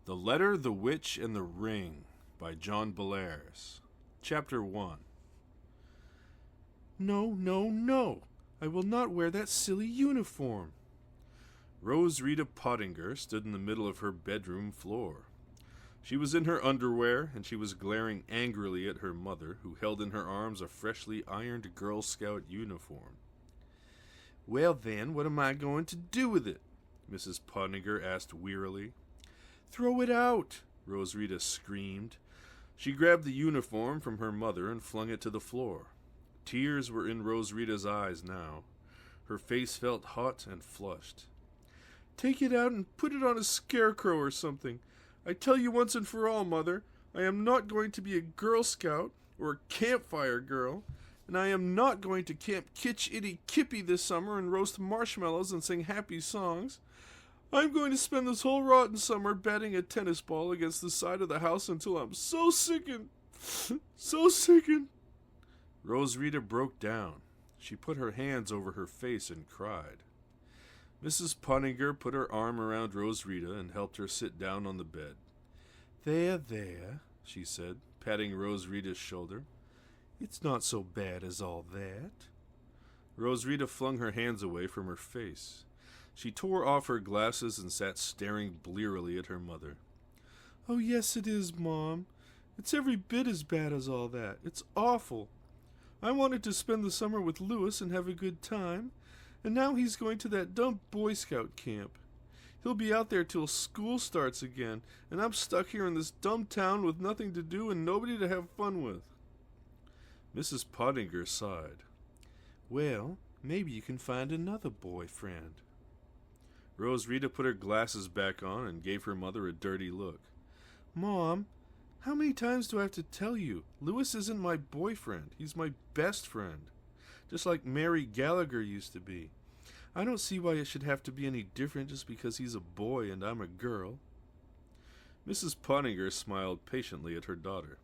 The Letter, the Witch, and the Ring by John Bellairs. Chapter 1. No, no, no! I will not wear that silly uniform. Rita Pottinger stood in the middle of her bedroom floor. She was in her underwear, and she was glaring angrily at her mother, who held in her arms a freshly ironed Girl Scout uniform. Well then, what am I going to do with it? Mrs. Pottinger asked wearily. Throw it out! Rita screamed. She grabbed the uniform from her mother and flung it to the floor. Tears were in Rita's eyes now. Her face felt hot and flushed. Take it out and put it on a scarecrow or something. I tell you once and for all, Mother, I am not going to be a Girl Scout or a campfire girl, and I am not going to Camp Kitch Itty Kippy this summer and roast marshmallows and sing happy songs. I'm going to spend this whole rotten summer batting a tennis ball against the side of the house until I'm so sickened. Rita broke down. She put her hands over her face and cried. Mrs. Pottinger put her arm around Rita and helped her sit down on the bed. There, she said, patting Rita's shoulder. It's not so bad as all that. Rita flung her hands away from her face. She tore off her glasses and sat staring blearily at her mother. Oh, yes, it is, Mom. It's every bit as bad as all that. It's awful. I wanted to spend the summer with Lewis and have a good time, and now he's going to that dumb Boy Scout camp. He'll be out there till school starts again, and I'm stuck here in this dumb town with nothing to do and nobody to have fun with. Mrs. Pottinger sighed. Well, maybe you can find another boyfriend. Rita put her glasses back on and gave her mother a dirty look. Mom, how many times do I have to tell you? Lewis isn't my boyfriend. He's my best friend. Just like Mary Gallagher used to be. I don't see why it should have to be any different just because he's a boy and I'm a girl. Mrs. Pottinger smiled patiently at her daughter.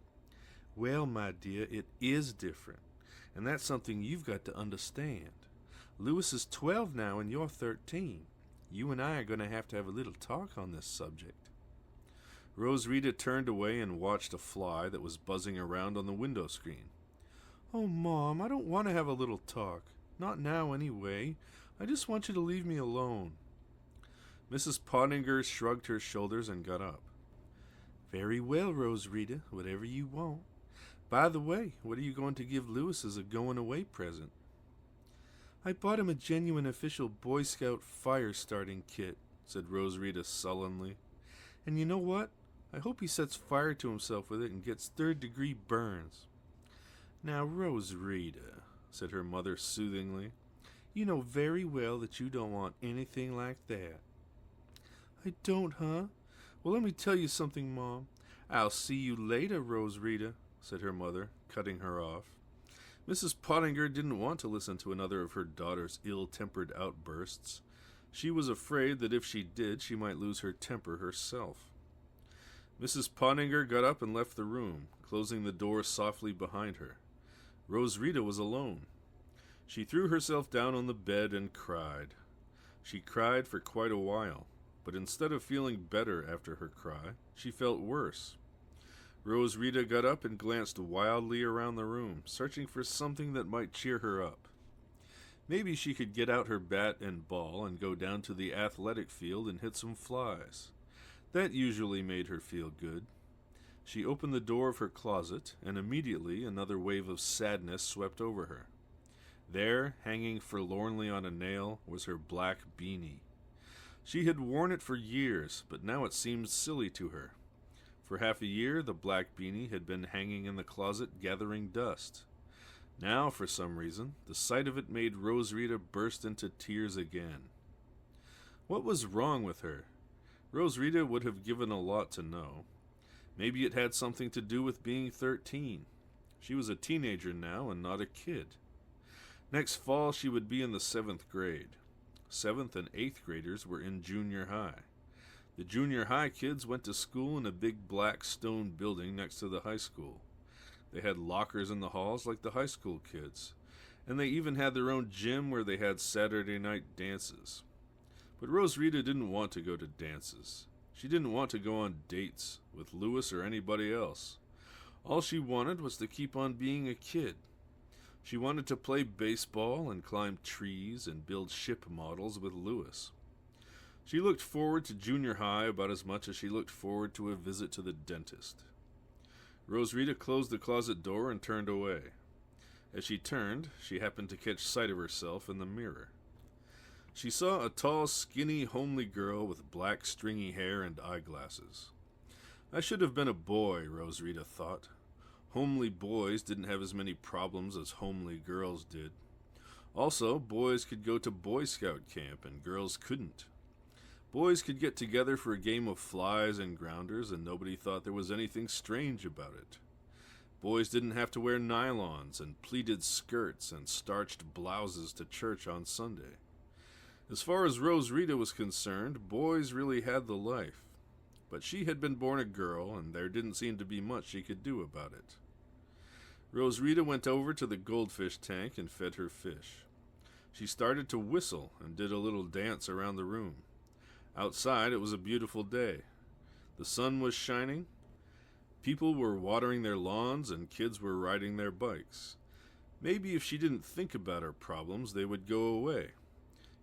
Well, my dear, it is different. And that's something you've got to understand. Lewis is 12 now and you're 13. You and I are going to have a little talk on this subject. Rita turned away and watched a fly that was buzzing around on the window screen. Oh, Mom, I don't want to have a little talk. Not now, anyway. I just want you to leave me alone. Mrs. Pottinger shrugged her shoulders and got up. Very well, Rita, whatever you want. By the way, what are you going to give Lewis as a going-away present? I bought him a genuine official Boy Scout fire-starting kit, said Rita sullenly. And you know what? I hope he sets fire to himself with it and gets third-degree burns. Now, Rita, said her mother soothingly, you know very well that you don't want anything like that. I don't, huh? Well, let me tell you something, Mom. I'll see you later, Rita, said her mother, cutting her off. Mrs. Pottinger didn't want to listen to another of her daughter's ill-tempered outbursts. She was afraid that if she did, she might lose her temper herself. Mrs. Pottinger got up and left the room, closing the door softly behind her. Rita was alone. She threw herself down on the bed and cried. She cried for quite a while, but instead of feeling better after her cry, she felt worse. Rita got up and glanced wildly around the room, searching for something that might cheer her up. Maybe she could get out her bat and ball and go down to the athletic field and hit some flies. That usually made her feel good. She opened the door of her closet, and immediately another wave of sadness swept over her. There, hanging forlornly on a nail, was her black beanie. She had worn it for years, but now it seemed silly to her. For half a year, the black beanie had been hanging in the closet gathering dust. Now, for some reason, the sight of it made Rita burst into tears again. What was wrong with her? Rita would have given a lot to know. Maybe it had something to do with being 13. She was a teenager now and not a kid. Next fall, she would be in the 7th grade. 7th and 8th graders were in junior high. The junior high kids went to school in a big black stone building next to the high school. They had lockers in the halls like the high school kids, and they even had their own gym where they had Saturday night dances. But Rita didn't want to go to dances. She didn't want to go on dates with Lewis or anybody else. All she wanted was to keep on being a kid. She wanted to play baseball and climb trees and build ship models with Lewis. She looked forward to junior high about as much as she looked forward to a visit to the dentist. Rosita closed the closet door and turned away. As she turned, she happened to catch sight of herself in the mirror. She saw a tall, skinny, homely girl with black, stringy hair and eyeglasses. I should have been a boy, Rosita thought. Homely boys didn't have as many problems as homely girls did. Also, boys could go to Boy Scout camp and girls couldn't. Boys could get together for a game of flies and grounders, and nobody thought there was anything strange about it. Boys didn't have to wear nylons and pleated skirts and starched blouses to church on Sunday. As far as Rosita was concerned, boys really had the life. But she had been born a girl, and there didn't seem to be much she could do about it. Rosita went over to the goldfish tank and fed her fish. She started to whistle and did a little dance around the room. Outside, it was a beautiful day. The sun was shining. People were watering their lawns and kids were riding their bikes. Maybe if she didn't think about her problems, they would go away.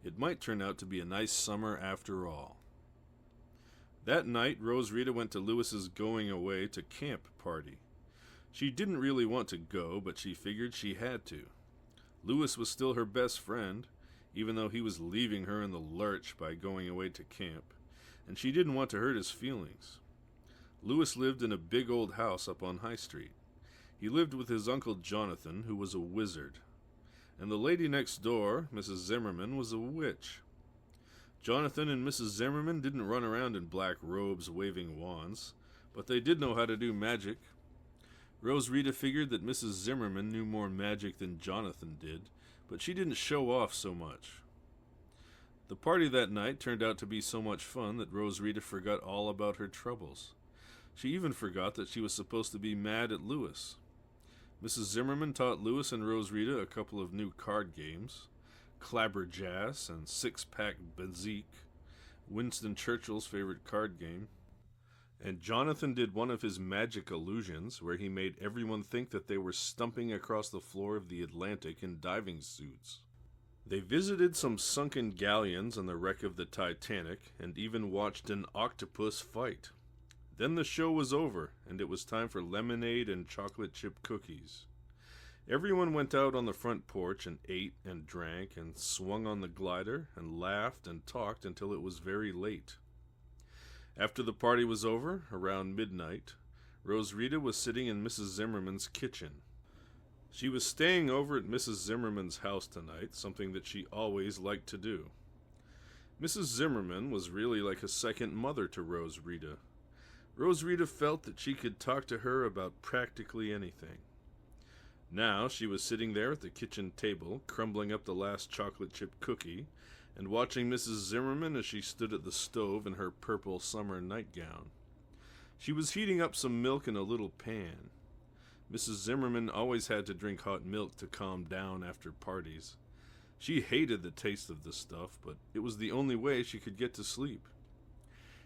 It might turn out to be a nice summer after all. That night, Rosita went to Lewis's going away to camp party. She didn't really want to go, but she figured she had to. Lewis was still her best friend, even though he was leaving her in the lurch by going away to camp, and she didn't want to hurt his feelings. Lewis lived in a big old house up on High Street. He lived with his Uncle Jonathan, who was a wizard, and the lady next door, Mrs. Zimmerman, was a witch. Jonathan and Mrs. Zimmerman didn't run around in black robes waving wands, but they did know how to do magic. Rosita figured that Mrs. Zimmerman knew more magic than Jonathan did, but she didn't show off so much. The party that night turned out to be so much fun that Rosita forgot all about her troubles. She even forgot that she was supposed to be mad at Lewis. Mrs. Zimmerman taught Lewis and Rosita a couple of new card games, Clabberjass and Six-Pack Bezique, Winston Churchill's favorite card game. And Jonathan did one of his magic illusions where he made everyone think that they were stumping across the floor of the Atlantic in diving suits. They visited some sunken galleons on the wreck of the Titanic and even watched an octopus fight. Then the show was over, and it was time for lemonade and chocolate chip cookies. Everyone went out on the front porch and ate and drank and swung on the glider and laughed and talked until it was very late. After the party was over, around midnight, Rosita was sitting in Mrs. Zimmerman's kitchen. She was staying over at Mrs. Zimmerman's house tonight, something that she always liked to do. Mrs. Zimmerman was really like a second mother to Rosita. Rosita felt that she could talk to her about practically anything. Now she was sitting there at the kitchen table, crumbling up the last chocolate chip cookie, and watching Mrs. Zimmerman as she stood at the stove in her purple summer nightgown. She was heating up some milk in a little pan. Mrs. Zimmerman always had to drink hot milk to calm down after parties. She hated the taste of the stuff, but it was the only way she could get to sleep.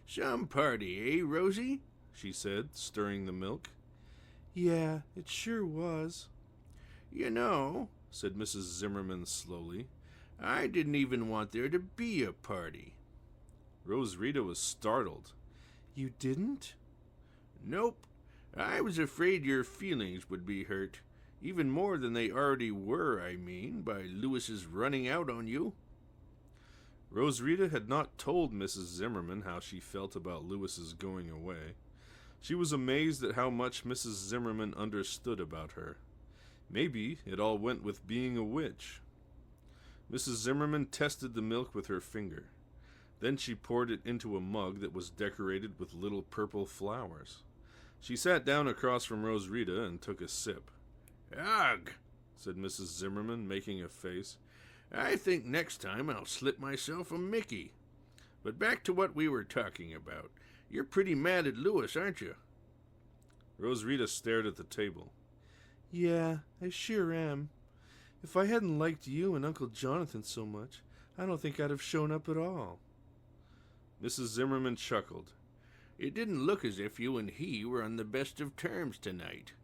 "Some party, eh, Rosie?" she said, stirring the milk. "Yeah, it sure was." "You know," said Mrs. Zimmerman slowly, "I didn't even want there to be a party." Rosita was startled. "You didn't?" "Nope. I was afraid your feelings would be hurt, even more than they already were, I mean, by Lewis's running out on you." Rosita had not told Mrs. Zimmerman how she felt about Lewis's going away. She was amazed at how much Mrs. Zimmerman understood about her. Maybe it all went with being a witch. Mrs. Zimmerman tested the milk with her finger. Then she poured it into a mug that was decorated with little purple flowers. She sat down across from Rosita and took a sip. "Ugh," said Mrs. Zimmerman, making a face. "I think next time I'll slip myself a Mickey. But back to what we were talking about. You're pretty mad at Lewis, aren't you?" Rosita stared at the table. "Yeah, I sure am. If I hadn't liked you and Uncle Jonathan so much, I don't think I'd have shown up at all." Mrs. Zimmerman chuckled. It didn't look as if you and he were on the best of terms tonight.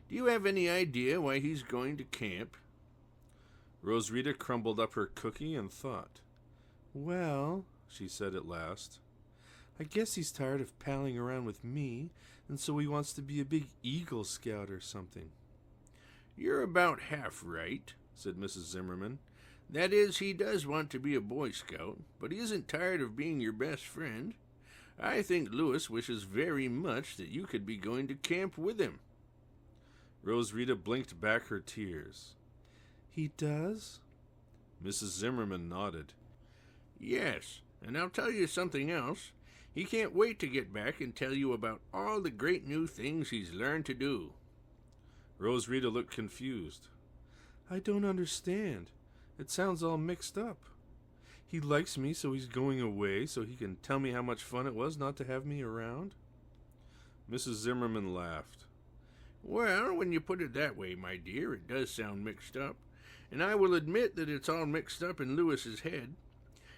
Do you have any idea why he's going to camp?" Roswitha crumbled up her cookie and thought. "Well," she said at last, "I guess he's tired of palling around with me, and so he wants to be a big Eagle Scout or something." "You're about half right," said Mrs. Zimmerman. "That is, he does want to be a Boy Scout, but he isn't tired of being your best friend. I think Lewis wishes very much that you could be going to camp with him." Roswitha blinked back her tears. "He does?" Mrs. Zimmerman nodded. "Yes, and I'll tell you something else. He can't wait to get back and tell you about all the great new things he's learned to do." Roswitha looked confused. "I don't understand. It sounds all mixed up. He likes me, so he's going away, so he can tell me how much fun it was not to have me around?" Mrs. Zimmerman laughed. "Well, when you put it that way, my dear, it does sound mixed up. And I will admit that it's all mixed up in Lewis's head.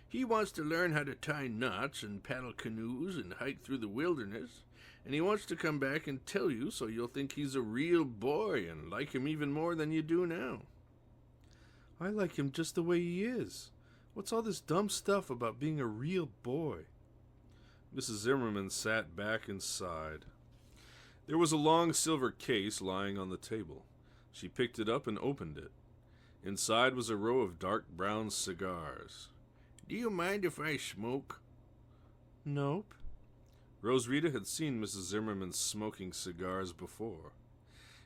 He wants to learn how to tie knots and paddle canoes and hike through the wilderness, and he wants to come back and tell you so you'll think he's a real boy and like him even more than you do now." "I like him just the way he is. What's all this dumb stuff about being a real boy?" Mrs. Zimmerman sat back and sighed. There was a long silver case lying on the table. She picked it up and opened it. Inside was a row of dark brown cigars. "Do you mind if I smoke?" "Nope." Roswitha had seen Mrs. Zimmerman smoking cigars before.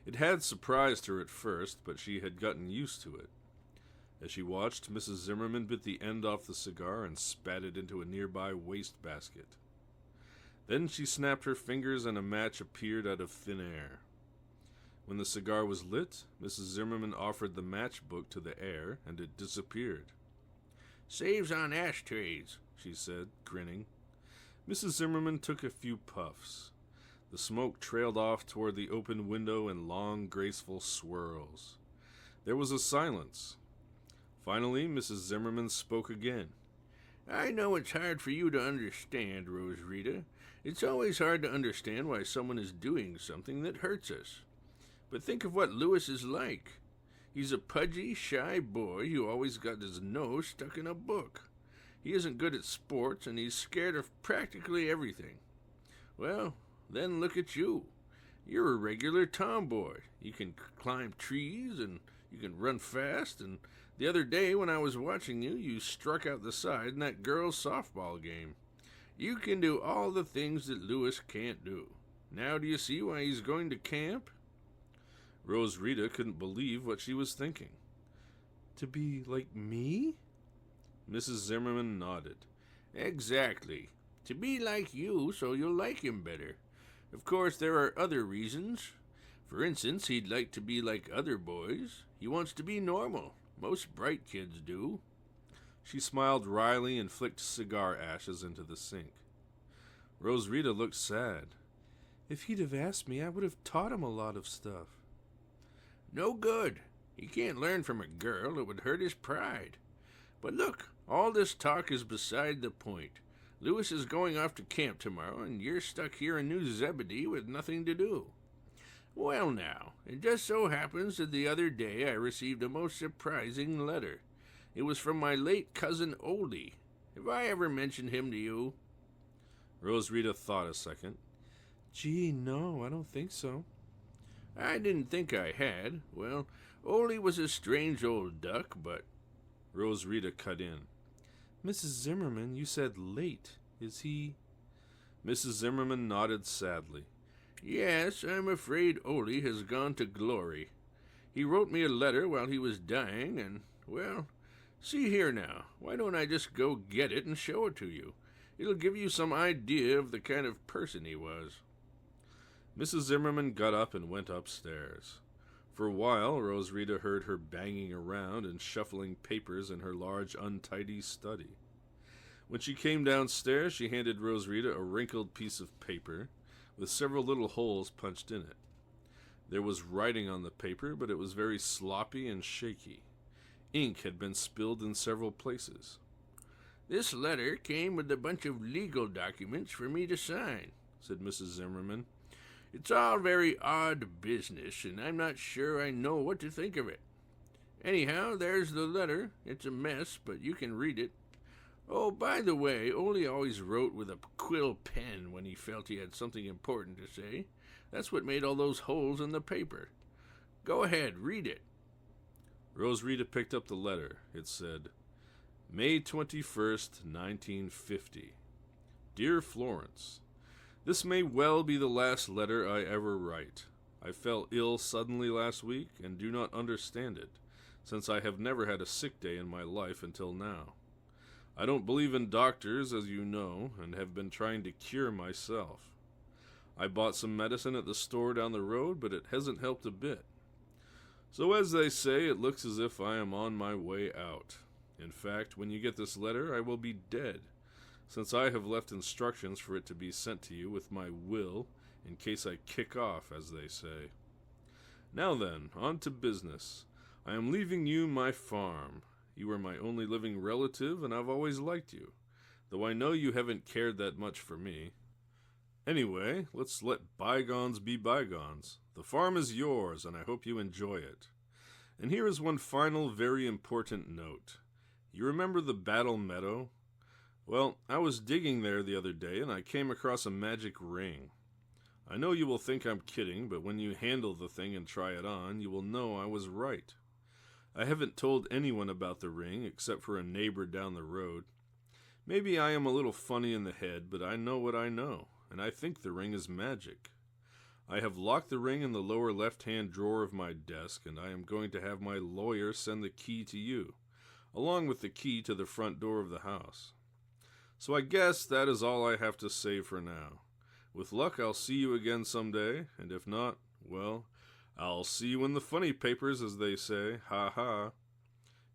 It had surprised her at first, but she had gotten used to it. As she watched, Mrs. Zimmerman bit the end off the cigar and spat it into a nearby wastebasket. Then she snapped her fingers and a match appeared out of thin air. When the cigar was lit, Mrs. Zimmerman offered the matchbook to the air, and it disappeared. "Saves on ashtrays," she said, grinning. Mrs. Zimmerman took a few puffs. The smoke trailed off toward the open window in long, graceful swirls. There was a silence. Finally, Mrs. Zimmerman spoke again. "I know it's hard for you to understand, Roswitha. It's always hard to understand why someone is doing something that hurts us. But think of what Lewis is like. He's a pudgy, shy boy who always got his nose stuck in a book. He isn't good at sports, and he's scared of practically everything. Well, then look at you. You're a regular tomboy. You can climb trees, and you can run fast, and the other day when I was watching you, you struck out the side in that girls' softball game. You can do all the things that Lewis can't do. Now do you see why he's going to camp?" Roswitha couldn't believe what she was thinking. "To be like me?" Mrs. Zimmerman nodded. "Exactly. To be like you so you'll like him better. Of course, there are other reasons. For instance, he'd like to be like other boys. He wants to be normal. Most bright kids do." She smiled wryly and flicked cigar ashes into the sink. Roswitha looked sad. "If he'd have asked me, I would have taught him a lot of stuff." "No good. He can't learn from a girl. It would hurt his pride. But look, all this talk is beside the point. Lewis is going off to camp tomorrow, and you're stuck here in New Zebedee with nothing to do. Well now, it just so happens that the other day I received a most surprising letter. It was from my late cousin Oldie. Have I ever mentioned him to you?" Roswitha thought a second. "Gee, no, I don't think so." "I didn't think I had. Well, Oldie was a strange old duck, but—" Roswitha cut in. "Mrs. Zimmerman, you said late. Is he—" Mrs. Zimmerman nodded sadly. "Yes, I'm afraid Oldie has gone to glory. He wrote me a letter while he was dying, and, well, see here now, why don't I just go get it and show it to you? It'll give you some idea of the kind of person he was." Mrs. Zimmerman got up and went upstairs. For a while, Roswitha heard her banging around and shuffling papers in her large, untidy study. When she came downstairs, she handed Roswitha a wrinkled piece of paper with several little holes punched in it. There was writing on the paper, but it was very sloppy and shaky. Ink had been spilled in several places. "This letter came with a bunch of legal documents for me to sign," said Mrs. Zimmerman. "It's all very odd business, and I'm not sure I know what to think of it. Anyhow, there's the letter. It's a mess, but you can read it. Oh, by the way, Ole always wrote with a quill pen when he felt he had something important to say. That's what made all those holes in the paper. Go ahead, read it." Roswitha picked up the letter. It said, May 21st, 1950. Dear Florence, this may well be the last letter I ever write. I fell ill suddenly last week and do not understand it, since I have never had a sick day in my life until now. I don't believe in doctors, as you know, and have been trying to cure myself. I bought some medicine at the store down the road, but it hasn't helped a bit. So as they say, it looks as if I am on my way out. In fact, when you get this letter, I will be dead, since I have left instructions for it to be sent to you with my will, in case I kick off, as they say. Now then, on to business. I am leaving you my farm. You are my only living relative, and I've always liked you, though I know you haven't cared that much for me. Anyway, let's let bygones be bygones. The farm is yours, and I hope you enjoy it. And here is one final, very important note. You remember the Battle Meadow? Well, I was digging there the other day, and I came across a magic ring. I know you will think I'm kidding, but when you handle the thing and try it on, you will know I was right. I haven't told anyone about the ring, except for a neighbor down the road. Maybe I am a little funny in the head, but I know what I know, and I think the ring is magic. I have locked the ring in the lower left-hand drawer of my desk, and I am going to have my lawyer send the key to you, along with the key to the front door of the house. So I guess that is all I have to say for now. With luck, I'll see you again someday, and if not, well, I'll see you in the funny papers, as they say. Ha ha.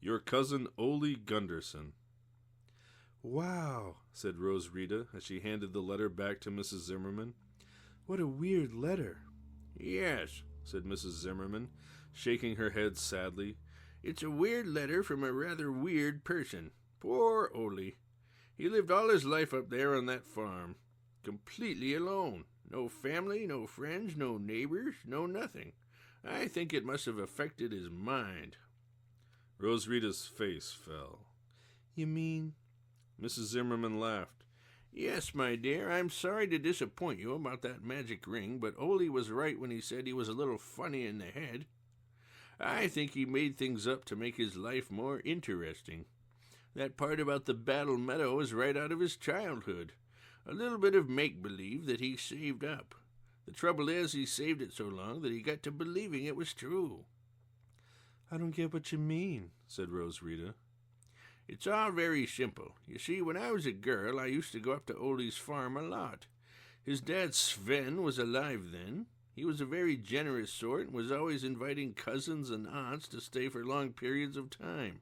Your cousin Ole Gunderson. Wow, said Roswitha as she handed the letter back to Mrs. Zimmerman. What a weird letter. Yes, said Mrs. Zimmerman, shaking her head sadly. It's a weird letter from a rather weird person. Poor Ole. He lived all his life up there on that farm, completely alone. No family, no friends, no neighbors, no nothing. I think it must have affected his mind. Roswitha's face fell. You mean? Mrs. Zimmerman laughed. Yes, my dear, I'm sorry to disappoint you about that magic ring, but Ole was right when he said he was a little funny in the head. I think he made things up to make his life more interesting. That part about the Battle Meadow is right out of his childhood. A little bit of make-believe that he saved up. The trouble is, he saved it so long that he got to believing it was true. I don't get what you mean, said Roswitha. It's all very simple. You see, when I was a girl, I used to go up to Ole's farm a lot. His dad, Sven, was alive then. He was a very generous sort and was always inviting cousins and aunts to stay for long periods of time.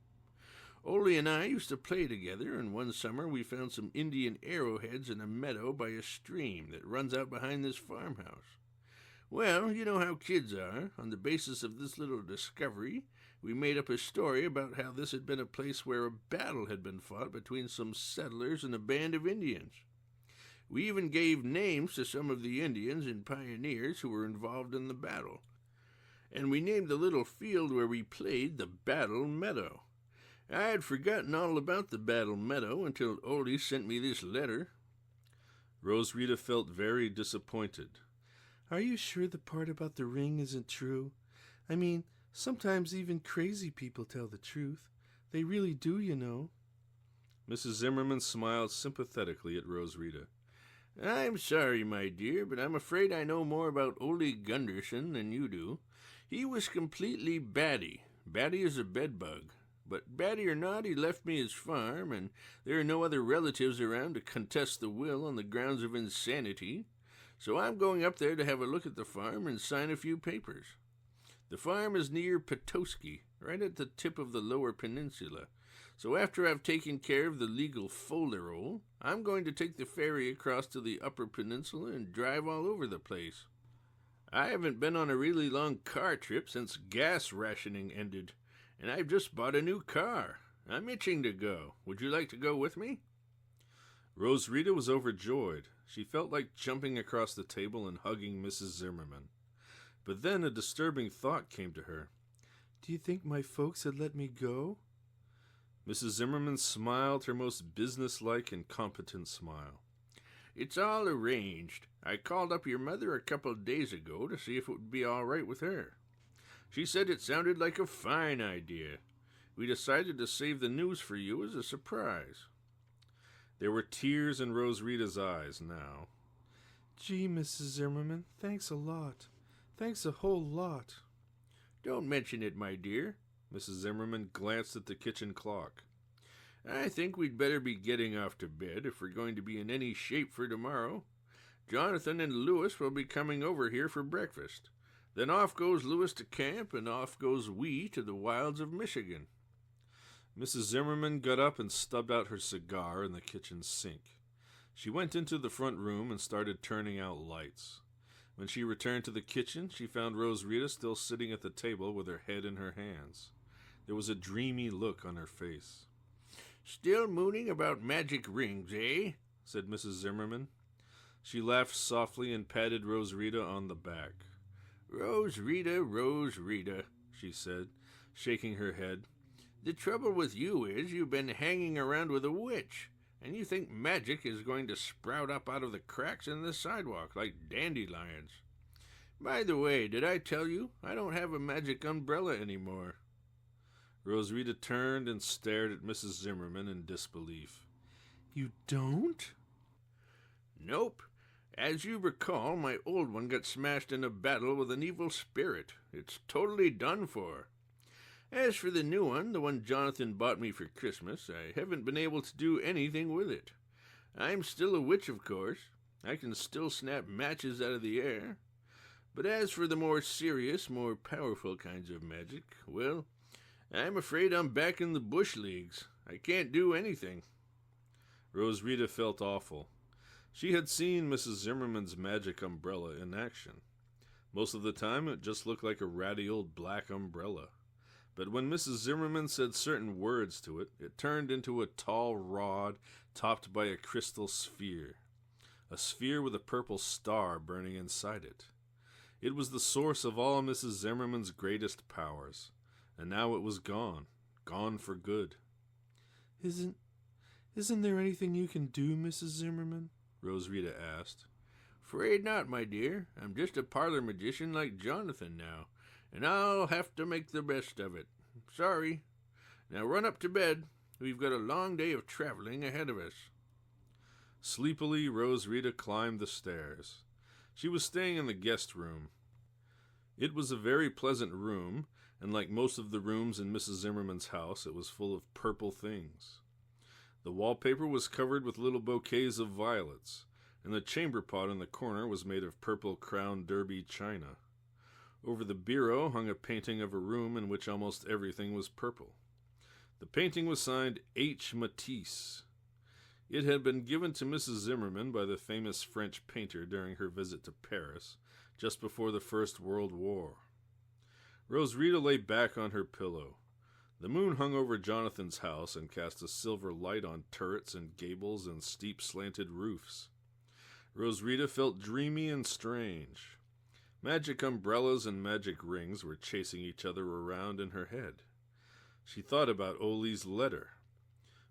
Ole and I used to play together, and one summer we found some Indian arrowheads in a meadow by a stream that runs out behind this farmhouse. Well, you know how kids are. On the basis of this little discovery, we made up a story about how this had been a place where a battle had been fought between some settlers and a band of Indians. We even gave names to some of the Indians and pioneers who were involved in the battle. And we named the little field where we played the Battle Meadow. I had forgotten all about the Battle Meadow until Ole sent me this letter. Roswitha felt very disappointed. Are you sure the part about the ring isn't true? I mean, sometimes even crazy people tell the truth. They really do, you know. Mrs. Zimmerman smiled sympathetically at Roswitha. I'm sorry, my dear, but I'm afraid I know more about Ole Gunderson than you do. He was completely batty. Batty as a bedbug. But batty or not, he left me his farm, and there are no other relatives around to contest the will on the grounds of insanity. So I'm going up there to have a look at the farm and sign a few papers. The farm is near Petoskey, right at the tip of the lower peninsula. So after I've taken care of the legal folderol, I'm going to take the ferry across to the upper peninsula and drive all over the place. I haven't been on a really long car trip since gas rationing ended. And I've just bought a new car. I'm itching to go. Would you like to go with me? Rose Rita was overjoyed. She felt like jumping across the table and hugging Mrs. Zimmerman. But then a disturbing thought came to her. Do you think my folks had let me go? Mrs. Zimmerman smiled her most businesslike and competent smile. It's all arranged. I called up your mother a couple of days ago to see if it would be all right with her. She said it sounded like a fine idea. We decided to save the news for you as a surprise. There were tears in Rose Rita's eyes now. Gee, Mrs. Zimmerman, thanks a lot. Thanks a whole lot. Don't mention it, my dear. Mrs. Zimmerman glanced at the kitchen clock. I think we'd better be getting off to bed if we're going to be in any shape for tomorrow. Jonathan and Lewis will be coming over here for breakfast. Then off goes Lewis to camp, and off goes we to the wilds of Michigan. Mrs. Zimmerman got up and stubbed out her cigar in the kitchen sink. She went into the front room and started turning out lights. When she returned to the kitchen, she found Rose Rita still sitting at the table with her head in her hands. There was a dreamy look on her face. Still mooning about magic rings, eh? Said Mrs. Zimmerman. She laughed softly and patted Rose Rita on the back. Rose Rita, she said, shaking her head. The trouble with you is you've been hanging around with a witch, and you think magic is going to sprout up out of the cracks in the sidewalk like dandelions. By the way, did I tell you I don't have a magic umbrella anymore? Rose Rita turned and stared at Mrs. Zimmerman in disbelief. You don't? Nope. As you recall, my old one got smashed in a battle with an evil spirit. It's totally done for. As for the new one, the one Jonathan bought me for Christmas, I haven't been able to do anything with it. I'm still a witch, of course. I can still snap matches out of the air. But as for the more serious, more powerful kinds of magic, well, I'm afraid I'm back in the bush leagues. I can't do anything. Rose Rita felt awful. She had seen Mrs. Zimmerman's magic umbrella in action. Most of the time it just looked like a ratty old black umbrella. But when Mrs. Zimmerman said certain words to it, it turned into a tall rod topped by a crystal sphere. A sphere with a purple star burning inside it. It was the source of all Mrs. Zimmerman's greatest powers. And now it was gone. Gone for good. Isn't there anything you can do, Mrs. Zimmerman? Rose Rita asked. Afraid not, my dear. I'm just a parlor magician like Jonathan now, and I'll have to make the best of it. Sorry. Now run up to bed. We've got a long day of traveling ahead of us. Sleepily, Rose Rita climbed the stairs. She was staying in the guest room. It was a very pleasant room, and like most of the rooms in Mrs. Zimmerman's house, it was full of purple things. The wallpaper was covered with little bouquets of violets, and the chamber pot in the corner was made of purple Crown Derby china. Over the bureau hung a painting of a room in which almost everything was purple. The painting was signed H. Matisse. It had been given to Mrs. Zimmerman by the famous French painter during her visit to Paris, just before the First World War. Rose Rita lay back on her pillow. The moon hung over Jonathan's house and cast a silver light on turrets and gables and steep slanted roofs. Rose Rita felt dreamy and strange. Magic umbrellas and magic rings were chasing each other around in her head. She thought about Ole's letter.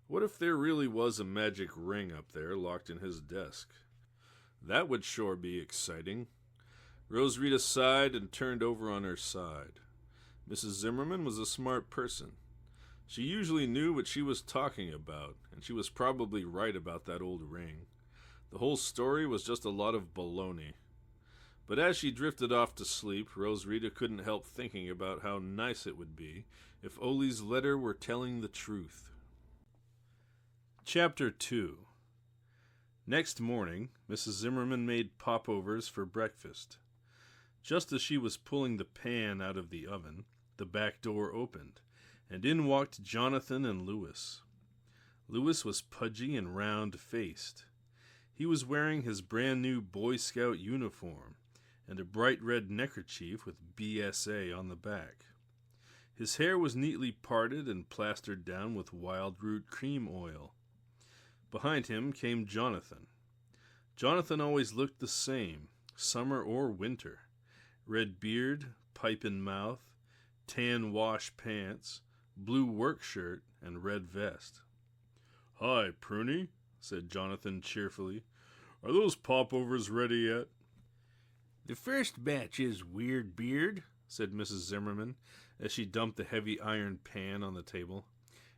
What if there really was a magic ring up there locked in his desk? That would sure be exciting. Rose Rita sighed and turned over on her side. Mrs. Zimmerman was a smart person. She usually knew what she was talking about, and she was probably right about that old ring. The whole story was just a lot of baloney. But as she drifted off to sleep, Rose Rita couldn't help thinking about how nice it would be if Ole's letter were telling the truth. Chapter 2. Next morning, Mrs. Zimmerman made popovers for breakfast. Just as she was pulling the pan out of the oven, the back door opened, and in walked Jonathan and Lewis. Lewis was pudgy and round-faced. He was wearing his brand-new Boy Scout uniform and a bright red neckerchief with BSA on the back. His hair was neatly parted and plastered down with wild root cream oil. Behind him came Jonathan. Jonathan always looked the same, summer or winter. Red beard, pipe in mouth, tan wash pants, blue work shirt, and red vest. "Hi, Pruny," said Jonathan cheerfully. "Are those popovers ready yet?" "The first batch is, Weird Beard," said Mrs. Zimmerman, as she dumped the heavy iron pan on the table.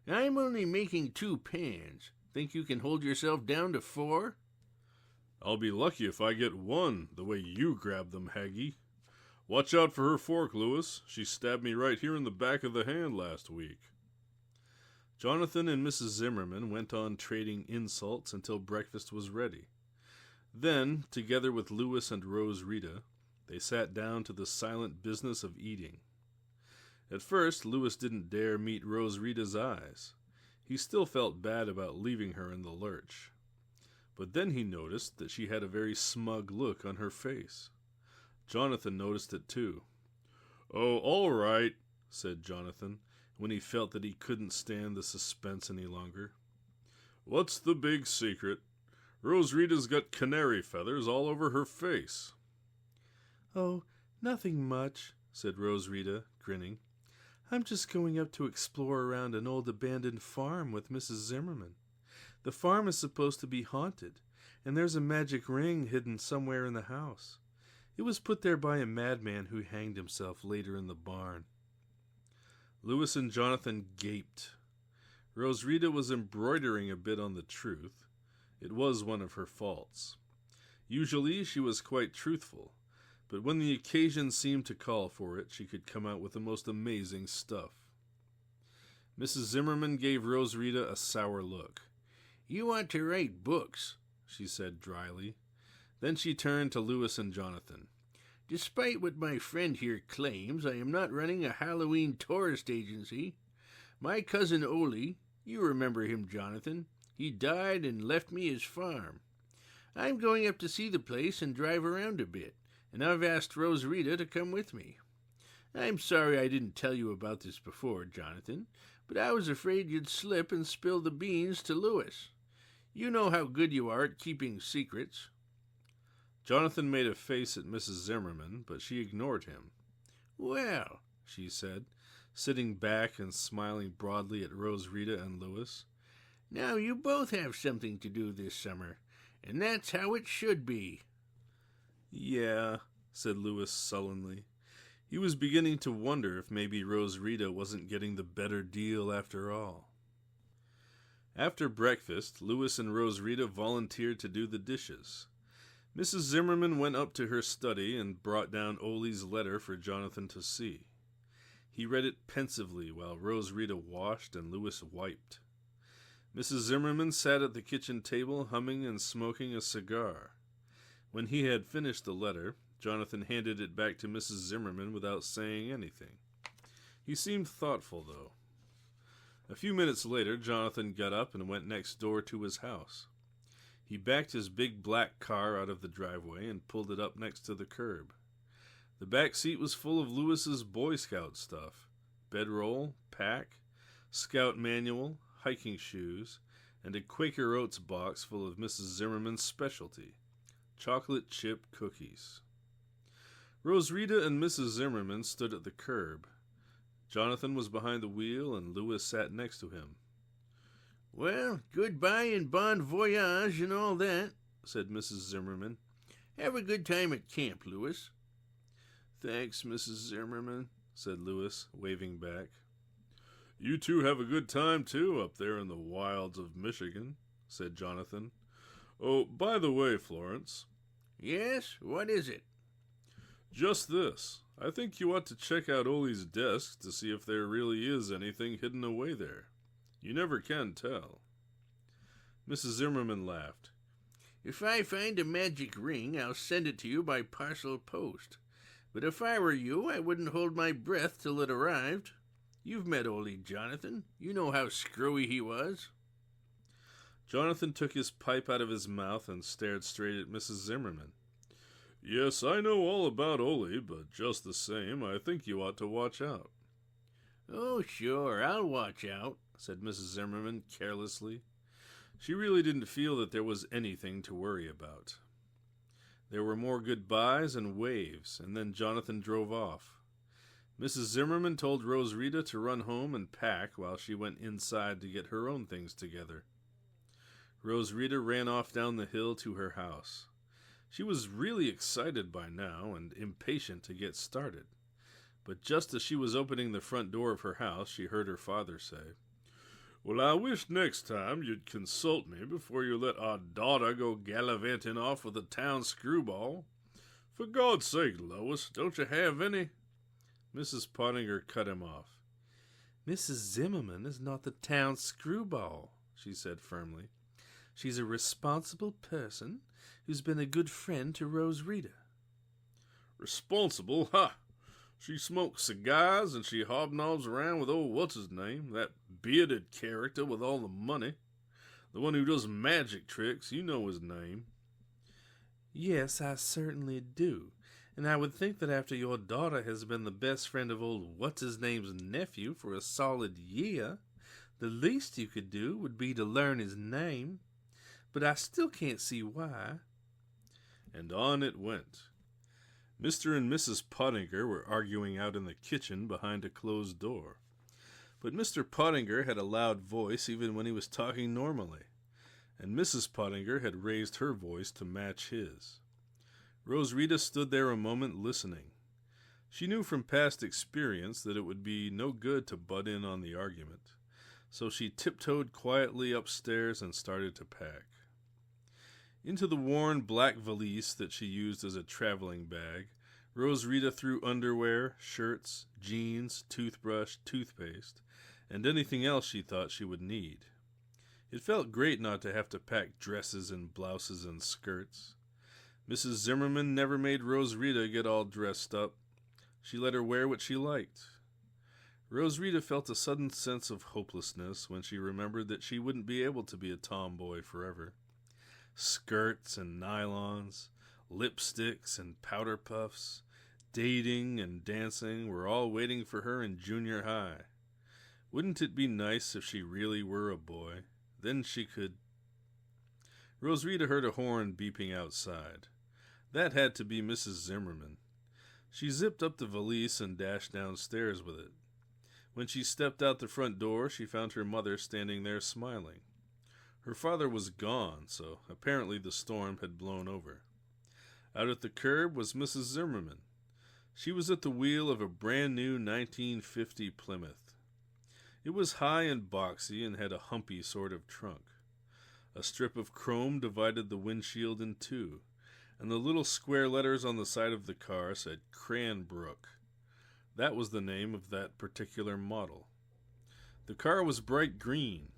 "I'm only making 2 pans. Think you can hold yourself down to 4? "I'll be lucky if I get 1, the way you grab them, Haggy. Watch out for her fork, Lewis. She stabbed me right here in the back of the hand last week." Jonathan and Mrs. Zimmerman went on trading insults until breakfast was ready. Then, together with Lewis and Rose Rita, they sat down to the silent business of eating. At first, Lewis didn't dare meet Rose Rita's eyes. He still felt bad about leaving her in the lurch. But then he noticed that she had a very smug look on her face. Jonathan noticed it too. "Oh, all right," said Jonathan, when he felt that he couldn't stand the suspense any longer. "What's the big secret? Rose Rita's got canary feathers all over her face." "Oh, nothing much," said Rose Rita, grinning. "I'm just going up to explore around an old abandoned farm with Mrs. Zimmerman. The farm is supposed to be haunted, and there's a magic ring hidden somewhere in the house. It was put there by a madman who hanged himself later in the barn." Lewis and Jonathan gaped. Rose Rita was embroidering a bit on the truth. It was one of her faults. Usually she was quite truthful, but when the occasion seemed to call for it, she could come out with the most amazing stuff. Mrs. Zimmerman gave Rose Rita a sour look. "You ought to write books," she said dryly. Then she turned to Lewis and Jonathan. "Despite what my friend here claims, I am not running a Halloween tourist agency. My cousin Ole, you remember him, Jonathan, he died and left me his farm. I'm going up to see the place and drive around a bit, and I've asked Rose Rita to come with me. I'm sorry I didn't tell you about this before, Jonathan, but I was afraid you'd slip and spill the beans to Lewis. You know how good you are at keeping secrets." Jonathan made a face at Mrs. Zimmerman, but she ignored him. "Well," she said, sitting back and smiling broadly at Rose Rita and Lewis, "now you both have something to do this summer, and that's how it should be." "Yeah," said Lewis sullenly. He was beginning to wonder if maybe Rose Rita wasn't getting the better deal after all. After breakfast, Lewis and Rose Rita volunteered to do the dishes. Mrs. Zimmerman went up to her study and brought down Ole's letter for Jonathan to see. He read it pensively while Rose Rita washed and Lewis wiped. Mrs. Zimmerman sat at the kitchen table humming and smoking a cigar. When he had finished the letter, Jonathan handed it back to Mrs. Zimmerman without saying anything. He seemed thoughtful, though. A few minutes later, Jonathan got up and went next door to his house. He backed his big black car out of the driveway and pulled it up next to the curb. The back seat was full of Lewis's Boy Scout stuff: bedroll, pack, scout manual, hiking shoes, and a Quaker Oats box full of Mrs. Zimmerman's specialty, chocolate chip cookies. Rose Rita and Mrs. Zimmerman stood at the curb. Jonathan was behind the wheel and Lewis sat next to him. "Well, goodbye and bon voyage and all that," said Mrs. Zimmerman. "Have a good time at camp, Lewis." "Thanks, Mrs. Zimmerman," said Lewis, waving back. "You two have a good time, too, up there in the wilds of Michigan," said Jonathan. "Oh, by the way, Florence." "Yes? What is it?" "Just this. I think you ought to check out Ole's desk to see if there really is anything hidden away there. You never can tell." Mrs. Zimmerman laughed. "If I find a magic ring, I'll send it to you by parcel post. But if I were you, I wouldn't hold my breath till it arrived. You've met Ole, Jonathan. You know how screwy he was." Jonathan took his pipe out of his mouth and stared straight at Mrs. Zimmerman. "Yes, I know all about Ole, but just the same, I think you ought to watch out." "Oh, sure, I'll watch out," said Mrs. Zimmerman carelessly. She really didn't feel that there was anything to worry about. There were more goodbyes and waves, and then Jonathan drove off. Mrs. Zimmerman told Roswitha to run home and pack while she went inside to get her own things together. Roswitha ran off down the hill to her house. She was really excited by now and impatient to get started. But just as she was opening the front door of her house, she heard her father say, "Well, I wish next time you'd consult me before you let our daughter go gallivanting off with a town screwball. For God's sake, Lois, don't you have any?" Mrs. Pottinger cut him off. "Mrs. Zimmerman is not the town screwball," she said firmly. "She's a responsible person who's been a good friend to Roswitha." "Responsible? Ha! She smokes cigars and she hobnobs around with old what's-his-name, that bearded character with all the money. The one who does magic tricks, you know his name." "Yes, I certainly do. And I would think that after your daughter has been the best friend of old what's-his-name's nephew for a solid year, the least you could do would be to learn his name. But I still can't see why." And on it went. Mr. and Mrs. Pottinger were arguing out in the kitchen behind a closed door. But Mr. Pottinger had a loud voice even when he was talking normally, and Mrs. Pottinger had raised her voice to match his. Roswitha stood there a moment listening. She knew from past experience that it would be no good to butt in on the argument, so she tiptoed quietly upstairs and started to pack. Into the worn black valise that she used as a traveling bag, Roswitha threw underwear, shirts, jeans, toothbrush, toothpaste, and anything else she thought she would need. It felt great not to have to pack dresses and blouses and skirts. Mrs. Zimmerman never made Roswitha get all dressed up. She let her wear what she liked. Roswitha felt a sudden sense of hopelessness when she remembered that she wouldn't be able to be a tomboy forever. Skirts and nylons, lipsticks and powder puffs, dating and dancing were all waiting for her in junior high. Wouldn't it be nice if she really were a boy? Then she could... Roswitha heard a horn beeping outside. That had to be Mrs. Zimmerman. She zipped up the valise and dashed downstairs with it. When she stepped out the front door, she found her mother standing there smiling. Her father was gone, so apparently the storm had blown over. Out at the curb was Mrs. Zimmerman. She was at the wheel of a brand new 1950 Plymouth. It was high and boxy and had a humpy sort of trunk. A strip of chrome divided the windshield in two, and the little square letters on the side of the car said Cranbrook. That was the name of that particular model. The car was bright green.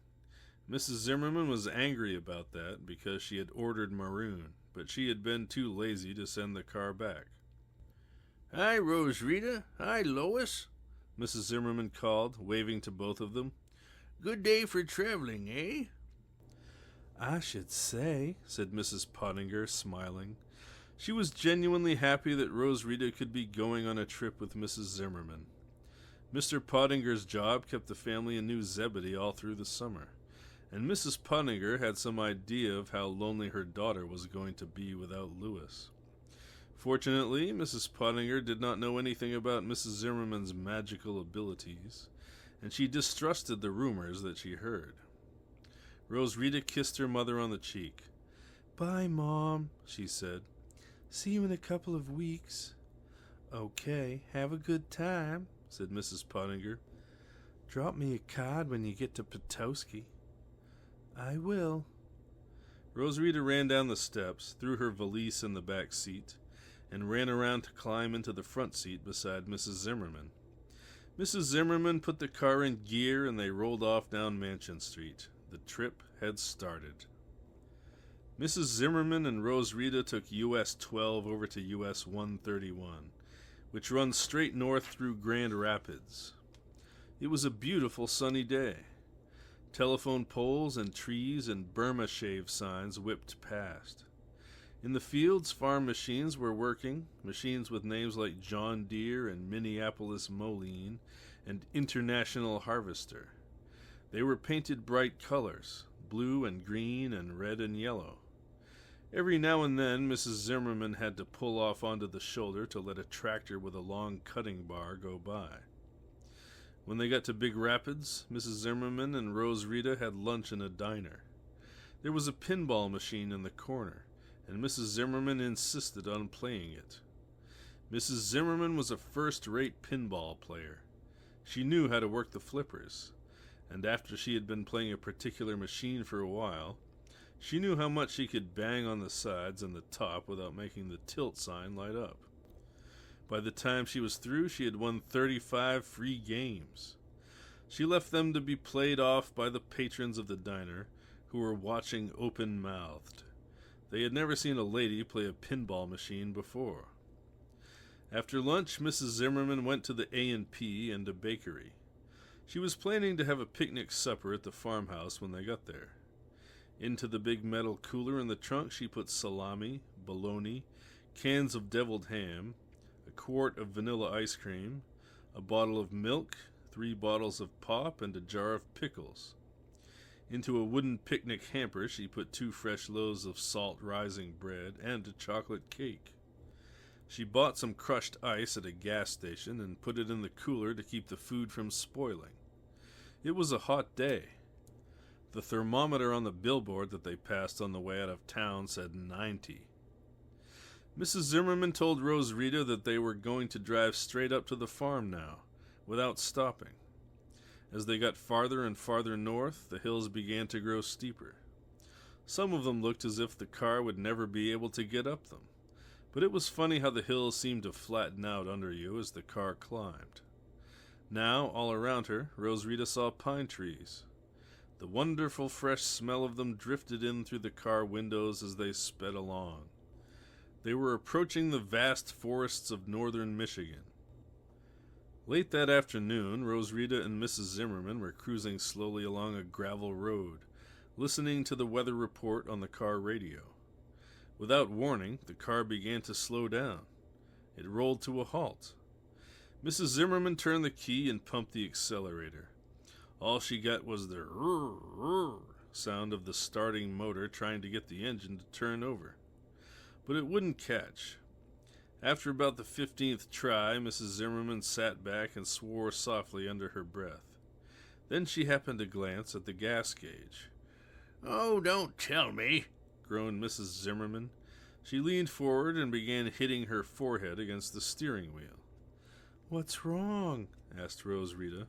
Mrs. Zimmerman was angry about that because she had ordered maroon, but she had been too lazy to send the car back. "Hi, Roswitha. Hi, Lois," Mrs. Zimmerman called, waving to both of them. "Good day for traveling, eh?" "I should say," said Mrs. Pottinger, smiling. She was genuinely happy that Roswitha could be going on a trip with Mrs. Zimmerman. Mr. Pottinger's job kept the family in New Zebedee all through the summer, and Mrs. Pottinger had some idea of how lonely her daughter was going to be without Lewis. Fortunately, Mrs. Pottinger did not know anything about Mrs. Zimmerman's magical abilities, and she distrusted the rumors that she heard. Roswitha kissed her mother on the cheek. "Bye, Mom," she said. "See you in a couple of weeks." "Okay, have a good time," said Mrs. Pottinger. "Drop me a card when you get to Petoskey." "I will." Roswitha ran down the steps, threw her valise in the back seat, and ran around to climb into the front seat beside Mrs. Zimmerman. Mrs. Zimmerman put the car in gear and they rolled off down Mansion Street. The trip had started. Mrs. Zimmerman and Roswitha took US 12 over to US 131, which runs straight north through Grand Rapids. It was a beautiful sunny day. Telephone poles and trees and Burma shave signs whipped past. In the fields, farm machines were working, machines with names like John Deere and Minneapolis Moline and International Harvester. They were painted bright colors, blue and green and red and yellow. Every now and then, Mrs. Zimmerman had to pull off onto the shoulder to let a tractor with a long cutting bar go by. When they got to Big Rapids, Mrs. Zimmerman and Rose Rita had lunch in a diner. There was a pinball machine in the corner, and Mrs. Zimmerman insisted on playing it. Mrs. Zimmerman was a first-rate pinball player. She knew how to work the flippers, and after she had been playing a particular machine for a while, she knew how much she could bang on the sides and the top without making the tilt sign light up. By the time she was through, she had won 35 free games. She left them to be played off by the patrons of the diner, who were watching open-mouthed. They had never seen a lady play a pinball machine before. After lunch, Mrs. Zimmerman went to the A&P and a bakery. She was planning to have a picnic supper at the farmhouse when they got there. Into the big metal cooler in the trunk she put salami, bologna, cans of deviled ham, a quart of vanilla ice cream, a bottle of milk, 3 bottles of pop, and a jar of pickles. Into a wooden picnic hamper she put 2 fresh loaves of salt rising bread and a chocolate cake. She bought some crushed ice at a gas station and put it in the cooler to keep the food from spoiling. It was a hot day. The thermometer on the billboard that they passed on the way out of town said 90. Mrs. Zimmerman told Rose Rita that they were going to drive straight up to the farm now, without stopping. As they got farther and farther north, the hills began to grow steeper. Some of them looked as if the car would never be able to get up them, but it was funny how the hills seemed to flatten out under you as the car climbed. Now, all around her, Rose Rita saw pine trees. The wonderful fresh smell of them drifted in through the car windows as they sped along. They were approaching the vast forests of northern Michigan. Late that afternoon, Rose Rita and Mrs. Zimmerman were cruising slowly along a gravel road, listening to the weather report on the car radio. Without warning, the car began to slow down. It rolled to a halt. Mrs. Zimmerman turned the key and pumped the accelerator. All she got was the rrr sound of the starting motor trying to get the engine to turn over. But it wouldn't catch. After about the 15th try, Mrs. Zimmerman sat back and swore softly under her breath. Then she happened to glance at the gas gauge. "Oh, don't tell me," groaned Mrs. Zimmerman. She leaned forward and began hitting her forehead against the steering wheel. "What's wrong?" asked Rose Rita.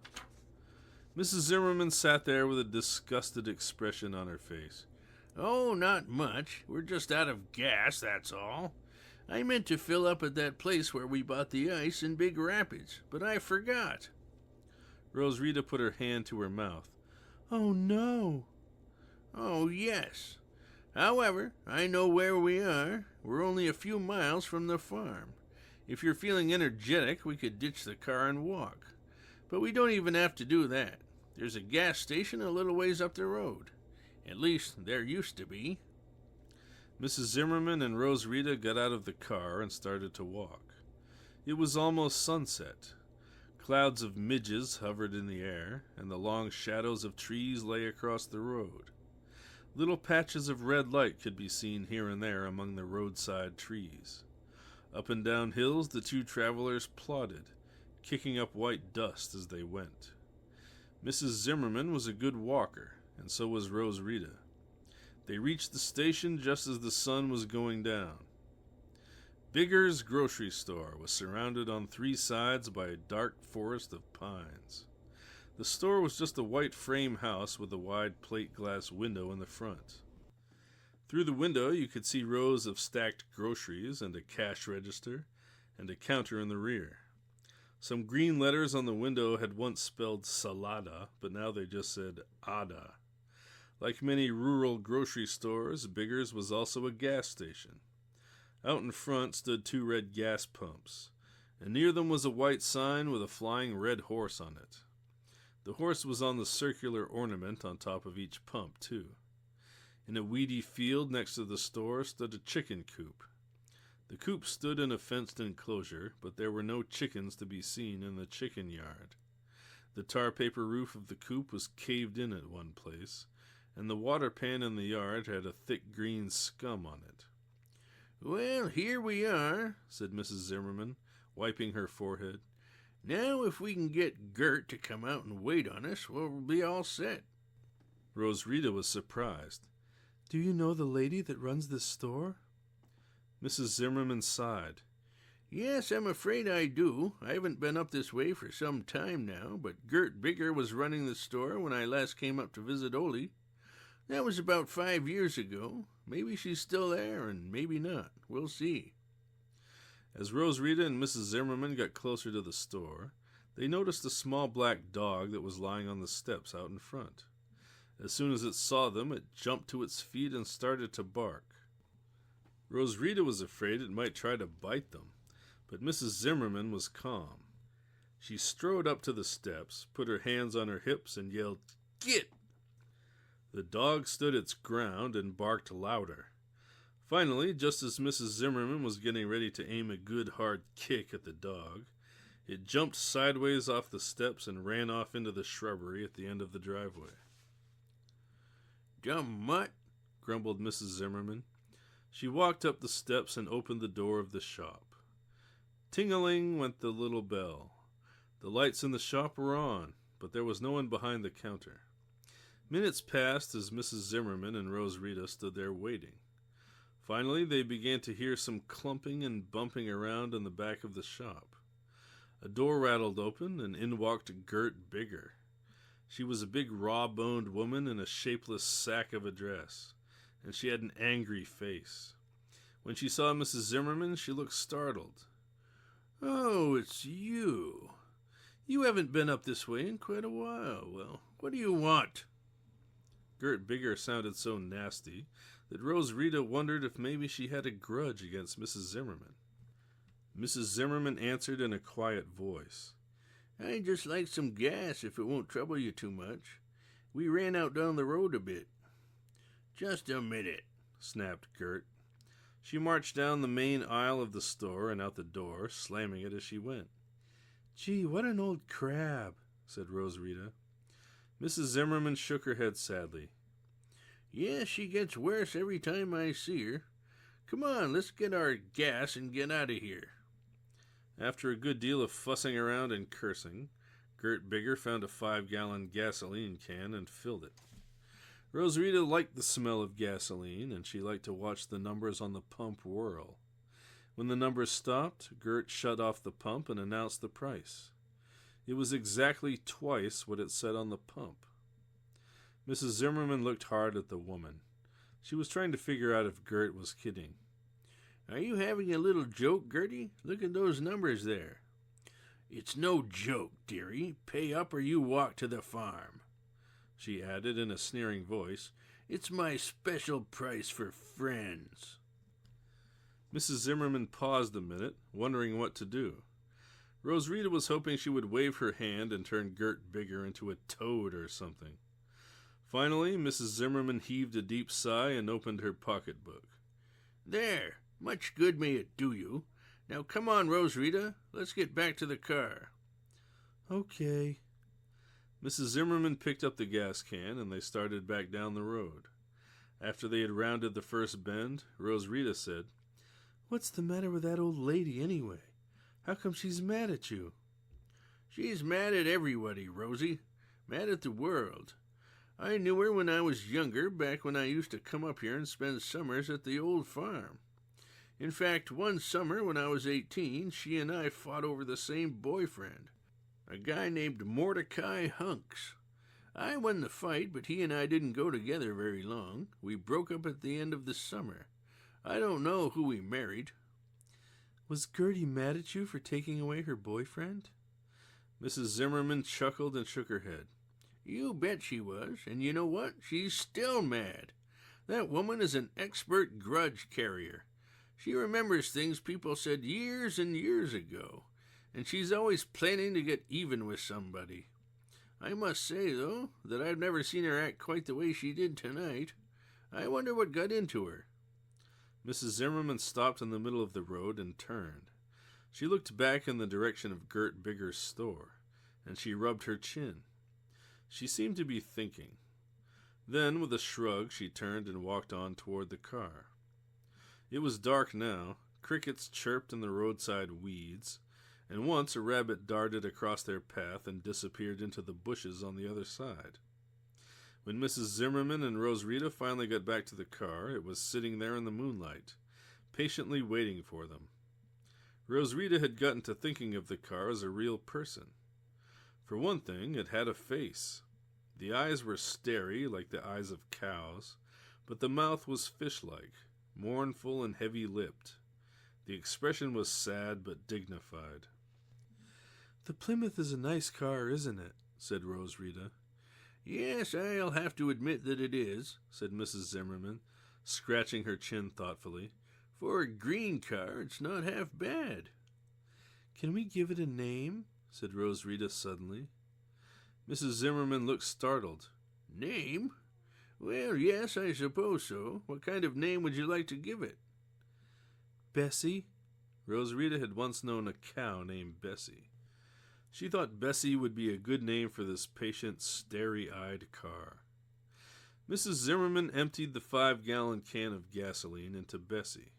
Mrs. Zimmerman sat there with a disgusted expression on her face. "Oh, not much. We're just out of gas, that's all. I meant to fill up at that place where we bought the ice in Big Rapids, but I forgot." Rose Rita put her hand to her mouth. "Oh, no." "Oh, yes. However, I know where we are. We're only a few miles from the farm. If you're feeling energetic, we could ditch the car and walk. But we don't even have to do that. There's a gas station a little ways up the road. At least, there used to be." Mrs. Zimmerman and Rose Rita got out of the car and started to walk. It was almost sunset. Clouds of midges hovered in the air, and the long shadows of trees lay across the road. Little patches of red light could be seen here and there among the roadside trees. Up and down hills the 2 travelers plodded, kicking up white dust as they went. Mrs. Zimmerman was a good walker, and so was Rose Rita. They reached the station just as the sun was going down. Bigger's grocery store was surrounded on 3 sides by a dark forest of pines. The store was just a white frame house with a wide plate glass window in the front. Through the window you could see rows of stacked groceries and a cash register and a counter in the rear. Some green letters on the window had once spelled Salada, but now they just said Ada. Like many rural grocery stores, Bigger's was also a gas station. Out in front stood 2 red gas pumps, and near them was a white sign with a flying red horse on it. The horse was on the circular ornament on top of each pump, too. In a weedy field next to the store stood a chicken coop. The coop stood in a fenced enclosure, but there were no chickens to be seen in the chicken yard. The tar paper roof of the coop was caved in at one place, and the water pan in the yard had a thick green scum on it. "Well, here we are," said Mrs. Zimmerman, wiping her forehead. "Now if we can get Gert to come out and wait on us, we'll be all set." Rosrita was surprised. Do you know the lady that runs this store? Mrs. Zimmerman sighed. "Yes, I'm afraid I do. I haven't been up this way for some time now, but Gert Bigger was running the store when I last came up to visit Ole. That was about 5 years ago. Maybe she's still there, and maybe not. We'll see." As Rosrita and Mrs. Zimmerman got closer to the store, they noticed a small black dog that was lying on the steps out in front. As soon as it saw them, it jumped to its feet and started to bark. Rosrita was afraid it might try to bite them, but Mrs. Zimmerman was calm. She strode up to the steps, put her hands on her hips, and yelled, "Git!" The dog stood its ground and barked louder. Finally, just as Mrs. Zimmerman was getting ready to aim a good hard kick at the dog, it jumped sideways off the steps and ran off into the shrubbery at the end of the driveway. "Dumb mutt," grumbled Mrs. Zimmerman. She walked up the steps and opened the door of the shop. Ting-a-ling went the little bell. The lights in the shop were on, but there was no one behind the counter. Minutes passed as Mrs. Zimmerman and Rosrita stood there waiting. Finally, they began to hear some clumping and bumping around in the back of the shop. A door rattled open, and in walked Gert Bigger. She was a big raw-boned woman in a shapeless sack of a dress, and she had an angry face. When she saw Mrs. Zimmerman, she looked startled. "Oh, it's you. You haven't been up this way in quite a while. Well, what do you want?" Gert Bigger sounded so nasty that Rosrita wondered if maybe she had a grudge against Mrs. Zimmerman. Mrs. Zimmerman answered in a quiet voice. "I'd just like some gas if it won't trouble you too much. We ran out down the road a bit." "Just a minute," snapped Gert. She marched down the main aisle of the store and out the door, slamming it as she went. Gee, what an old crab, said Rosrita. Mrs. Zimmerman shook her head sadly. "Yes, she gets worse every time I see her. Come on, let's get our gas and get out of here." After a good deal of fussing around and cursing, Gert Bigger found a 5-gallon gasoline can and filled it. Rosrita liked the smell of gasoline, and she liked to watch the numbers on the pump whirl. When the numbers stopped, Gert shut off the pump and announced the price. It was exactly twice what it said on the pump. Mrs. Zimmerman looked hard at the woman. She was trying to figure out if Gert was kidding. "Are you having a little joke, Gertie? Look at those numbers there." "It's no joke, dearie. Pay up or you walk to the farm," she added in a sneering voice. "It's my special price for friends." Mrs. Zimmerman paused a minute, wondering what to do. Rosrita was hoping she would wave her hand and turn Gert Bigger into a toad or something. Finally, Mrs. Zimmerman heaved a deep sigh and opened her pocketbook. "There, much good may it do you. Now come on, Rosrita, let's get back to the car." "Okay." Mrs. Zimmerman picked up the gas can, and they started back down the road. After they had rounded the first bend, Rosrita said, "What's the matter with that old lady, anyway? How come she's mad at you?" "She's mad at everybody, Rosie. Mad at the world. I knew her when I was younger, back when I used to come up here and spend summers at the old farm. In fact, one summer when I was 18, she and I fought over the same boyfriend, a guy named Mordecai Hunks. I won the fight, but he and I didn't go together very long. We broke up at the end of the summer. I don't know who we married." "Was Gertie mad at you for taking away her boyfriend?" Mrs. Zimmerman chuckled and shook her head. "You bet she was, and you know what? She's still mad. That woman is an expert grudge carrier. She remembers things people said years and years ago, and she's always planning to get even with somebody. I must say, though, that I've never seen her act quite the way she did tonight. I wonder what got into her." Mrs. Zimmerman stopped in the middle of the road and turned. She looked back in the direction of Gert Bigger's store, and she rubbed her chin. She seemed to be thinking. Then, with a shrug, she turned and walked on toward the car. It was dark now. Crickets chirped in the roadside weeds, and once a rabbit darted across their path and disappeared into the bushes on the other side. When Mrs. Zimmerman and Roswitha finally got back to the car, it was sitting there in the moonlight, patiently waiting for them. Roswitha had gotten to thinking of the car as a real person. For one thing, it had a face. The eyes were starry, like the eyes of cows, but the mouth was fish-like, mournful and heavy-lipped. The expression was sad but dignified. "The Plymouth is a nice car, isn't it?" said Roswitha. "Yes, I'll have to admit that it is," said Mrs. Zimmerman, scratching her chin thoughtfully. "For a green car, it's not half bad." "Can we give it a name?" said Roswitha suddenly. Mrs. Zimmerman looked startled. "Name? Well, yes, I suppose so. What kind of name would you like to give it?" "Bessie." Roswitha had once known a cow named Bessie. She thought Bessie would be a good name for this patient, starry-eyed car. Mrs. Zimmerman emptied the 5-gallon can of gasoline into Bessie.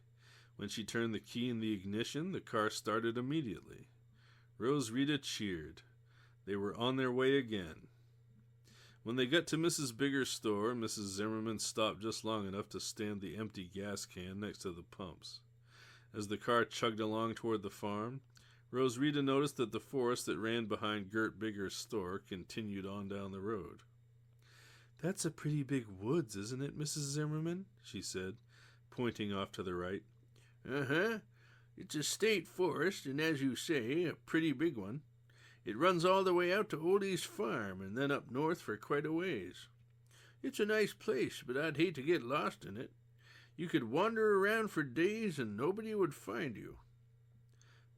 When she turned the key in the ignition, the car started immediately. Roswitha cheered. They were on their way again. When they got to Mrs. Bigger's store, Mrs. Zimmerman stopped just long enough to stand the empty gas can next to the pumps. As the car chugged along toward the farm, Roswitha noticed that the forest that ran behind Gert Bigger's store continued on down the road. "That's a pretty big woods, isn't it, Mrs. Zimmerman?" she said, pointing off to the right. "Uh-huh. It's a state forest, and as you say, a pretty big one. It runs all the way out to Oldie's farm, and then up north for quite a ways. It's a nice place, but I'd hate to get lost in it. You could wander around for days, and nobody would find you."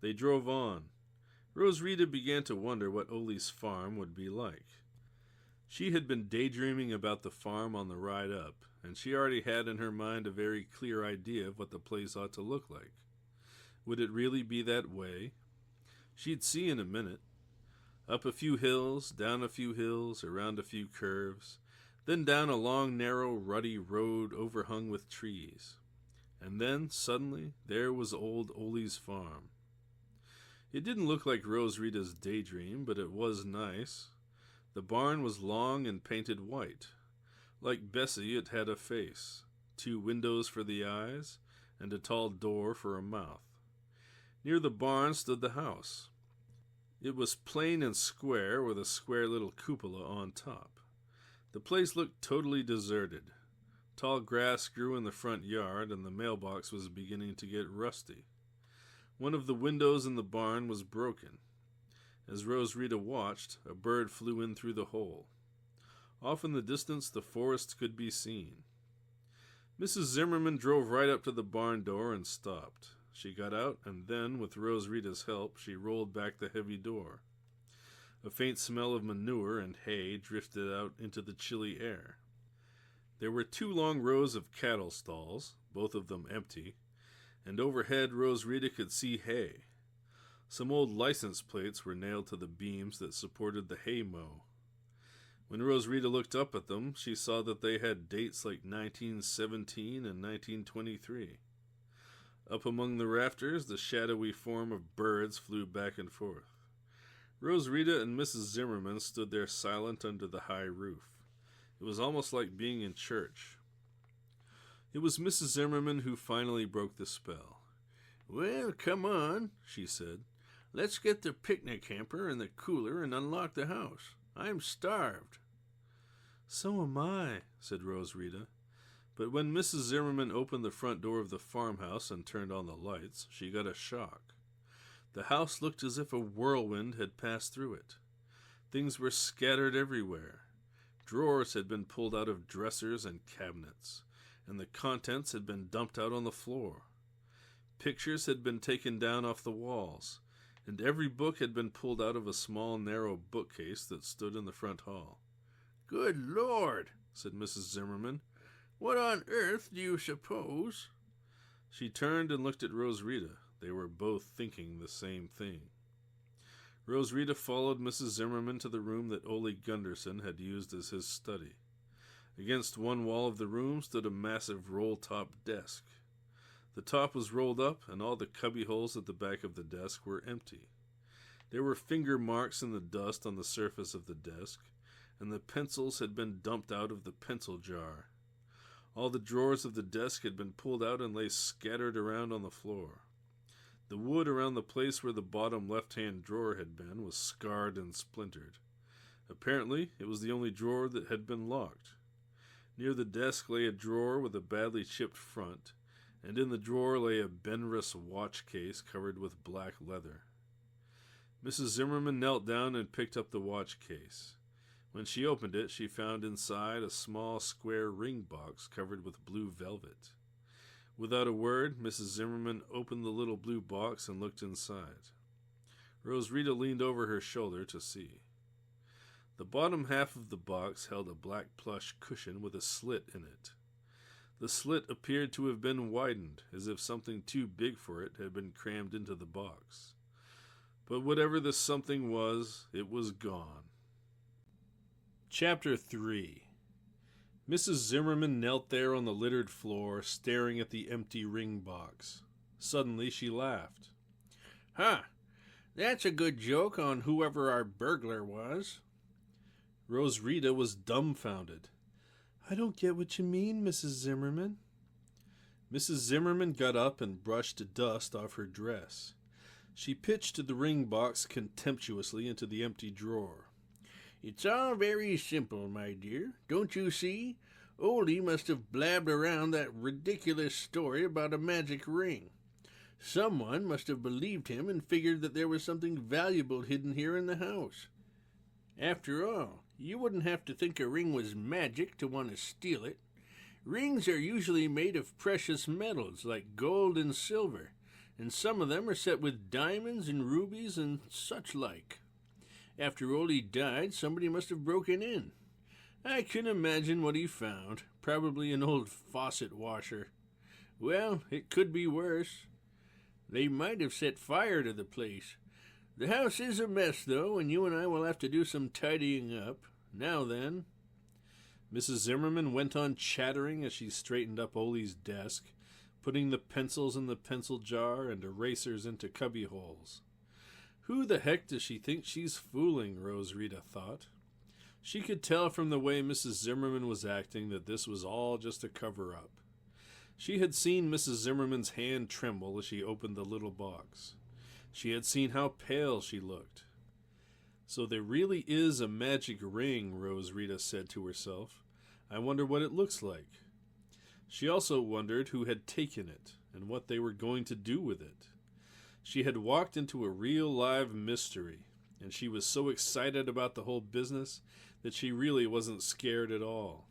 They drove on. Roswitha began to wonder what Ole's farm would be like. She had been daydreaming about the farm on the ride up, and she already had in her mind a very clear idea of what the place ought to look like. Would it really be that way? She'd see in a minute. Up a few hills, down a few hills, around a few curves, then down a long, narrow, rutty road overhung with trees. And then, suddenly, there was old Ole's farm. It didn't look like Roswitha's daydream, but it was nice. The barn was long and painted white. Like Bessie, it had a face, 2 windows for the eyes, and a tall door for a mouth. Near the barn stood the house. It was plain and square, with a square little cupola on top. The place looked totally deserted. Tall grass grew in the front yard, and the mailbox was beginning to get rusty. One of the windows in the barn was broken. As Roswitha watched, a bird flew in through the hole. Off in the distance, the forest could be seen. Mrs. Zimmerman drove right up to the barn door and stopped. She got out, and then, with Roswitha's help, she rolled back the heavy door. A faint smell of manure and hay drifted out into the chilly air. There were 2 long rows of cattle stalls, both of them empty, and overhead Roswitha could see hay. Some old license plates were nailed to the beams that supported the hay mow. When Roswitha looked up at them, she saw that they had dates like 1917 and 1923. Up among the rafters, the shadowy form of birds flew back and forth. Roswitha and Mrs. Zimmerman stood there silent under the high roof. It was almost like being in church. It was Mrs. Zimmerman who finally broke the spell. "Well, come on," she said. "Let's get the picnic hamper and the cooler and unlock the house. I'm starved." "So am I," said Roswitha. But when Mrs. Zimmerman opened the front door of the farmhouse and turned on the lights, she got a shock. The house looked as if a whirlwind had passed through it. Things were scattered everywhere. Drawers had been pulled out of dressers and cabinets, and the contents had been dumped out on the floor. Pictures had been taken down off the walls, and every book had been pulled out of a small, narrow bookcase that stood in the front hall. "Good Lord," said Mrs. Zimmerman. "What on earth do you suppose?" She turned and looked at Roswitha. They were both thinking the same thing. Roswitha followed Mrs. Zimmerman to the room that Ole Gunderson had used as his study. Against one wall of the room stood a massive roll-top desk. The top was rolled up, and all the cubby holes at the back of the desk were empty. There were finger marks in the dust on the surface of the desk, and the pencils had been dumped out of the pencil jar. All the drawers of the desk had been pulled out and lay scattered around on the floor. The wood around the place where the bottom left-hand drawer had been was scarred and splintered. Apparently, it was the only drawer that had been locked. Near the desk lay a drawer with a badly chipped front, and in the drawer lay a Benrus watch case covered with black leather. Mrs. Zimmerman knelt down and picked up the watch case. When she opened it, she found inside a small square ring box covered with blue velvet. Without a word, Mrs. Zimmerman opened the little blue box and looked inside. Rosrita leaned over her shoulder to see. The bottom half of the box held a black plush cushion with a slit in it. The slit appeared to have been widened, as if something too big for it had been crammed into the box. But whatever the something was, it was gone. Chapter 3. Mrs. Zimmerman knelt there on the littered floor, staring at the empty ring box. Suddenly she laughed. "Huh, that's a good joke on whoever our burglar was." Rosrita was dumbfounded. "I don't get what you mean, Mrs. Zimmerman." Mrs. Zimmerman got up and brushed dust off her dress. She pitched the ring box contemptuously into the empty drawer. "It's all very simple, my dear. Don't you see? Oldie must have blabbed around that ridiculous story about a magic ring. Someone must have believed him and figured that there was something valuable hidden here in the house. After all, you wouldn't have to think a ring was magic to want to steal it. Rings are usually made of precious metals like gold and silver, and some of them are set with diamonds and rubies and such like. After Oldie died, somebody must have broken in. I can imagine what he found. Probably an old faucet washer. Well, it could be worse. They might have set fire to the place. The house is a mess, though, and you and I will have to do some tidying up. Now then." Mrs. Zimmerman went on chattering as she straightened up Oldie's desk, putting the pencils in the pencil jar and erasers into cubby holes. Who the heck does she think she's fooling, Rosrita thought. She could tell from the way Mrs. Zimmerman was acting that this was all just a cover-up. She had seen Mrs. Zimmerman's hand tremble as she opened the little box. She had seen how pale she looked. So there really is a magic ring, Rosrita said to herself. I wonder what it looks like. She also wondered who had taken it and what they were going to do with it. She had walked into a real live mystery, and she was so excited about the whole business that she really wasn't scared at all.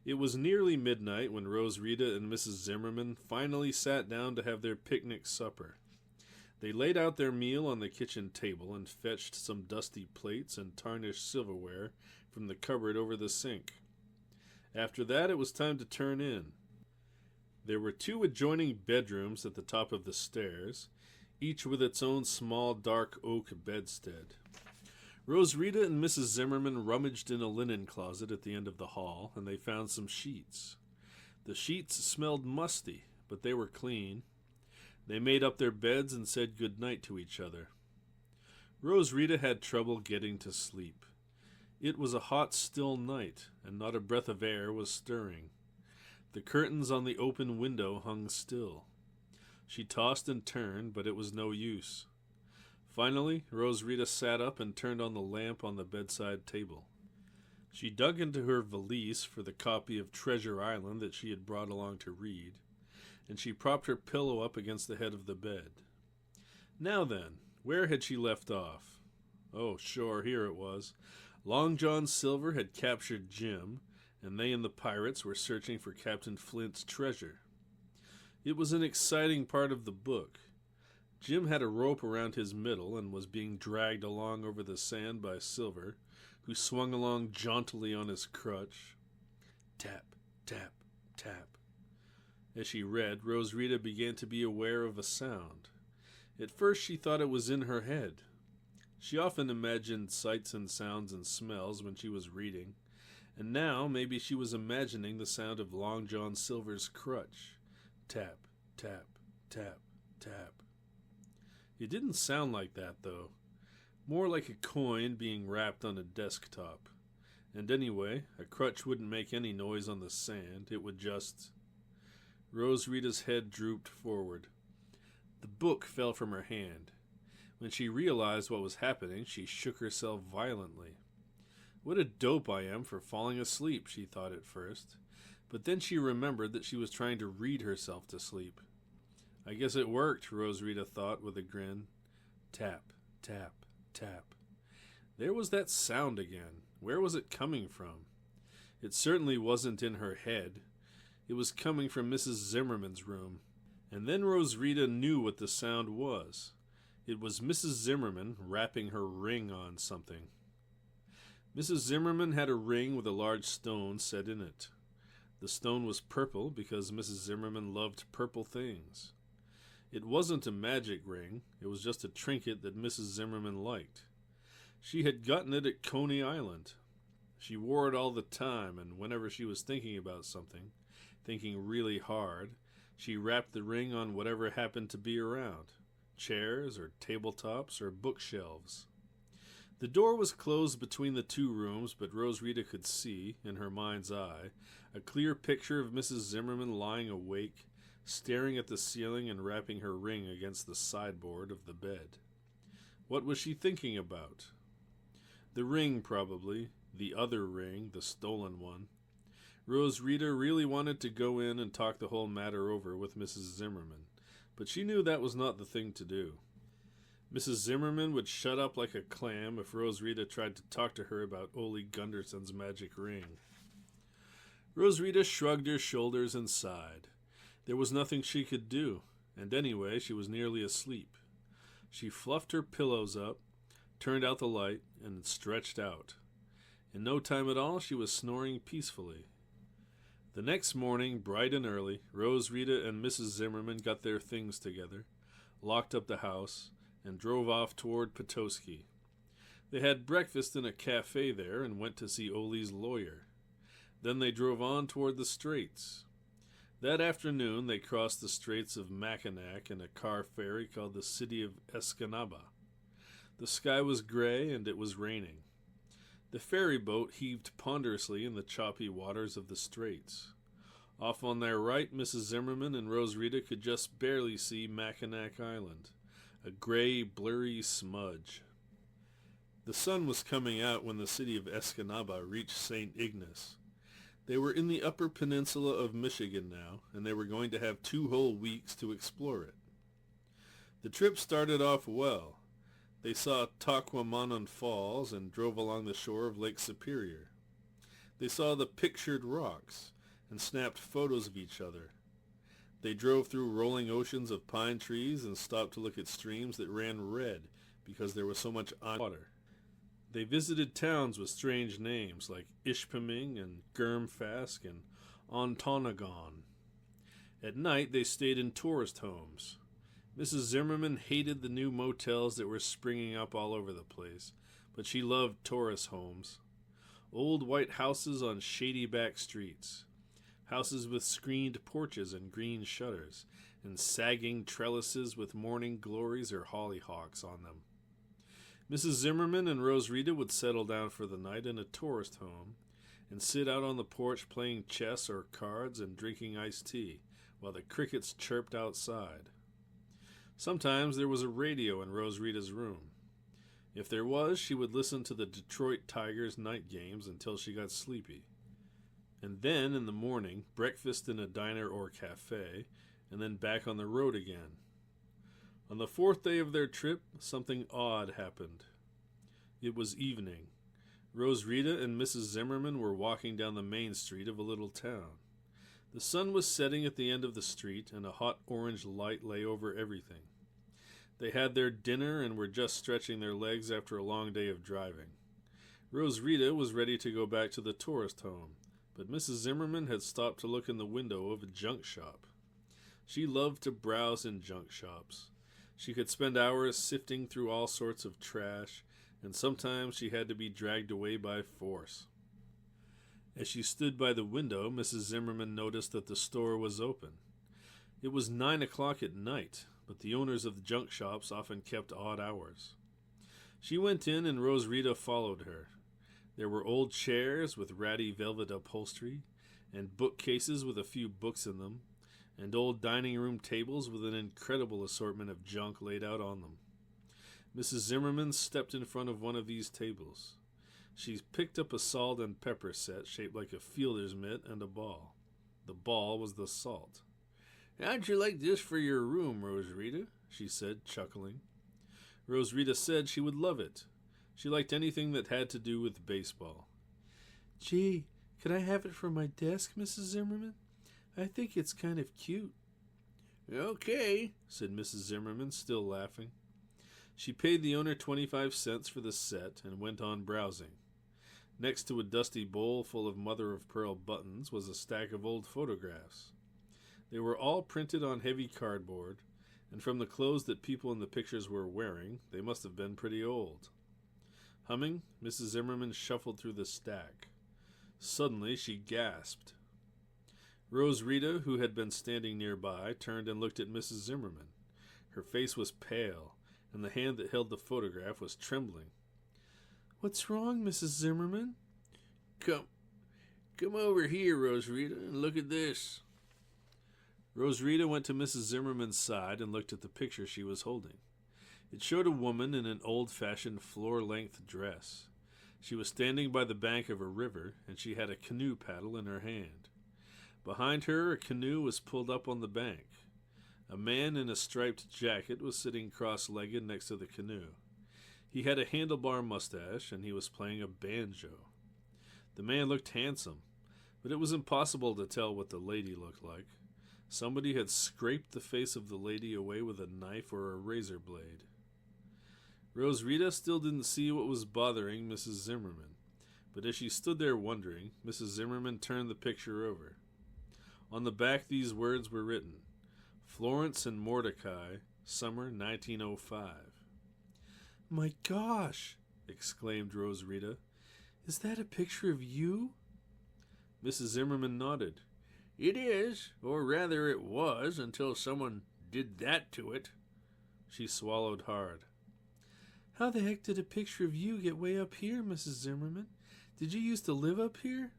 It was nearly midnight when Rosrita and Mrs. Zimmerman finally sat down to have their picnic supper. They laid out their meal on the kitchen table and fetched some dusty plates and tarnished silverware from the cupboard over the sink. After that, it was time to turn in. There were 2 adjoining bedrooms at the top of the stairs, each with its own small dark oak bedstead. Rosrita and Mrs. Zimmerman rummaged in a linen closet at the end of the hall, and they found some sheets. The sheets smelled musty, but they were clean. They made up their beds and said good night to each other. Rosrita had trouble getting to sleep. It was a hot, still night, and not a breath of air was stirring. The curtains on the open window hung still. She tossed and turned, but it was no use. Finally, Rosrita sat up and turned on the lamp on the bedside table. She dug into her valise for the copy of Treasure Island that she had brought along to read, and she propped her pillow up against the head of the bed. Now then, where had she left off? Oh, sure, here it was. Long John Silver had captured Jim, and they and the pirates were searching for Captain Flint's treasure. It was an exciting part of the book. Jim had a rope around his middle and was being dragged along over the sand by Silver, who swung along jauntily on his crutch. Tap, tap, tap. As she read, Rosrita began to be aware of a sound. At first she thought it was in her head. She often imagined sights and sounds and smells when she was reading, And now maybe she was imagining the sound of Long John Silver's crutch. Tap, tap, tap, tap. It didn't sound like that, though. More like a coin being wrapped on a desktop. And anyway, a crutch wouldn't make any noise on the sand. It would just... Rose Rita's head drooped forward. The book fell from her hand. When she realized what was happening, she shook herself violently. What a dope I am for falling asleep, she thought at first. But then she remembered that she was trying to read herself to sleep. I guess it worked, Rose Rita thought with a grin. Tap, tap, tap. There was that sound again. Where was it coming from? It certainly wasn't in her head. It was coming from Mrs. Zimmerman's room. And then Rose Rita knew what the sound was. It was Mrs. Zimmerman wrapping her ring on something. Mrs. Zimmerman had a ring with a large stone set in it. The stone was purple because Mrs. Zimmerman loved purple things. It wasn't a magic ring. It was just a trinket that Mrs. Zimmerman liked. She had gotten it at Coney Island. She wore it all the time, and whenever she was thinking about something, thinking really hard, she wrapped the ring on whatever happened to be around, chairs or tabletops or bookshelves. The door was closed between the two rooms, but Rose Rita could see, in her mind's eye, a clear picture of Mrs. Zimmerman lying awake, staring at the ceiling and wrapping her ring against the sideboard of the bed. What was she thinking about? The ring, probably. The other ring, the stolen one. Rose Rita really wanted to go in and talk the whole matter over with Mrs. Zimmerman, but she knew that was not the thing to do. Mrs. Zimmerman would shut up like a clam if Rose Rita tried to talk to her about Ole Gunderson's magic ring. Rose Rita shrugged her shoulders and sighed. There was nothing she could do, and anyway, she was nearly asleep. She fluffed her pillows up, turned out the light, and stretched out. In no time at all, she was snoring peacefully. The next morning, bright and early, Rose Rita and Mrs. Zimmerman got their things together, locked up the house, and drove off toward Petoskey. They had breakfast in a cafe there and went to see Ole's lawyer. Then they drove on toward the Straits. That afternoon they crossed the Straits of Mackinac in a car ferry called the City of Escanaba. The sky was gray and it was raining. The ferry boat heaved ponderously in the choppy waters of the Straits. Off on their right, Mrs. Zimmerman and Rose Rita could just barely see Mackinac Island, a gray, blurry smudge. The sun was coming out when the city of Escanaba reached St. Ignace. They were in the upper peninsula of Michigan now, and they were going to have 2 whole weeks to explore it. The trip started off well. They saw Tauquamanon Falls and drove along the shore of Lake Superior. They saw the pictured rocks and snapped photos of each other. They drove through rolling oceans of pine trees and stopped to look at streams that ran red because there was so much water. They visited towns with strange names like Ishpeming and Gurmfask and Ontonagon. At night they stayed in tourist homes. Mrs. Zimmerman hated the new motels that were springing up all over the place, but she loved tourist homes. Old white houses on shady back streets. Houses with screened porches and green shutters, and sagging trellises with morning glories or hollyhocks on them. Mrs. Zimmerman and Rose Rita would settle down for the night in a tourist home and sit out on the porch playing chess or cards and drinking iced tea while the crickets chirped outside. Sometimes there was a radio in Rose Rita's room. If there was, she would listen to the Detroit Tigers night games until she got sleepy. And then, in the morning, breakfast in a diner or cafe, and then back on the road again. On the 4th day of their trip, something odd happened. It was evening. Rose Rita and Mrs. Zimmerman were walking down the main street of a little town. The sun was setting at the end of the street, and a hot orange light lay over everything. They had their dinner and were just stretching their legs after a long day of driving. Rose Rita was ready to go back to the tourist home, but Mrs. Zimmerman had stopped to look in the window of a junk shop. She loved to browse in junk shops. She could spend hours sifting through all sorts of trash, and sometimes she had to be dragged away by force. As she stood by the window, Mrs. Zimmerman noticed that the store was open. It was 9 o'clock at night, but the owners of the junk shops often kept odd hours. She went in and Rosrita followed her. There were old chairs with ratty velvet upholstery, and bookcases with a few books in them, and old dining room tables with an incredible assortment of junk laid out on them. Mrs. Zimmerman stepped in front of one of these tables. She picked up a salt and pepper set shaped like a fielder's mitt and a ball. The ball was the salt. "How'd you like this for your room, Rosrita?" she said, chuckling. Rosrita said she would love it. She liked anything that had to do with baseball. "Gee, could I have it for my desk, Mrs. Zimmerman? I think it's kind of cute." "Okay," said Mrs. Zimmerman, still laughing. She paid the owner 25 cents for the set and went on browsing. Next to a dusty bowl full of mother-of-pearl buttons was a stack of old photographs. They were all printed on heavy cardboard, and from the clothes that people in the pictures were wearing, they must have been pretty old. Humming, Mrs. Zimmerman shuffled through the stack. Suddenly she gasped. Rosrita, who had been standing nearby, turned and looked at Mrs. Zimmerman. Her face was pale, and the hand that held the photograph was trembling. "What's wrong, Mrs. Zimmerman?" Come over here, Rosrita, and look at this." Rosrita went to Mrs. Zimmerman's side and looked at the picture she was holding. It showed a woman in an old-fashioned floor-length dress. She was standing by the bank of a river, and she had a canoe paddle in her hand. Behind her, a canoe was pulled up on the bank. A man in a striped jacket was sitting cross-legged next to the canoe. He had a handlebar mustache, and he was playing a banjo. The man looked handsome, but it was impossible to tell what the lady looked like. Somebody had scraped the face of the lady away with a knife or a razor blade. Rosrita still didn't see what was bothering Mrs. Zimmerman, but as she stood there wondering, Mrs. Zimmerman turned the picture over. On the back these words were written: "Florence and Mordecai, summer 1905. "My gosh!" exclaimed Rosrita. "Is that a picture of you?" Mrs. Zimmerman nodded. "It is, or rather it was, until someone did that to it." She swallowed hard. "How the heck did a picture of you get way up here, Mrs. Zimmerman? Did you used to live up here?"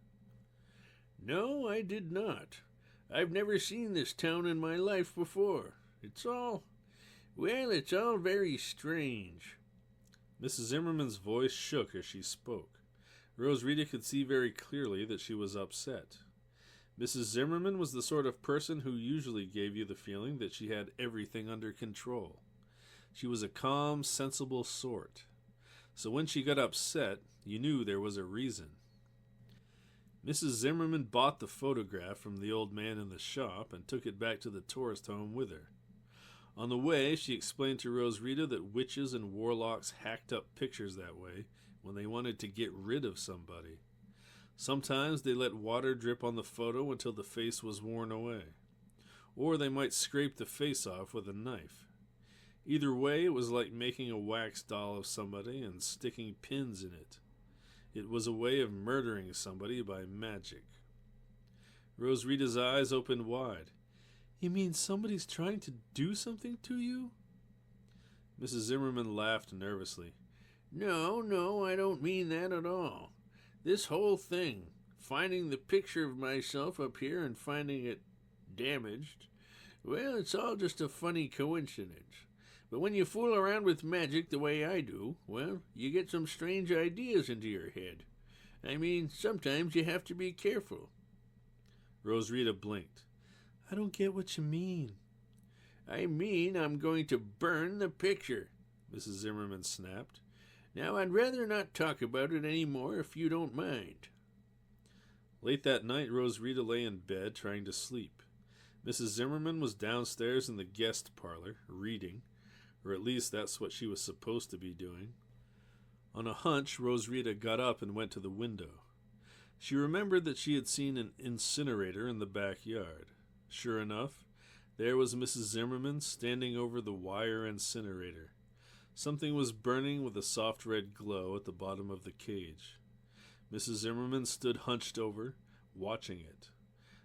"No, I did not. I've never seen this town in my life before. It's all very strange." Mrs. Zimmerman's voice shook as she spoke. Rosrita could see very clearly that she was upset. Mrs. Zimmerman was the sort of person who usually gave you the feeling that she had everything under control. She was a calm, sensible sort. So when she got upset, you knew there was a reason. Mrs. Zimmerman bought the photograph from the old man in the shop and took it back to the tourist home with her. On the way, she explained to Rosrita that witches and warlocks hacked up pictures that way when they wanted to get rid of somebody. Sometimes they let water drip on the photo until the face was worn away. Or they might scrape the face off with a knife. Either way, it was like making a wax doll of somebody and sticking pins in it. It was a way of murdering somebody by magic. Rosrita's eyes opened wide. "You mean somebody's trying to do something to you?" Mrs. Zimmerman laughed nervously. No, I don't mean that at all. This whole thing, finding the picture of myself up here and finding it damaged, well, it's all just a funny coincidence. But when you fool around with magic the way I do, well, you get some strange ideas into your head. I mean, sometimes you have to be careful." Rosrita blinked. "I don't get what you mean." "I mean I'm going to burn the picture," Mrs. Zimmerman snapped. "Now, I'd rather not talk about it any more if you don't mind." Late that night, Rosrita lay in bed trying to sleep. Mrs. Zimmerman was downstairs in the guest parlor, reading, or at least that's what she was supposed to be doing. On a hunch, Rosrita got up and went to the window. She remembered that she had seen an incinerator in the backyard. Sure enough, there was Mrs. Zimmerman standing over the wire incinerator. Something was burning with a soft red glow at the bottom of the cage. Mrs. Zimmerman stood hunched over, watching it.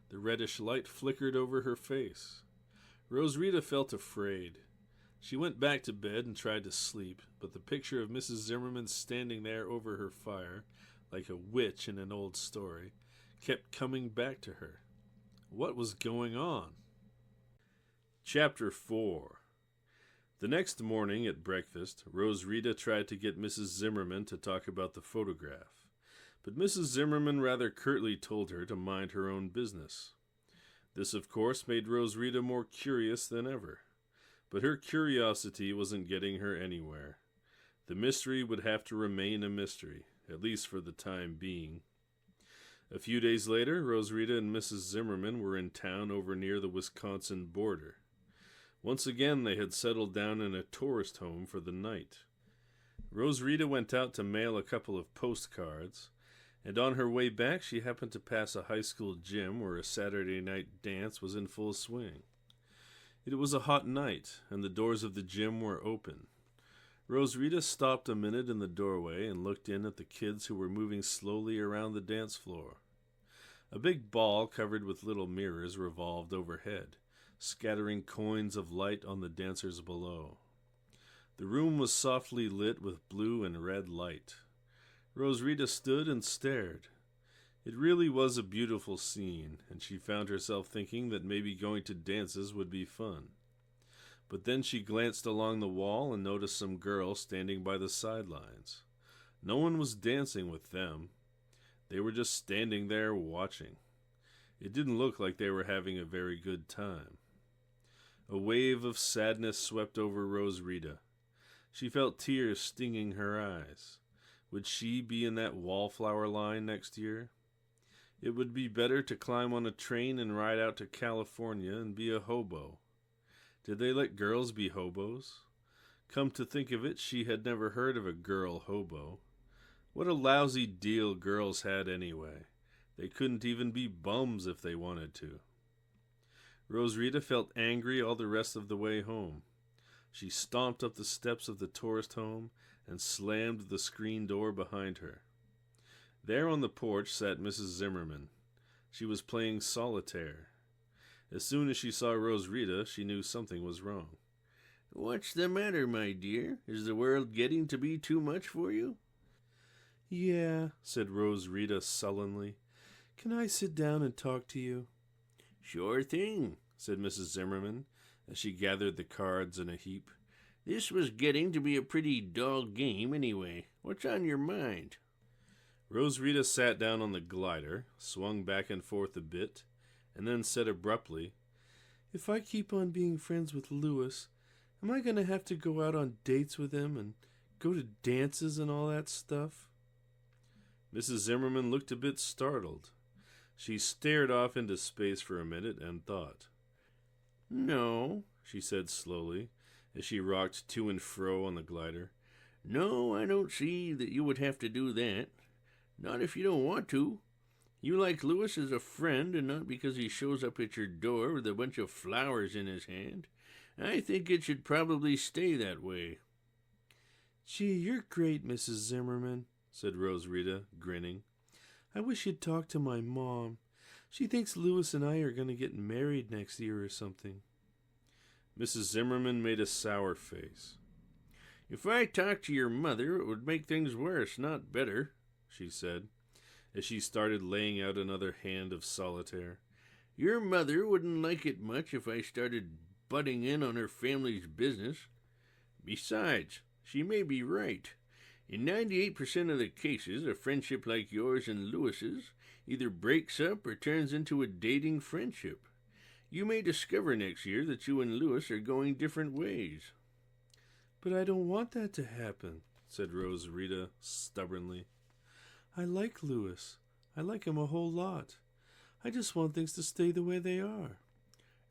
The reddish light flickered over her face. Roswitha felt afraid. She went back to bed and tried to sleep, but the picture of Mrs. Zimmerman standing there over her fire, like a witch in an old story, kept coming back to her. What was going on? Chapter 4. The next morning at breakfast, Roswitha tried to get Mrs. Zimmerman to talk about the photograph. But Mrs. Zimmerman rather curtly told her to mind her own business. This, of course, made Roswitha more curious than ever. But her curiosity wasn't getting her anywhere. The mystery would have to remain a mystery, at least for the time being. A few days later, Roswitha and Mrs. Zimmerman were in town over near the Wisconsin border. Once again, they had settled down in a tourist home for the night. Roswitha went out to mail a couple of postcards, and on her way back she happened to pass a high school gym where a Saturday night dance was in full swing. It was a hot night, and the doors of the gym were open. Roswitha stopped a minute in the doorway and looked in at the kids who were moving slowly around the dance floor. A big ball covered with little mirrors revolved overhead, scattering coins of light on the dancers below. The room was softly lit with blue and red light. Roswitha stood and stared. It really was a beautiful scene, and she found herself thinking that maybe going to dances would be fun. But then she glanced along the wall and noticed some girls standing by the sidelines. No one was dancing with them. They were just standing there watching. It didn't look like they were having a very good time. A wave of sadness swept over Roswitha. She felt tears stinging her eyes. Would she be in that wallflower line next year? It would be better to climb on a train and ride out to California and be a hobo. Did they let girls be hobos? Come to think of it, she had never heard of a girl hobo. What a lousy deal girls had anyway. They couldn't even be bums if they wanted to. Roswitha felt angry all the rest of the way home. She stomped up the steps of the tourist home and slammed the screen door behind her. There on the porch sat Mrs. Zimmerman. She was playing solitaire. As soon as she saw Roswitha, she knew something was wrong. "What's the matter, my dear? Is the world getting to be too much for you?" "Yeah," said Roswitha sullenly. "Can I sit down and talk to you?" "Sure thing," said Mrs. Zimmerman, as she gathered the cards in a heap. "This was getting to be a pretty dull game anyway. What's on your mind?" Roswitha sat down on the glider, swung back and forth a bit, and then said abruptly, "If I keep on being friends with Lewis, am I going to have to go out on dates with him and go to dances and all that stuff?" Mrs. Zimmerman looked a bit startled. She stared off into space for a minute and thought. "No," she said slowly, as she rocked to and fro on the glider. "No, I don't see that you would have to do that. Not if you don't want to. You like Lewis as a friend and not because he shows up at your door with a bunch of flowers in his hand. I think it should probably stay that way." "Gee, you're great, Mrs. Zimmerman," said Roswitha, grinning. "I wish you'd talk to my mom. She thinks Lewis and I are going to get married next year or something." Mrs. Zimmerman made a sour face. "If I talked to your mother, it would make things worse, not better," she said, as she started laying out another hand of solitaire. "Your mother wouldn't like it much if I started butting in on her family's business. Besides, she may be right. In 98% of the cases, a friendship like yours and Lewis's either breaks up or turns into a dating friendship. You may discover next year that you and Lewis are going different ways." "But I don't want that to happen," said Roswitha stubbornly. "I like Lewis. I like him a whole lot. I just want things to stay the way they are."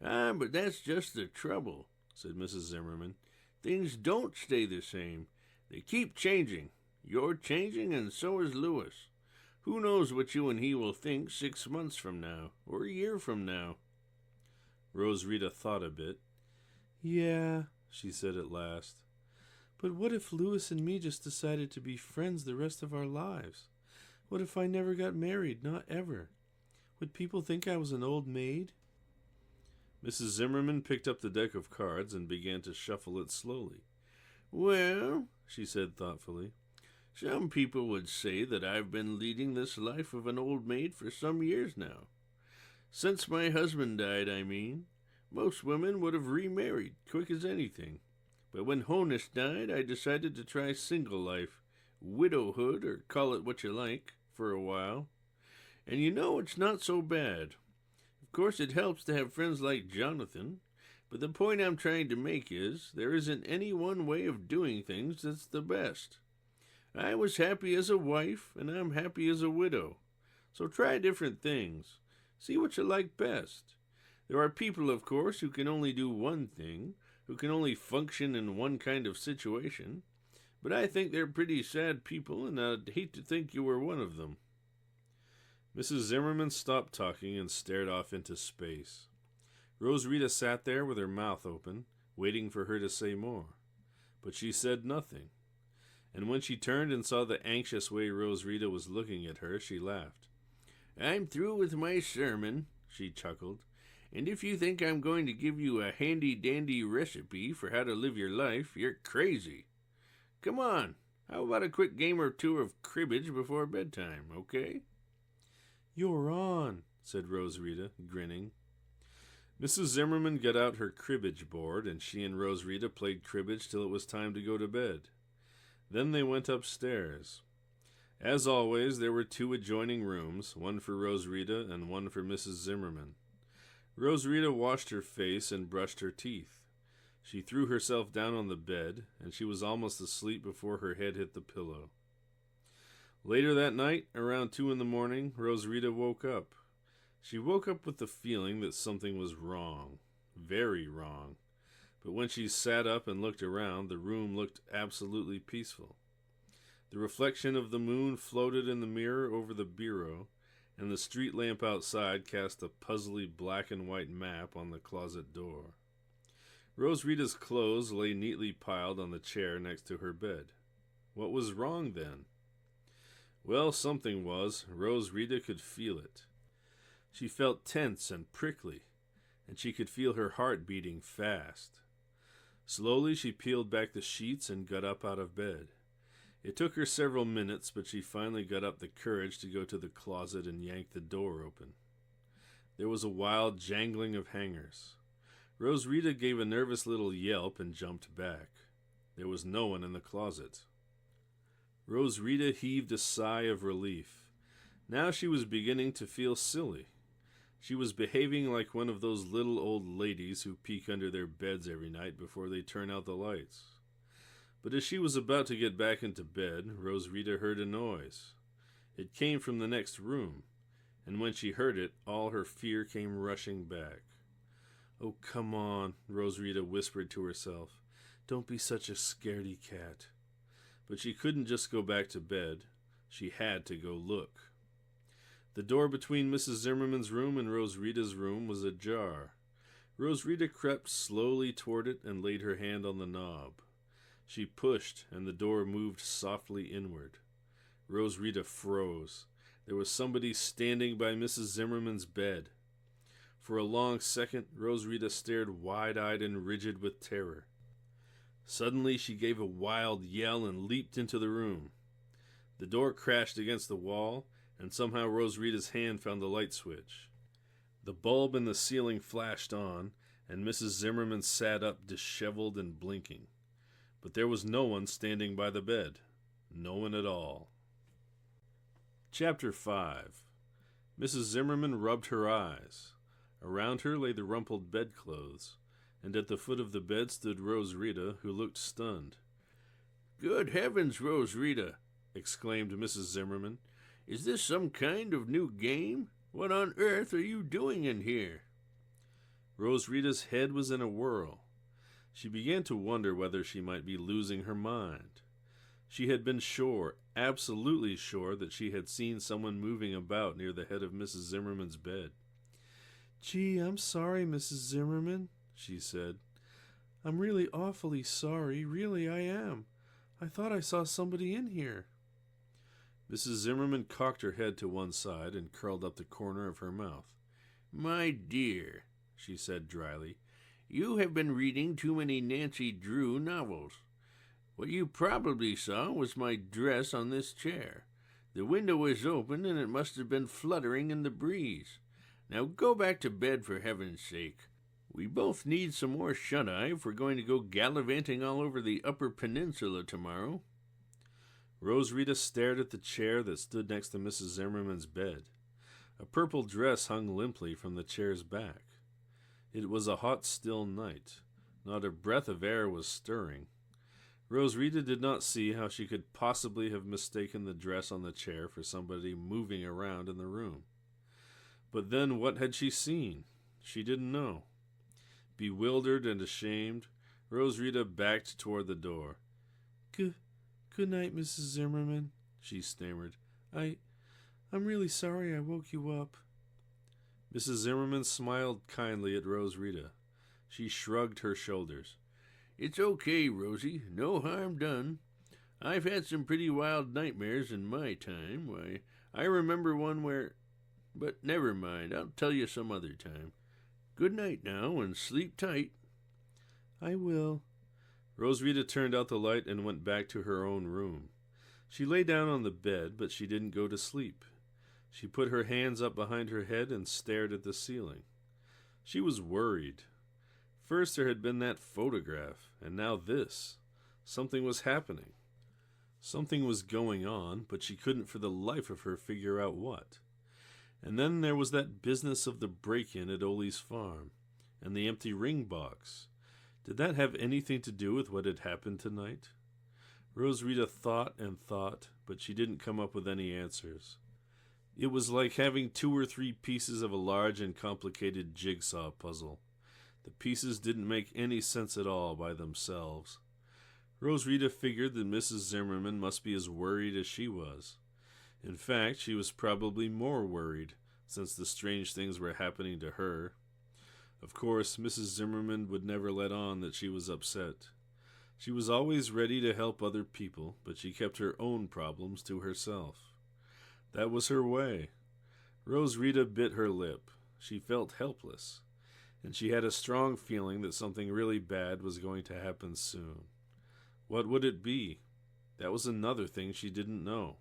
"Ah, but that's just the trouble," said Mrs. Zimmerman. "Things don't stay the same. They keep changing. You're changing, and so is Lewis. Who knows what you and he will think 6 months from now, or a year from now?" Roswitha thought a bit. "Yeah," she said at last. "But what if Lewis and me just decided to be friends the rest of our lives? What if I never got married? Not ever. Would people think I was an old maid? Mrs. Zimmerman picked up the deck of cards and began to shuffle it slowly. Well, She said thoughtfully, some people would say that I've been leading this life of an old maid for some years now. Since my husband died, I mean. Most women would have remarried, quick as anything. But when Honus died, I decided to try single life, widowhood, or call it what you like, for a while. And you know, it's not so bad. Of course, it helps to have friends like Jonathan, but the point I'm trying to make is, there isn't any one way of doing things that's the best. I was happy as a wife, and I'm happy as a widow. So try different things. See what you like best. There are people, of course, who can only do one thing, who can only function in one kind of situation. But I think they're pretty sad people, and I'd hate to think you were one of them. Mrs. Zimmerman stopped talking and stared off into space. Roswitha sat there with her mouth open, waiting for her to say more. But she said nothing. And when she turned and saw the anxious way Roswitha was looking at her, she laughed. I'm through with my sermon, she chuckled. And if you think I'm going to give you a handy-dandy recipe for how to live your life, you're crazy. Come on, how about a quick game or two of cribbage before bedtime, okay? You're on, said Roswitha, grinning. Mrs. Zimmerman got out her cribbage board, and she and Roswitha played cribbage till it was time to go to bed. Then they went upstairs. As always, there were 2 adjoining rooms, one for Roswitha and one for Mrs. Zimmerman. Roswitha washed her face and brushed her teeth. She threw herself down on the bed, and she was almost asleep before her head hit the pillow. Later that night, around 2 in the morning, Roswitha woke up. She woke up with the feeling that something was wrong, very wrong. But when she sat up and looked around, the room looked absolutely peaceful. The reflection of the moon floated in the mirror over the bureau, and the street lamp outside cast a puzzly black and white map on the closet door. Roswitha's clothes lay neatly piled on the chair next to her bed. What was wrong, then? Well, something was. Roswitha could feel it. She felt tense and prickly, and she could feel her heart beating fast. Slowly she peeled back the sheets and got up out of bed. It took her several minutes, but she finally got up the courage to go to the closet and yank the door open. There was a wild jangling of hangers. Roswitha gave a nervous little yelp and jumped back. There was no one in the closet. Roswitha heaved a sigh of relief. Now she was beginning to feel silly. She was behaving like one of those little old ladies who peek under their beds every night before they turn out the lights. But as she was about to get back into bed, Roswitha heard a noise. It came from the next room, and when she heard it, all her fear came rushing back. "Oh, come on," Roswitha whispered to herself. "Don't be such a scaredy cat." But she couldn't just go back to bed. She had to go look. The door between Mrs. Zimmerman's room and Roswitha's room was ajar. Roswitha crept slowly toward it and laid her hand on the knob. She pushed, and the door moved softly inward. Roswitha froze. There was somebody standing by Mrs. Zimmerman's bed. For a long second, Roswitha stared wide-eyed and rigid with terror. Suddenly, she gave a wild yell and leaped into the room. The door crashed against the wall, and somehow Roswitha's hand found the light switch. The bulb in the ceiling flashed on, and Mrs. Zimmerman sat up disheveled and blinking. But there was no one standing by the bed. No one at all. Chapter 5. Mrs. Zimmerman rubbed her eyes. Around her lay the rumpled bedclothes, and at the foot of the bed stood Roswitha, who looked stunned. "Good heavens, Roswitha!" exclaimed Mrs. Zimmerman. "Is this some kind of new game? What on earth are you doing in here?" Roswitha's head was in a whirl. She began to wonder whether she might be losing her mind. She had been sure, absolutely sure, that she had seen someone moving about near the head of Mrs. Zimmerman's bed. "Gee, I'm sorry, Mrs. Zimmerman," she said. "I'm really awfully sorry. Really, I am. I thought I saw somebody in here." Mrs. Zimmerman cocked her head to one side and curled up the corner of her mouth. "My dear," she said dryly, "you have been reading too many Nancy Drew novels. What you probably saw was my dress on this chair. The window was open, and it must have been fluttering in the breeze. Now go back to bed, for heaven's sake. We both need some more shut-eye if we're going to go gallivanting all over the Upper Peninsula tomorrow." Rose Rita stared at the chair that stood next to Mrs. Zimmerman's bed. A purple dress hung limply from the chair's back. It was a hot, still night. Not a breath of air was stirring. Rose Rita did not see how she could possibly have mistaken the dress on the chair for somebody moving around in the room. But then what had she seen? She didn't know. Bewildered and ashamed, Rose Rita backed toward the door. Good night, Mrs. Zimmerman," she stammered. I'm really sorry I woke you up." Mrs. Zimmerman smiled kindly at Rose Rita. She shrugged her shoulders. "It's okay, Rosie. No harm done. I've had some pretty wild nightmares in my time. Why, I remember one where... But never mind. I'll tell you some other time. Good night now, and sleep tight." "I will." Rose Rita turned out the light and went back to her own room. She lay down on the bed, but she didn't go to sleep. She put her hands up behind her head and stared at the ceiling. She was worried. First there had been that photograph, and now this. Something was happening. Something was going on, but she couldn't for the life of her figure out what. And then there was that business of the break-in at Ole's farm, and the empty ring box. Did that have anything to do with what had happened tonight? Rose Rita thought and thought, but she didn't come up with any answers. It was like having 2 or 3 pieces of a large and complicated jigsaw puzzle. The pieces didn't make any sense at all by themselves. Rose Rita figured that Mrs. Zimmerman must be as worried as she was. In fact, she was probably more worried, since the strange things were happening to her. Of course, Mrs. Zimmerman would never let on that she was upset. She was always ready to help other people, but she kept her own problems to herself. That was her way. Rose Rita bit her lip. She felt helpless, and she had a strong feeling that something really bad was going to happen soon. What would it be? That was another thing she didn't know.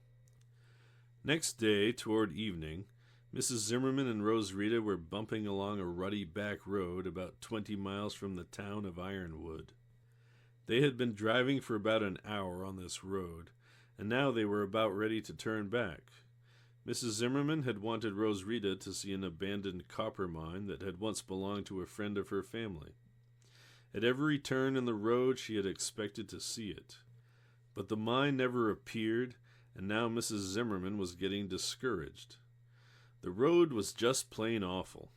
Next day, toward evening, Mrs. Zimmerman and Rose Rita were bumping along a rutty back road about 20 miles from the town of Ironwood. They had been driving for about an hour on this road, and now they were about ready to turn back. Mrs. Zimmerman had wanted Rose Rita to see an abandoned copper mine that had once belonged to a friend of her family. At every turn in the road she had expected to see it. But the mine never appeared, and now Mrs. Zimmerman was getting discouraged. The road was just plain awful.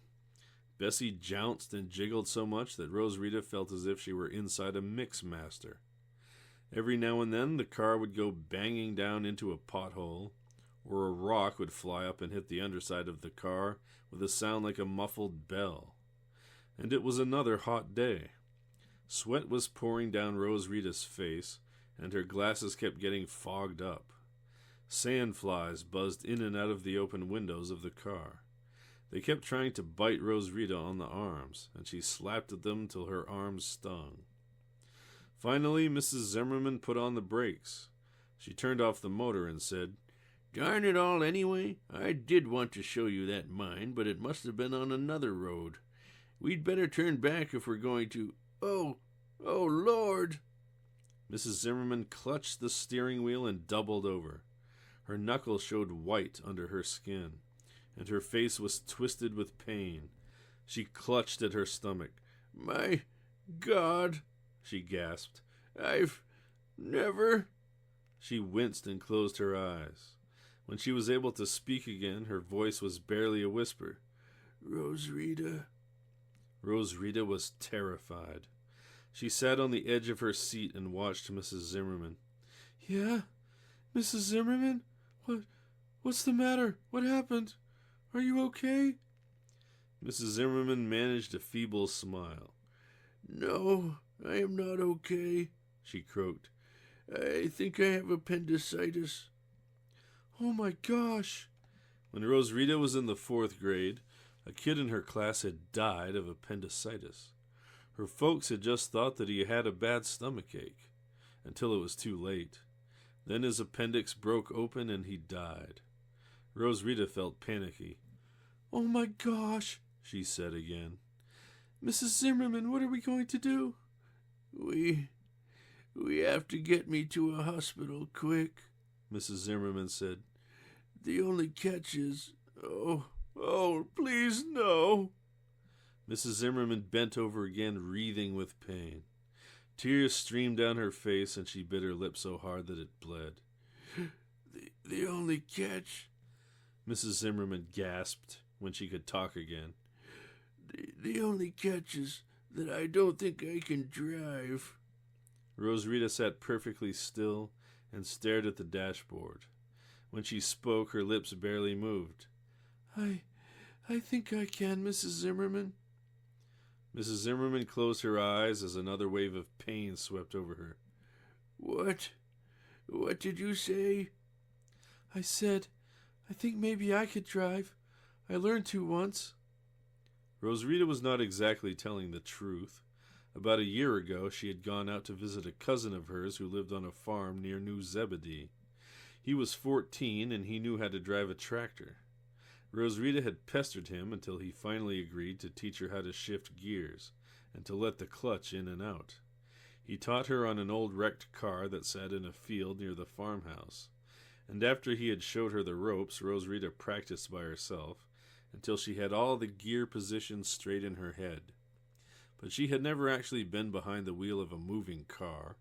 Bessie jounced and jiggled so much that Rose Rita felt as if she were inside a mix master. Every now and then the car would go banging down into a pothole, or a rock would fly up and hit the underside of the car with a sound like a muffled bell. And it was another hot day. Sweat was pouring down Rose Rita's face, and her glasses kept getting fogged up. Sandflies buzzed in and out of the open windows of the car. They kept trying to bite Rose Rita on the arms, and she slapped at them till her arms stung. Finally, Mrs. Zimmerman put on the brakes. She turned off the motor and said, "Darn it all anyway, I did want to show you that mine, but it must have been on another road. We'd better turn back if we're going to... Oh, Lord!" Mrs. Zimmerman clutched the steering wheel and doubled over. Her knuckles showed white under her skin, and her face was twisted with pain. She clutched at her stomach. "My God," she gasped. "I've never..." She winced and closed her eyes. When she was able to speak again, her voice was barely a whisper. "Rose Rita." Rose Rita was terrified. She sat on the edge of her seat and watched Mrs. Zimmerman. "Yeah? Mrs. Zimmerman? What's the matter? What happened? Are you okay?" Mrs. Zimmerman managed a feeble smile. "No, I am not okay," she croaked. "I think I have appendicitis." Oh my gosh! When Rosita was in the 4th grade, a kid in her class had died of appendicitis. Her folks had just thought that he had a bad stomachache, until it was too late. Then his appendix broke open and he died. Rosita felt panicky. Oh my gosh, she said again. Mrs. Zimmerman, what are we going to do? We have to get me to a hospital quick, Mrs. Zimmerman said. The only catch is... Oh, please, no. Mrs. Zimmerman bent over again, wreathing with pain. Tears streamed down her face, and she bit her lip so hard that it bled. The only catch... Mrs. Zimmerman gasped when she could talk again. The only catch is that I don't think I can drive. Rosita sat perfectly still and stared at the dashboard. When she spoke, her lips barely moved. I think I can, Mrs. Zimmerman. Mrs. Zimmerman closed her eyes as another wave of pain swept over her. What? What did you say? I said, I think maybe I could drive. I learned to once. Rosita was not exactly telling the truth. About a year ago, she had gone out to visit a cousin of hers who lived on a farm near New Zebedee. He was 14, and he knew how to drive a tractor. Rosita had pestered him until he finally agreed to teach her how to shift gears and to let the clutch in and out. He taught her on an old wrecked car that sat in a field near the farmhouse, and after he had showed her the ropes, Rosita practiced by herself until she had all the gear positions straight in her head. But she had never actually been behind the wheel of a moving car,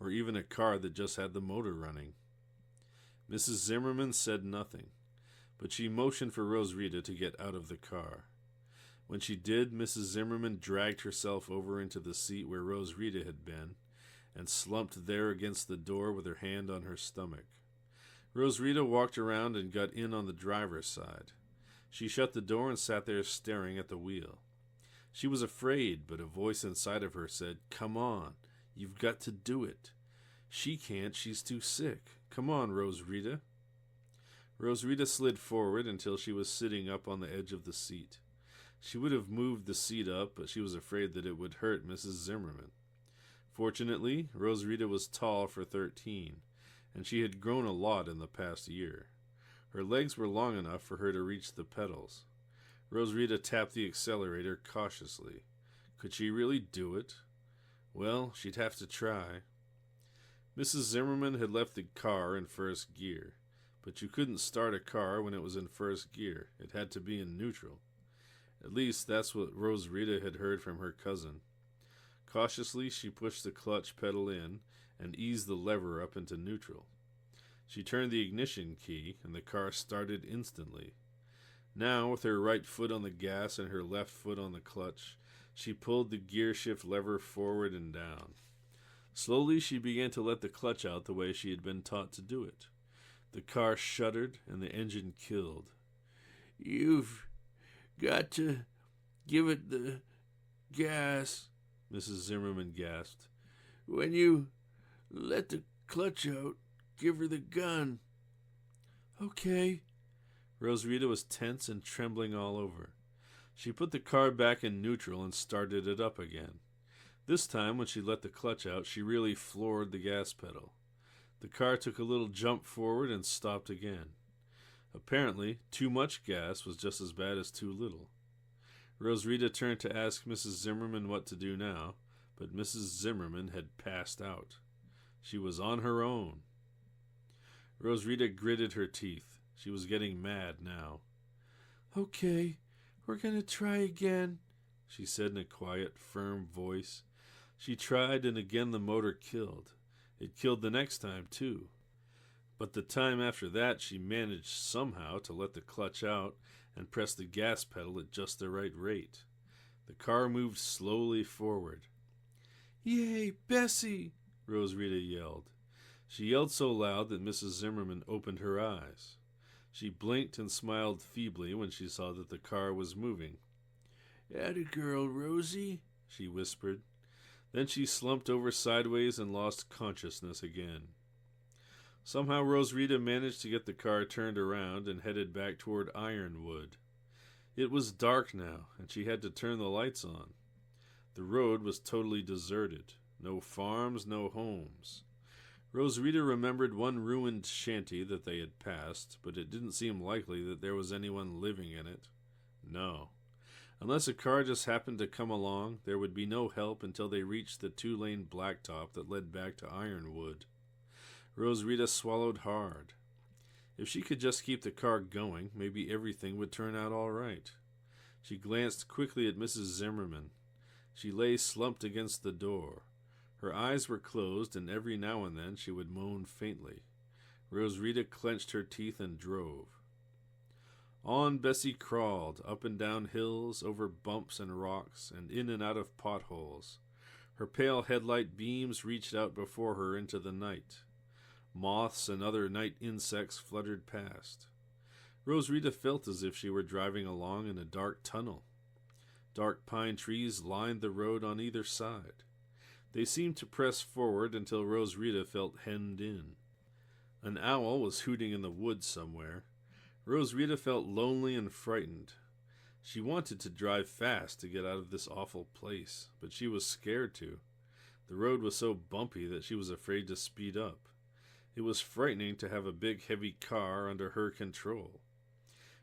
or even a car that just had the motor running. Mrs. Zimmerman said nothing, but she motioned for Rosita to get out of the car. When she did, Mrs. Zimmerman dragged herself over into the seat where Rosita had been and slumped there against the door with her hand on her stomach. Rosita walked around and got in on the driver's side. She shut the door and sat there staring at the wheel. She was afraid, but a voice inside of her said, "Come on, you've got to do it. She can't, she's too sick. Come on, Rosita." Rosita slid forward until she was sitting up on the edge of the seat. She would have moved the seat up, but she was afraid that it would hurt Mrs. Zimmerman. Fortunately, Rosita was tall for 13, and she had grown a lot in the past year. Her legs were long enough for her to reach the pedals. Rosita tapped the accelerator cautiously. Could she really do it? Well, she'd have to try. Mrs. Zimmerman had left the car in first gear, but you couldn't start a car when it was in first gear. It had to be in neutral. At least that's what Rosita had heard from her cousin. Cautiously, she pushed the clutch pedal in and eased the lever up into neutral. She turned the ignition key, and the car started instantly. Now, with her right foot on the gas and her left foot on the clutch, she pulled the gear shift lever forward and down. Slowly, she began to let the clutch out the way she had been taught to do it. The car shuddered, and the engine killed. "You've got to give it the gas," Mrs. Zimmerman gasped. "When you let the clutch out, give her the gun." "Okay." Rosita was tense and trembling all over. She put the car back in neutral and started it up again. This time, when she let the clutch out, she really floored the gas pedal. The car took a little jump forward and stopped again. Apparently, too much gas was just as bad as too little. Rosita turned to ask Mrs. Zimmerman what to do now, but Mrs. Zimmerman had passed out. She was on her own. Rosita gritted her teeth. She was getting mad now. "Okay, we're going to try again," she said in a quiet, firm voice. She tried, and again the motor killed. It killed the next time, too. But the time after that, she managed somehow to let the clutch out and press the gas pedal at just the right rate. The car moved slowly forward. "Yay, Bessie!" Rosita yelled. She yelled so loud that Mrs. Zimmerman opened her eyes. She blinked and smiled feebly when she saw that the car was moving. "Atta girl, Rosie," she whispered. Then she slumped over sideways and lost consciousness again. Somehow Roswitha managed to get the car turned around and headed back toward Ironwood. It was dark now, and she had to turn the lights on. The road was totally deserted. No farms, no homes. Roswitha remembered one ruined shanty that they had passed, but it didn't seem likely that there was anyone living in it. No. Unless a car just happened to come along, there would be no help until they reached the 2-lane blacktop that led back to Ironwood. Roswitha swallowed hard. If she could just keep the car going, maybe everything would turn out all right. She glanced quickly at Mrs. Zimmerman. She lay slumped against the door. Her eyes were closed, and every now and then she would moan faintly. Roswitha clenched her teeth and drove. On Bessie crawled, up and down hills, over bumps and rocks, and in and out of potholes. Her pale headlight beams reached out before her into the night. Moths and other night insects fluttered past. Roswitha felt as if she were driving along in a dark tunnel. Dark pine trees lined the road on either side. They seemed to press forward until Roswitha felt hemmed in. An owl was hooting in the woods somewhere. Roswitha felt lonely and frightened. She wanted to drive fast to get out of this awful place, but she was scared to. The road was so bumpy that she was afraid to speed up. It was frightening to have a big, heavy car under her control.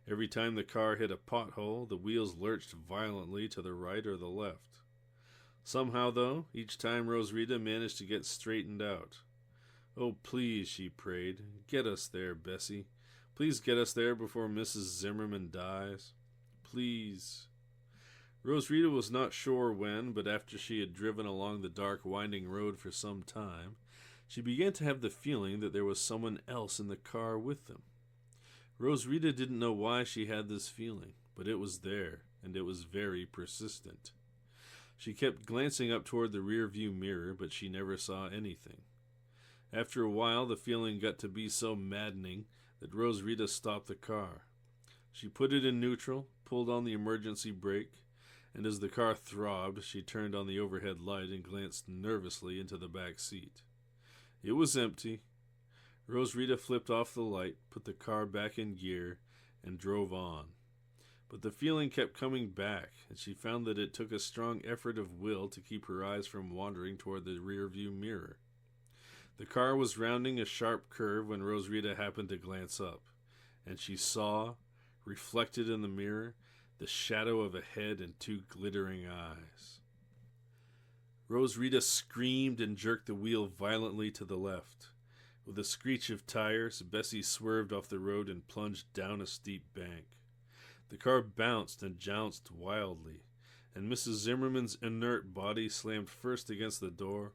Every time the car hit a pothole, the wheels lurched violently to the right or the left. Somehow, though, each time Roswitha managed to get straightened out. "Oh, please," she prayed, "get us there, Bessie. Please get us there before Mrs. Zimmerman dies. Please." Roswitha was not sure when, but after she had driven along the dark, winding road for some time, she began to have the feeling that there was someone else in the car with them. Roswitha didn't know why she had this feeling, but it was there, and it was very persistent. She kept glancing up toward the rear-view mirror, but she never saw anything. After a while, the feeling got to be so maddening that Roswitha stopped the car. She put it in neutral, pulled on the emergency brake, and as the car throbbed, she turned on the overhead light and glanced nervously into the back seat. It was empty. Roswitha flipped off the light, put the car back in gear, and drove on. But the feeling kept coming back, and she found that it took a strong effort of will to keep her eyes from wandering toward the rear-view mirror. The car was rounding a sharp curve when Roswitha happened to glance up, and she saw, reflected in the mirror, the shadow of a head and 2 glittering eyes. Roswitha screamed and jerked the wheel violently to the left. With a screech of tires, Bessie swerved off the road and plunged down a steep bank. The car bounced and jounced wildly, and Mrs. Zimmerman's inert body slammed first against the door,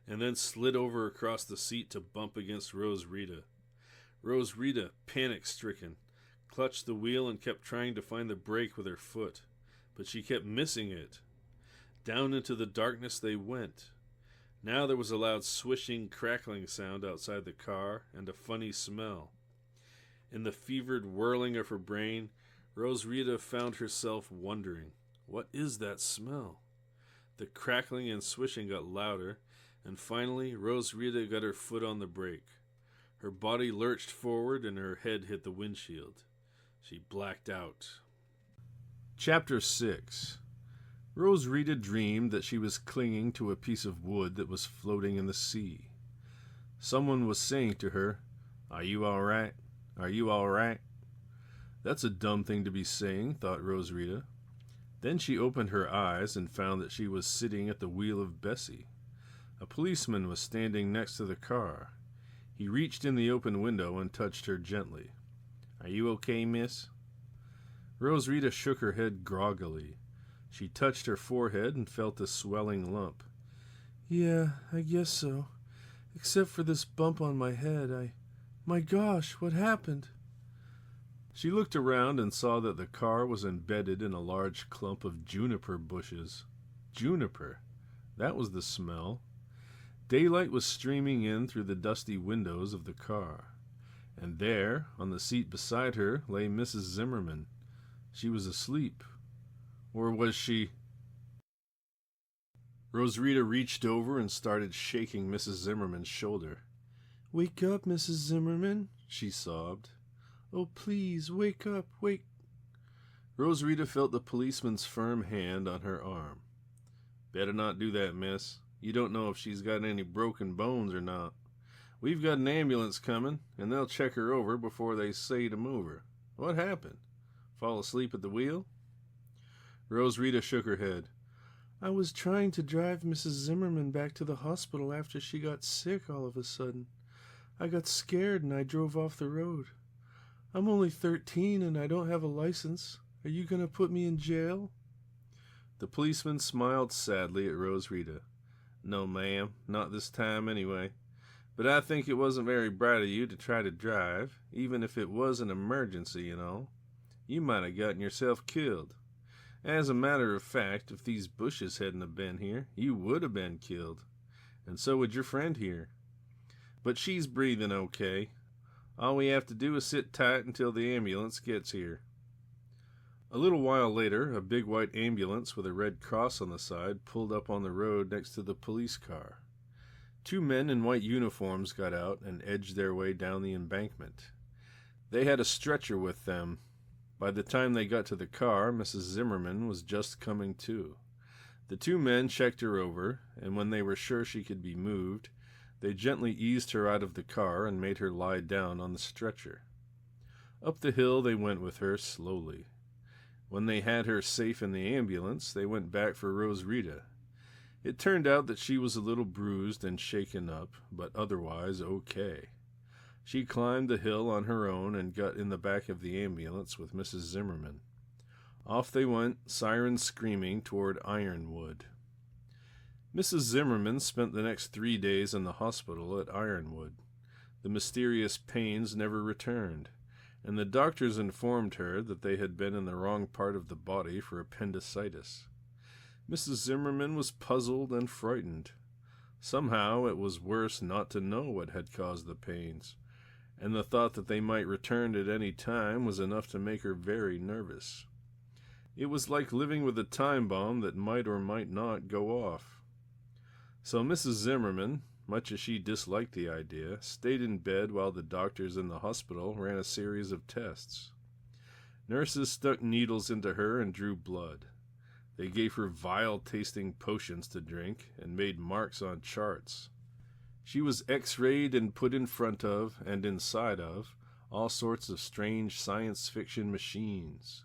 and then slid over across the seat to bump against Roswitha. Roswitha, panic-stricken, clutched the wheel and kept trying to find the brake with her foot, but she kept missing it. Down into the darkness they went. Now there was a loud swishing, crackling sound outside the car, and a funny smell. In the fevered whirling of her brain, Roswitha found herself wondering, what is that smell? The crackling and swishing got louder, and finally Roswitha got her foot on the brake. Her body lurched forward and her head hit the windshield. She blacked out. Chapter 6. Roswitha dreamed that she was clinging to a piece of wood that was floating in the sea. Someone was saying to her, "Are you all right? Are you all right?" That's a dumb thing to be saying, thought Roswitha. Then she opened her eyes and found that she was sitting at the wheel of Bessie. A policeman was standing next to the car. He reached in the open window and touched her gently. "Are you okay, miss?" Roswitha shook her head groggily. She touched her forehead and felt a swelling lump. "Yeah, I guess so. Except for this bump on my head. My gosh, what happened?" She looked around and saw that the car was embedded in a large clump of juniper bushes. Juniper. That was the smell. Daylight was streaming in through the dusty windows of the car. And there, on the seat beside her, lay Mrs. Zimmerman. She was asleep. Or was she? Roswitha reached over and started shaking Mrs. Zimmerman's shoulder. "Wake up, Mrs. Zimmerman," she sobbed. "Oh, please, wake up, wake." Rosarita felt the policeman's firm hand on her arm. "Better not do that, miss. You don't know if she's got any broken bones or not. We've got an ambulance coming, and they'll check her over before they say to move her. What happened? Fall asleep at the wheel?" Rosarita shook her head. "I was trying to drive Mrs. Zimmerman back to the hospital after she got sick all of a sudden. I got scared and I drove off the road. I'm only 13 and I don't have a license. Are you going to put me in jail?" The policeman smiled sadly at Rosarita. "No, ma'am, not this time anyway. But I think it wasn't very bright of you to try to drive, even if it was an emergency, you know. You might have gotten yourself killed. As a matter of fact, if these bushes hadn't have been here, you would have been killed. And so would your friend here. But she's breathing okay. All we have to do is sit tight until the ambulance gets here." A little while later, a big white ambulance with a red cross on the side pulled up on the road next to the police car. 2 men in white uniforms got out and edged their way down the embankment. They had a stretcher with them. By the time they got to the car, Mrs. Zimmerman was just coming to. The 2 men checked her over, and when they were sure she could be moved, they gently eased her out of the car and made her lie down on the stretcher. Up the hill they went with her slowly. When they had her safe in the ambulance, they went back for Rosarita. It turned out that she was a little bruised and shaken up, but otherwise okay. She climbed the hill on her own and got in the back of the ambulance with Mrs. Zimmerman. Off they went, sirens screaming, toward Ironwood. Mrs. Zimmerman spent the next 3 days in the hospital at Ironwood. The mysterious pains never returned, and the doctors informed her that they had been in the wrong part of the body for appendicitis. Mrs. Zimmerman was puzzled and frightened. Somehow it was worse not to know what had caused the pains, and the thought that they might return at any time was enough to make her very nervous. It was like living with a time bomb that might or might not go off. So Mrs. Zimmerman, much as she disliked the idea, stayed in bed while the doctors in the hospital ran a series of tests. Nurses stuck needles into her and drew blood. They gave her vile-tasting potions to drink and made marks on charts. She was X-rayed and put in front of, and inside of, all sorts of strange science fiction machines.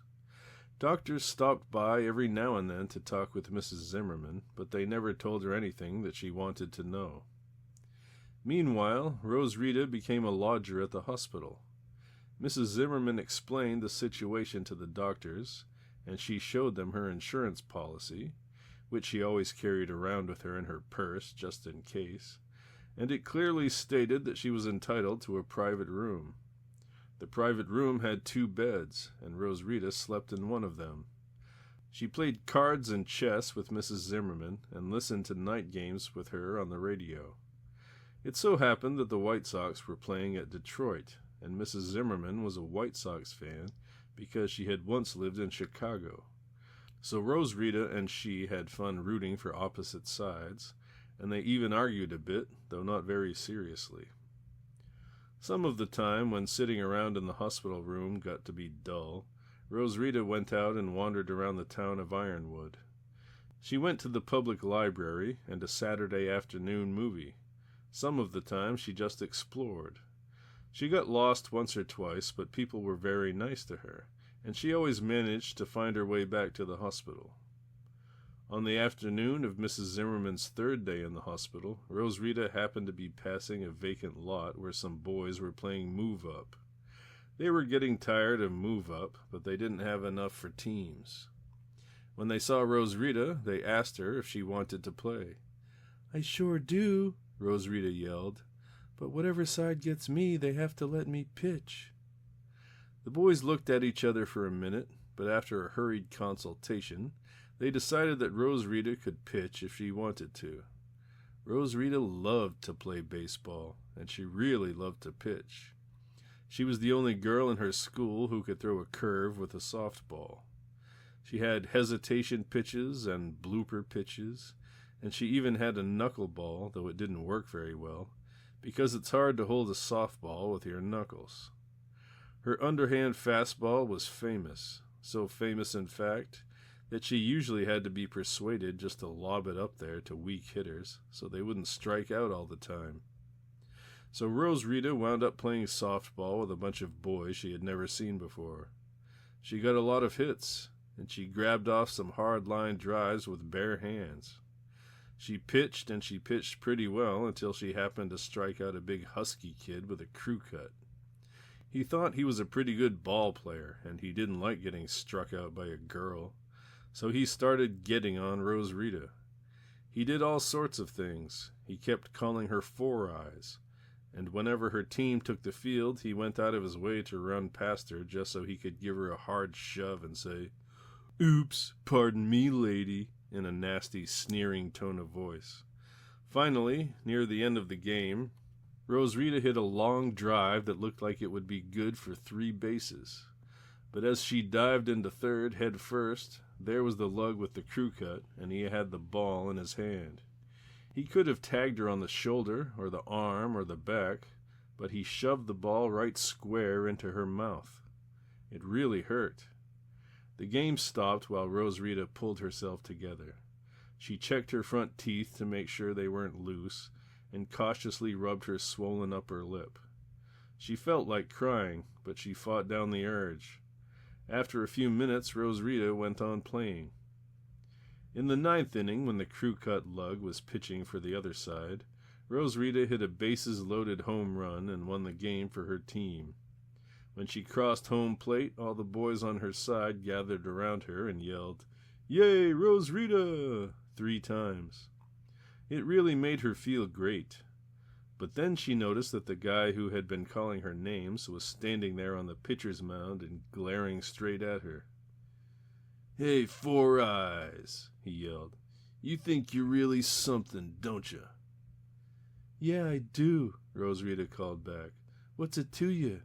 Doctors stopped by every now and then to talk with Mrs. Zimmerman, but they never told her anything that she wanted to know. Meanwhile, Rosarita became a lodger at the hospital. Mrs. Zimmerman explained the situation to the doctors, and she showed them her insurance policy, which she always carried around with her in her purse just in case, and it clearly stated that she was entitled to a private room. The private room had 2 beds, and Rosarita slept in one of them. She played cards and chess with Mrs. Zimmerman and listened to night games with her on the radio. It so happened that the White Sox were playing at Detroit, and Mrs. Zimmerman was a White Sox fan because she had once lived in Chicago. So Rosarita and she had fun rooting for opposite sides, and they even argued a bit, though not very seriously. Some of the time, when sitting around in the hospital room got to be dull, Rosarita went out and wandered around the town of Ironwood. She went to the public library and a Saturday afternoon movie. Some of the time she just explored. She got lost once or twice, but people were very nice to her, and she always managed to find her way back to the hospital. On the afternoon of Mrs. Zimmerman's 3rd day in the hospital, Rosarita happened to be passing a vacant lot where some boys were playing Move Up. They were getting tired of Move Up, but they didn't have enough for teams. When they saw Rosarita, they asked her if she wanted to play. "I sure do," Rosarita yelled. "But whatever side gets me, they have to let me pitch." The boys looked at each other for a minute, but after a hurried consultation, they decided that Rosarita could pitch if she wanted to. Rosarita loved to play baseball, and she really loved to pitch. She was the only girl in her school who could throw a curve with a softball. She had hesitation pitches and blooper pitches, and she even had a knuckleball, though it didn't work very well, because it's hard to hold a softball with your knuckles. Her underhand fastball was famous, so famous in fact that she usually had to be persuaded just to lob it up there to weak hitters so they wouldn't strike out all the time. So Rose Rita wound up playing softball with a bunch of boys she had never seen before. She got a lot of hits, and she grabbed off some hard-line drives with bare hands. She pitched, and she pitched pretty well until she happened to strike out a big husky kid with a crew cut. He thought he was a pretty good ball player, and he didn't like getting struck out by a girl, so he started getting on Rose Rita. He did all sorts of things. He kept calling her Four Eyes, and whenever her team took the field, he went out of his way to run past her just so he could give her a hard shove and say, "Oops, pardon me, lady," in a nasty, sneering tone of voice. Finally, near the end of the game, Rose Rita hit a long drive that looked like it would be good for 3 bases. But as she dived into third head first, there was the lug with the crew cut, and he had the ball in his hand. He could have tagged her on the shoulder, or the arm, or the back, but he shoved the ball right square into her mouth. It really hurt. The game stopped while Rose Rita pulled herself together. She checked her front teeth to make sure they weren't loose, and cautiously rubbed her swollen upper lip. She felt like crying, but she fought down the urge. After a few minutes, Rose Rita went on playing. In the 9th inning, when the crew-cut lug was pitching for the other side, Rose Rita hit a bases-loaded home run and won the game for her team. When she crossed home plate, all the boys on her side gathered around her and yelled, "Yay, Rose Rita!" 3 times. It really made her feel great. But then she noticed that the guy who had been calling her names was standing there on the pitcher's mound and glaring straight at her. "Hey, Four Eyes," he yelled. "You think you're really something, don't you?" "Yeah, I do," Rose Rita called back. "What's it to you?"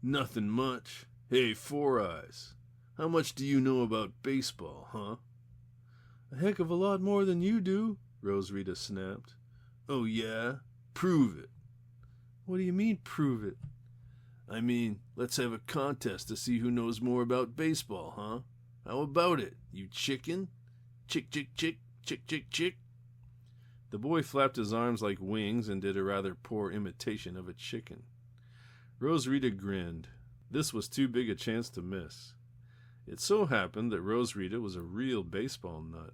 "Nothing much. Hey, Four Eyes, how much do you know about baseball, huh?" "A heck of a lot more than you do," Rose Rita snapped. "Oh, yeah? Prove it." "What do you mean, prove it?" "I mean, let's have a contest to see who knows more about baseball, huh? How about it, you chicken? Chick, chick, chick, chick, chick, chick." The boy flapped his arms like wings and did a rather poor imitation of a chicken. Rose Rita grinned. This was too big a chance to miss. It so happened that Rose Rita was a real baseball nut.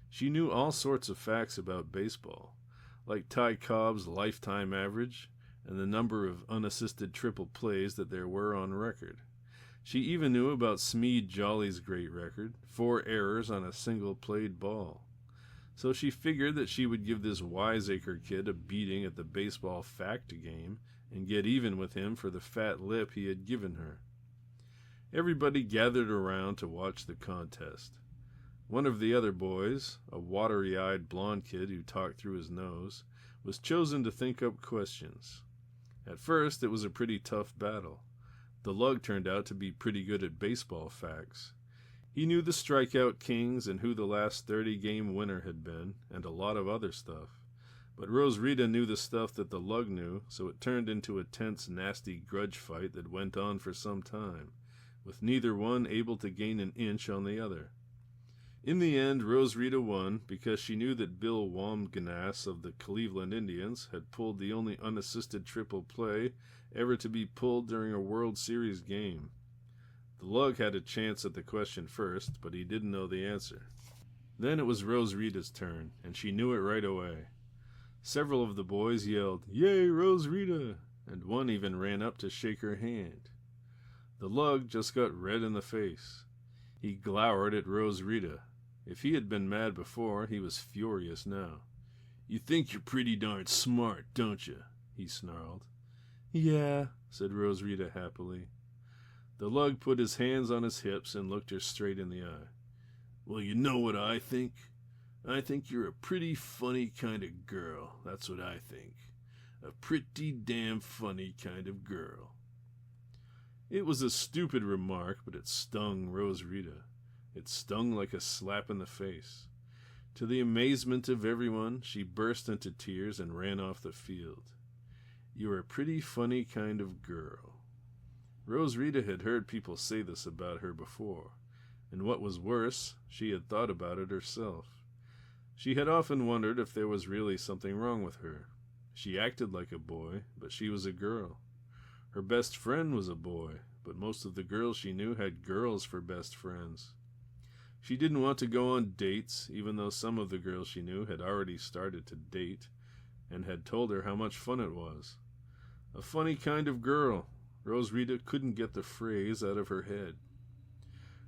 She knew all sorts of facts about baseball, like Ty Cobb's lifetime average and the number of unassisted triple plays that there were on record. She even knew about Smead Jolly's great record, 4 errors on a single played ball. So she figured that she would give this wiseacre kid a beating at the baseball fact game and get even with him for the fat lip he had given her. Everybody gathered around to watch the contest. One of the other boys, a watery-eyed blonde kid who talked through his nose, was chosen to think up questions. At first, it was a pretty tough battle. The lug turned out to be pretty good at baseball facts. He knew the strikeout kings and who the last 30-game winner had been, and a lot of other stuff. But Rose Rita knew the stuff that the lug knew, so it turned into a tense, nasty grudge fight that went on for some time, with neither one able to gain an inch on the other. In the end, Rose Rita won because she knew that Bill Wamgnass of the Cleveland Indians had pulled the only unassisted triple play ever to be pulled during a World Series game. The lug had a chance at the question first, but he didn't know the answer. Then it was Rose Rita's turn, and she knew it right away. Several of the boys yelled, "Yay, Rose Rita!" and one even ran up to shake her hand. The lug just got red in the face. He glowered at Rose Rita. If he had been mad before, he was furious now. "You think you're pretty darn smart, don't you?" he snarled. "Yeah," said Rose Rita happily. The lug put his hands on his hips and looked her straight in the eye. "Well, you know what I think? I think you're a pretty funny kind of girl. That's what I think. A pretty damn funny kind of girl." It was a stupid remark, but it stung Rose Rita. It stung like a slap in the face. To the amazement of everyone, she burst into tears and ran off the field. You're a pretty funny kind of girl. Rose Rita had heard people say this about her before, and what was worse, she had thought about it herself. She had often wondered if there was really something wrong with her. She acted like a boy, but she was a girl. Her best friend was a boy, but most of the girls she knew had girls for best friends. She didn't want to go on dates, even though some of the girls she knew had already started to date, and had told her how much fun it was. A funny kind of girl. Rose Rita couldn't get the phrase out of her head.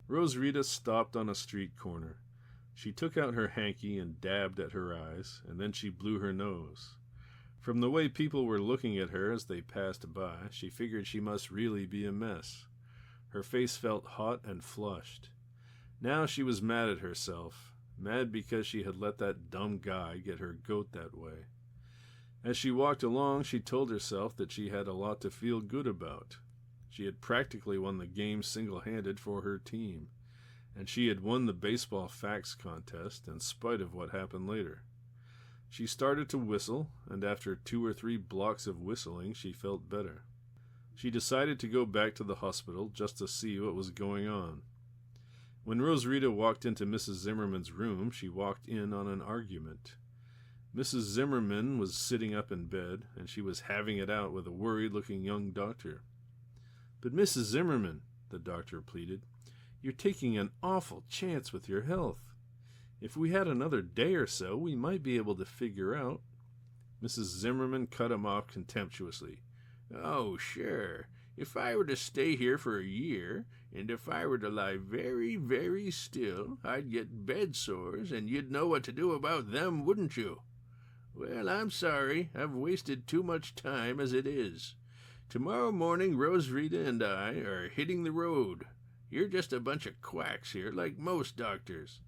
Rose Rita stopped on a street corner. She took out her hanky and dabbed at her eyes, and then she blew her nose. From the way people were looking at her as they passed by, she figured she must really be a mess. Her face felt hot and flushed. Now she was mad at herself, mad because she had let that dumb guy get her goat that way. As she walked along, she told herself that she had a lot to feel good about. She had practically won the game single-handed for her team, and she had won the baseball facts contest in spite of what happened later. She started to whistle, and after 2 or 3 blocks of whistling, she felt better. She decided to go back to the hospital just to see what was going on. When Rose Rita walked into Mrs. Zimmerman's room, she walked in on an argument. Mrs. Zimmerman was sitting up in bed, and she was having it out with a worried-looking young doctor. "But Mrs. Zimmerman," the doctor pleaded, "you're taking an awful chance with your health. If we had another day or so, we might be able to figure out." Mrs. Zimmerman cut him off contemptuously. "Oh, sure. If I were to stay here for a year, and if I were to lie very, very still, I'd get bed sores, and you'd know what to do about them, wouldn't you? Well, I'm sorry. I've wasted too much time as it is. Tomorrow morning, Rose Rita and I are hitting the road. You're just a bunch of quacks here, like most doctors."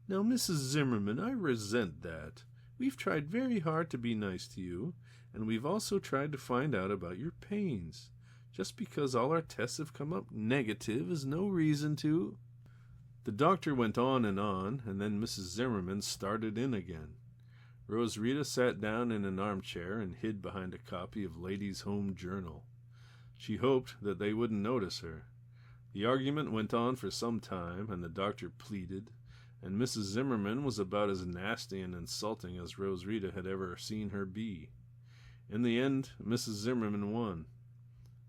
"Now, Mrs. Zimmerman, I resent that. We've tried very hard to be nice to you, and we've also tried to find out about your pains. Just because all our tests have come up negative is no reason to—" The doctor went on, and then Mrs. Zimmerman started in again. Rose Rita sat down in an armchair and hid behind a copy of Ladies' Home Journal. She hoped that they wouldn't notice her. The argument went on for some time, and the doctor pleaded, and Mrs. Zimmerman was about as nasty and insulting as Rose Rita had ever seen her be. In the end, Mrs. Zimmerman won.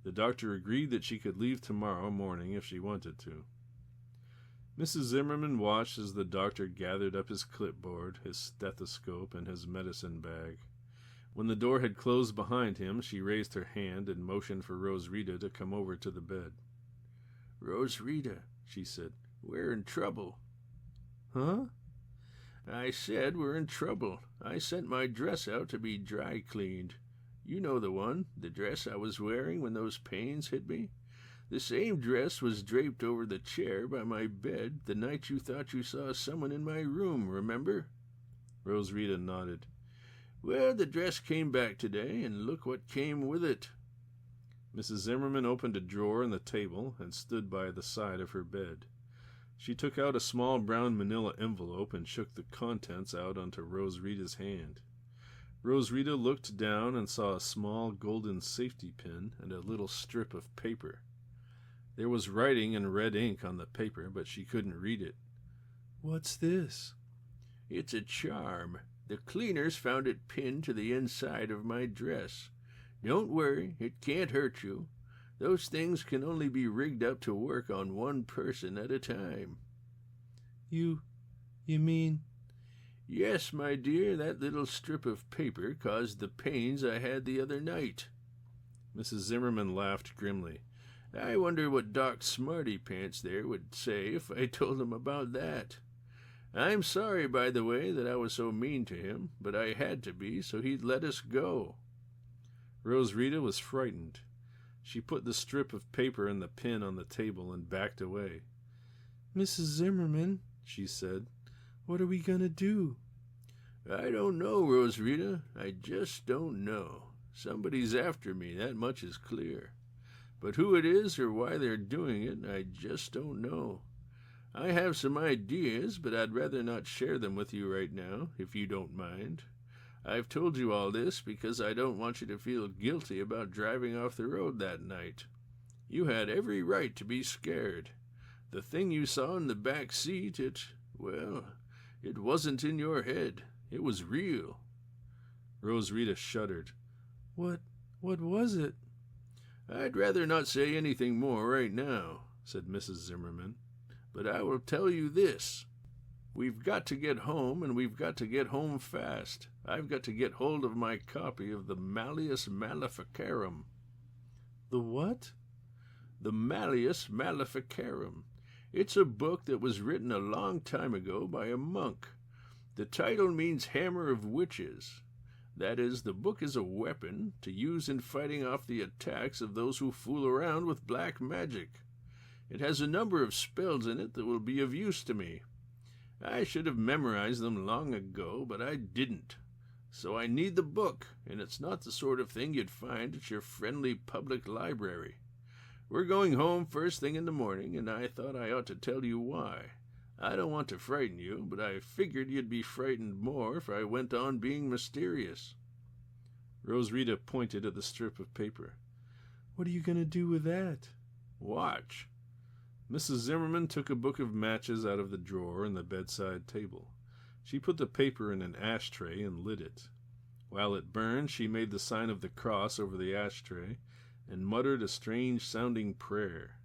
The doctor agreed that she could leave tomorrow morning if she wanted to. Mrs. Zimmerman watched as the doctor gathered up his clipboard, his stethoscope, and his medicine bag. When the door had closed behind him, she raised her hand and motioned for Rose Rita to come over to the bed. "Rose Rita," she said, "we're in trouble." "Huh?" "I said we're in trouble. I sent my dress out to be dry cleaned. You know the one, the dress I was wearing when those pains hit me. The same dress was draped over the chair by my bed the night you thought you saw someone in my room, remember?" Rose Rita nodded. "Well, the dress came back today, and look what came with it." Mrs. Zimmerman opened a drawer in the table and stood by the side of her bed. She took out a small brown manila envelope and shook the contents out onto Rose Rita's hand. Rose Rita looked down and saw a small golden safety pin and a little strip of paper. There was writing in red ink on the paper, but she couldn't read it. "What's this?" "It's a charm. The cleaners found it pinned to the inside of my dress. Don't worry, it can't hurt you. Those things can only be rigged up to work on one person at a time." You mean—" "Yes, my dear, that little strip of paper caused the pains I had the other night." Mrs. Zimmerman laughed grimly. "I wonder what Doc Smarty Pants there would say if I told him about that. I'm sorry, by the way, that I was so mean to him, but I had to be, so he'd let us go." Rose Rita was frightened. She put the strip of paper and the pin on the table and backed away. "Mrs. Zimmerman," she said, "what are we going to do?" "I don't know, Rose Rita. I just don't know. Somebody's after me, that much is clear. But who it is or why they're doing it, I just don't know. I have some ideas, but I'd rather not share them with you right now, if you don't mind. I've told you all this because I don't want you to feel guilty about driving off the road that night. You had every right to be scared. The thing you saw in the back seat, it wasn't in your head. It was real." Roswitha shuddered. What was it?" "I'd rather not say anything more right now," said Mrs. Zimmerman, "but I will tell you this. We've got to get home, and we've got to get home fast. I've got to get hold of my copy of the Malleus Maleficarum." "The what?" "The Malleus Maleficarum. It's a book that was written a long time ago by a monk. The title means Hammer of Witches. That is, the book is a weapon to use in fighting off the attacks of those who fool around with black magic. It has a number of spells in it that will be of use to me. I should have memorized them long ago, but I didn't. So I need the book, and it's not the sort of thing you'd find at your friendly public library. We're going home first thing in the morning, and I thought I ought to tell you why. I don't want to frighten you, but I figured you'd be frightened more if I went on being mysterious." Roswitha pointed at the strip of paper. "What are you going to do with that?" "Watch." Mrs. Zimmerman took a book of matches out of the drawer in the bedside table. She put the paper in an ashtray and lit it. While it burned, she made the sign of the cross over the ashtray and muttered a strange-sounding prayer.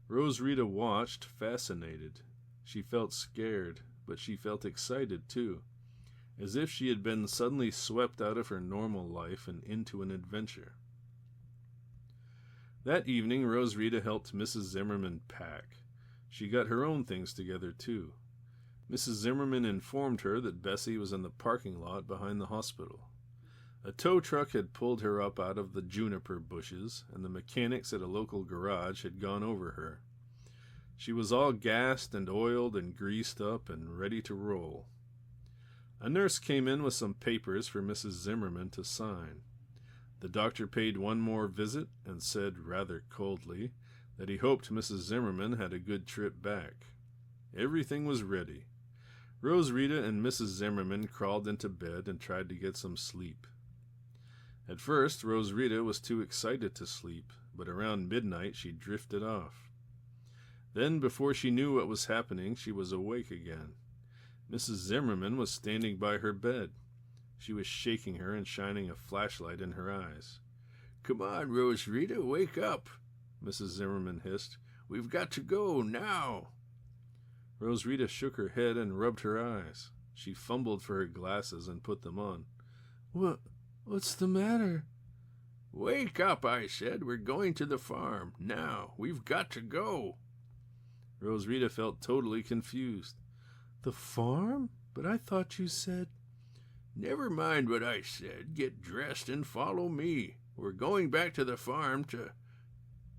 Roswitha watched, fascinated. She felt scared, but she felt excited, too, as if she had been suddenly swept out of her normal life and into an adventure. That evening, Roswitha helped Mrs. Zimmerman pack. She got her own things together, too. Mrs. Zimmerman informed her that Bessie was in the parking lot behind the hospital. A tow truck had pulled her up out of the juniper bushes, and the mechanics at a local garage had gone over her. She was all gassed and oiled and greased up and ready to roll. A nurse came in with some papers for Mrs. Zimmerman to sign. The doctor paid one more visit and said, rather coldly, that he hoped Mrs. Zimmerman had a good trip back. Everything was ready. Roswitha and Mrs. Zimmerman crawled into bed and tried to get some sleep. At first, Roswitha was too excited to sleep, but around midnight she drifted off. Then, before she knew what was happening, she was awake again. Mrs. Zimmerman was standing by her bed. She was shaking her and shining a flashlight in her eyes. "Come on, Roswitha, wake up," Mrs. Zimmerman hissed. "We've got to go, now." Roswitha shook her head and rubbed her eyes. She fumbled for her glasses and put them on. What's the matter?" "Wake up, I said. We're going to the farm. Now, we've got to go." Roswitha felt totally confused. "The farm? But I thought you said—" "Never mind what I said. Get dressed and follow me. We're going back to the farm to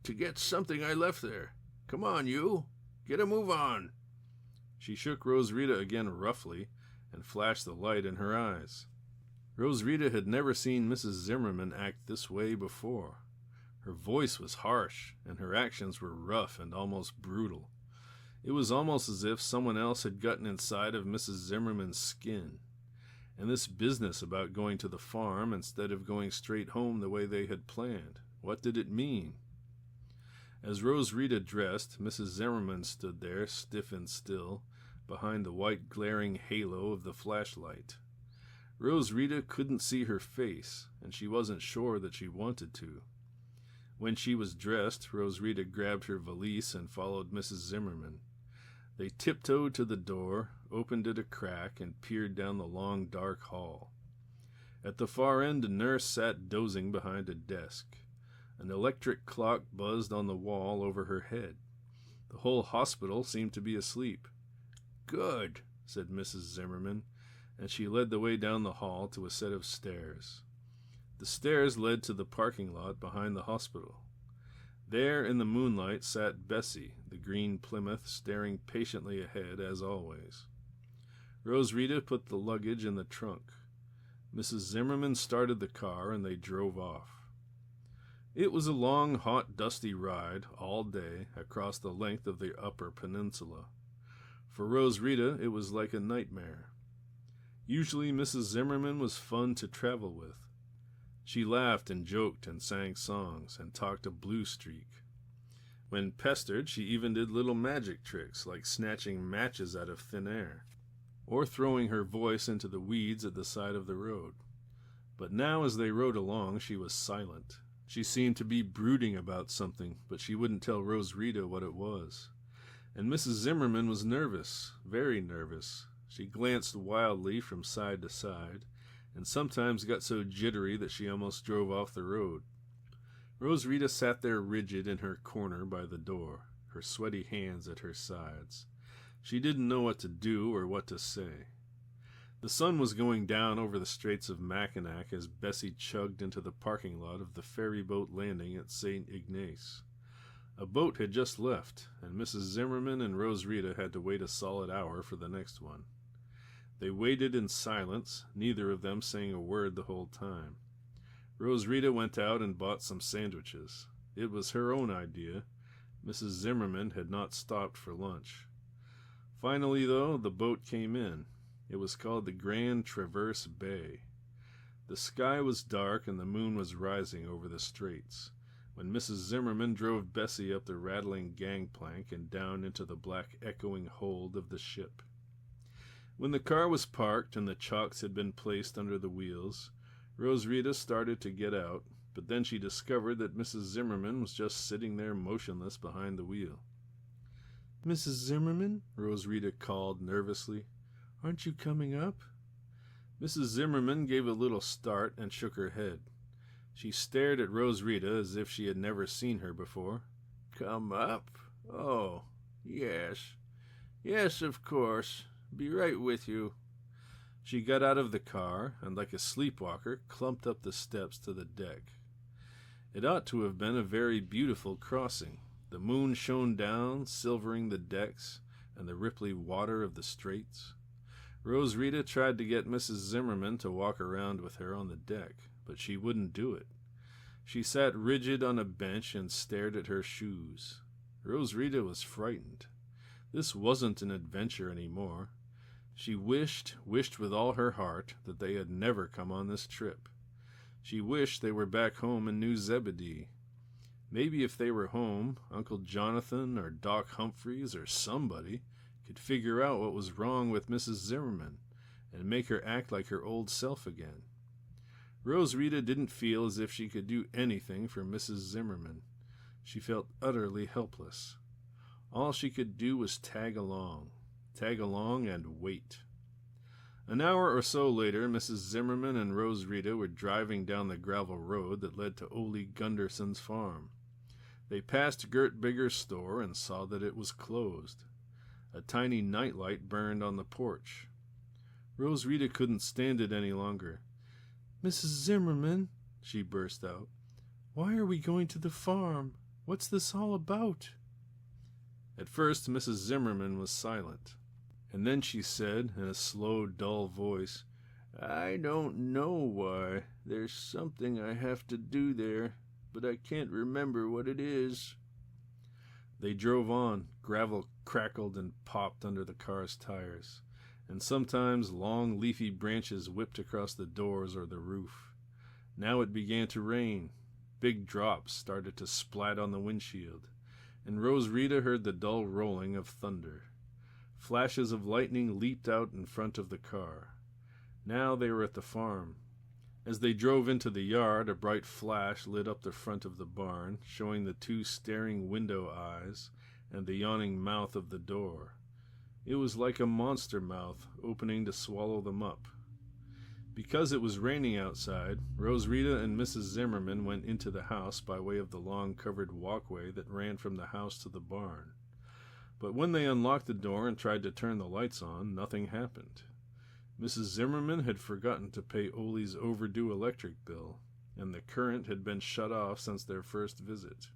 get something I left there. Come on, you. Get a move on." She shook Roswitha again roughly and flashed the light in her eyes. Roswitha had never seen Mrs. Zimmerman act this way before. Her voice was harsh, and her actions were rough and almost brutal. It was almost as if someone else had gotten inside of Mrs. Zimmerman's skin. And this business about going to the farm instead of going straight home the way they had planned, what did it mean? As Roswitha dressed, Mrs. Zimmerman stood there, stiff and still, behind the white glaring halo of the flashlight. Roswitha couldn't see her face, and she wasn't sure that she wanted to. When she was dressed, Roswitha grabbed her valise and followed Mrs. Zimmerman. They tiptoed to the door, opened it a crack, and peered down the long, dark hall. At the far end, a nurse sat dozing behind a desk. An electric clock buzzed on the wall over her head. The whole hospital seemed to be asleep. "Good," said Mrs. Zimmerman, and she led the way down the hall to a set of stairs. The stairs led to the parking lot behind the hospital. There, in the moonlight, sat Bessie, the green Plymouth, staring patiently ahead, as always. Roswitha put the luggage in the trunk. Mrs. Zimmerman started the car, and they drove off. It was a long, hot, dusty ride, all day, across the length of the Upper Peninsula. For Roswitha, it was like a nightmare. Usually Mrs. Zimmerman was fun to travel with. She laughed and joked and sang songs and talked a blue streak. When pestered, she even did little magic tricks like snatching matches out of thin air or throwing her voice into the weeds at the side of the road. But now as they rode along, she was silent. She seemed to be brooding about something, but she wouldn't tell Rose Rita what it was. And Mrs. Zimmerman was nervous, very nervous. She glanced wildly from side to side, and sometimes got so jittery that she almost drove off the road. Rose Rita sat there rigid in her corner by the door, her sweaty hands at her sides. She didn't know what to do or what to say. The sun was going down over the Straits of Mackinac as Bessie chugged into the parking lot of the ferry boat landing at St. Ignace. A boat had just left, and Mrs. Zimmerman and Rose Rita had to wait a solid hour for the next one. They waited in silence, neither of them saying a word the whole time. Rose Rita went out and bought some sandwiches. It was her own idea. Mrs. Zimmerman had not stopped for lunch. Finally, though, the boat came in. It was called the Grand Traverse Bay. The sky was dark and the moon was rising over the straits when Mrs. Zimmerman drove Bessie up the rattling gangplank and down into the black echoing hold of the ship. When the car was parked and the chocks had been placed under the wheels, Rose Rita started to get out, but then she discovered that Mrs. Zimmerman was just sitting there motionless behind the wheel. "Mrs. Zimmerman," Rose Rita called nervously, "aren't you coming up?" Mrs. Zimmerman gave a little start and shook her head. She stared at Rose Rita as if she had never seen her before. Come up? Oh, yes. Yes, of course. Be right with you. She got out of the car and, like a sleepwalker, clumped up the steps to the deck. It ought to have been a very beautiful crossing. The moon shone down, silvering the decks and the ripply water of the straits. Rose Rita tried to get Mrs. Zimmerman to walk around with her on the deck, but she wouldn't do it. She sat rigid on a bench and stared at her shoes. Rose Rita was frightened. This wasn't an adventure anymore. She wished with all her heart that they had never come on this trip. She wished they were back home in New Zebedee. Maybe if they were home, Uncle Jonathan or Doc Humphreys or somebody could figure out what was wrong with Mrs. Zimmerman and make her act like her old self again. Rose Rita didn't feel as if she could do anything for Mrs. Zimmerman. She felt utterly helpless. All she could do was tag along and wait. An hour or so later, Mrs. Zimmerman and Rose Rita were driving down the gravel road that led to Ole Gunderson's farm. They passed Gert Bigger's store and saw that it was closed. A tiny nightlight burned on the porch. Rose Rita couldn't stand it any longer. "Mrs. Zimmerman," she burst out, "why are we going to the farm? What's this all about?" At first, Mrs. Zimmerman was silent. And then she said, in a slow, dull voice, "I don't know why. There's something I have to do there, but I can't remember what it is." They drove on. Gravel crackled and popped under the car's tires, and sometimes long leafy branches whipped across the doors or the roof. Now it began to rain. Big drops started to splat on the windshield, and Rose Rita heard the dull rolling of thunder. Flashes of lightning leaped out in front of the car. Now they were at the farm. As they drove into the yard, a bright flash lit up the front of the barn, showing the two staring window eyes and the yawning mouth of the door. It was like a monster mouth opening to swallow them up. Because it was raining outside, Rose Rita and Mrs. Zimmerman went into the house by way of the long covered walkway that ran from the house to the barn. But when they unlocked the door and tried to turn the lights on, nothing happened. Mrs. Zimmerman had forgotten to pay Ole's overdue electric bill, and the current had been shut off since their first visit.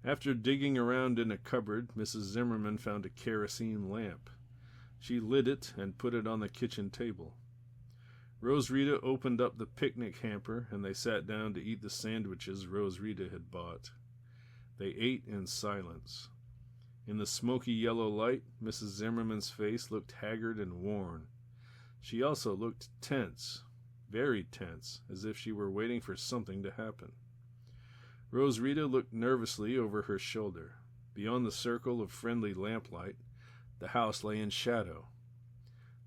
After digging around in a cupboard, Mrs. Zimmerman found a kerosene lamp. She lit it and put it on the kitchen table. Rose Rita opened up the picnic hamper, and they sat down to eat the sandwiches Rose Rita had bought. They ate in silence. In the smoky yellow light, Mrs. Zimmerman's face looked haggard and worn. She also looked tense, very tense, as if she were waiting for something to happen. Roswitha looked nervously over her shoulder. Beyond the circle of friendly lamplight, the house lay in shadow.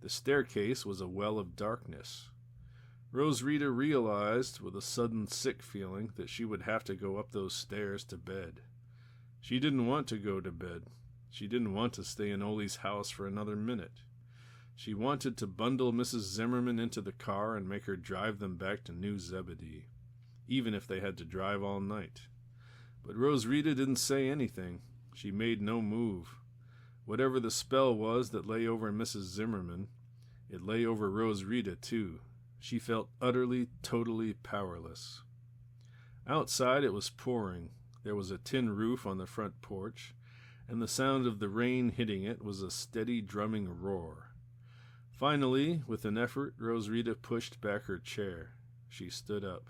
The staircase was a well of darkness. Roswitha realized, with a sudden sick feeling, that she would have to go up those stairs to bed. She didn't want to go to bed. She didn't want to stay in Ole's house for another minute. She wanted to bundle Mrs. Zimmerman into the car and make her drive them back to New Zebedee, even if they had to drive all night. But Roswitha didn't say anything. She made no move. Whatever the spell was that lay over Mrs. Zimmerman, it lay over Roswitha too. She felt utterly, totally powerless. Outside it was pouring. There was a tin roof on the front porch, and the sound of the rain hitting it was a steady drumming roar. Finally, with an effort, Roswitha pushed back her chair. She stood up.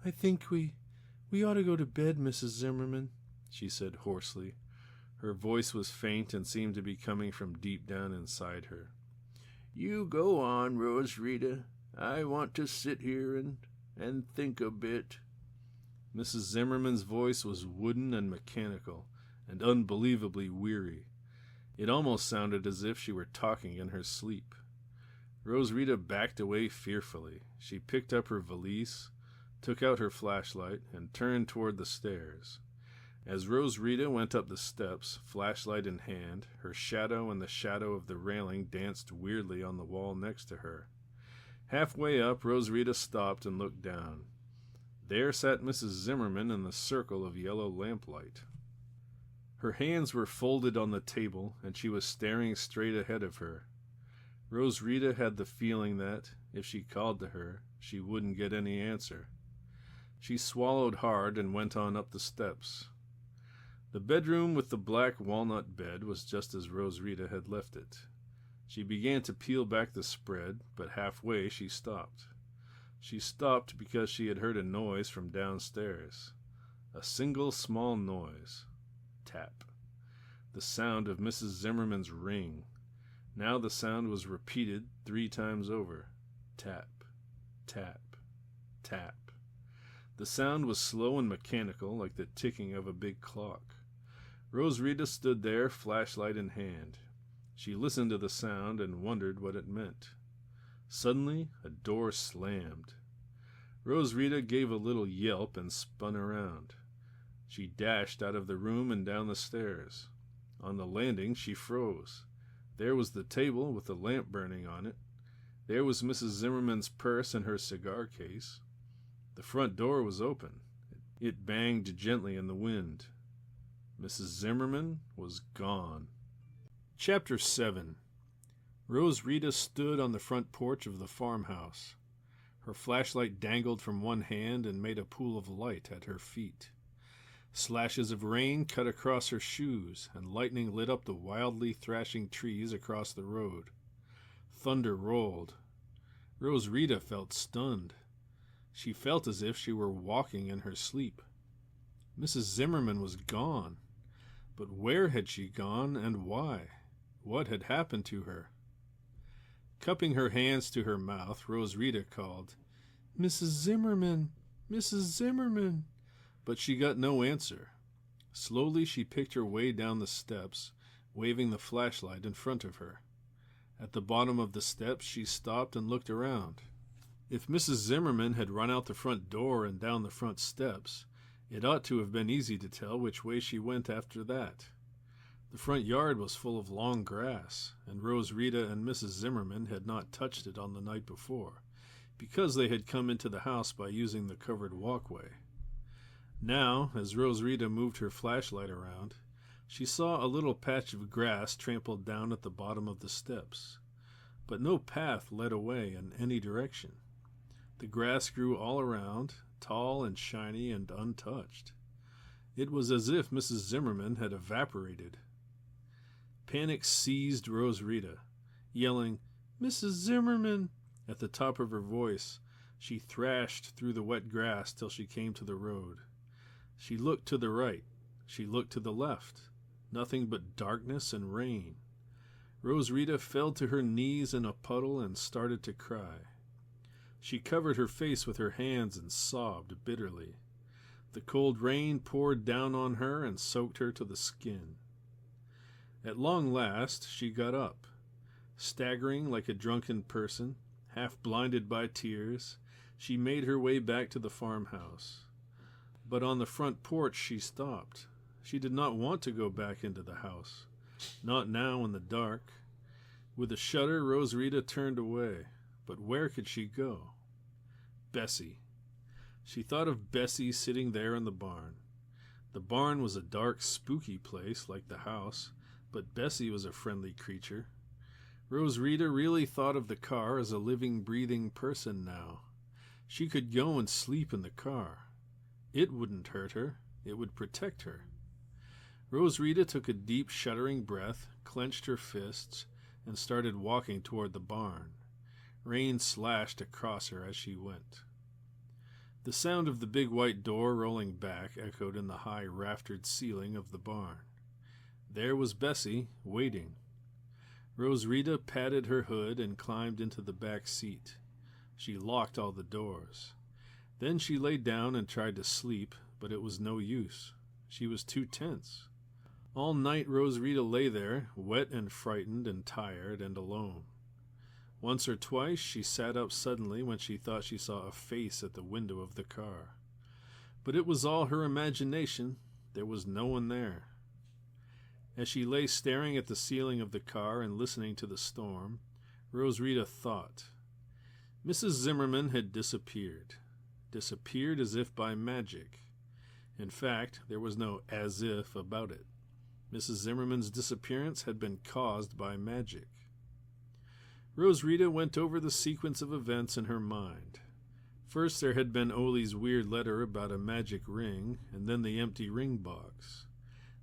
"I think we ought to go to bed, Mrs. Zimmerman," she said hoarsely. Her voice was faint and seemed to be coming from deep down inside her. "You go on, Roswitha. I want to sit here and think a bit." Mrs. Zimmerman's voice was wooden and mechanical, and unbelievably weary. It almost sounded as if she were talking in her sleep. Roswitha backed away fearfully. She picked up her valise, took out her flashlight, and turned toward the stairs. As Roswitha went up the steps, flashlight in hand, her shadow and the shadow of the railing danced weirdly on the wall next to her. Halfway up, Roswitha stopped and looked down. There sat Mrs. Zimmerman in the circle of yellow lamplight. Her hands were folded on the table, and she was staring straight ahead of her. Roswitha had the feeling that, if she called to her, she wouldn't get any answer. She swallowed hard and went on up the steps. The bedroom with the black walnut bed was just as Roswitha had left it. She began to peel back the spread, but halfway she stopped. She stopped because she had heard a noise from downstairs. A single small noise. Tap. The sound of Mrs. Zimmerman's ring. Now the sound was repeated 3 times over. Tap, tap, tap. The sound was slow and mechanical, like the ticking of a big clock. Roswitha stood there, flashlight in hand. She listened to the sound and wondered what it meant. Suddenly, a door slammed. Roswitha gave a little yelp and spun around. She dashed out of the room and down the stairs. On the landing, she froze. There was the table with the lamp burning on it. There was Mrs. Zimmerman's purse and her cigar case. The front door was open. It banged gently in the wind. Mrs. Zimmerman was gone. Chapter 7. Roswitha stood on the front porch of the farmhouse. Her flashlight dangled from one hand and made a pool of light at her feet. Slashes of rain cut across her shoes, and lightning lit up the wildly thrashing trees across the road. Thunder rolled. Roswitha felt stunned. She felt as if she were walking in her sleep. Mrs. Zimmerman was gone. But where had she gone, and why? What had happened to her? Cupping her hands to her mouth, Roswitha called, "Mrs. Zimmerman! Mrs. Zimmerman!" But she got no answer. Slowly she picked her way down the steps, waving the flashlight in front of her. At the bottom of the steps she stopped and looked around. If Mrs. Zimmerman had run out the front door and down the front steps, it ought to have been easy to tell which way she went after that. The front yard was full of long grass, and Roswitha and Mrs. Zimmerman had not touched it on the night before, because they had come into the house by using the covered walkway. Now, as Roswitha moved her flashlight around, she saw a little patch of grass trampled down at the bottom of the steps, but no path led away in any direction. The grass grew all around, tall and shiny and untouched. It was as if Mrs. Zimmerman had evaporated. Panic seized Roswitha. Yelling, "Mrs. Zimmerman!" at the top of her voice, she thrashed through the wet grass till she came to the road. She looked to the right. She looked to the left. Nothing but darkness and rain. Rosarita fell to her knees in a puddle and started to cry. She covered her face with her hands and sobbed bitterly. The cold rain poured down on her and soaked her to the skin. At long last she got up. Staggering like a drunken person, half blinded by tears, she made her way back to the farmhouse. But on the front porch she stopped. She did not want to go back into the house. Not now in the dark. With a shudder, Rosarita turned away. But where could she go? Bessie. She thought of Bessie sitting there in the barn. The barn was a dark, spooky place like the house, but Bessie was a friendly creature. Rosarita really thought of the car as a living, breathing person now. She could go and sleep in the car. It wouldn't hurt her. It would protect her. Rosarita took a deep, shuddering breath, clenched her fists, and started walking toward the barn. Rain slashed across her as she went. The sound of the big white door rolling back echoed in the high raftered ceiling of the barn. There was Bessie, waiting. Rosarita patted her hood and climbed into the back seat. She locked all the doors. Then she lay down and tried to sleep, but it was no use. She was too tense. All night Rosarita lay there, wet and frightened and tired and alone. Once or twice she sat up suddenly when she thought she saw a face at the window of the car. But it was all her imagination. There was no one there. As she lay staring at the ceiling of the car and listening to the storm, Rosarita thought. Mrs. Zimmerman had disappeared. Disappeared as if by magic. In fact, there was no as if about it. Mrs. Zimmerman's disappearance had been caused by magic. Rosarita went over the sequence of events in her mind. First there had been Ole's weird letter about a magic ring, and then the empty ring box.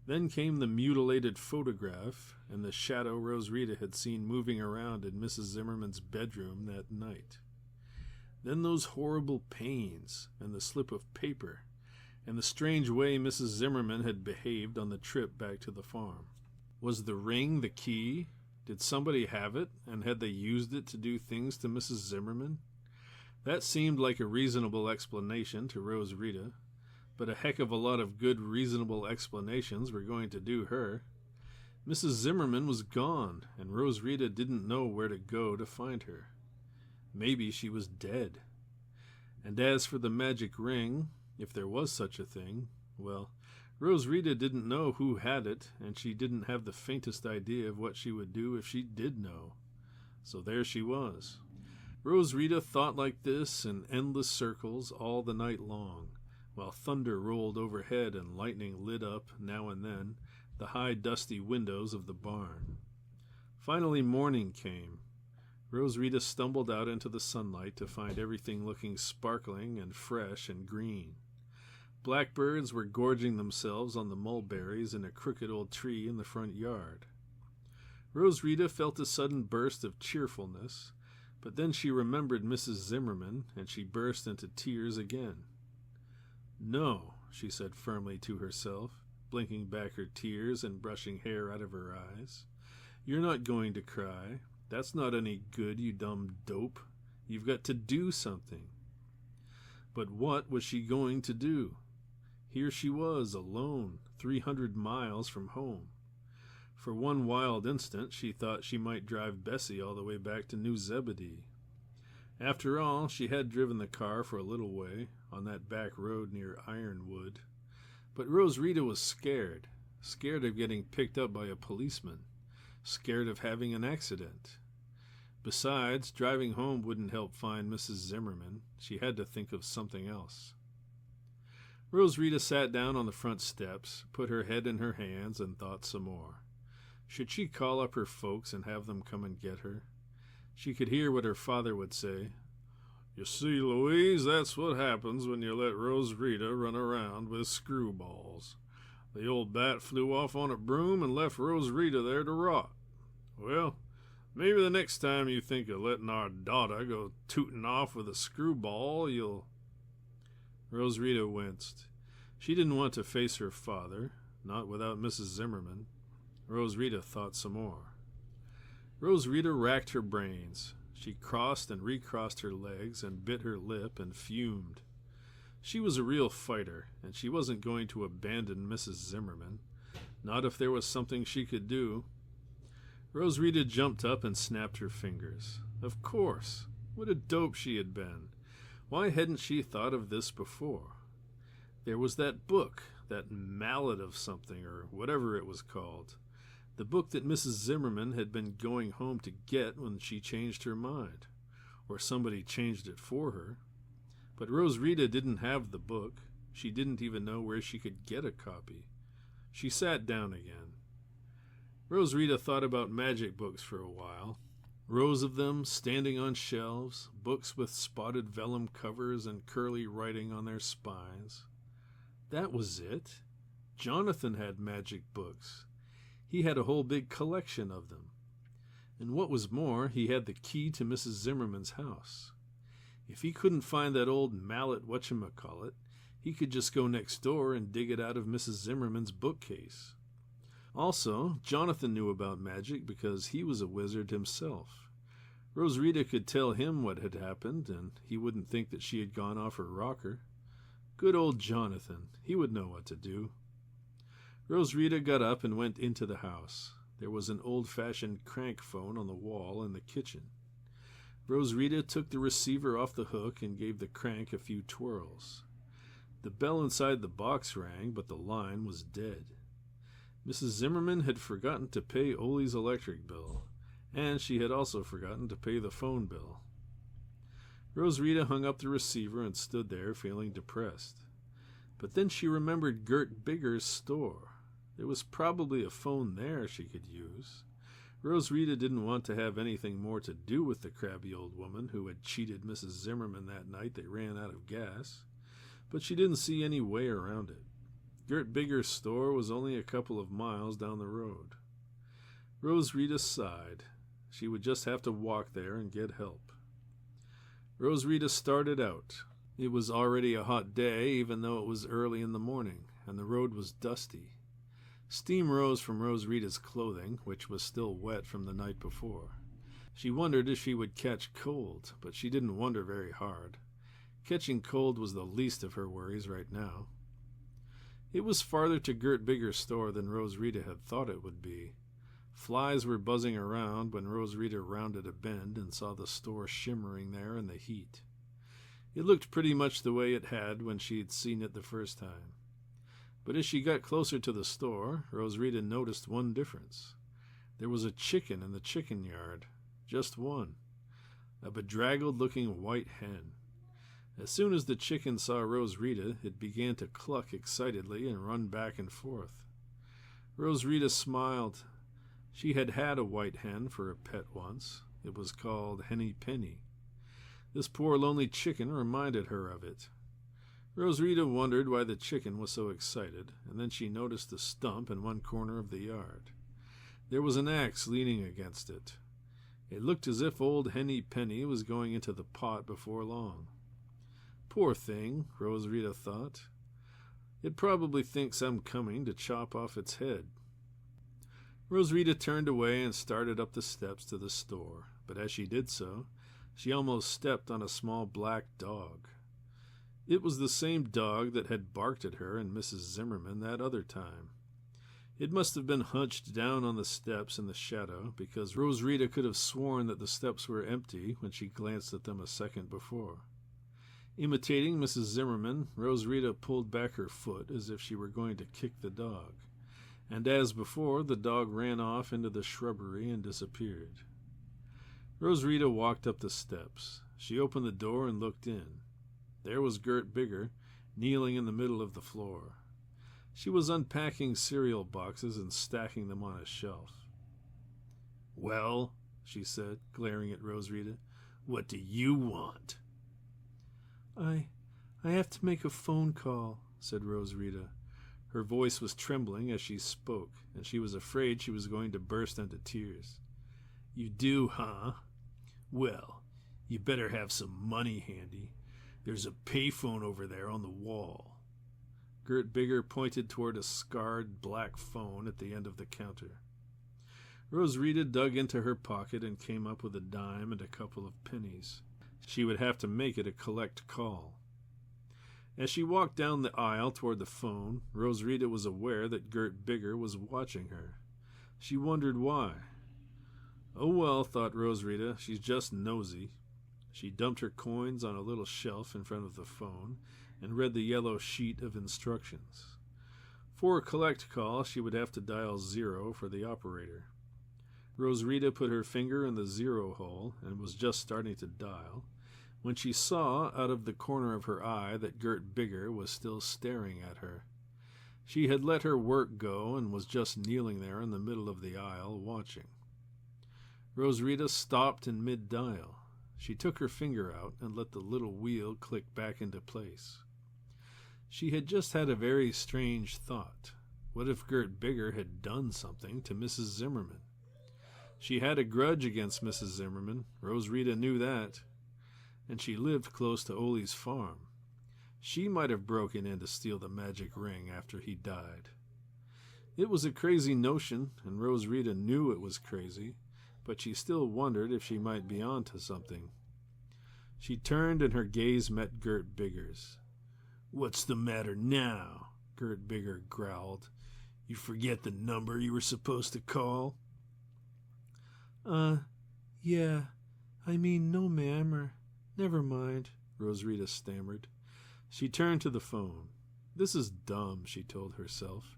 Then came the mutilated photograph, and the shadow Rosarita had seen moving around in Mrs. Zimmerman's bedroom that night. Then those horrible pains, and the slip of paper, and the strange way Mrs. Zimmerman had behaved on the trip back to the farm. Was the ring the key? Did somebody have it, and had they used it to do things to Mrs. Zimmerman? That seemed like a reasonable explanation to Rosarita, but a heck of a lot of good reasonable explanations were going to do her. Mrs. Zimmerman was gone, and Rosarita didn't know where to go to find her. Maybe she was dead. And as for the magic ring, if there was such a thing, well, Rosarita didn't know who had it, and she didn't have the faintest idea of what she would do if she did know. So there she was. Rosarita thought like this in endless circles all the night long, while thunder rolled overhead and lightning lit up, now and then, the high dusty windows of the barn. Finally morning came. Rosarita stumbled out into the sunlight to find everything looking sparkling and fresh and green. Blackbirds were gorging themselves on the mulberries in a crooked old tree in the front yard. Rosarita felt a sudden burst of cheerfulness, but then she remembered Mrs. Zimmerman, and she burst into tears again. "No," she said firmly to herself, blinking back her tears and brushing hair out of her eyes. "You're not going to cry. That's not any good, you dumb dope. You've got to do something." But what was she going to do? Here she was, alone, 300 miles from home. For one wild instant she thought she might drive Bessie all the way back to New Zebedee. After all, she had driven the car for a little way, on that back road near Ironwood. But Rosarita was scared of getting picked up by a policeman, scared of having an accident. Besides, driving home wouldn't help find Mrs. Zimmerman. She had to think of something else. Rosarita sat down on the front steps, put her head in her hands, and thought some more. Should she call up her folks and have them come and get her? She could hear what her father would say. "You see, Louise, that's what happens when you let Rosarita run around with screwballs. The old bat flew off on a broom and left Rosarita there to rot. Well, maybe the next time you think of letting our daughter go tooting off with a screwball, you'll—" Rosarita winced. She didn't want to face her father, not without Mrs. Zimmerman. Rosarita thought some more. Rose Rita racked her brains. She crossed and recrossed her legs and bit her lip and fumed. She was a real fighter, and she wasn't going to abandon Mrs. Zimmerman, not if there was something she could do. Rose Rita jumped up and snapped her fingers. Of course. What a dope she had been. Why hadn't she thought of this before? There was that book, that mallet of something, or whatever it was called. The book that Mrs. Zimmerman had been going home to get when she changed her mind. Or somebody changed it for her. But Rose Rita didn't have the book. She didn't even know where she could get a copy. She sat down again. Rose Rita thought about magic books for a while. Rows of them standing on shelves, books with spotted vellum covers and curly writing on their spines. That was it. Jonathan had magic books. He had a whole big collection of them. And what was more, he had the key to Mrs. Zimmerman's house. If he couldn't find that old mallet whatchamacallit, he could just go next door and dig it out of Mrs. Zimmerman's bookcase. Also, Jonathan knew about magic because he was a wizard himself. Rose Rita could tell him what had happened, and he wouldn't think that she had gone off her rocker. Good old Jonathan. He would know what to do. Rose Rita got up and went into the house. There was an old-fashioned crank phone on the wall in the kitchen. Rose Rita took the receiver off the hook and gave the crank a few twirls. The bell inside the box rang, but the line was dead. Mrs. Zimmerman had forgotten to pay Ole's electric bill, and she had also forgotten to pay the phone bill. Rose Rita hung up the receiver and stood there feeling depressed. But then she remembered Gert Bigger's store. There was probably a phone there she could use. Rose Rita didn't want to have anything more to do with the crabby old woman who had cheated Mrs. Zimmerman that night they ran out of gas, but she didn't see any way around it. Gert Bigger's store was only a couple of miles down the road. Rose Rita sighed. She would just have to walk there and get help. Rose Rita started out. It was already a hot day, even though it was early in the morning, and the road was dusty. Steam rose from Rose Rita's clothing, which was still wet from the night before. She wondered if she would catch cold, but she didn't wonder very hard. Catching cold was the least of her worries right now. It was farther to Gert Bigger's store than Rose Rita had thought it would be. Flies were buzzing around when Rose Rita rounded a bend and saw the store shimmering there in the heat. It looked pretty much the way it had when she had seen it the first time. But as she got closer to the store, Rose Rita noticed one difference. There was a chicken in the chicken yard. Just one. A bedraggled-looking white hen. As soon as the chicken saw Rose Rita, it began to cluck excitedly and run back and forth. Rose Rita smiled. She had had a white hen for a pet once. It was called Henny Penny. This poor lonely chicken reminded her of it. Rose Rita wondered why the chicken was so excited, and then she noticed a stump in one corner of the yard. There was an axe leaning against it. It looked as if old Henny Penny was going into the pot before long. Poor thing, Rose Rita thought. It probably thinks I'm coming to chop off its head. Rose Rita turned away and started up the steps to the store, but as she did so, she almost stepped on a small black dog. It was the same dog that had barked at her and Mrs. Zimmerman that other time. It must have been hunched down on the steps in the shadow, because Rose Rita could have sworn that the steps were empty when she glanced at them a second before. Imitating Mrs. Zimmerman, Rose Rita pulled back her foot as if she were going to kick the dog, and as before, the dog ran off into the shrubbery and disappeared. Rose Rita walked up the steps. She opened the door and looked in. There was Gert Bigger, kneeling in the middle of the floor. She was unpacking cereal boxes and stacking them on a shelf. "Well," she said, glaring at Rose Rita, "what do you want?" I have to make a phone call," said Rose Rita. Her voice was trembling as she spoke, and she was afraid she was going to burst into tears. "You do, huh? Well, you better have some money handy. There's a payphone over there on the wall." Gert Bigger pointed toward a scarred black phone at the end of the counter. Rosita dug into her pocket and came up with a dime and a couple of pennies. She would have to make it a collect call. As she walked down the aisle toward the phone, Rosita was aware that Gert Bigger was watching her. She wondered why. Oh well, thought Rosita, she's just nosy. She dumped her coins on a little shelf in front of the phone and read the yellow sheet of instructions. For a collect call, she would have to dial 0 for the operator. Rosita put her finger in the 0 hole and was just starting to dial when she saw out of the corner of her eye that Gert Bigger was still staring at her. She had let her work go and was just kneeling there in the middle of the aisle watching. Rosita stopped in mid-dial. She took her finger out and let the little wheel click back into place. She had just had a very strange thought. What if Gert Bigger had done something to Mrs. Zimmerman? She had a grudge against Mrs. Zimmerman. Rosita knew that. And she lived close to Ole's farm. She might have broken in to steal the magic ring after he died. It was a crazy notion, and Rosita knew it was crazy, but she still wondered if she might be on to something. She turned and her gaze met Gert Bigger's. "What's the matter now?" Gert Bigger growled. "You forget the number you were supposed to call?" Yeah. I mean, no, ma'am, or never mind," Rosita stammered. She turned to the phone. This is dumb, she told herself.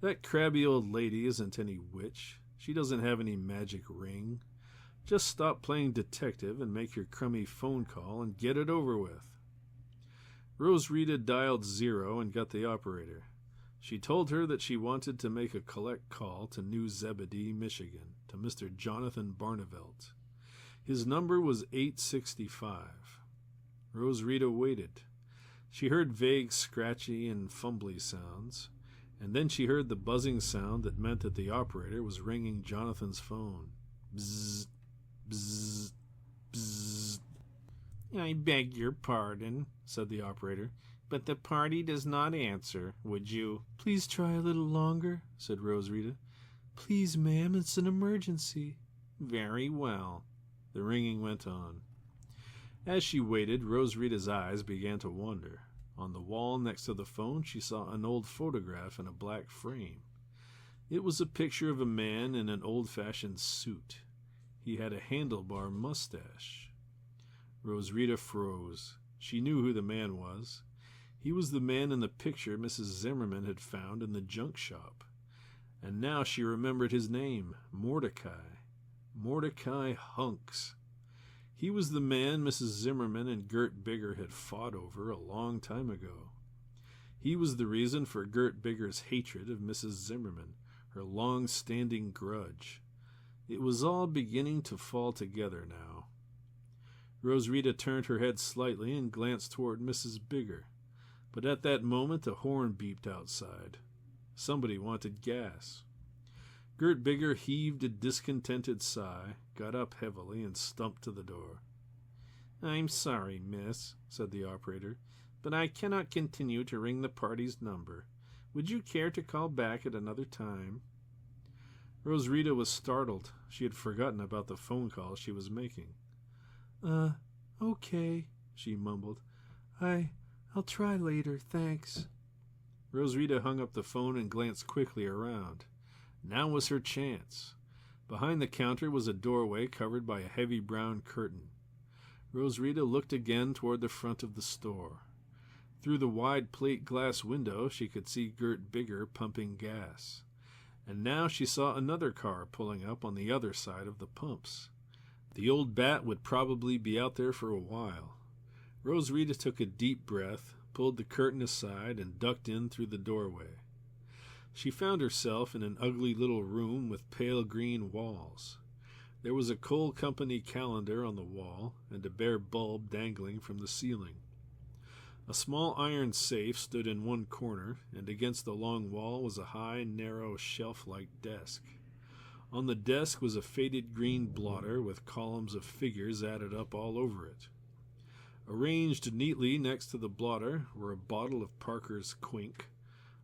That crabby old lady isn't any witch. She doesn't have any magic ring. Just stop playing detective and make your crummy phone call and get it over with. Rosita dialed 0 and got the operator. She told her that she wanted to make a collect call to New Zebedee, Michigan, to Mr. Jonathan Barnavelt. His number was 865. Rosita waited. She heard vague scratchy and fumbly sounds, and then she heard the buzzing sound that meant that the operator was ringing Jonathan's phone. Bzzz, bzzz, bzzz. "I beg your pardon," said the operator, "but the party does not answer. Would you—" "Please try a little longer," said Rosita. "Please, ma'am, it's an emergency." "Very well." The ringing went on. As she waited, Rosita's eyes began to wander. On the wall next to the phone, she saw an old photograph in a black frame. It was a picture of a man in an old-fashioned suit. He had a handlebar mustache. Rosita froze. She knew who the man was. He was the man in the picture Mrs. Zimmerman had found in the junk shop. And now she remembered his name, Mordecai. Mordecai Hunks. He was the man Mrs. Zimmerman and Gert Bigger had fought over a long time ago. He was the reason for Gert Bigger's hatred of Mrs. Zimmerman, her long-standing grudge. It was all beginning to fall together now. Rosita turned her head slightly and glanced toward Mrs. Bigger. But at that moment a horn beeped outside. Somebody wanted gas. Gert Bigger heaved a discontented sigh, got up heavily, and stumped to the door. "I'm sorry, miss," said the operator, "but I cannot continue to ring the party's number. Would you care to call back at another time?" Rosita was startled. She had forgotten about the phone call she was making. Okay," she mumbled. I'll try later, thanks." Rosita hung up the phone and glanced quickly around. Now was her chance. Behind the counter was a doorway covered by a heavy brown curtain. Rosita looked again toward the front of the store. Through the wide plate glass window she could see Gert Bigger pumping gas. And now she saw another car pulling up on the other side of the pumps. The old bat would probably be out there for a while. Rosita took a deep breath, pulled the curtain aside, and ducked in through the doorway. She found herself in an ugly little room with pale green walls. There was a coal company calendar on the wall and a bare bulb dangling from the ceiling. A small iron safe stood in one corner, and against the long wall was a high, narrow, shelf-like desk. On the desk was a faded green blotter with columns of figures added up all over it. Arranged neatly next to the blotter were a bottle of Parker's Quink,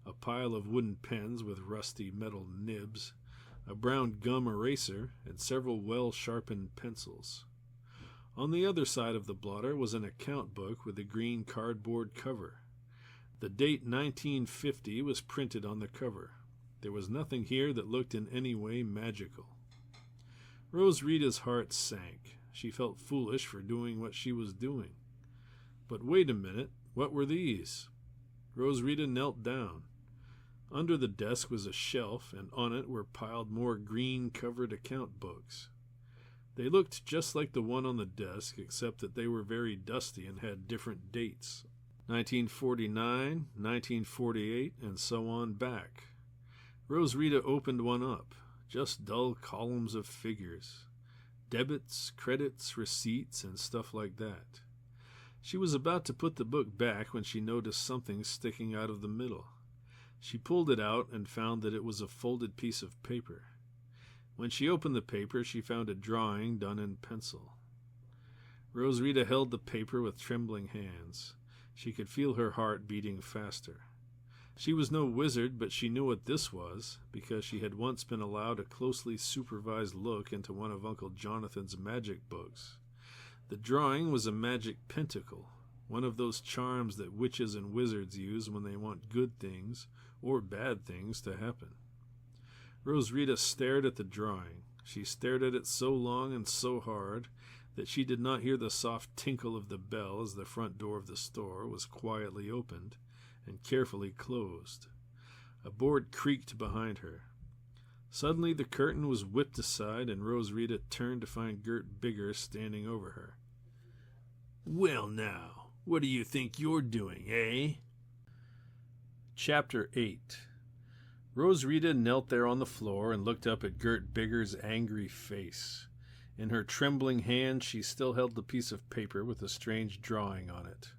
a pile of wooden pens with rusty metal nibs, a brown gum eraser, and several well-sharpened pencils. On the other side of the blotter was an account book with a green cardboard cover. The date 1950 was printed on the cover. There was nothing here that looked in any way magical. Rose Rita's heart sank. She felt foolish for doing what she was doing. But wait a minute, what were these? Rose Rita knelt down. Under the desk was a shelf, and on it were piled more green-covered account books. They looked just like the one on the desk, except that they were very dusty and had different dates. 1949, 1948, and so on back. Rose Rita opened one up. Just dull columns of figures. Debits, credits, receipts, and stuff like that. She was about to put the book back when she noticed something sticking out of the middle. She pulled it out and found that it was a folded piece of paper. When she opened the paper, she found a drawing done in pencil. Rose Rita held the paper with trembling hands. She could feel her heart beating faster. She was no wizard, but she knew what this was, because she had once been allowed a closely supervised look into one of Uncle Jonathan's magic books. The drawing was a magic pentacle, one of those charms that witches and wizards use when they want good things or bad things to happen. Rose Rita stared at the drawing. She stared at it so long and so hard that she did not hear the soft tinkle of the bell as the front door of the store was quietly opened and carefully closed. A board creaked behind her. Suddenly the curtain was whipped aside, and Rose Rita turned to find Gert Bigger standing over her. "Well now, what do you think you're doing, eh?" Chapter 8. Rose Rita knelt there on the floor and looked up at Gert Bigger's angry face. In her trembling hand she still held the piece of paper with the strange drawing on it.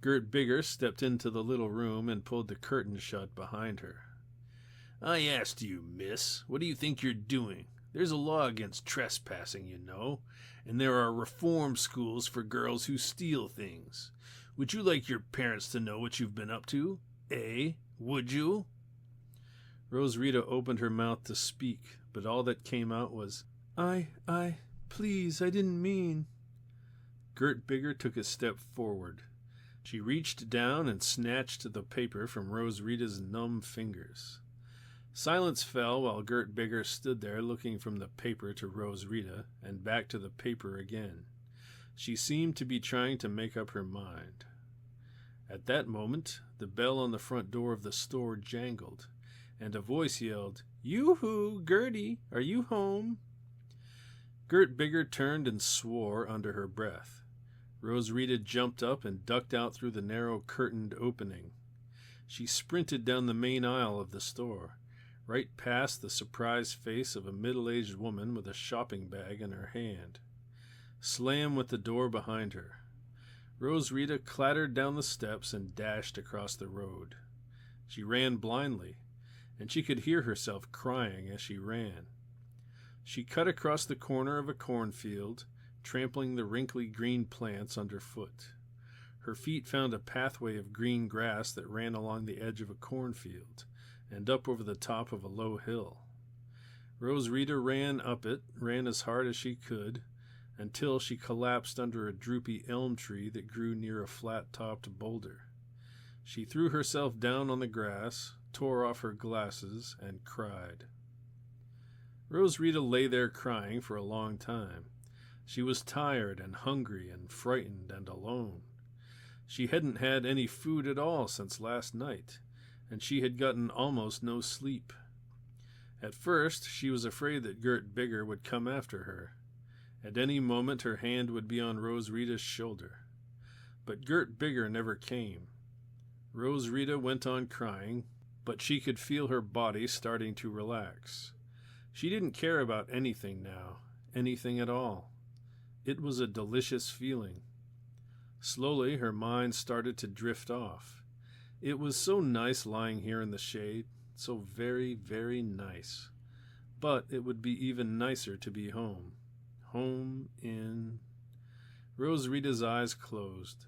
Gert Bigger stepped into the little room and pulled the curtain shut behind her. "I asked you, miss, what do you think you're doing? There's a law against trespassing, you know, and there are reform schools for girls who steal things. Would you like your parents to know what you've been up to? Eh? Would you?" Rose Rita opened her mouth to speak, but all that came out was, please, I didn't mean." Gert Bigger took a step forward. She reached down and snatched the paper from Rose Rita's numb fingers. Silence fell while Gert Bigger stood there looking from the paper to Rose Rita and back to the paper again. She seemed to be trying to make up her mind. At that moment, the bell on the front door of the store jangled, and a voice yelled, "Yoo-hoo, Gertie, are you home?" Gert Bigger turned and swore under her breath. Rose Rita jumped up and ducked out through the narrow curtained opening. She sprinted down the main aisle of the store, right past the surprised face of a middle-aged woman with a shopping bag in her hand. Slam went the door behind her. Rose Rita clattered down the steps and dashed across the road. She ran blindly, and she could hear herself crying as she ran. She cut across the corner of a cornfield, trampling the wrinkly green plants underfoot. Her feet found a pathway of green grass that ran along the edge of a cornfield and up over the top of a low hill. Rose Rita ran up it, ran as hard as she could, until she collapsed under a droopy elm tree that grew near a flat-topped boulder. She threw herself down on the grass, tore off her glasses, and cried. Rose Rita lay there crying for a long time. She was tired and hungry and frightened and alone. She hadn't had any food at all since last night, and she had gotten almost no sleep. At first, she was afraid that Gert Bigger would come after her. At any moment, her hand would be on Rose Rita's shoulder. But Gert Bigger never came. Rose Rita went on crying, but she could feel her body starting to relax. She didn't care about anything now, anything at all. It was a delicious feeling. Slowly, her mind started to drift off. It was so nice lying here in the shade, so very, very nice. But it would be even nicer to be home. Home in... Rose Rita's eyes closed.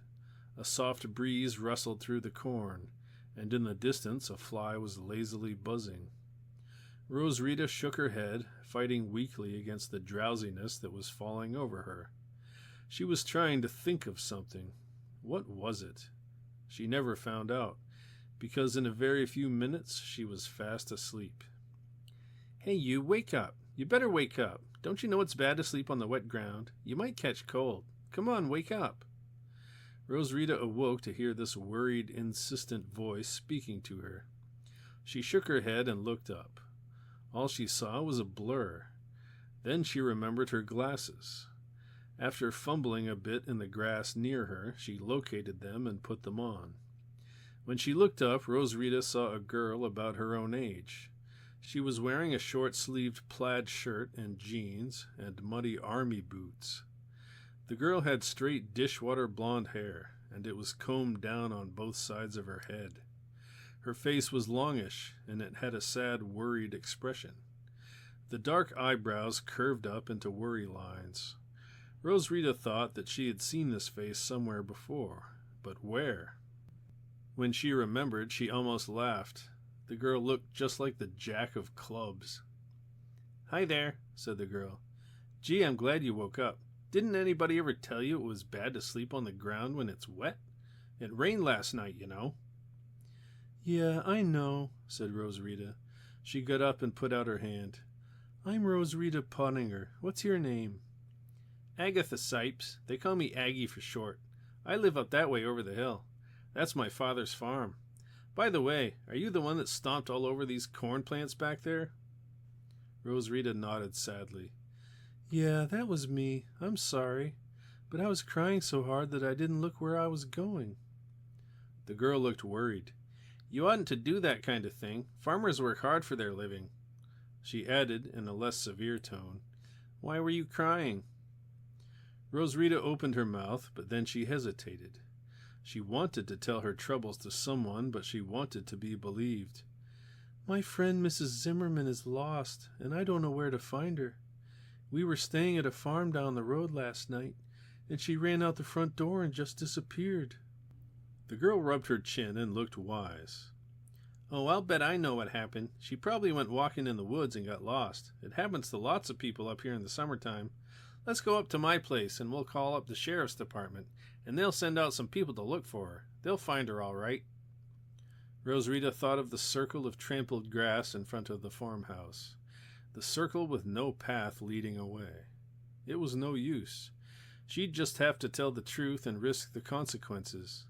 A soft breeze rustled through the corn, and in the distance a fly was lazily buzzing. Rose Rita shook her head, fighting weakly against the drowsiness that was falling over her. She was trying to think of something. What was it? She never found out, because in a very few minutes she was fast asleep. "Hey, you, wake up. You better wake up. Don't you know it's bad to sleep on the wet ground? You might catch cold. Come on, wake up." Rose Rita awoke to hear this worried, insistent voice speaking to her. She shook her head and looked up. All she saw was a blur. Then she remembered her glasses. After fumbling a bit in the grass near her, she located them and put them on. When she looked up, Rose Rita saw a girl about her own age. She was wearing a short-sleeved plaid shirt and jeans and muddy army boots. The girl had straight dishwater blonde hair, and it was combed down on both sides of her head. Her face was longish, and it had a sad, worried expression. The dark eyebrows curved up into worry lines. Rose Rita thought that she had seen this face somewhere before, but where? When she remembered, she almost laughed. The girl looked just like the Jack of Clubs. "Hi there," said the girl. "Gee, I'm glad you woke up. Didn't anybody ever tell you it was bad to sleep on the ground when it's wet? It rained last night, you know." "Yeah, I know," said Rose Rita. She got up and put out her hand. "I'm Rose Rita Pottinger. What's your name?" "Agatha Sipes. They call me Aggie for short. I live up that way over the hill. That's my father's farm. By the way, are you the one that stomped all over these corn plants back there?" Rose Rita nodded sadly. "Yeah, that was me. I'm sorry. But I was crying so hard that I didn't look where I was going." The girl looked worried. "You oughtn't to do that kind of thing. Farmers work hard for their living." She added, in a less severe tone, "Why were you crying?" Rose Rita opened her mouth, but then she hesitated. She wanted to tell her troubles to someone, but she wanted to be believed. "My friend Mrs. Zimmerman is lost, and I don't know where to find her. We were staying at a farm down the road last night, and she ran out the front door and just disappeared." The girl rubbed her chin and looked wise. "Oh, I'll bet I know what happened. She probably went walking in the woods and got lost. It happens to lots of people up here in the summertime. Let's go up to my place, and we'll call up the sheriff's department, and they'll send out some people to look for her. They'll find her all right." Rose Rita thought of the circle of trampled grass in front of the farmhouse. The circle with no path leading away. It was no use. She'd just have to tell the truth and risk the consequences.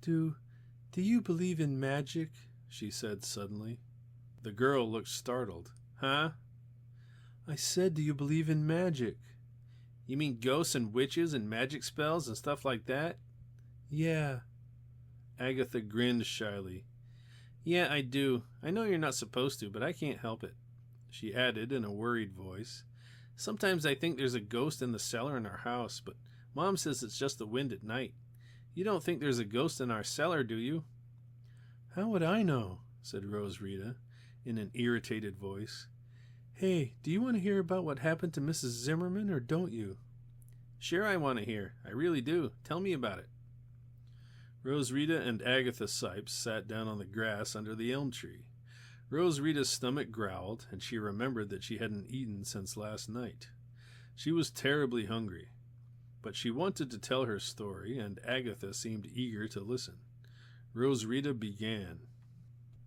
Do you believe in magic?" she said suddenly. The girl looked startled. "Huh?" "I said, do you believe in magic?" "You mean ghosts and witches and magic spells and stuff like that?" "Yeah." Agatha grinned shyly. "Yeah, I do. I know you're not supposed to, but I can't help it." She added in a worried voice, "Sometimes I think there's a ghost in the cellar in our house, but Mom says it's just the wind at night. You don't think there's a ghost in our cellar, do you?" "How would I know?" said Rose Rita in an irritated voice. "Hey, do you want to hear about what happened to Mrs. Zimmerman, or don't you?" "Sure, I want to hear. I really do. Tell me about it." Rose Rita and Agatha Sipes sat down on the grass under the elm tree. Rose Rita's stomach growled, and she remembered that she hadn't eaten since last night. She was terribly hungry. But she wanted to tell her story, and Agatha seemed eager to listen. Rose Rita began.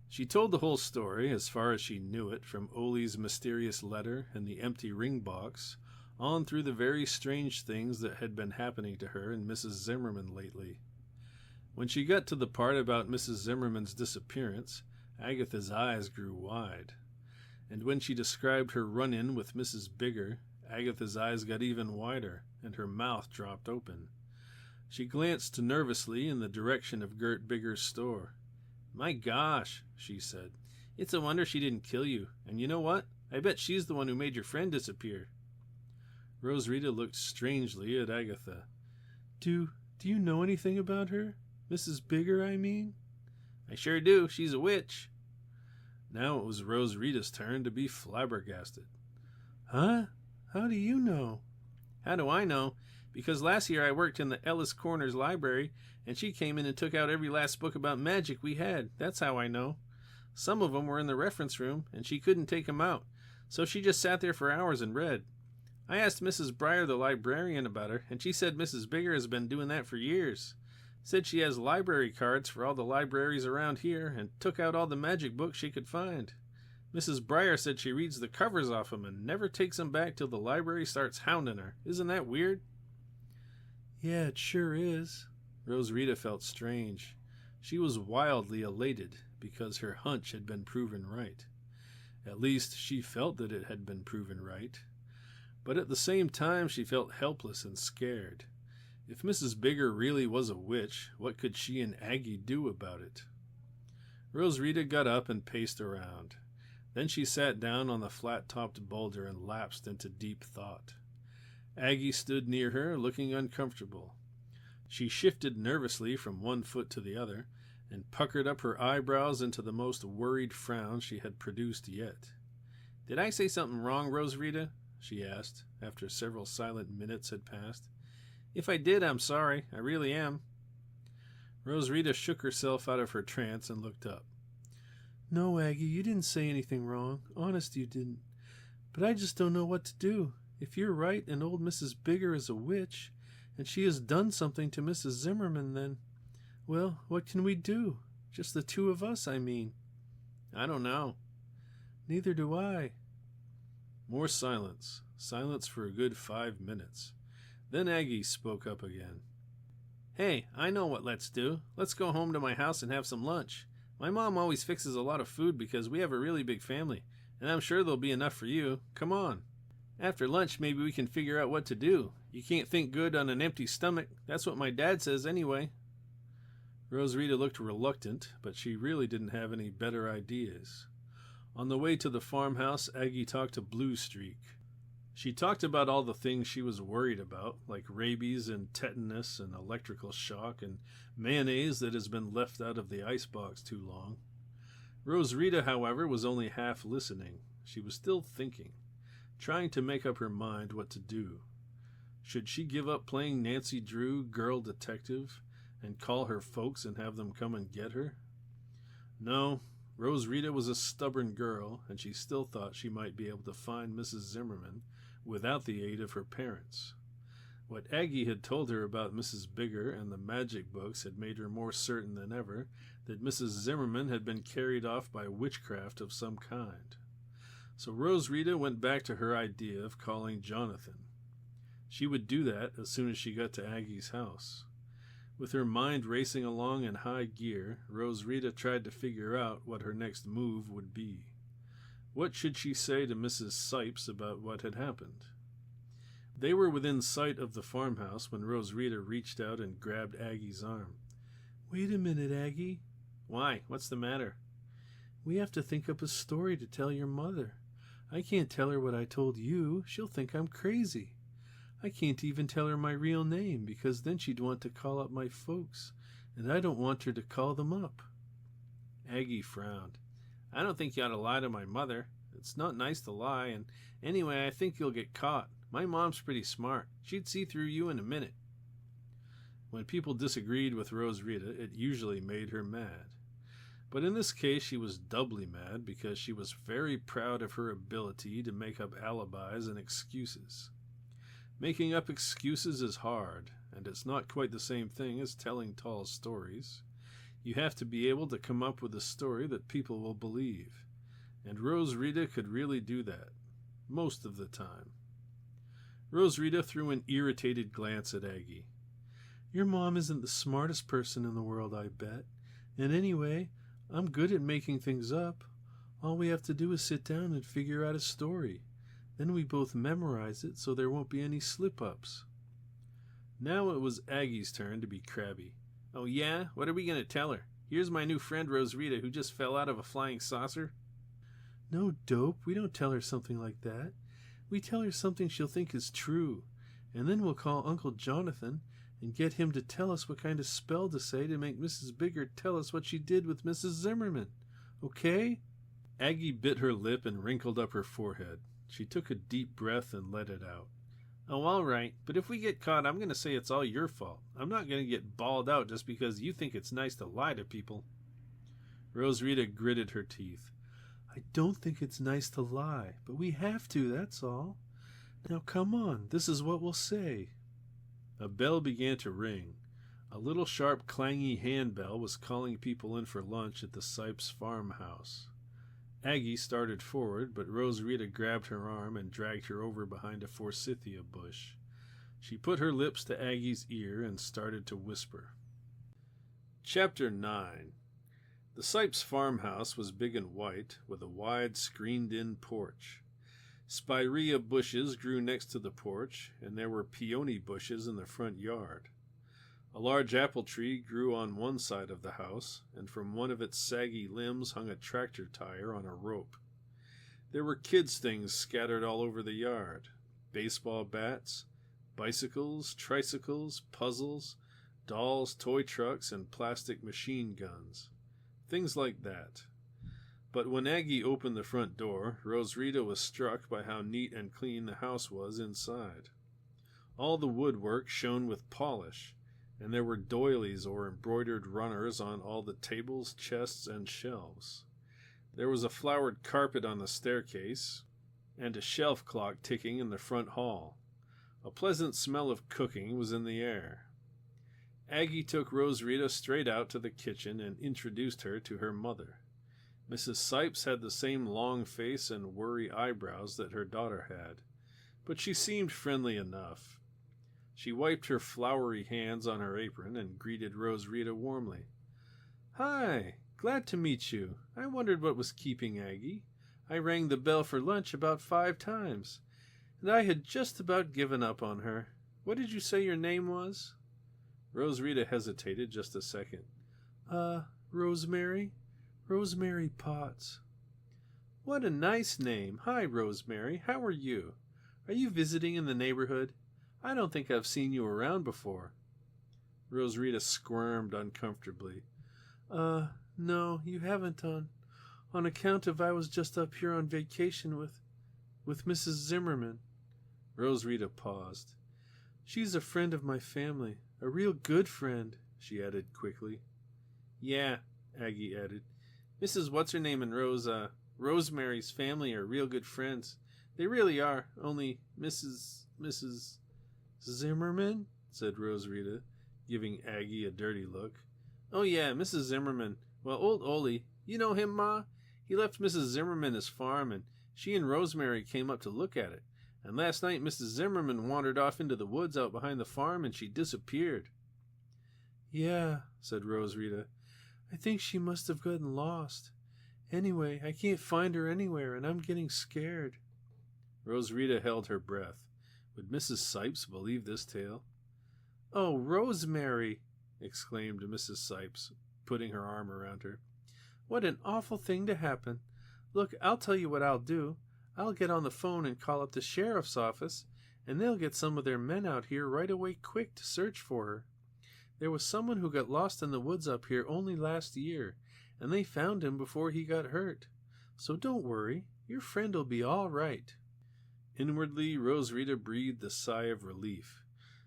She told the whole story, as far as she knew it, from Ole's mysterious letter and the empty ring box, on through the very strange things that had been happening to her and Mrs. Zimmerman lately. When she got to the part about Mrs. Zimmerman's disappearance, Agatha's eyes grew wide. And when she described her run-in with Mrs. Bigger, Agatha's eyes got even wider, and her mouth dropped open. She glanced nervously in the direction of Gert Bigger's store. "My gosh," she said, "it's a wonder she didn't kill you. And you know what? I bet she's the one who made your friend disappear." Rose Rita looked strangely at Agatha. Do you know anything about her? Mrs. Bigger, I mean?" "I sure do. She's a witch." Now it was Rose Rita's turn to be flabbergasted. "Huh? How do you know?" "How do I know? Because last year I worked in the Ellis Corners library, and she came in and took out every last book about magic we had. That's how I know. Some of them were in the reference room, and she couldn't take 'em out, so she just sat there for hours and read. I asked Mrs. Breyer, the librarian, about her, and she said Mrs. Bigger has been doing that for years. Said she has library cards for all the libraries around here, and took out all the magic books she could find. Mrs. Breyer said she reads the covers off 'em and never takes 'em back till the library starts hounding her. Isn't that weird?" "Yeah, it sure is." Rosarita felt strange. She was wildly elated because her hunch had been proven right. At least she felt that it had been proven right. But at the same time she felt helpless and scared. If Mrs. Bigger really was a witch, what could she and Aggie do about it? Rosarita got up and paced around. Then she sat down on the flat-topped boulder and lapsed into deep thought. Aggie stood near her, looking uncomfortable. She shifted nervously from one foot to the other, and puckered up her eyebrows into the most worried frown she had produced yet. "Did I say something wrong, Rosarita?" she asked, after several silent minutes had passed. "If I did, I'm sorry. I really am." Rosarita shook herself out of her trance and looked up. "No, Aggie, you didn't say anything wrong. Honest, you didn't. But I just don't know what to do. If you're right and old Mrs. Bigger is a witch, and she has done something to Mrs. Zimmerman, then, well, what can we do? Just the two of us, I mean." "I don't know." "Neither do I." More silence. Silence for a good 5 minutes. Then Aggie spoke up again. "Hey, I know what let's do. Let's go home to my house and have some lunch. My mom always fixes a lot of food because we have a really big family, and I'm sure there'll be enough for you. Come on. After lunch, maybe we can figure out what to do. You can't think good on an empty stomach. That's what my dad says anyway." Rosarita looked reluctant, but she really didn't have any better ideas. On the way to the farmhouse, Aggie talked to Blue Streak. She talked about all the things she was worried about, like rabies and tetanus and electrical shock and mayonnaise that has been left out of the icebox too long. Rosarita, however, was only half listening. She was still thinking, trying to make up her mind what to do. Should she give up playing Nancy Drew, girl detective, and call her folks and have them come and get her? No, Rosarita was a stubborn girl, and she still thought she might be able to find Mrs. Zimmerman without the aid of her parents. What Aggie had told her about Mrs. Bigger and the magic books had made her more certain than ever that Mrs. Zimmerman had been carried off by witchcraft of some kind. So Rosarita went back to her idea of calling Jonathan. She would do that as soon as she got to Aggie's house. With her mind racing along in high gear, Rosarita tried to figure out what her next move would be. What should she say to Mrs. Sipes about what had happened? They were within sight of the farmhouse when Rosarita reached out and grabbed Aggie's arm. "Wait a minute, Aggie." "Why? What's the matter?" "We have to think up a story to tell your mother. I can't tell her what I told you. She'll think I'm crazy. I can't even tell her my real name, because then she'd want to call up my folks, and I don't want her to call them up." Aggie frowned. "I don't think you ought to lie to my mother. It's not nice to lie, and anyway, I think you'll get caught. My mom's pretty smart. She'd see through you in a minute." When people disagreed with Rosarita, it usually made her mad. But in this case, she was doubly mad because she was very proud of her ability to make up alibis and excuses. Making up excuses is hard, and it's not quite the same thing as telling tall stories. You have to be able to come up with a story that people will believe, and Rosarita could really do that, most of the time. Rosarita threw an irritated glance at Aggie. "Your mom isn't the smartest person in the world, I bet. And anyway, I'm good at making things up. All we have to do is sit down and figure out a story. Then we both memorize it so there won't be any slip-ups." Now it was Aggie's turn to be crabby. "Oh yeah? What are we going to tell her? Here's my new friend Rosarita who just fell out of a flying saucer." "No, dope. We don't tell her something like that. We tell her something she'll think is true, and then we'll call Uncle Jonathan and get him to tell us what kind of spell to say to make Mrs. Bigger tell us what she did with Mrs. Zimmerman. Okay?" Aggie bit her lip and wrinkled up her forehead. She took a deep breath and let it out. "Oh, all right, but if we get caught, I'm going to say it's all your fault. I'm not going to get bawled out just because you think it's nice to lie to people." Rosarita gritted her teeth. I don't think it's nice to lie, but we have to, that's all. Now come on, this is what we'll say. A bell began to ring. A little sharp clangy handbell was calling people in for lunch at the Sipes farmhouse. Aggie started forward, but Rosarita grabbed her arm and dragged her over behind a forsythia bush. She put her lips to Aggie's ear and started to whisper. Chapter 9. The Sipes farmhouse was big and white, with a wide screened-in porch. Spirea bushes grew next to the porch, and there were peony bushes in the front yard. A large apple tree grew on one side of the house, and from one of its saggy limbs hung a tractor tire on a rope. There were kids' things scattered all over the yard. Baseball bats, bicycles, tricycles, puzzles, dolls, toy trucks, and plastic machine guns. Things like that. But when Aggie opened the front door, Rosarita was struck by how neat and clean the house was inside. All the woodwork shone with polish, and there were doilies or embroidered runners on all the tables, chests, and shelves. There was a flowered carpet on the staircase, and a shelf clock ticking in the front hall. A pleasant smell of cooking was in the air. Aggie took Rosarita straight out to the kitchen and introduced her to her mother. Mrs. Sipes had the same long face and worry eyebrows that her daughter had, but she seemed friendly enough. She wiped her floury hands on her apron and greeted Rosarita warmly. "Hi, glad to meet you. I wondered what was keeping Aggie. I rang the bell for lunch about 5 times, and I had just about given up on her. What did you say your name was?" Rosarita hesitated just a second. Rosemary? Rosemary Potts." "What a nice name. Hi, Rosemary. How are you? Are you visiting in the neighborhood? I don't think I've seen you around before." Rosarita squirmed uncomfortably. No, you haven't on account of I was just up here on vacation with Mrs. Zimmerman." Rosarita paused. "She's a friend of my family, a real good friend," she added quickly. "Yeah," Aggie added. "Mrs. What's-Her-Name and Rosemary's family are real good friends. They really are, only Mrs. "Zimmerman?" said Rosarita, giving Aggie a dirty look. "Oh, yeah, Mrs. Zimmerman. Well, old Ole, you know him, Ma? He left Mrs. Zimmerman his farm, and she and Rosemary came up to look at it. And last night Mrs. Zimmerman wandered off into the woods out behind the farm, and she disappeared." "Yeah," said Rosarita. "I think she must have gotten lost. Anyway, I can't find her anywhere, and I'm getting scared." Rosarita held her breath. Would Mrs. Sipes believe this tale? "Oh, Rosemary!" exclaimed Mrs. Sipes, putting her arm around her. "What an awful thing to happen. Look, I'll tell you what I'll do. I'll get on the phone and call up the sheriff's office, and they'll get some of their men out here right away quick to search for her. There was someone who got lost in the woods up here only last year, and they found him before he got hurt. So don't worry, your friend'll be all right." Inwardly, Rosarita breathed a sigh of relief.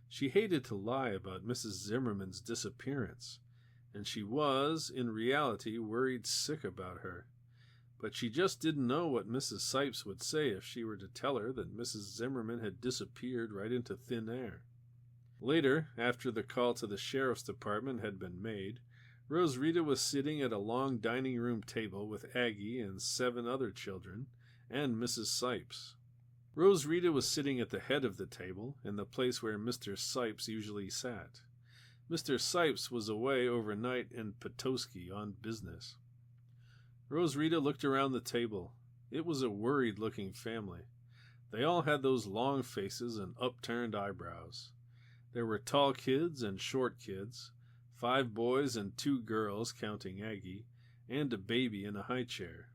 She hated to lie about Mrs. Zimmerman's disappearance, and she was, in reality, worried sick about her. But she just didn't know what Mrs. Sipes would say if she were to tell her that Mrs. Zimmerman had disappeared right into thin air. Later, after the call to the sheriff's department had been made, Rosarita was sitting at a long dining room table with Aggie and 7 other children, and Mrs. Sipes. Rosarita was sitting at the head of the table, in the place where Mr. Sipes usually sat. Mr. Sipes was away overnight in Petoskey on business. Rosarita looked around the table. It was a worried-looking family. They all had those long faces and upturned eyebrows. There were tall kids and short kids, 5 boys and 2 girls, counting Aggie, and a baby in a high chair.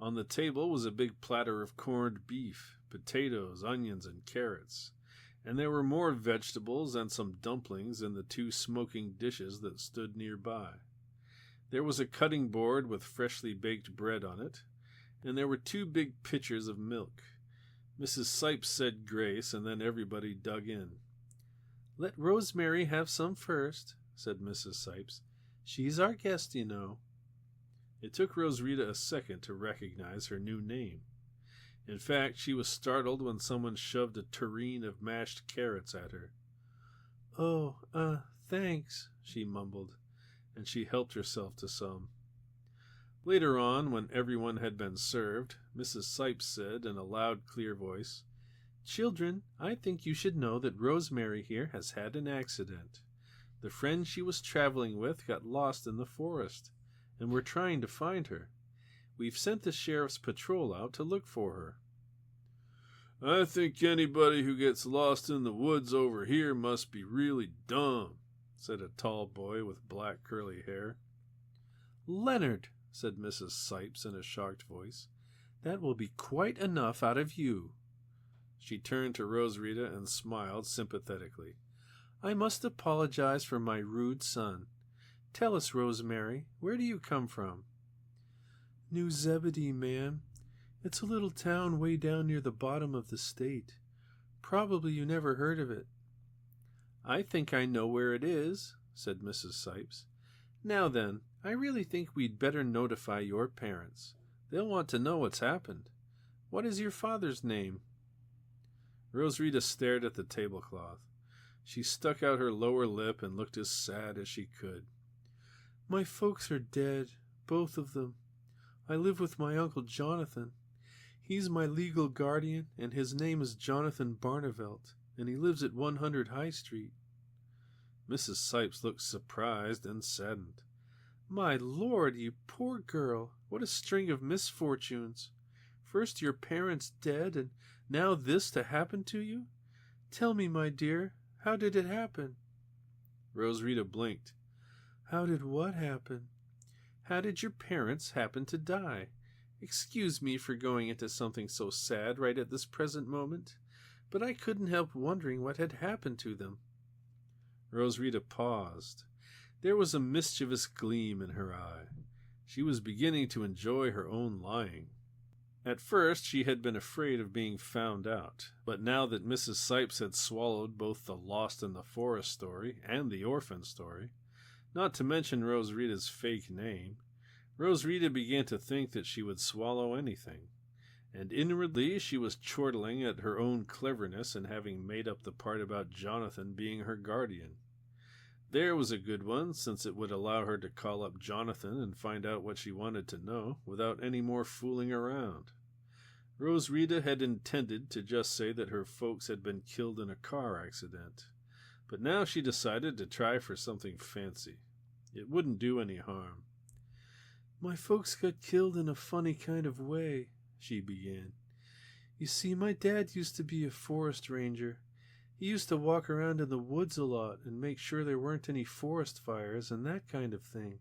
On the table was a big platter of corned beef, potatoes, onions, and carrots, and there were more vegetables and some dumplings in the 2 smoking dishes that stood nearby. There was a cutting board with freshly baked bread on it, and there were 2 big pitchers of milk. Mrs. Sipes said grace, and then everybody dug in. "Let Rosemary have some first," said Mrs. Sipes. "She's our guest, you know." It took Rosarita a second to recognize her new name. In fact, she was startled when someone shoved a tureen of mashed carrots at her. "Oh, thanks," she mumbled, and she helped herself to some. Later on, when everyone had been served, Mrs. Sipes said in a loud, clear voice, "Children, I think you should know that Rosemary here has had an accident. The friend she was traveling with got lost in the forest, and we're trying to find her. We've sent the sheriff's patrol out to look for her." "I think anybody who gets lost in the woods over here must be really dumb," said a tall boy with black curly hair. "Leonard," said Mrs. Sipes in a shocked voice, "that will be quite enough out of you." She turned to Rosarita and smiled sympathetically. "I must apologize for my rude son. Tell us, Rosemary, where do you come from?" "New Zebedee, ma'am. It's a little town way down near the bottom of the state. Probably you never heard of it." "I think I know where it is," said Mrs. Sipes. "Now then, I really think we'd better notify your parents. They'll want to know what's happened. What is your father's name?" Rosarita stared at the tablecloth. She stuck out her lower lip and looked as sad as she could. "My folks are dead, both of them. I live with my Uncle Jonathan. He's my legal guardian, and his name is Jonathan Barnavelt, and he lives at 100 High Street." Mrs. Sipes looked surprised and saddened. "My Lord, you poor girl, what a string of misfortunes. First your parents dead, and now this to happen to you. Tell me, my dear, how did it happen?" Rosarita blinked. "How did what happen?" "How did your parents happen to die? Excuse me for going into something so sad right at this present moment, but I couldn't help wondering what had happened to them." Rosarita paused. There was a mischievous gleam in her eye. She was beginning to enjoy her own lying. At first she had been afraid of being found out, but now that Mrs. Sipes had swallowed both the Lost in the Forest story and the orphan story, not to mention Rosarita's fake name, Rosarita began to think that she would swallow anything, and inwardly she was chortling at her own cleverness in having made up the part about Jonathan being her guardian. There was a good one, since it would allow her to call up Jonathan and find out what she wanted to know without any more fooling around. Rosarita had intended to just say that her folks had been killed in a car accident, but now she decided to try for something fancy. It wouldn't do any harm. "My folks got killed in a funny kind of way," she began. "You see, my dad used to be a forest ranger. He used to walk around in the woods a lot and make sure there weren't any forest fires and that kind of thing.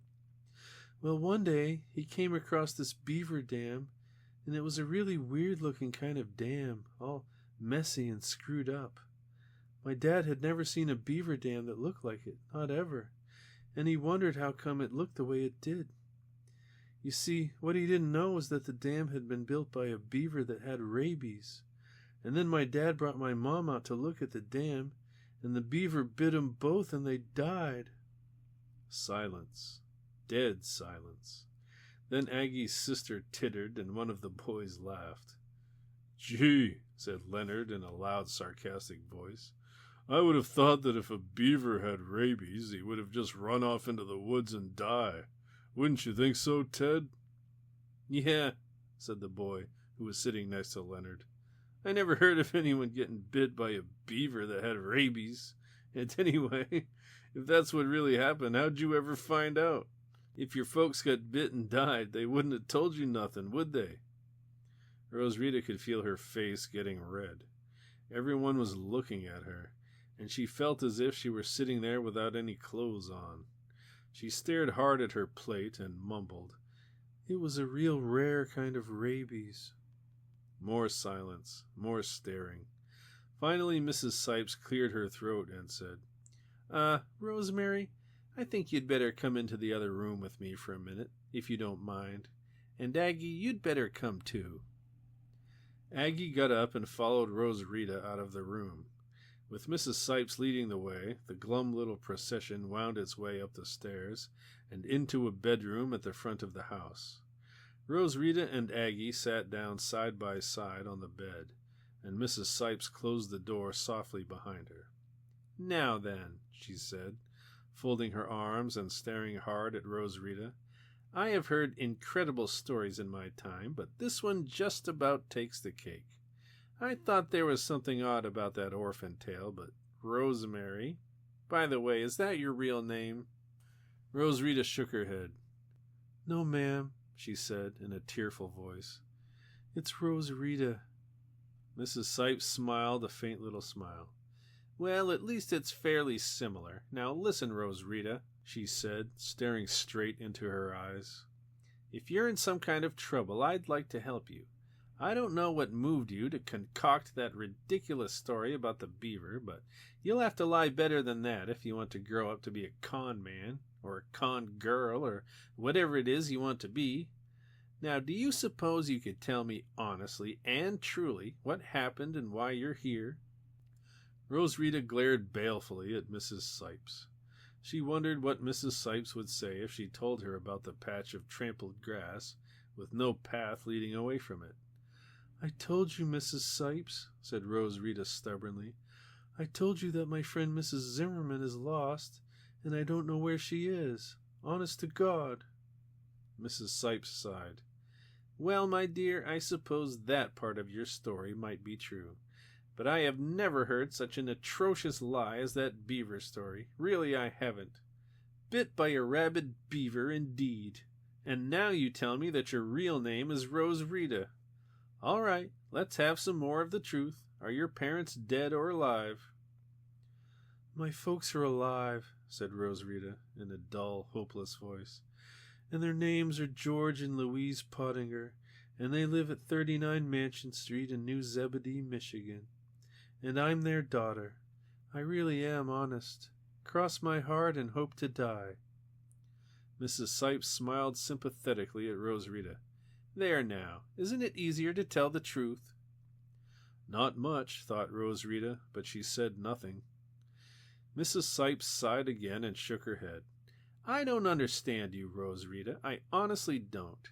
Well, one day he came across this beaver dam, and it was a really weird-looking kind of dam, all messy and screwed up. My dad had never seen a beaver dam that looked like it, not ever, and he wondered how come it looked the way it did. You see, what he didn't know was that the dam had been built by a beaver that had rabies. And then my dad brought my mom out to look at the dam, and the beaver bit 'em both and they died." Silence. Dead silence. Then Aggie's sister tittered, and one of the boys laughed. "Gee," said Leonard in a loud, sarcastic voice, "I would have thought that if a beaver had rabies, he would have just run off into the woods and die. Wouldn't you think so, Ted?" "Yeah," said the boy, who was sitting next to Leonard. "I never heard of anyone getting bit by a beaver that had rabies. And anyway, if that's what really happened, how'd you ever find out? If your folks got bit and died, they wouldn't have told you nothing, would they?" Rosarita could feel her face getting red. Everyone was looking at her, and she felt as if she were sitting there without any clothes on. She stared hard at her plate and mumbled, "It was a real rare kind of rabies." More silence, more staring. Finally, Mrs. Sipes cleared her throat and said, Rosemary, I think you'd better come into the other room with me for a minute, if you don't mind. And Aggie, you'd better come too." Aggie got up and followed Rosarita out of the room. With Mrs. Sipes leading the way, the glum little procession wound its way up the stairs and into a bedroom at the front of the house. Rose Rita and Aggie sat down side by side on the bed, and Mrs. Sipes closed the door softly behind her. "Now then," she said, folding her arms and staring hard at Rose Rita, "I have heard incredible stories in my time, but this one just about takes the cake. I thought there was something odd about that orphan tale, but Rosemary... By the way, is that your real name?" Rose Rita shook her head. "No, ma'am," she said in a tearful voice. "It's Rose Rita." Mrs. Sipes smiled a faint little smile. "Well, at least it's fairly similar. Now listen, Rose Rita," she said, staring straight into her eyes. "If you're in some kind of trouble, I'd like to help you. I don't know what moved you to concoct that ridiculous story about the beaver, but you'll have to lie better than that if you want to grow up to be a con man, or a con girl, or whatever it is you want to be. Now, do you suppose you could tell me honestly and truly what happened and why you're here?" Rose Rita glared balefully at Mrs. Sipes. She wondered what Mrs. Sipes would say if she told her about the patch of trampled grass with no path leading away from it. "I told you, Mrs. Sipes," said Rose Rita stubbornly. "I told you that my friend Mrs. Zimmerman is lost, and I don't know where she is. Honest to God." Mrs. Sipes sighed. "Well, my dear, I suppose that part of your story might be true. But I have never heard such an atrocious lie as that beaver story. Really, I haven't. Bit by a rabid beaver, indeed. And now you tell me that your real name is Rose Rita. All right, let's have some more of the truth. Are your parents dead or alive?" "My folks are alive," said Rose Rita in a dull, hopeless voice. "And their names are George and Louise Pottinger, and they live at 39 Mansion Street in New Zebedee, Michigan. And I'm their daughter. I really am honest. Cross my heart and hope to die." Mrs. Sipes smiled sympathetically at Rose Rita. "There now, isn't it easier to tell the truth?" Not much, thought Rose Rita, but she said nothing. Mrs. Sipes sighed again and shook her head. "I don't understand you, Rose Rita. I honestly don't.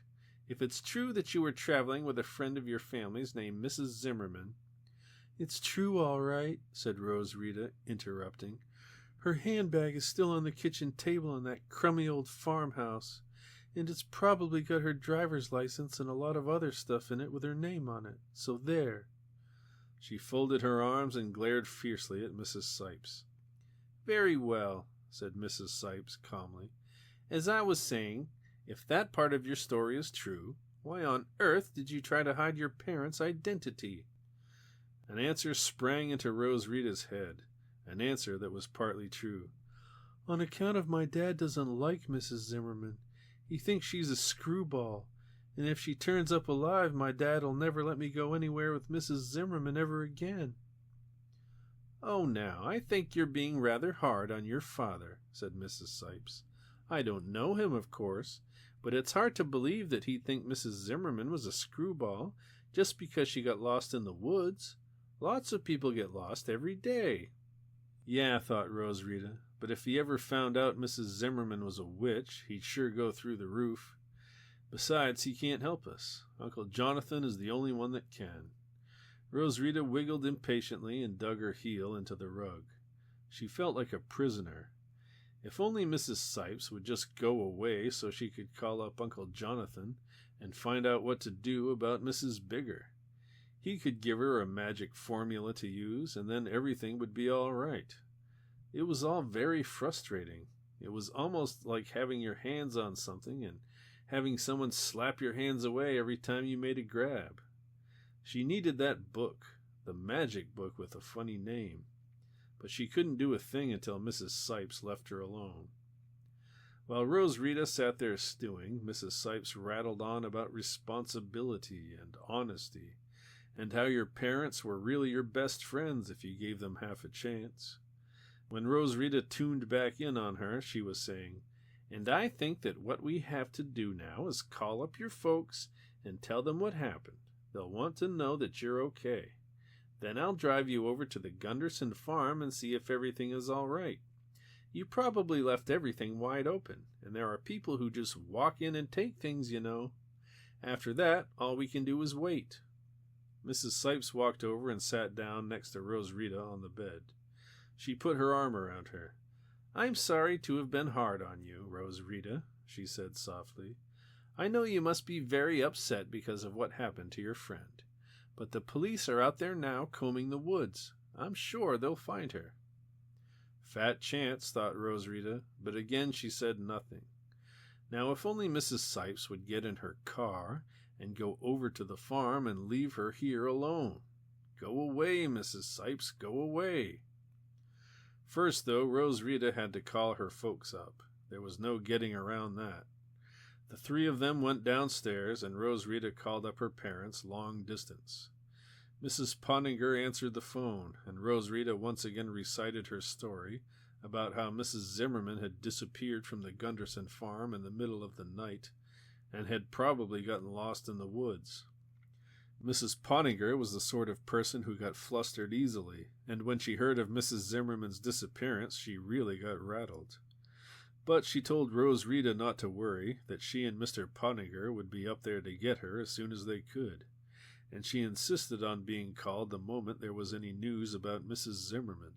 If it's true that you were traveling with a friend of your family's named Mrs. Zimmerman—" "It's true, all right," said Rose Rita, interrupting. "Her handbag is still on the kitchen table in that crummy old farmhouse, and it's probably got her driver's license and a lot of other stuff in it with her name on it. So there." She folded her arms and glared fiercely at Mrs. Sipes. "Very well," said Mrs. Sipes calmly. "As I was saying, if that part of your story is true, why on earth did you try to hide your parents' identity?" An answer sprang into Rose Rita's head, an answer that was partly true. "On account of my dad doesn't like Mrs. Zimmerman. He thinks she's a screwball, and if she turns up alive, my dad'll never let me go anywhere with Mrs. Zimmerman ever again." "Oh, now, I think you're being rather hard on your father," said Mrs. Sipes. "I don't know him, of course, but it's hard to believe that he'd think Mrs. Zimmerman was a screwball just because she got lost in the woods. Lots of people get lost every day." "Yeah," thought Rose Rita, "but if he ever found out Mrs. Zimmerman was a witch, he'd sure go through the roof. Besides, he can't help us. Uncle Jonathan is the only one that can." Rose Rita wiggled impatiently and dug her heel into the rug. She felt like a prisoner. If only Mrs. Sipes would just go away so she could call up Uncle Jonathan and find out what to do about Mrs. Bigger. He could give her a magic formula to use, and then everything would be all right. It was all very frustrating. It was almost like having your hands on something and having someone slap your hands away every time you made a grab. She needed that book, the magic book with a funny name. But she couldn't do a thing until Mrs. Sipes left her alone. While Rose Rita sat there stewing, Mrs. Sipes rattled on about responsibility and honesty, and how your parents were really your best friends if you gave them half a chance. When Rose Rita tuned back in on her, she was saying, "And I think that what we have to do now is call up your folks and tell them what happened. They'll want to know that you're okay. Then I'll drive you over to the Gunderson farm and see if everything is all right. You probably left everything wide open, and there are people who just walk in and take things, you know. After that, all we can do is wait." Mrs. Sipes walked over and sat down next to Rosrita on the bed. She put her arm around her. "I'm sorry to have been hard on you, Rosrita," she said softly. "I know you must be very upset because of what happened to your friend. But the police are out there now combing the woods. I'm sure they'll find her." Fat chance, thought Rosrita, but again she said nothing. Now if only Mrs. Sipes would get in her car and go over to the farm and leave her here alone. Go away, Mrs. Sipes, go away. First, though, Rosrita had to call her folks up. There was no getting around that. The three of them went downstairs, and Rosrita called up her parents long distance. Mrs. Pottinger answered the phone, and Rosrita once again recited her story about how Mrs. Zimmerman had disappeared from the Gunderson farm in the middle of the night and had probably gotten lost in the woods. Mrs. Pottinger was the sort of person who got flustered easily, and when she heard of Mrs. Zimmerman's disappearance, she really got rattled. But she told Rosrita not to worry, that she and Mr. Pottinger would be up there to get her as soon as they could, and she insisted on being called the moment there was any news about Mrs. Zimmerman.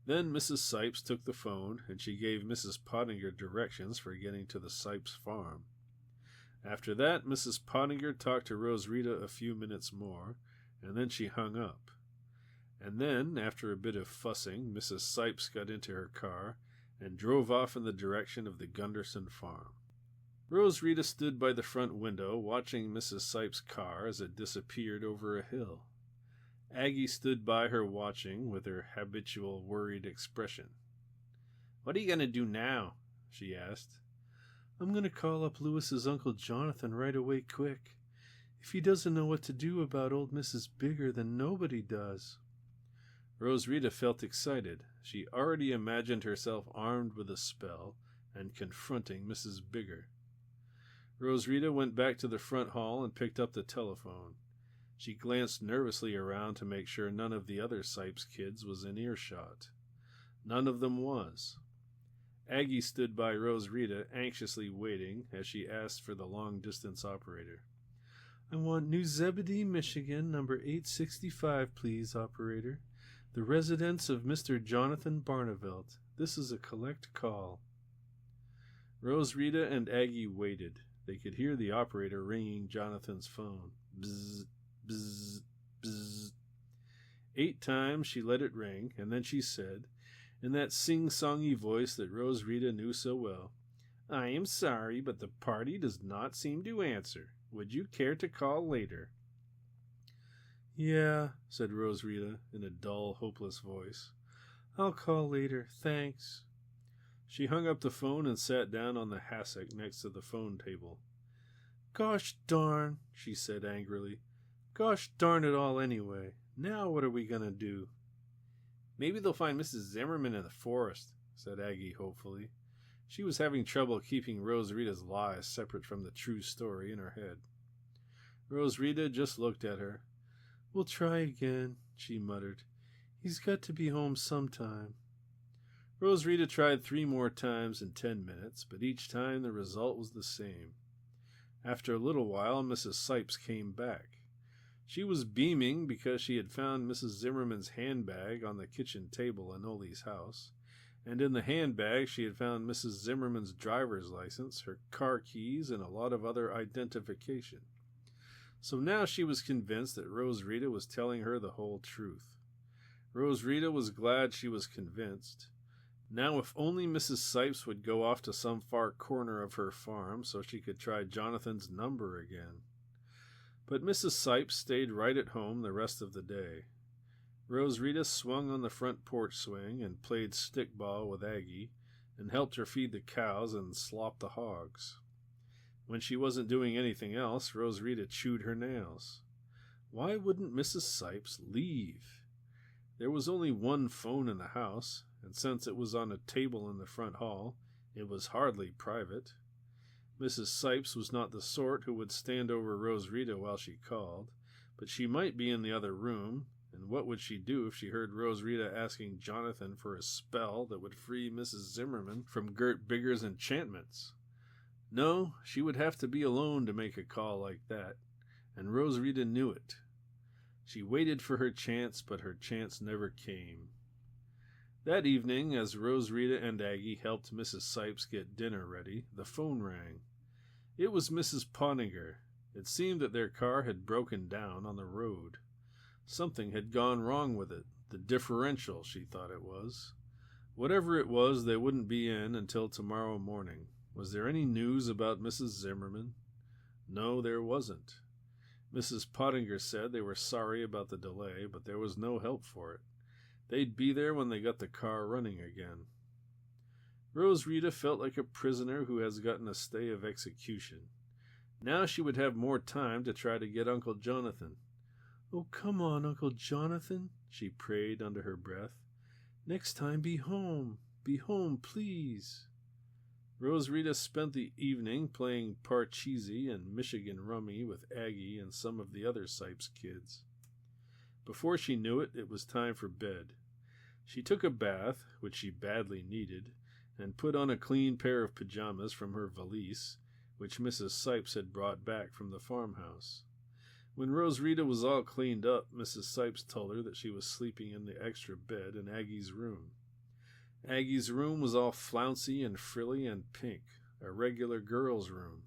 Then Mrs. Sipes took the phone, and she gave Mrs. Pottinger directions for getting to the Sipes farm. After that, Mrs. Pottinger talked to Rosrita a few minutes more, and then she hung up. And then, after a bit of fussing, Mrs. Sipes got into her car and drove off in the direction of the Gunderson farm. Rosrita stood by the front window, watching Mrs. Sipes' car as it disappeared over a hill. Aggie stood by her watching, with her habitual worried expression. "What are you going to do now?" she asked. "I'm going to call up Lewis's Uncle Jonathan right away quick. If he doesn't know what to do about old Mrs. Bigger, then nobody does." Rosrita felt excited. She already imagined herself armed with a spell and confronting Mrs. Bigger. Rosrita went back to the front hall and picked up the telephone. She glanced nervously around to make sure none of the other Sipes kids was in earshot. None of them was. Aggie stood by Rosrita, anxiously waiting as she asked for the long-distance operator. "I want New Zebedee, Michigan, number 865, please, operator. The residence of Mr. Jonathan Barnavelt. This is a collect call." Rosrita and Aggie waited. They could hear the operator ringing Jonathan's phone. Bzz, bzz, bzz. 8 times she let it ring, and then she said, in that sing-songy voice that Rosrita knew so well, "I am sorry, but the party does not seem to answer. Would you care to call later?" "Yeah," said Rosrita in a dull, hopeless voice. "I'll call later, thanks." She hung up the phone and sat down on the hassock next to the phone table. "Gosh darn," she said angrily. "Gosh darn it all anyway. Now what are we going to do?" "Maybe they'll find Mrs. Zimmerman in the forest," said Aggie hopefully. She was having trouble keeping Rosrita's lies separate from the true story in her head. Rosrita just looked at her. "We'll try again," she muttered. "He's got to be home sometime." Rosrita tried 3 more times in 10 minutes, but each time the result was the same. After a little while, Mrs. Sipes came back. She was beaming because she had found Mrs. Zimmerman's handbag on the kitchen table in Ole's house, and in the handbag she had found Mrs. Zimmerman's driver's license, her car keys, and a lot of other identification. So now she was convinced that Rosrita was telling her the whole truth. Rosrita was glad she was convinced. Now if only Mrs. Sipes would go off to some far corner of her farm so she could try Jonathan's number again. But Mrs. Sipes stayed right at home the rest of the day. Rosrita swung on the front porch swing and played stickball with Aggie and helped her feed the cows and slop the hogs. When she wasn't doing anything else, Rosrita chewed her nails. Why wouldn't Mrs. Sipes leave? There was only one phone in the house, and since it was on a table in the front hall, it was hardly private. Mrs. Sipes was not the sort who would stand over Rosrita while she called, but she might be in the other room, And what would she do if she heard Rosarita asking Jonathan for a spell that would free Mrs. Zimmerman from Gert Bigger's enchantments? No, she would have to be alone to make a call like that, and Rosarita knew it. She waited for her chance, but her chance never came. That evening, as Rosarita and Aggie helped Mrs. Sipes get dinner ready, the phone rang. It was Mrs. Pottinger. It seemed that their car had broken down on the road. Something had gone wrong with it. The differential, she thought it was. Whatever it was, they wouldn't be in until tomorrow morning. Was there any news about Mrs. Zimmerman? No, there wasn't. Mrs. Pottinger said they were sorry about the delay, but there was no help for it. They'd be there when they got the car running again. Rosarita felt like a prisoner who has gotten a stay of execution. Now she would have more time to try to get Uncle Jonathan. "Oh, come on, Uncle Jonathan," she prayed under her breath. "Next time be home. Be home, please." Rosarita spent the evening playing Parcheesi and Michigan rummy with Aggie and some of the other Sipes kids. Before she knew it, it was time for bed. She took a bath, which she badly needed, and put on a clean pair of pajamas from her valise, which Mrs. Sipes had brought back from the farmhouse. When Rosarita was all cleaned up, Mrs. Sipes told her that she was sleeping in the extra bed in Aggie's room. Aggie's room was all flouncy and frilly and pink, a regular girl's room.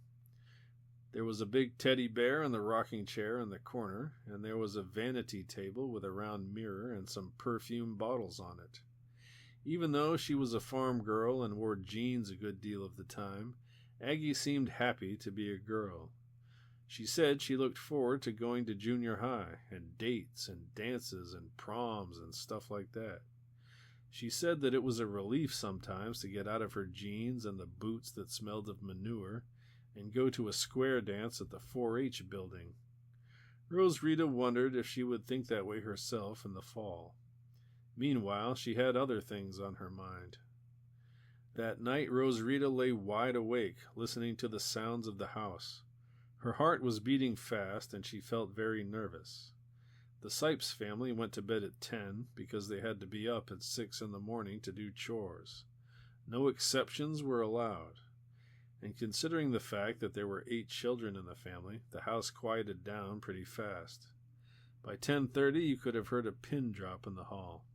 There was a big teddy bear in the rocking chair in the corner, and there was a vanity table with a round mirror and some perfume bottles on it. Even though she was a farm girl and wore jeans a good deal of the time, Aggie seemed happy to be a girl. She said she looked forward to going to junior high, and dates and dances and proms and stuff like that. She said that it was a relief sometimes to get out of her jeans and the boots that smelled of manure and go to a square dance at the 4-H building. Rosarita wondered if she would think that way herself in the fall. Meanwhile, she had other things on her mind. That night Rosarita lay wide awake, listening to the sounds of the house. Her heart was beating fast, and she felt very nervous. The Sipes family went to bed at 10 because they had to be up at 6 in the morning to do chores. No exceptions were allowed. And considering the fact that there were 8 children in the family, the house quieted down pretty fast. By 10:30 you could have heard a pin drop in the hall.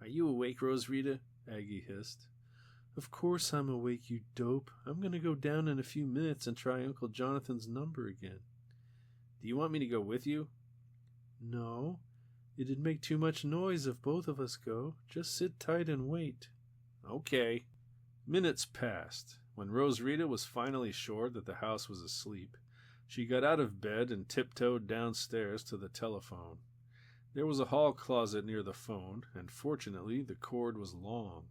"Are you awake, Rosarita?" Aggie hissed. "Of course I'm awake, you dope. I'm going to go down in a few minutes and try Uncle Jonathan's number again." "Do you want me to go with you?" "No. It'd make too much noise if both of us go. Just sit tight and wait." "Okay." Minutes passed. When Rosarita was finally sure that the house was asleep, she got out of bed and tiptoed downstairs to the telephone. There was a hall closet near the phone, and fortunately the cord was long.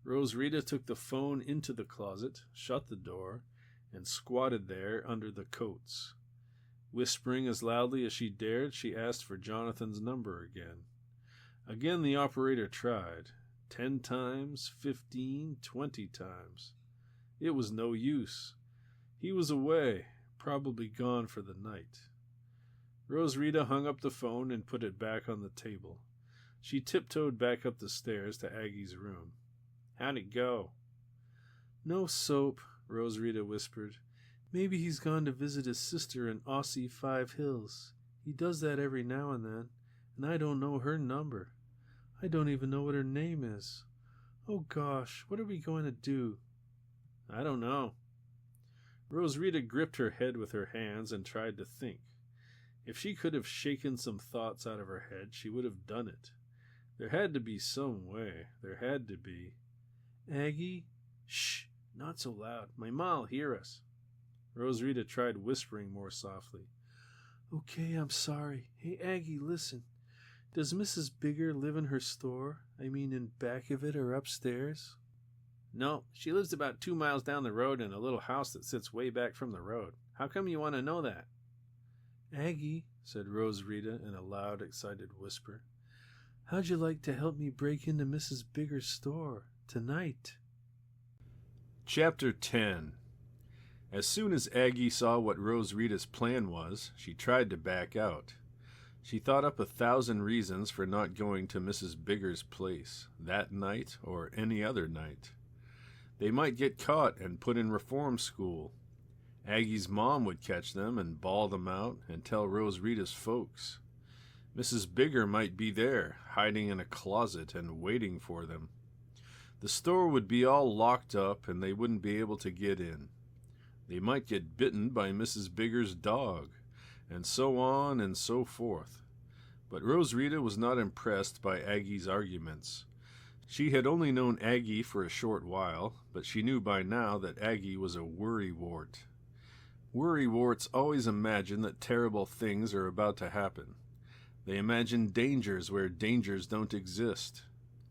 Rosarita took the phone into the closet, shut the door, and squatted there under the coats. Whispering as loudly as she dared, she asked for Jonathan's number again. Again the operator tried, 10 times, 15, 20 times. It was no use. He was away, probably gone for the night. Rosarita hung up the phone and put it back on the table. She tiptoed back up the stairs to Aggie's room. "How'd it go?" "No soap," Rosarita whispered. "Maybe he's gone to visit his sister in Aussie 5 Hills. He does that every now and then, and I don't know her number. I don't even know what her name is. Oh gosh, what are we going to do?" "I don't know." Rosarita gripped her head with her hands and tried to think. If she could have shaken some thoughts out of her head, she would have done it. There had to be some way. There had to be. "Aggie?" "Shh! Not so loud. My ma'll hear us." Rosarita tried whispering more softly. "Okay, I'm sorry. Hey, Aggie, listen. Does Mrs. Bigger live in her store? I mean, in back of it or upstairs?" "No, she lives about 2 miles down the road in a little house that sits way back from the road. How come you want to know that?" "Aggie," said Rosarita in a loud, excited whisper, "how'd you like to help me break into Mrs. Bigger's store tonight?" Chapter 10. As soon as Aggie saw what Rosarita's plan was, she tried to back out. She thought up 1,000 reasons for not going to Mrs. Bigger's place that night or any other night. They might get caught and put in reform school. Aggie's mom would catch them and bawl them out and tell Rose Rita's folks. Mrs. Bigger might be there, hiding in a closet and waiting for them. The store would be all locked up and they wouldn't be able to get in. They might get bitten by Mrs. Bigger's dog, and so on and so forth. But Rose Rita was not impressed by Aggie's arguments. She had only known Aggie for a short while, but she knew by now that Aggie was a worrywart. Worrywarts always imagine that terrible things are about to happen. They imagine dangers where dangers don't exist.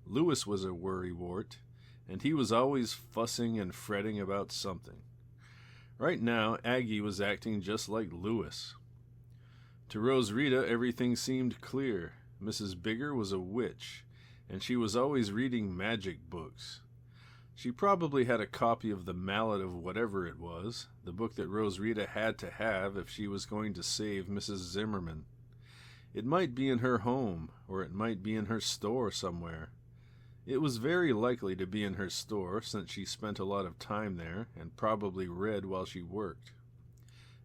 Lewis was a worrywart, and he was always fussing and fretting about something. Right now, Aggie was acting just like Lewis. To Rose Rita, everything seemed clear. Mrs. Bigger was a witch, and she was always reading magic books. She probably had a copy of the Mallet of whatever it was, the book that Rose Rita had to have if she was going to save Mrs. Zimmerman. It might be in her home, or it might be in her store somewhere. It was very likely to be in her store, since she spent a lot of time there, and probably read while she worked.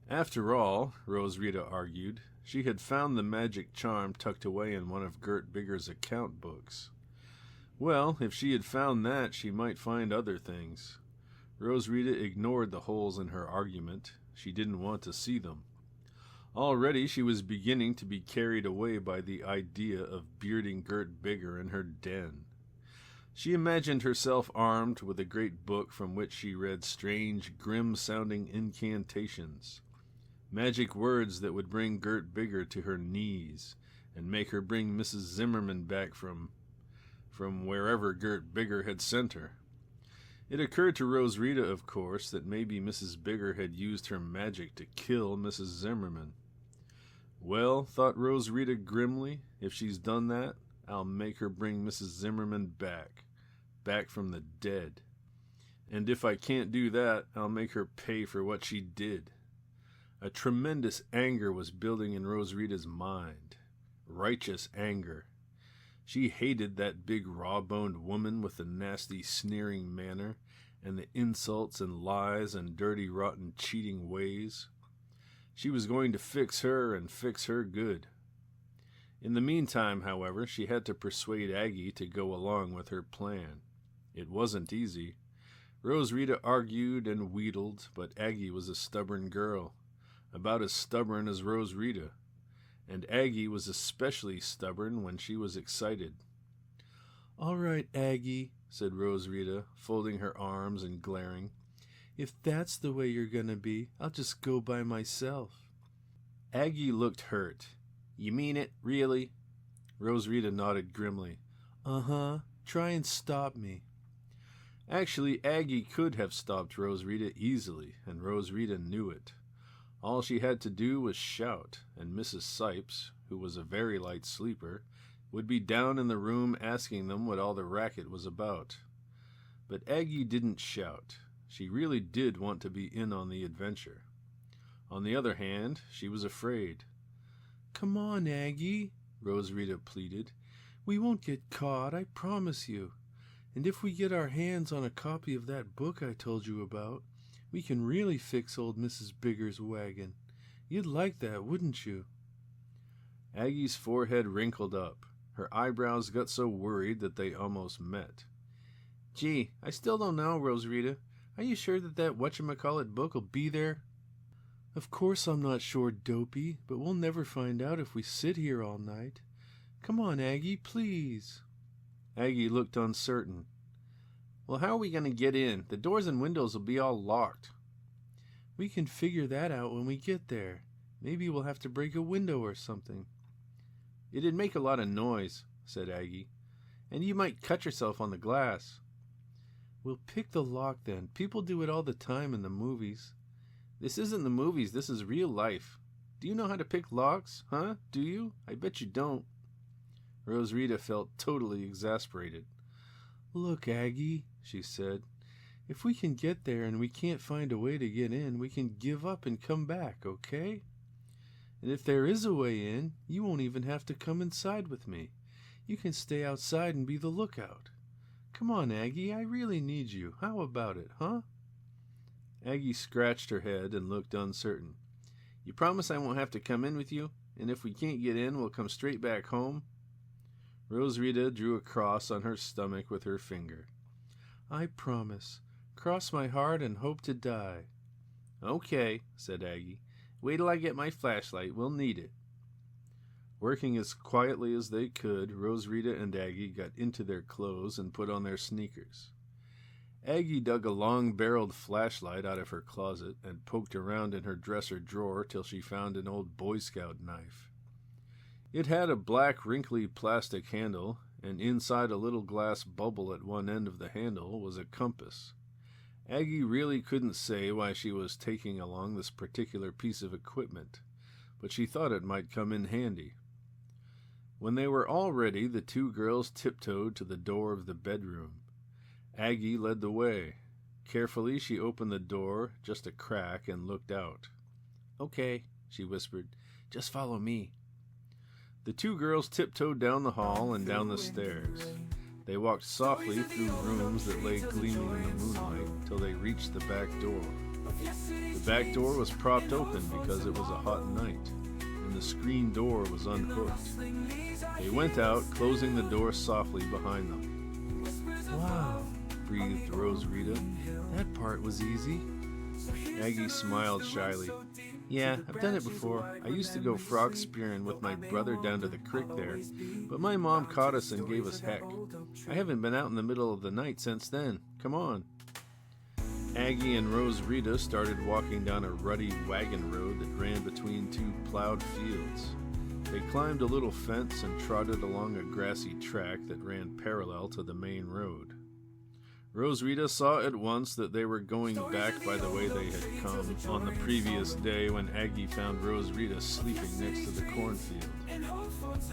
After all, Rose Rita argued, she had found the magic charm tucked away in one of Gert Bigger's account books. Well, if she had found that, she might find other things. Rose Rita ignored the holes in her argument. She didn't want to see them. Already she was beginning to be carried away by the idea of bearding Gert Bigger in her den. She imagined herself armed with a great book from which she read strange, grim-sounding incantations, magic words that would bring Gert Bigger to her knees and make her bring Mrs. Zimmerman back from wherever Gert Bigger had sent her. It occurred to Rose Rita, of course, that maybe Mrs. Bigger had used her magic to kill Mrs. Zimmerman. Well, thought Rose Rita grimly, if she's done that, I'll make her bring Mrs. Zimmerman back from the dead. And if I can't do that, I'll make her pay for what she did. A tremendous anger was building in Rose Rita's mind. Righteous anger. She hated that big raw-boned woman with the nasty, sneering manner, and the insults and lies and dirty, rotten, cheating ways. She was going to fix her and fix her good. In the meantime, however, she had to persuade Aggie to go along with her plan. It wasn't easy. Rose Rita argued and wheedled, but Aggie was a stubborn girl, about as stubborn as Rose Rita. And Aggie was especially stubborn when she was excited. "All right, Aggie," said Rose Rita, folding her arms and glaring. "If that's the way you're going to be, I'll just go by myself." Aggie looked hurt. "You mean it, really?" Rose Rita nodded grimly. "Uh-huh. Try and stop me." Actually, Aggie could have stopped Rose Rita easily, and Rose Rita knew it. All she had to do was shout, and Mrs. Sipes, who was a very light sleeper, would be down in the room asking them what all the racket was about. But Aggie didn't shout. She really did want to be in on the adventure. On the other hand, she was afraid. "Come on, Aggie," Rose Rita pleaded. "We won't get caught, I promise you. And if we get our hands on a copy of that book I told you about, we can really fix old Mrs. Bigger's wagon. You'd like that, wouldn't you?" Aggie's forehead wrinkled up. Her eyebrows got so worried that they almost met. "Gee, I still don't know, Rose Rita. Are you sure that whatchamacallit book will be there?" "Of course I'm not sure, Dopey, but we'll never find out if we sit here all night. Come on, Aggie, please." Aggie looked uncertain. "Well, how are we going to get in? The doors and windows will be all locked." "We can figure that out when we get there. Maybe we'll have to break a window or something." "It'd make a lot of noise," said Aggie. "And you might cut yourself on the glass." "We'll pick the lock then. People do it all the time in the movies." "This isn't the movies. This is real life. Do you know how to pick locks? Huh? Do you? I bet you don't." Rose Rita felt totally exasperated. "Look, Aggie," she said, "if we can get there and we can't find a way to get in, we can give up and come back, okay? And if there is a way in, you won't even have to come inside with me. You can stay outside and be the lookout. Come on, Aggie, I really need you. How about it, huh? Aggie scratched her head and looked uncertain. You promise I won't have to come in with you? And if we can't get in, we'll come straight back home? Rosarita drew a cross on her stomach with her finger. I promise. Cross my heart and hope to die. Okay, said Aggie. Wait till I get my flashlight. We'll need it. Working as quietly as they could, Rosarita and Aggie got into their clothes and put on their sneakers. Aggie dug a long-barreled flashlight out of her closet and poked around in her dresser drawer till she found an old Boy Scout knife. It had a black, wrinkly plastic handle, and inside a little glass bubble at one end of the handle was a compass. Aggie really couldn't say why she was taking along this particular piece of equipment, but she thought it might come in handy. When they were all ready, the two girls tiptoed to the door of the bedroom. Aggie led the way. Carefully, she opened the door just a crack and looked out. Okay, she whispered. Just follow me. The two girls tiptoed down the hall and down the stairs. They walked softly through rooms that lay gleaming in the moonlight till they reached the back door. The back door was propped open because it was a hot night, and the screen door was unhooked. They went out, closing the door softly behind them. Wow, breathed Rosarita. That part was easy. Aggie smiled shyly. Yeah, I've done it before. I used to go frog spearing with my brother down to the creek there, but my mom caught us and gave us heck. I haven't been out in the middle of the night since then. Come on. Aggie and Rosarita started walking down a rutty wagon road that ran between two plowed fields. They climbed a little fence and trotted along a grassy track that ran parallel to the main road. Rosarita saw at once that they were going back by the way they had come on the previous day when Aggie found Rosarita sleeping next to the cornfield.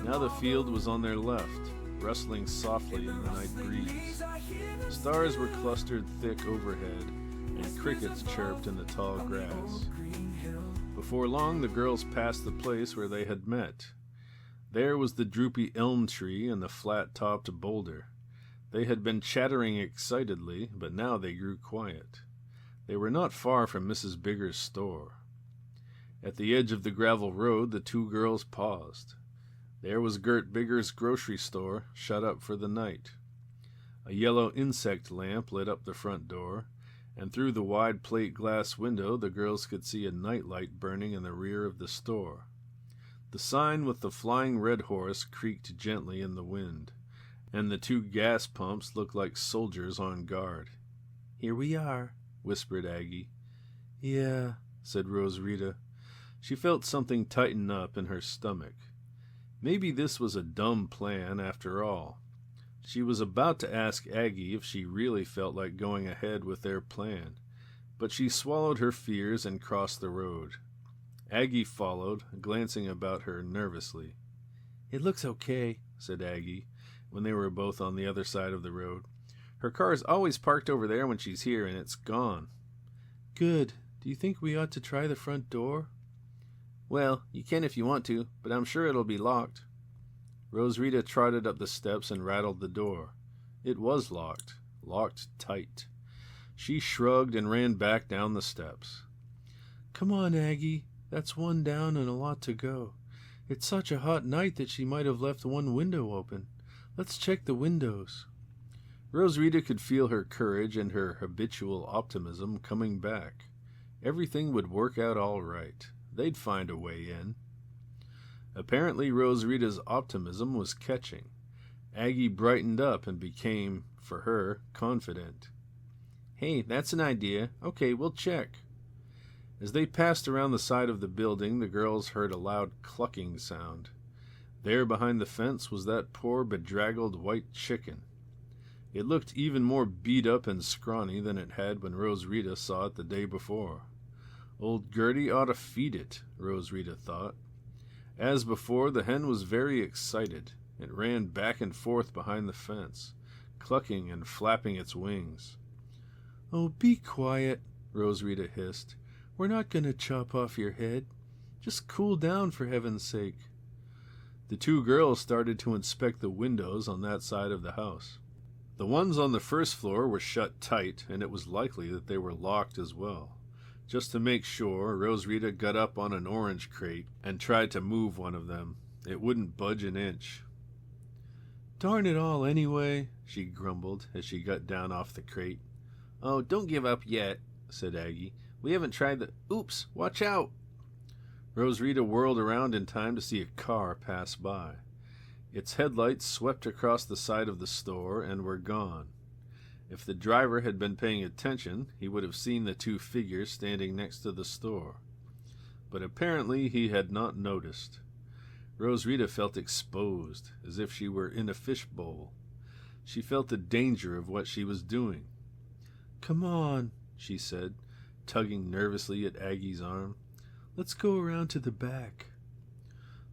Now the field was on their left, rustling softly in the night breeze. Stars were clustered thick overhead, and crickets chirped in the tall grass. Before long, the girls passed the place where they had met. There was the droopy elm tree and the flat-topped boulder. They had been chattering excitedly, but now they grew quiet. They were not far from Mrs. Bigger's store. At the edge of the gravel road, the two girls paused. There was Gert Bigger's grocery store, shut up for the night. A yellow insect lamp lit up the front door, and through the wide plate glass window the girls could see a nightlight burning in the rear of the store. The sign with the flying red horse creaked gently in the wind, and the two gas pumps looked like soldiers on guard. Here we are, whispered Aggie. Yeah, said Rosarita. She felt something tighten up in her stomach. Maybe this was a dumb plan after all. She was about to ask Aggie if she really felt like going ahead with their plan, but she swallowed her fears and crossed the road. Aggie followed, glancing about her nervously. It looks okay, said Aggie, when they were both on the other side of the road. Her car's always parked over there when she's here, and it's gone. Good. Do you think we ought to try the front door? Well, you can if you want to, but I'm sure it'll be locked. Rosarita trotted up the steps and rattled the door. It was locked tight. She shrugged and ran back down the steps. Come on, Aggie. That's one down and a lot to go. It's such a hot night that she might have left one window open. Let's check the windows. Rosarita could feel her courage and her habitual optimism coming back. Everything would work out all right. They'd find a way in. Apparently Rosarita's optimism was catching. Aggie brightened up and became, for her, confident. Hey, that's an idea. Okay, we'll check. As they passed around the side of the building, the girls heard a loud clucking sound. There behind the fence was that poor bedraggled white chicken. It looked even more beat up and scrawny than it had when Rosarita saw it the day before. Old Gertie ought to feed it, Rosarita thought. As before, the hen was very excited. It ran back and forth behind the fence, clucking and flapping its wings. Oh, be quiet, Rosarita hissed. We're not going to chop off your head. Just cool down, for heaven's sake." The two girls started to inspect the windows on that side of the house. The ones on the first floor were shut tight, and it was likely that they were locked as well. Just to make sure, Roswitha got up on an orange crate and tried to move one of them. It wouldn't budge an inch. "Darn it all, anyway," she grumbled as she got down off the crate. "Oh, don't give up yet," said Aggie. "We haven't tried the... Oops, watch out!" Roswitha whirled around in time to see a car pass by. Its headlights swept across the side of the store and were gone. If the driver had been paying attention, he would have seen the two figures standing next to the store. But apparently he had not noticed. Roswitha felt exposed, as if she were in a fishbowl. She felt the danger of what she was doing. "Come on," she said, tugging nervously at Aggie's arm. "Let's go around to the back."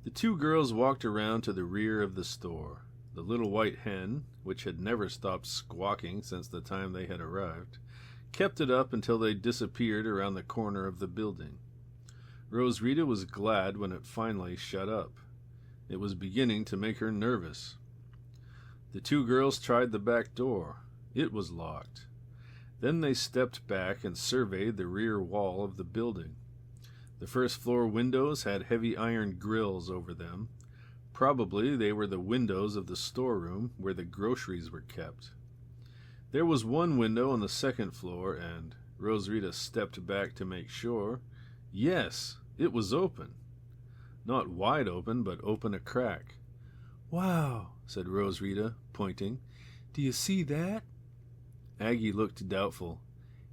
The two girls walked around to the rear of the store. The little white hen, which had never stopped squawking since the time they had arrived, kept it up until they disappeared around the corner of the building. Roswitha was glad when it finally shut up. It was beginning to make her nervous. The two girls tried the back door. It was locked. Then they stepped back and surveyed the rear wall of the building. The first floor windows had heavy iron grills over them. Probably they were the windows of the storeroom where the groceries were kept. There was one window on the second floor, and Roswitha stepped back to make sure. Yes, it was open. Not wide open, but open a crack. "Wow," said Roswitha, pointing. "Do you see that?" Aggie looked doubtful.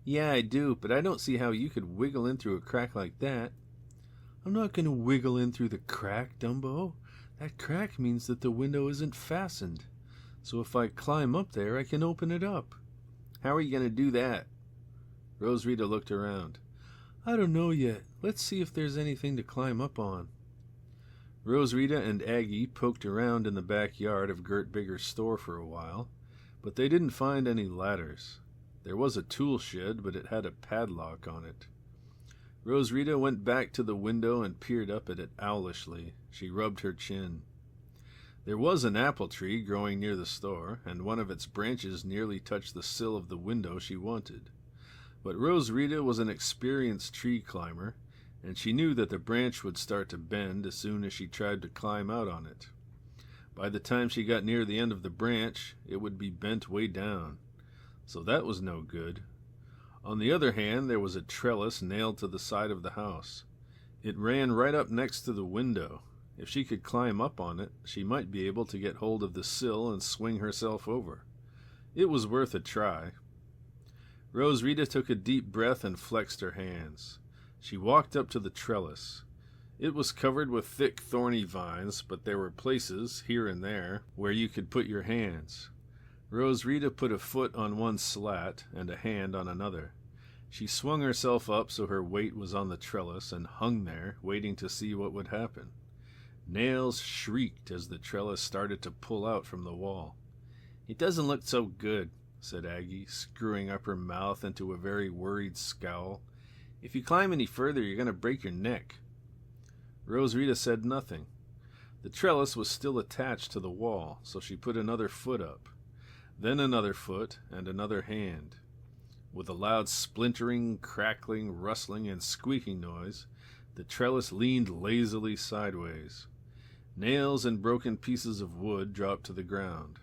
"Yeah, I do, but I don't see how you could wiggle in through a crack like that." "I'm not going to wiggle in through the crack, Dumbo. That crack means that the window isn't fastened. So if I climb up there, I can open it up." "How are you going to do that?" Roswitha looked around. "I don't know yet. Let's see if there's anything to climb up on." Roswitha and Aggie poked around in the backyard of Gert Bigger's store for a while, but they didn't find any ladders. There was a tool shed, but it had a padlock on it. Roswitha went back to the window and peered up at it owlishly. She rubbed her chin. There was an apple tree growing near the store, and one of its branches nearly touched the sill of the window she wanted. But Roswitha was an experienced tree climber, and she knew that the branch would start to bend as soon as she tried to climb out on it. By the time she got near the end of the branch, it would be bent way down. So that was no good. On the other hand, there was a trellis nailed to the side of the house. It ran right up next to the window. If she could climb up on it, she might be able to get hold of the sill and swing herself over. It was worth a try. Roswitha took a deep breath and flexed her hands. She walked up to the trellis. It was covered with thick, thorny vines, but there were places, here and there, where you could put your hands. Roswitha put a foot on one slat and a hand on another. She swung herself up so her weight was on the trellis and hung there, waiting to see what would happen. Nails shrieked as the trellis started to pull out from the wall. "It doesn't look so good," said Aggie, screwing up her mouth into a very worried scowl. "If you climb any further, you're going to break your neck." Roswitha said nothing. The trellis was still attached to the wall, so she put another foot up. Then another foot and another hand. With a loud splintering, crackling, rustling, and squeaking noise, the trellis leaned lazily sideways. Nails and broken pieces of wood dropped to the ground.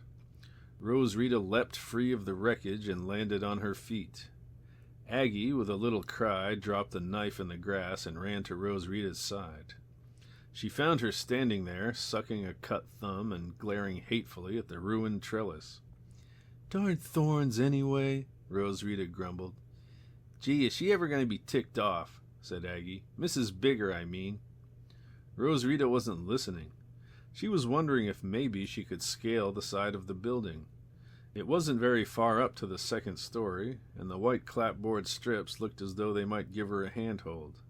Roswitha leapt free of the wreckage and landed on her feet. Aggie, with a little cry, dropped the knife in the grass and ran to Roswitha's side. She found her standing there, sucking a cut thumb and glaring hatefully at the ruined trellis. "Darn thorns, anyway," Roswitha grumbled. "Gee, is she ever going to be ticked off?" said Aggie. "Mrs. Bigger, I mean." Roswitha wasn't listening. She was wondering if maybe she could scale the side of the building. It wasn't very far up to the second story, and the white clapboard strips looked as though they might give her a handhold.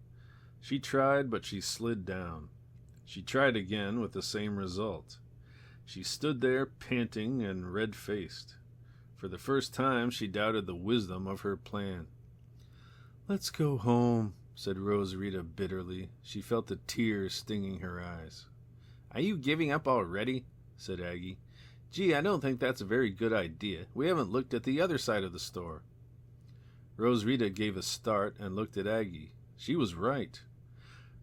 She tried, but she slid down. She tried again with the same result. She stood there panting and red-faced. For the first time, she doubted the wisdom of her plan. "Let's go home," said Rose Rita bitterly. She felt the tears stinging her eyes. Are you giving up already? Said Aggie. Gee, I don't think that's a very good idea. We haven't looked at the other side of the store. Rose Rita gave a start and looked at Aggie. She was right.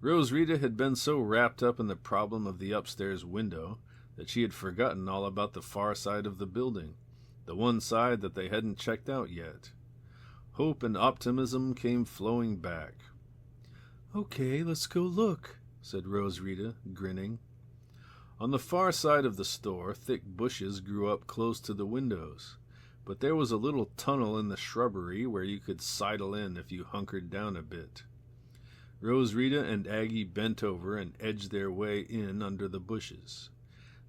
Rose Rita had been so wrapped up in the problem of the upstairs window that she had forgotten all about the far side of the building, the one side that they hadn't checked out yet. Hope and optimism came flowing back. Okay, let's go look, said Rose Rita, grinning. On the far side of the store, thick bushes grew up close to the windows, but there was a little tunnel in the shrubbery where you could sidle in if you hunkered down a bit. Rose Rita and Aggie bent over and edged their way in under the bushes.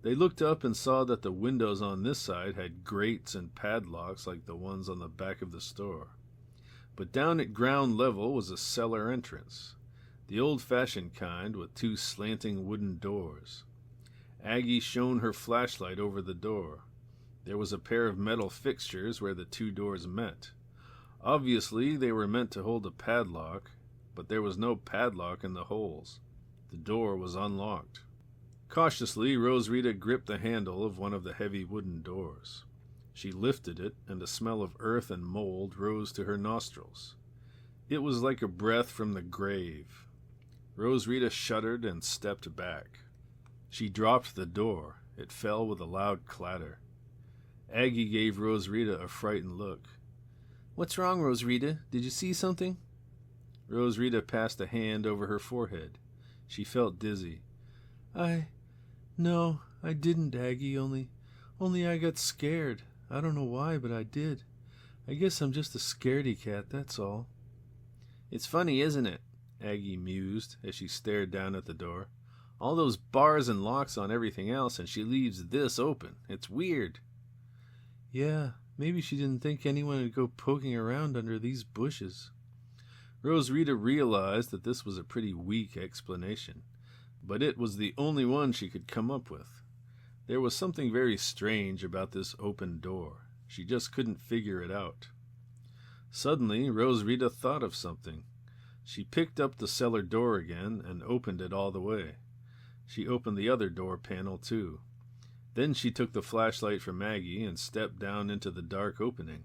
They looked up and saw that the windows on this side had grates and padlocks like the ones on the back of the store. But down at ground level was a cellar entrance, the old-fashioned kind with 2 slanting wooden doors. Aggie shone her flashlight over the door. There was a pair of metal fixtures where the 2 doors met. Obviously, they were meant to hold a padlock, but there was no padlock in the holes. The door was unlocked. Cautiously, Rose Rita gripped the handle of one of the heavy wooden doors. She lifted it, and a smell of earth and mold rose to her nostrils. It was like a breath from the grave. Rose Rita shuddered and stepped back. She dropped the door. It fell with a loud clatter. Aggie gave Rose Rita a frightened look. What's wrong, Rose Rita? Did you see something? Rose Rita passed a hand over her forehead. She felt dizzy. No, I didn't, Aggie, only I got scared. I don't know why, but I did. I guess I'm just a scaredy cat, that's all. It's funny, isn't it? Aggie mused as she stared down at the door. All those bars and locks on everything else, and she leaves this open. It's weird. Yeah, maybe she didn't think anyone would go poking around under these bushes. Rose Rita realized that this was a pretty weak explanation, but it was the only one she could come up with. There was something very strange about this open door. She just couldn't figure it out. Suddenly, Rose Rita thought of something. She picked up the cellar door again and opened it all the way. She opened the other door panel, too. Then she took the flashlight from Maggie and stepped down into the dark opening.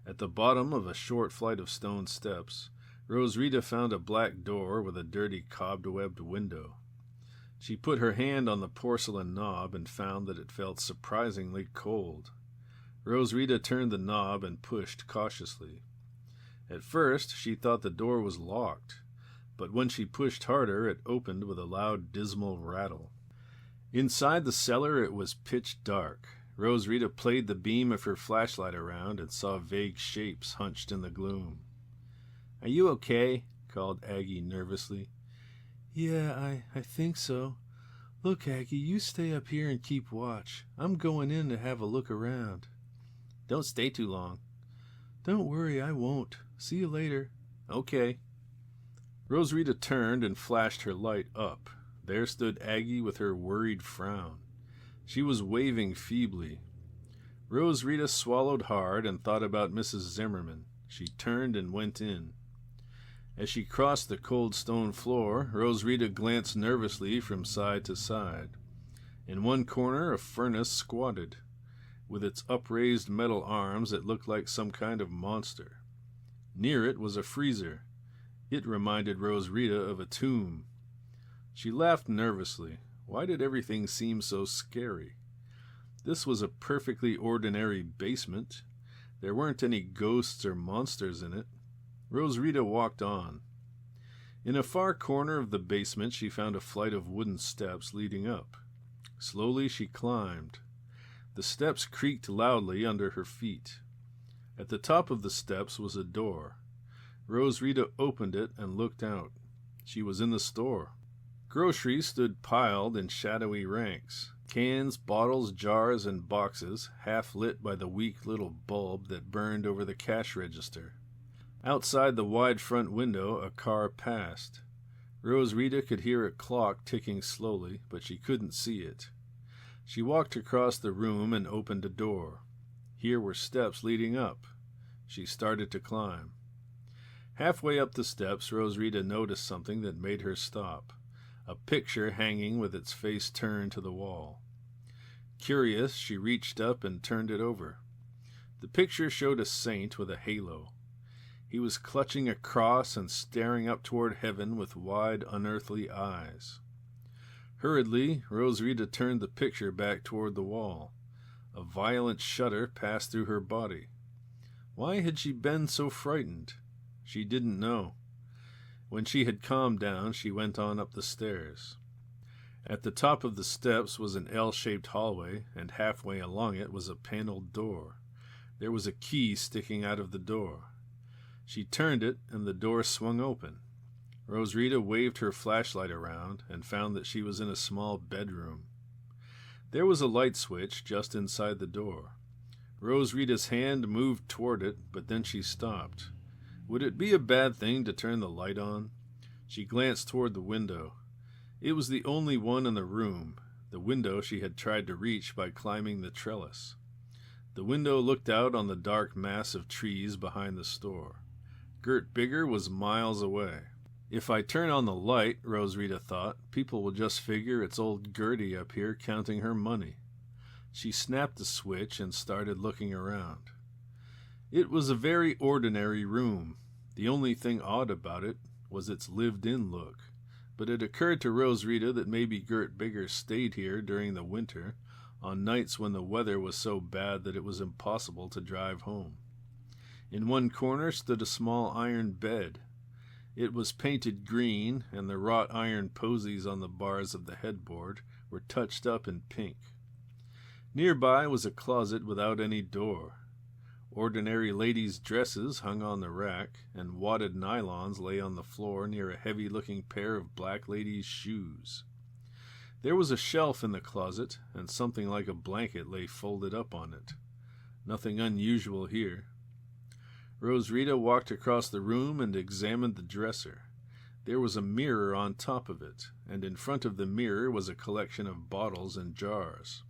At the bottom of a short flight of stone steps, Rose Rita found a black door with a dirty cobwebbed window. She put her hand on the porcelain knob and found that it felt surprisingly cold. Rose Rita turned the knob and pushed cautiously. At first, she thought the door was locked, but when she pushed harder, it opened with a loud, dismal rattle. Inside the cellar, it was pitch dark. Rose Rita played the beam of her flashlight around and saw vague shapes hunched in the gloom. Are you okay? Called Aggie nervously. Yeah, I think so. Look, Aggie, you stay up here and keep watch. I'm going in to have a look around. Don't stay too long. Don't worry, I won't. See you later. Okay. Rose Rita turned and flashed her light up. There stood Aggie with her worried frown. She was waving feebly. Rose Rita swallowed hard and thought about Mrs. Zimmerman. She turned and went in. As she crossed the cold stone floor, Rose Rita glanced nervously from side to side. In one corner, a furnace squatted. With its upraised metal arms, it looked like some kind of monster. Near it was a freezer. It reminded Rose Rita of a tomb. She laughed nervously. Why did everything seem so scary? This was a perfectly ordinary basement. There weren't any ghosts or monsters in it. Rose Rita walked on. In a far corner of the basement, she found a flight of wooden steps leading up. Slowly she climbed. The steps creaked loudly under her feet. At the top of the steps was a door. Rose Rita opened it and looked out. She was in the store. Groceries stood piled in shadowy ranks. Cans, bottles, jars, and boxes, half lit by the weak little bulb that burned over the cash register. Outside the wide front window, a car passed. Rose Rita could hear a clock ticking slowly, but she couldn't see it. She walked across the room and opened a door. Here were steps leading up. She started to climb. Halfway up the steps, Roswitha noticed something that made her stop. A picture hanging with its face turned to the wall. Curious, she reached up and turned it over. The picture showed a saint with a halo. He was clutching a cross and staring up toward heaven with wide, unearthly eyes. Hurriedly, Roswitha turned the picture back toward the wall. A violent shudder passed through her body. Why had she been so frightened? She didn't know. When she had calmed down, she went on up the stairs. At the top of the steps was an L-shaped hallway, and halfway along it was a paneled door. There was a key sticking out of the door. She turned it, and the door swung open. Roswitha waved her flashlight around and found that she was in a small bedroom. There was a light switch just inside the door. Roswitha's hand moved toward it, but then she stopped. Would it be a bad thing to turn the light on? She glanced toward the window. It was the only one in the room, the window she had tried to reach by climbing the trellis. The window looked out on the dark mass of trees behind the store. Gert Bigger was miles away. If I turn on the light, Roswitha thought, people will just figure it's old Gertie up here counting her money. She snapped the switch and started looking around. It was a very ordinary room. The only thing odd about it was its lived-in look. But it occurred to Roswitha that maybe Gert Bigger stayed here during the winter, on nights when the weather was so bad that it was impossible to drive home. In one corner stood a small iron bed. It was painted green, and the wrought iron posies on the bars of the headboard were touched up in pink. Nearby was a closet without any door. Ordinary ladies' dresses hung on the rack, and wadded nylons lay on the floor near a heavy-looking pair of black ladies' shoes. There was a shelf in the closet, and something like a blanket lay folded up on it. Nothing unusual here. Roswitha walked across the room and examined the dresser. There was a mirror on top of it, and in front of the mirror was a collection of bottles and jars.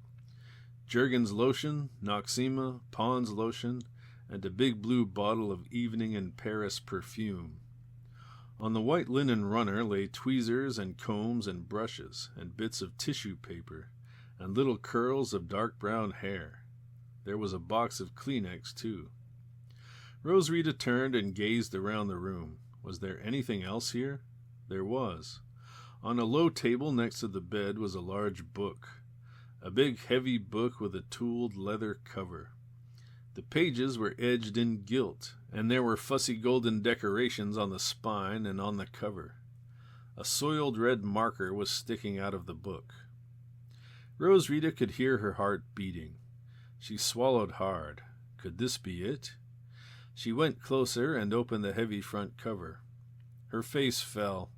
Jergens lotion, Noxema, Pond's lotion, and a big blue bottle of Evening in Paris perfume. On the white linen runner lay tweezers and combs and brushes, and bits of tissue paper, and little curls of dark brown hair. There was a box of Kleenex, too. Roswitha turned and gazed around the room. Was there anything else here? There was. On a low table next to the bed was a large book. A big, heavy book with a tooled leather cover. The pages were edged in gilt, and there were fussy golden decorations on the spine and on the cover. A soiled red marker was sticking out of the book. Roswitha could hear her heart beating. She swallowed hard. Could this be it? She went closer and opened the heavy front cover. Her face fell.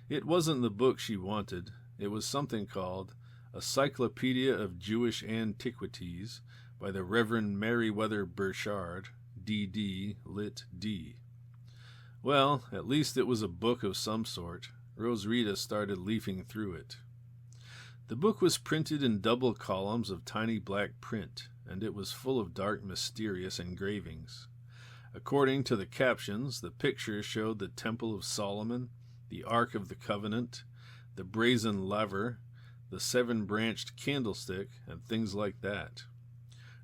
It wasn't the book she wanted. It was something called A Cyclopedia of Jewish Antiquities by the Reverend Meriwether Burchard, D.D., Lit. D. Well, at least it was a book of some sort. Roswitha started leafing through it. The book was printed in double columns of tiny black print, and it was full of dark, mysterious engravings. According to the captions, the pictures showed the Temple of Solomon, the Ark of the Covenant, the brazen laver, the seven-branched candlestick, and things like that.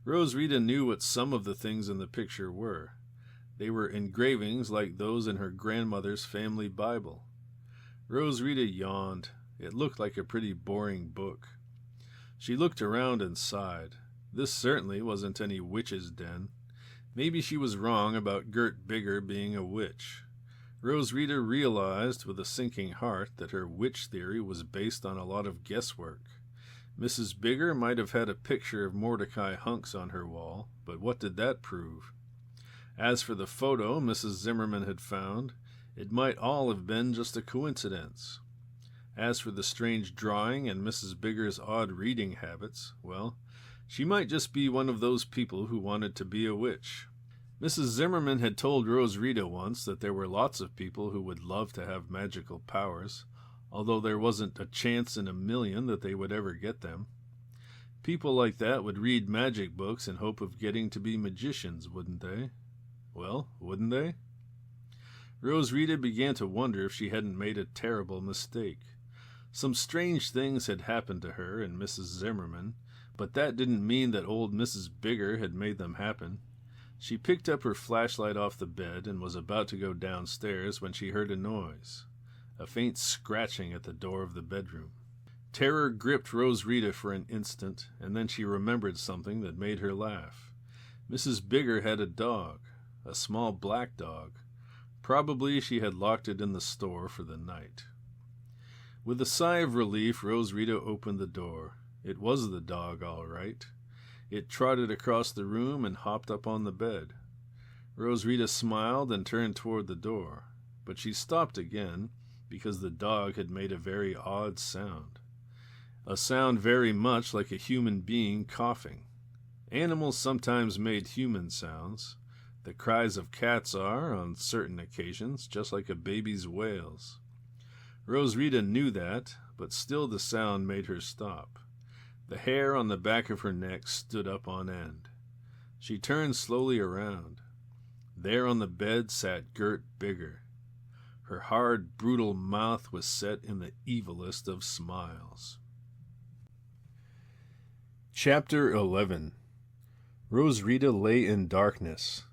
Roswitha knew what some of the things in the picture were. They were engravings like those in her grandmother's family Bible. Roswitha yawned. It looked like a pretty boring book. She looked around and sighed. This certainly wasn't any witch's den. Maybe she was wrong about Gert Bigger being a witch. Roswitha realized with a sinking heart that her witch theory was based on a lot of guesswork. Mrs. Bigger might have had a picture of Mordecai Hunks on her wall, but what did that prove? As for the photo Mrs. Zimmerman had found, it might all have been just a coincidence. As for the strange drawing and Mrs. Bigger's odd reading habits, well, she might just be one of those people who wanted to be a witch. Mrs. Zimmerman had told Roswitha once that there were lots of people who would love to have magical powers, although there wasn't a chance in a million that they would ever get them. People like that would read magic books in hope of getting to be magicians, wouldn't they? Well, wouldn't they? Rosita began to wonder if she hadn't made a terrible mistake. Some strange things had happened to her and Mrs. Zimmerman, but that didn't mean that old Mrs. Bigger had made them happen. She picked up her flashlight off the bed and was about to go downstairs when she heard a noise, a faint scratching at the door of the bedroom. Terror gripped Rosita for an instant, and then she remembered something that made her laugh. Mrs. Bigger had a dog, a small black dog. Probably she had locked it in the store for the night. With a sigh of relief, Rosita opened the door. It was the dog, all right. It trotted across the room and hopped up on the bed. Rosita smiled and turned toward the door, but she stopped again because the dog had made a very odd sound. A sound very much like a human being coughing. Animals sometimes made human sounds. The cries of cats are, on certain occasions, just like a baby's wails. Rosita knew that, but still the sound made her stop. The hair on the back of her neck stood up on end. She turned slowly around. There on the bed sat Gert Bigger. Her hard, brutal mouth was set in the evilest of smiles. Chapter 11. Rosita lay in darkness.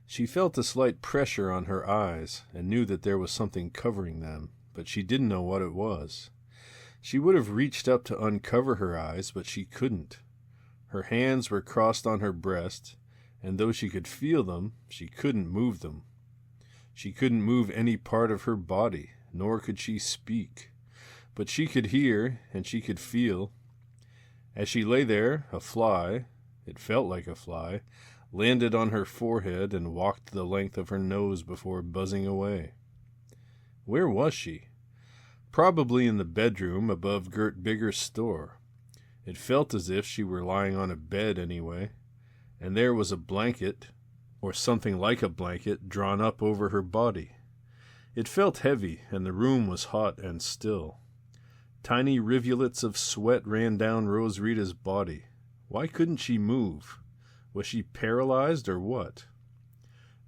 She felt a slight pressure on her eyes and knew that there was something covering them, but she didn't know what it was. She would have reached up to uncover her eyes, but she couldn't. Her hands were crossed on her breast, and though she could feel them, she couldn't move them. She couldn't move any part of her body, nor could she speak. But she could hear, and she could feel. As she lay there, a fly, it felt like a fly, landed on her forehead and walked the length of her nose before buzzing away. Where was she? Probably in the bedroom above Gert Bigger's store. It felt as if she were lying on a bed anyway, and there was a blanket, or something like a blanket, drawn up over her body. It felt heavy, and the room was hot and still. Tiny rivulets of sweat ran down Rosita's body. Why couldn't she move? Was she paralyzed or what?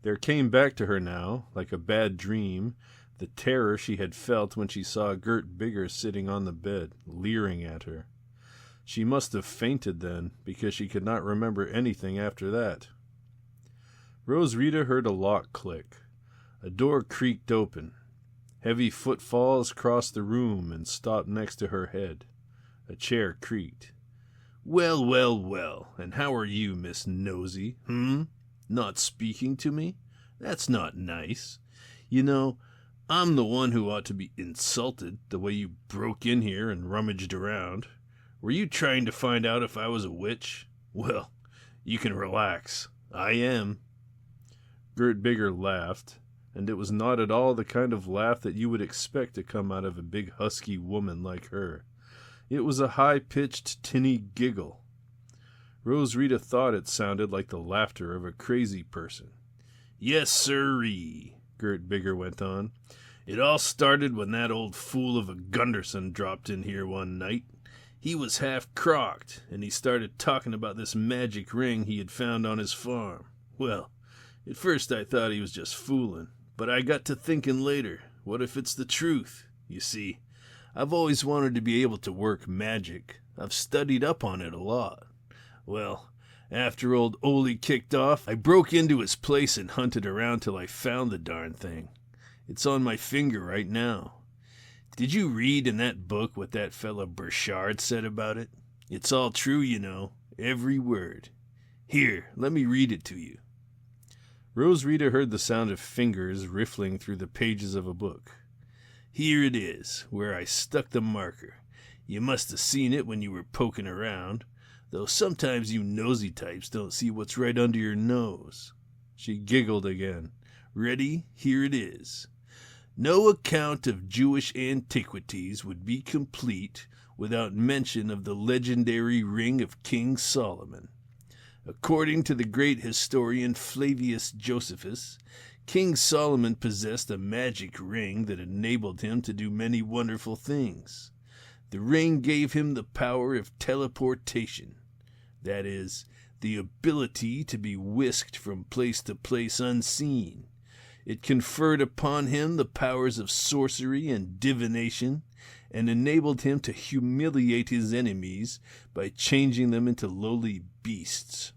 There came back to her now, like a bad dream, the terror she had felt when she saw Gert Bigger sitting on the bed, leering at her. She must have fainted then, because she could not remember anything after that. Rosita heard a lock click. A door creaked open. Heavy footfalls crossed the room and stopped next to her head. A chair creaked. "Well, well, well, and how are you, Miss Nosy? Not speaking to me? That's not nice. You know, I'm the one who ought to be insulted, the way you broke in here and rummaged around. Were you trying to find out if I was a witch? Well, you can relax. I am." Gert Bigger laughed, and it was not at all the kind of laugh that you would expect to come out of a big husky woman like her. It was a high-pitched, tinny giggle. Rosita thought it sounded like the laughter of a crazy person. "Yes, sirree," Gert Bigger went on. "It all started when that old fool of a Gunderson dropped in here one night. He was half crocked, and he started talking about this magic ring he had found on his farm. Well, at first I thought he was just fooling, but I got to thinking later, what if it's the truth? You see, I've always wanted to be able to work magic. I've studied up on it a lot. Well, after old Ole kicked off, I broke into his place and hunted around till I found the darn thing. It's on my finger right now. Did you read in that book what that fella Burchard said about it? It's all true, you know, every word. Here, let me read it to you." Rosita heard the sound of fingers riffling through the pages of a book. "Here it is, where I stuck the marker. You must have seen it when you were poking around, though sometimes you nosy types don't see what's right under your nose." She giggled again. "Ready? Here it is. No account of Jewish antiquities would be complete without mention of the legendary ring of King Solomon. According to the great historian Flavius Josephus, King Solomon possessed a magic ring that enabled him to do many wonderful things. The ring gave him the power of teleportation, that is, the ability to be whisked from place to place unseen. It conferred upon him the powers of sorcery and divination, and enabled him to humiliate his enemies by changing them into lowly beasts.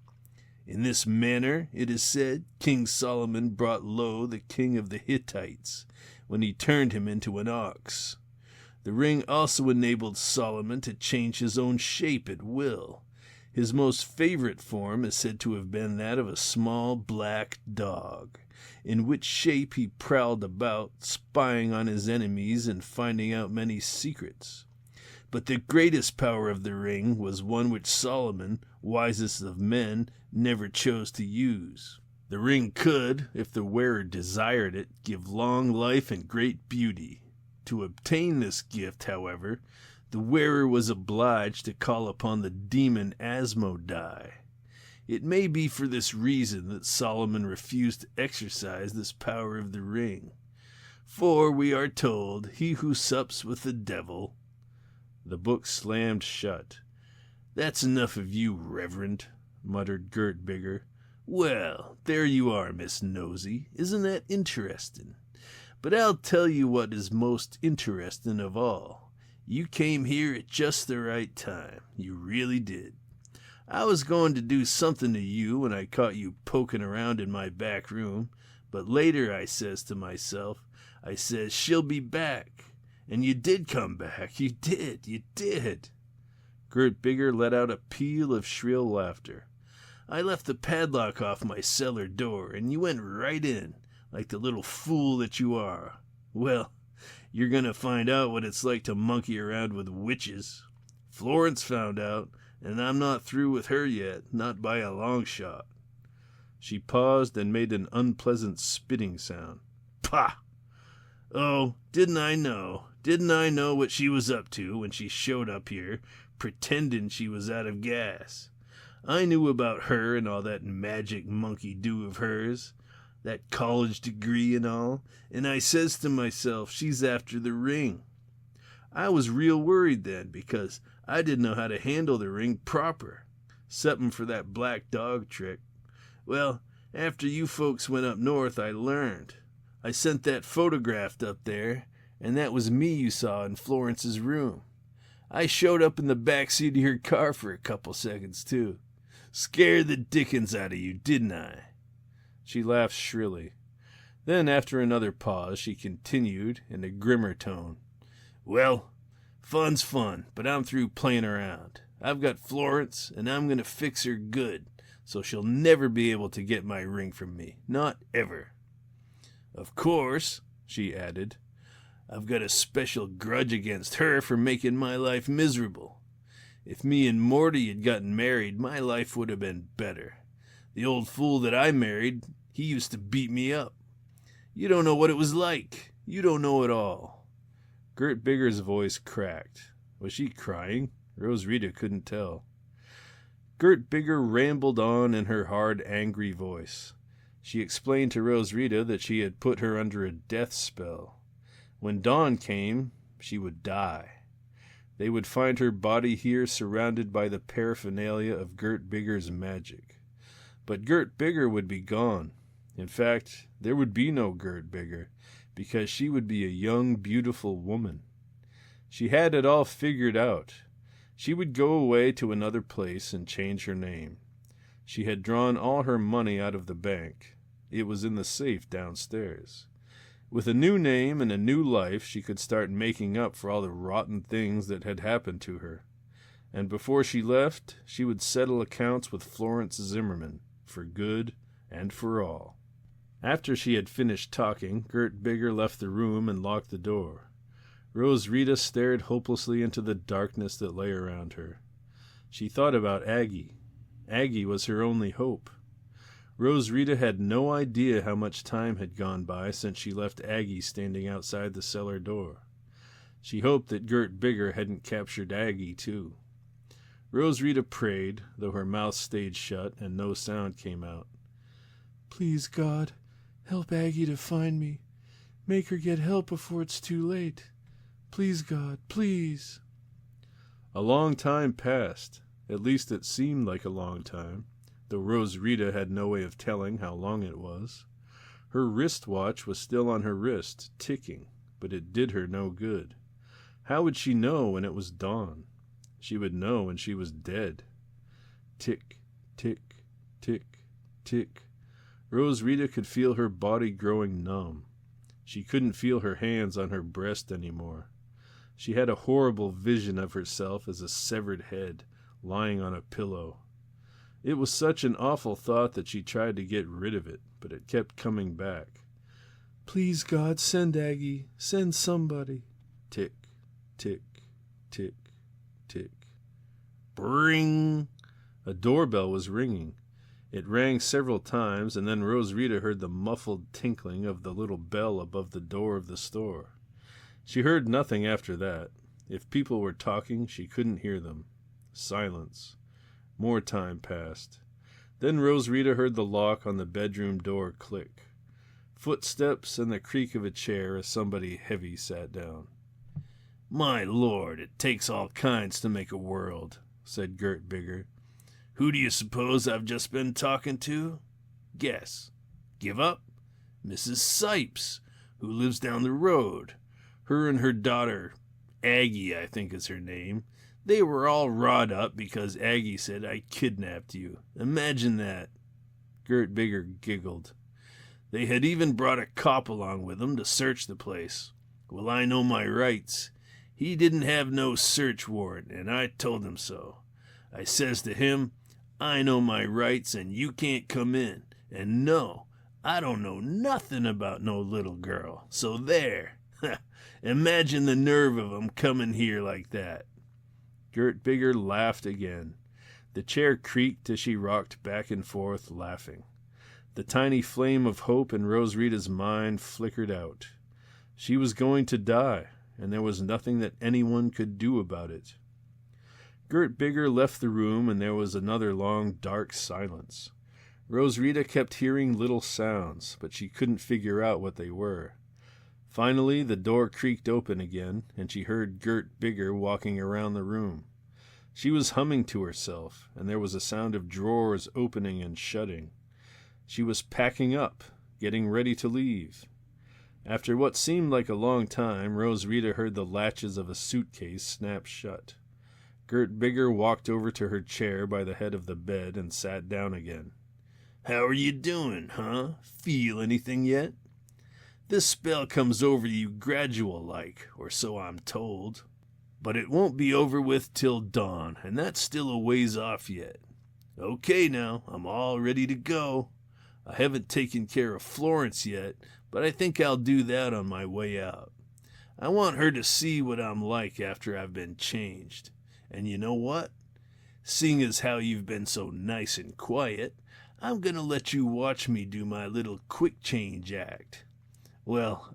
In this manner, it is said, King Solomon brought low the king of the Hittites, when he turned him into an ox. The ring also enabled Solomon to change his own shape at will. His most favorite form is said to have been that of a small black dog, in which shape he prowled about, spying on his enemies and finding out many secrets. But the greatest power of the ring was one which Solomon, wisest of men, never chose to use. The ring could, if the wearer desired it, give long life and great beauty. To obtain this gift, however, the wearer was obliged to call upon the demon Asmodai. It may be for this reason that Solomon refused to exercise this power of the ring. For, we are told, he who sups with the devil... The book slammed shut. "That's enough of you, Reverend," muttered Gert Bigger. "Well, there you are, Miss Nosy. Isn't that interesting? But I'll tell you what is most interesting of all. You came here at just the right time. You really did. I was going to do something to you when I caught you poking around in my back room, but later I says to myself, she'll be back. And you did come back. You did. Gert Bigger let out a peal of shrill laughter. "I left the padlock off my cellar door, and you went right in, like the little fool that you are. Well, you're going to find out what it's like to monkey around with witches. Florence found out, and I'm not through with her yet, not by a long shot." She paused and made an unpleasant spitting sound. "Pah! Oh, didn't I know what she was up to when she showed up here, pretending she was out of gas? I knew about her and all that magic monkey-do of hers, that college degree and all, and I says to myself, she's after the ring. I was real worried then, because I didn't know how to handle the ring proper, 'ceptin' for that black dog trick. Well, after you folks went up north, I learned. I sent that photograph up there, and that was me you saw in Florence's room. I showed up in the back seat of your car for a couple seconds, too. Scared the dickens out of you, didn't I?" She laughed shrilly. Then, after another pause, she continued in a grimmer tone. "Well, fun's fun, but I'm through playing around. I've got Florence, and I'm going to fix her good, so she'll never be able to get my ring from me. Not ever. Of course," she added, "I've got a special grudge against her for making my life miserable. If me and Morty had gotten married, my life would have been better. The old fool that I married, he used to beat me up. You don't know what it was like. You don't know it all." Gert Bigger's voice cracked. Was she crying? Rose Rita couldn't tell. Gert Bigger rambled on in her hard, angry voice. She explained to Rose Rita that she had put her under a death spell. When dawn came, she would die. They would find her body here surrounded by the paraphernalia of Gert Bigger's magic. But Gert Bigger would be gone. In fact, there would be no Gert Bigger, because she would be a young, beautiful woman. She had it all figured out. She would go away to another place and change her name. She had drawn all her money out of the bank. It was in the safe downstairs. With a new name and a new life, she could start making up for all the rotten things that had happened to her. And before she left, she would settle accounts with Florence Zimmerman, for good and for all. After she had finished talking, Gert Bigger left the room and locked the door. Rose Rita stared hopelessly into the darkness that lay around her. She thought about Aggie. Aggie was her only hope. Rose Rita had no idea how much time had gone by since she left Aggie standing outside the cellar door. She hoped that Gert Bigger hadn't captured Aggie, too. Rose Rita prayed, though her mouth stayed shut and no sound came out. "Please, God, help Aggie to find me. Make her get help before it's too late. Please, God, please." A long time passed. At least it seemed like a long time, though Rose Rita had no way of telling how long it was. Her wristwatch was still on her wrist, ticking, but it did her no good. How would she know when it was dawn? She would know when she was dead. Tick, tick, tick, tick. Rose Rita could feel her body growing numb. She couldn't feel her hands on her breast anymore. She had a horrible vision of herself as a severed head lying on a pillow. It was such an awful thought that she tried to get rid of it, but it kept coming back. Please, God, send Aggie. Send somebody. Tick, tick, tick, tick. Bring! A doorbell was ringing. It rang several times, and then Rose Rita heard the muffled tinkling of the little bell above the door of the store. She heard nothing after that. If people were talking, she couldn't hear them. Silence. More time passed. Then Rose Rita heard the lock on the bedroom door click. Footsteps and the creak of a chair as somebody heavy sat down. My Lord, it takes all kinds to make a world, said Gert Bigger. Who do you suppose I've just been talking to? Guess. Give up? Mrs. Sipes, who lives down the road. Her and her daughter, Aggie, I think is her name. They were all wrought up because Aggie said I kidnapped you. Imagine that. Gert Bigger giggled. They had even brought a cop along with them to search the place. Well, I know my rights. He didn't have no search warrant, and I told him so. I says to him, I know my rights, and you can't come in. And no, I don't know nothing about no little girl. So there. Imagine the nerve of 'em coming here like that. Gert Bigger laughed again. The chair creaked as she rocked back and forth, laughing. The tiny flame of hope in Rose Rita's mind flickered out. She was going to die, and there was nothing that anyone could do about it. Gert Bigger left the room, and there was another long, dark silence. Rose Rita kept hearing little sounds, but she couldn't figure out what they were. Finally, the door creaked open again, and she heard Gert Bigger walking around the room. She was humming to herself, and there was a sound of drawers opening and shutting. She was packing up, getting ready to leave. After what seemed like a long time, Rose Rita heard the latches of a suitcase snap shut. Gert Bigger walked over to her chair by the head of the bed and sat down again. How are you doing, huh? Feel anything yet? This spell comes over you gradual-like, or so I'm told. But it won't be over with till dawn, and that's still a ways off yet. Okay now, I'm all ready to go. I haven't taken care of Florence yet, but I think I'll do that on my way out. I want her to see what I'm like after I've been changed. And you know what? Seeing as how you've been so nice and quiet, I'm gonna let you watch me do my little quick change act. Well,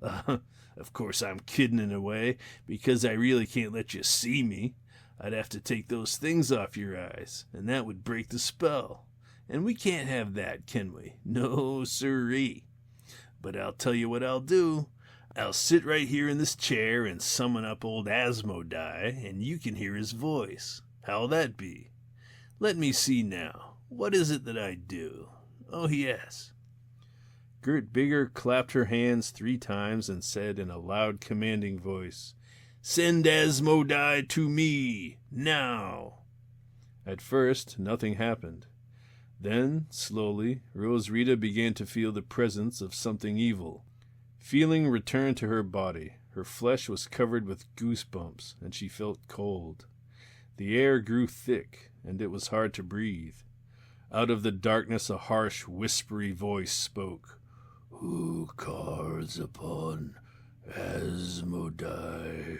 of course I'm kidding in a way, because I really can't let you see me. I'd have to take those things off your eyes, and that would break the spell. And we can't have that, can we? No, sirree. But I'll tell you what I'll do. I'll sit right here in this chair and summon up old Asmodai, and you can hear his voice. How'll that be? Let me see now. What is it that I do? Oh, yes. Gert Bigger clapped her hands 3 times and said in a loud, commanding voice, Send Asmodai to me, now. At first, nothing happened. Then, slowly, Rose Rita began to feel the presence of something evil. Feeling returned to her body. Her flesh was covered with goosebumps, and she felt cold. The air grew thick, and it was hard to breathe. Out of the darkness a harsh, whispery voice spoke. Who calls upon Asmodai?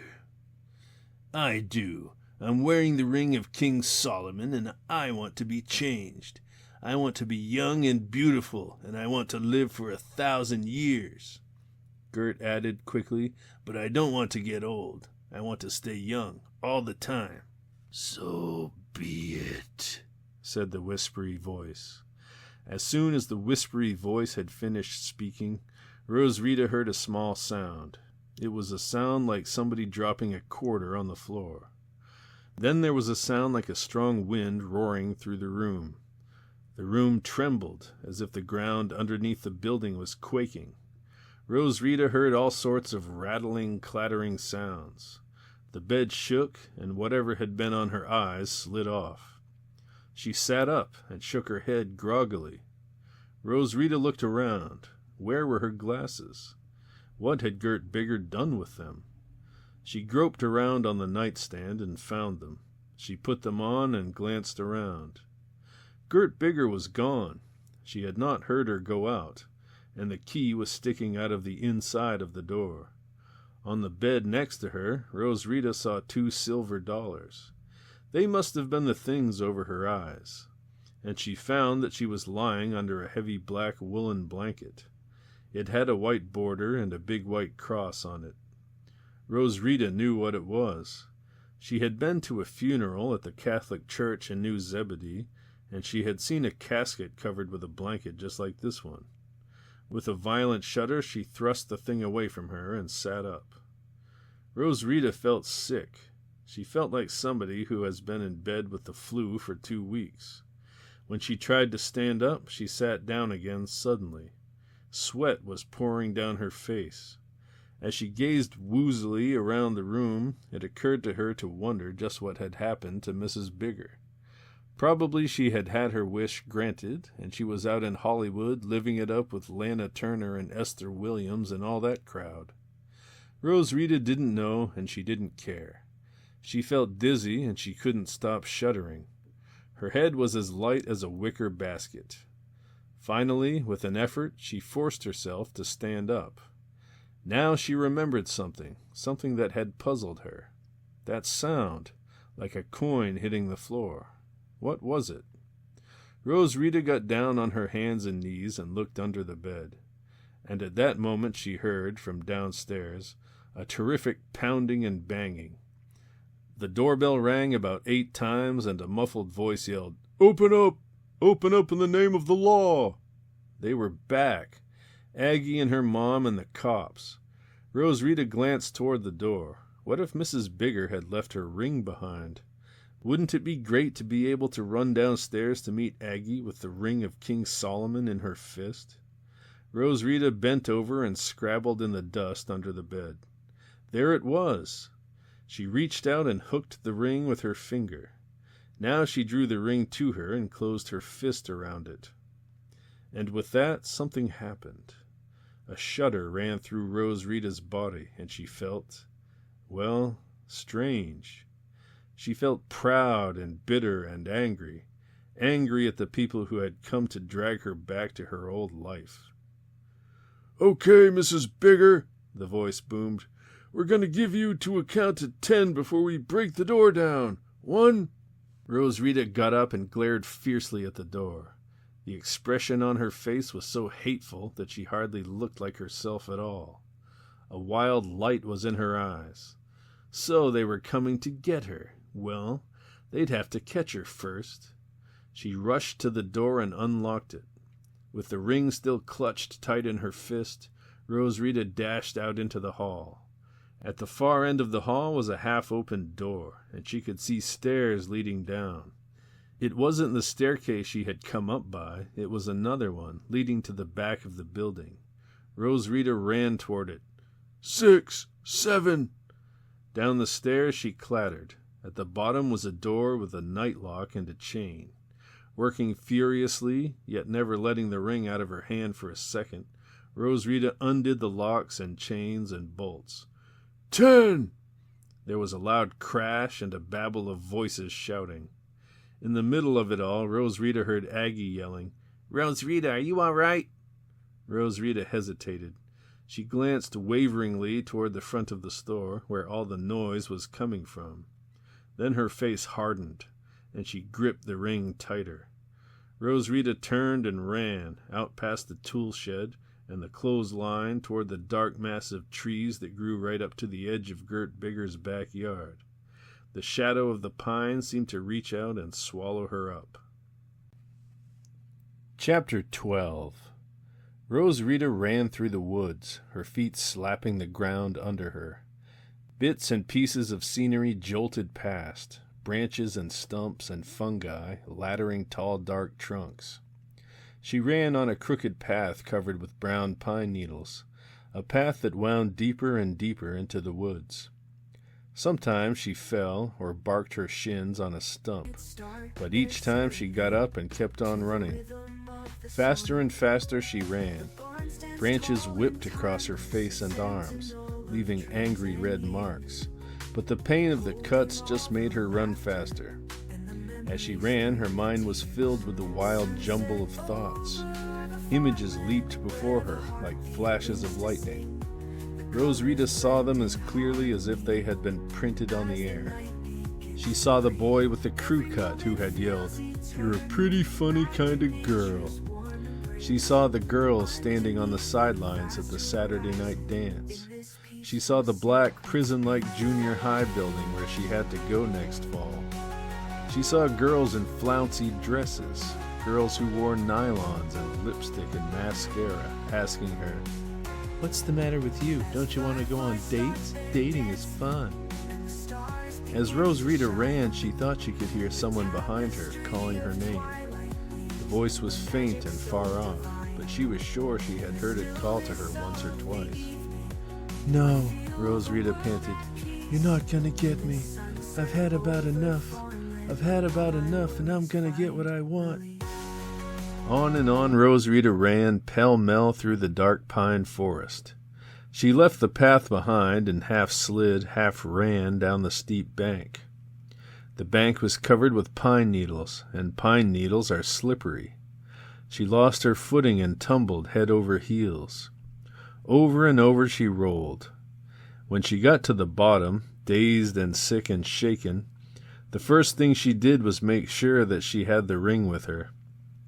I do. I'm wearing the ring of King Solomon, and I want to be changed. I want to be young and beautiful, and I want to live for 1,000 years. Gert added quickly, but I don't want to get old. I want to stay young all the time. So be it, said the whispery voice. As soon as the whispery voice had finished speaking, Rose Rita heard a small sound. It was a sound like somebody dropping a quarter on the floor. Then there was a sound like a strong wind roaring through the room. The room trembled as if the ground underneath the building was quaking. Rose Rita heard all sorts of rattling, clattering sounds. The bed shook, and whatever had been on her eyes slid off. She sat up and shook her head groggily. Rose Rita looked around. Where were her glasses? What had Gert Bigger done with them? She groped around on the nightstand and found them. She put them on and glanced around. Gert Bigger was gone. She had not heard her go out, and the key was sticking out of the inside of the door. On the bed next to her, Rose Rita saw 2 silver dollars. They must have been the things over her eyes, and she found that she was lying under a heavy black woolen blanket. It had a white border and a big white cross on it. Rose Rita knew what it was. She had been to a funeral at the Catholic church in New Zebedee, and she had seen a casket covered with a blanket just like this one. With a violent shudder, she thrust the thing away from her and sat up. Rose Rita felt sick. She felt like somebody who has been in bed with the flu for 2 weeks. When she tried to stand up, she sat down again suddenly. Sweat was pouring down her face. As she gazed woozily around the room, it occurred to her to wonder just what had happened to Mrs. Bigger. Probably she had had her wish granted, and she was out in Hollywood living it up with Lana Turner and Esther Williams and all that crowd. Rose Rita didn't know, and she didn't care. She felt dizzy, and she couldn't stop shuddering. Her head was as light as a wicker basket. Finally, with an effort, she forced herself to stand up. Now she remembered something that had puzzled her. That sound, like a coin hitting the floor. What was it? Rose Rita got down on her hands and knees and looked under the bed. And at that moment she heard, from downstairs, a terrific pounding and banging. The doorbell rang about 8 times, and a muffled voice yelled, "Open up! Open up in the name of the law!" They were back. Aggie and her mom and the cops. Rose Rita glanced toward the door. What if Mrs. Bigger had left her ring behind? Wouldn't it be great to be able to run downstairs to meet Aggie with the ring of King Solomon in her fist? Rose Rita bent over and scrabbled in the dust under the bed. There it was. She reached out and hooked the ring with her finger. Now she drew the ring to her and closed her fist around it. And with that, something happened. A shudder ran through Rose Rita's body, and she felt, well, strange. She felt proud and bitter and angry at the people who had come to drag her back to her old life. "Okay, Mrs. Bigger," the voice boomed. "We're going to give you to a count to 10 before we break the door down. 1. Rose Rita got up and glared fiercely at the door. The expression on her face was so hateful that she hardly looked like herself at all. A wild light was in her eyes. So they were coming to get her. Well, they'd have to catch her first. She rushed to the door and unlocked it. With the ring still clutched tight in her fist, Rose Rita dashed out into the hall. At the far end of the hall was a half-opened door, and she could see stairs leading down. It wasn't the staircase she had come up by. It was another one, leading to the back of the building. Rose Rita ran toward it. 6, 7. Down the stairs she clattered. At the bottom was a door with a night lock and a chain. Working furiously, yet never letting the ring out of her hand for a second, Rose Rita undid the locks and chains and bolts. 10! There was a loud crash and a babble of voices shouting. In the middle of it all, Rose Rita heard Aggie yelling, "Rose Rita, are you all right?" Rose Rita hesitated. She glanced waveringly toward the front of the store, where all the noise was coming from. Then her face hardened, and she gripped the ring tighter. Rose Rita turned and ran, out past the tool shed and the clothesline toward the dark mass of trees that grew right up to the edge of Gert Bigger's backyard. The shadow of the pines seemed to reach out and swallow her up. Chapter 12. Rose Rita ran through the woods, her feet slapping the ground under her. Bits and pieces of scenery jolted past, branches and stumps and fungi laddering tall dark trunks. She ran on a crooked path covered with brown pine needles, a path that wound deeper and deeper into the woods. Sometimes she fell or barked her shins on a stump, but each time she got up and kept on running. Faster and faster she ran. Branches whipped across her face and arms, leaving angry red marks, but the pain of the cuts just made her run faster. As she ran, her mind was filled with a wild jumble of thoughts. Images leaped before her like flashes of lightning. Rosita saw them as clearly as if they had been printed on the air. She saw the boy with the crew cut who had yelled, "You're a pretty funny kind of girl." She saw the girls standing on the sidelines at the Saturday night dance. She saw the black prison-like junior high building where she had to go next fall. She saw girls in flouncy dresses, girls who wore nylons and lipstick and mascara, asking her, "What's the matter with you? Don't you want to go on dates? Dating is fun." As Rosita ran, she thought she could hear someone behind her calling her name. The voice was faint and far off, but she was sure she had heard it call to her once or twice. "No," Rosita panted. "You're not gonna get me. I've had about enough. I've had about enough, and I'm gonna get what I want." On and on Rosita ran pell-mell through the dark pine forest. She left the path behind and half slid, half ran down the steep bank. The bank was covered with pine needles, and pine needles are slippery. She lost her footing and tumbled head over heels. Over and over she rolled. When she got to the bottom, dazed and sick and shaken, the first thing she did was make sure that she had the ring with her.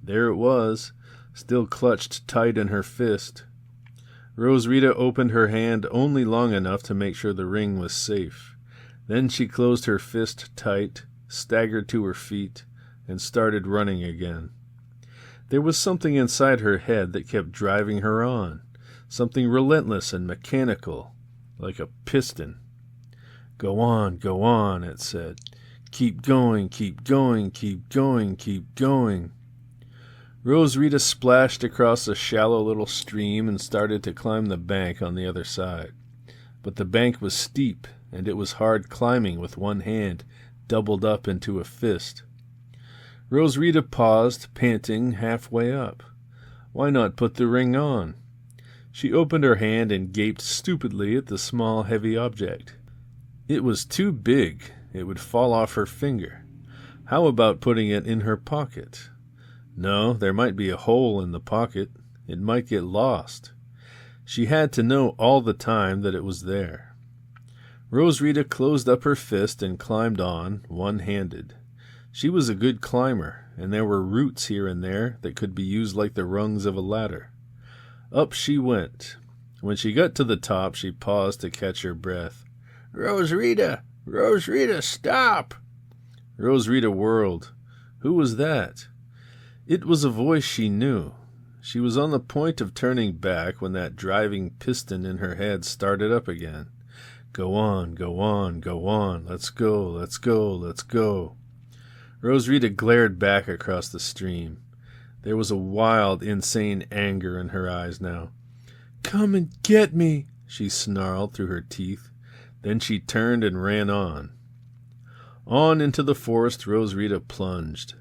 There it was, still clutched tight in her fist. Rosita opened her hand only long enough to make sure the ring was safe. Then she closed her fist tight, staggered to her feet, and started running again. There was something inside her head that kept driving her on, something relentless and mechanical, like a piston. Go on," it said. "Keep going, keep going, keep going, keep going." Rosita splashed across a shallow little stream and started to climb the bank on the other side. But the bank was steep, and it was hard climbing with one hand doubled up into a fist. Rosita paused, panting, halfway up. Why not put the ring on? She opened her hand and gaped stupidly at the small, heavy object. It was too big. It would fall off her finger. How about putting it in her pocket? No, there might be a hole in the pocket. It might get lost. She had to know all the time that it was there. Rosita closed up her fist and climbed on, one-handed. She was a good climber, and there were roots here and there that could be used like the rungs of a ladder. Up she went. When she got to the top, she paused to catch her breath. "Rosita! Rosita, stop!" Rosita whirled. Who was that? It was a voice she knew. She was on the point of turning back when that driving piston in her head started up again. Go on, go on, go on. Let's go, let's go, let's go. Rosita glared back across the stream. There was a wild, insane anger in her eyes now. "Come and get me," she snarled through her teeth. Then she turned and ran on. On into the forest Rosita plunged.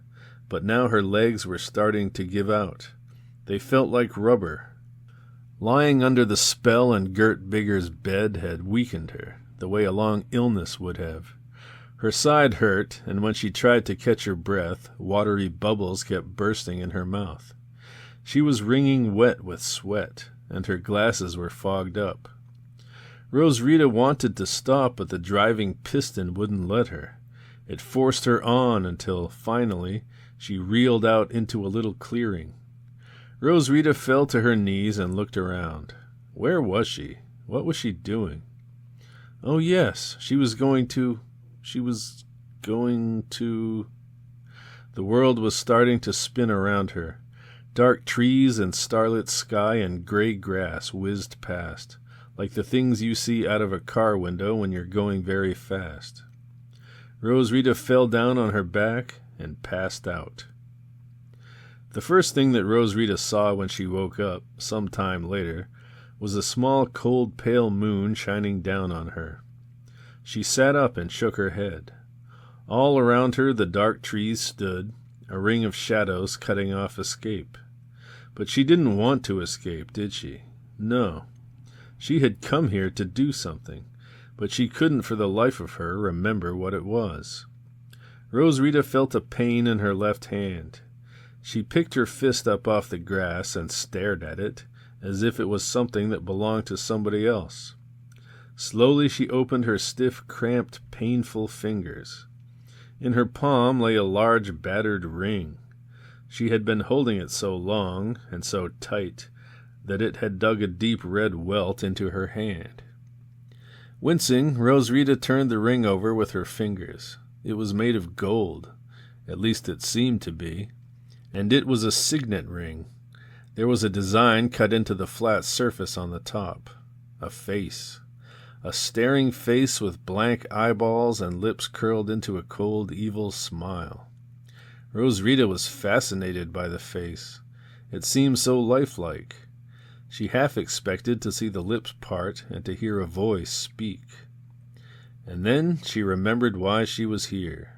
But now her legs were starting to give out. They felt like rubber. Lying under the spell in Gert Bigger's bed had weakened her, the way a long illness would have. Her side hurt, and when she tried to catch her breath, watery bubbles kept bursting in her mouth. She was wringing wet with sweat, and her glasses were fogged up. Rosita wanted to stop, but the driving piston wouldn't let her. It forced her on until, finally, she reeled out into a little clearing. Rosita fell to her knees and looked around. Where was she? What was she doing? Oh, yes, she was going to... The world was starting to spin around her. Dark trees and starlit sky and gray grass whizzed past, like the things you see out of a car window when you're going very fast. Rosita fell down on her back and passed out. The first thing that Roswitha saw when she woke up, some time later, was a small, cold, pale moon shining down on her. She sat up and shook her head. All around her the dark trees stood, a ring of shadows cutting off escape. But she didn't want to escape, did she? No. She had come here to do something, but she couldn't for the life of her remember what it was. Roswitha felt a pain in her left hand. She picked her fist up off the grass and stared at it, as if it was something that belonged to somebody else. Slowly she opened her stiff, cramped, painful fingers. In her palm lay a large, battered ring. She had been holding it so long and so tight that it had dug a deep red welt into her hand. Wincing, Roswitha turned the ring over with her fingers. It was made of gold, at least it seemed to be, and it was a signet ring. There was a design cut into the flat surface on the top. A face. A staring face with blank eyeballs and lips curled into a cold, evil smile. Roswitha was fascinated by the face. It seemed so lifelike. She half expected to see the lips part and to hear a voice speak. And then she remembered why she was here.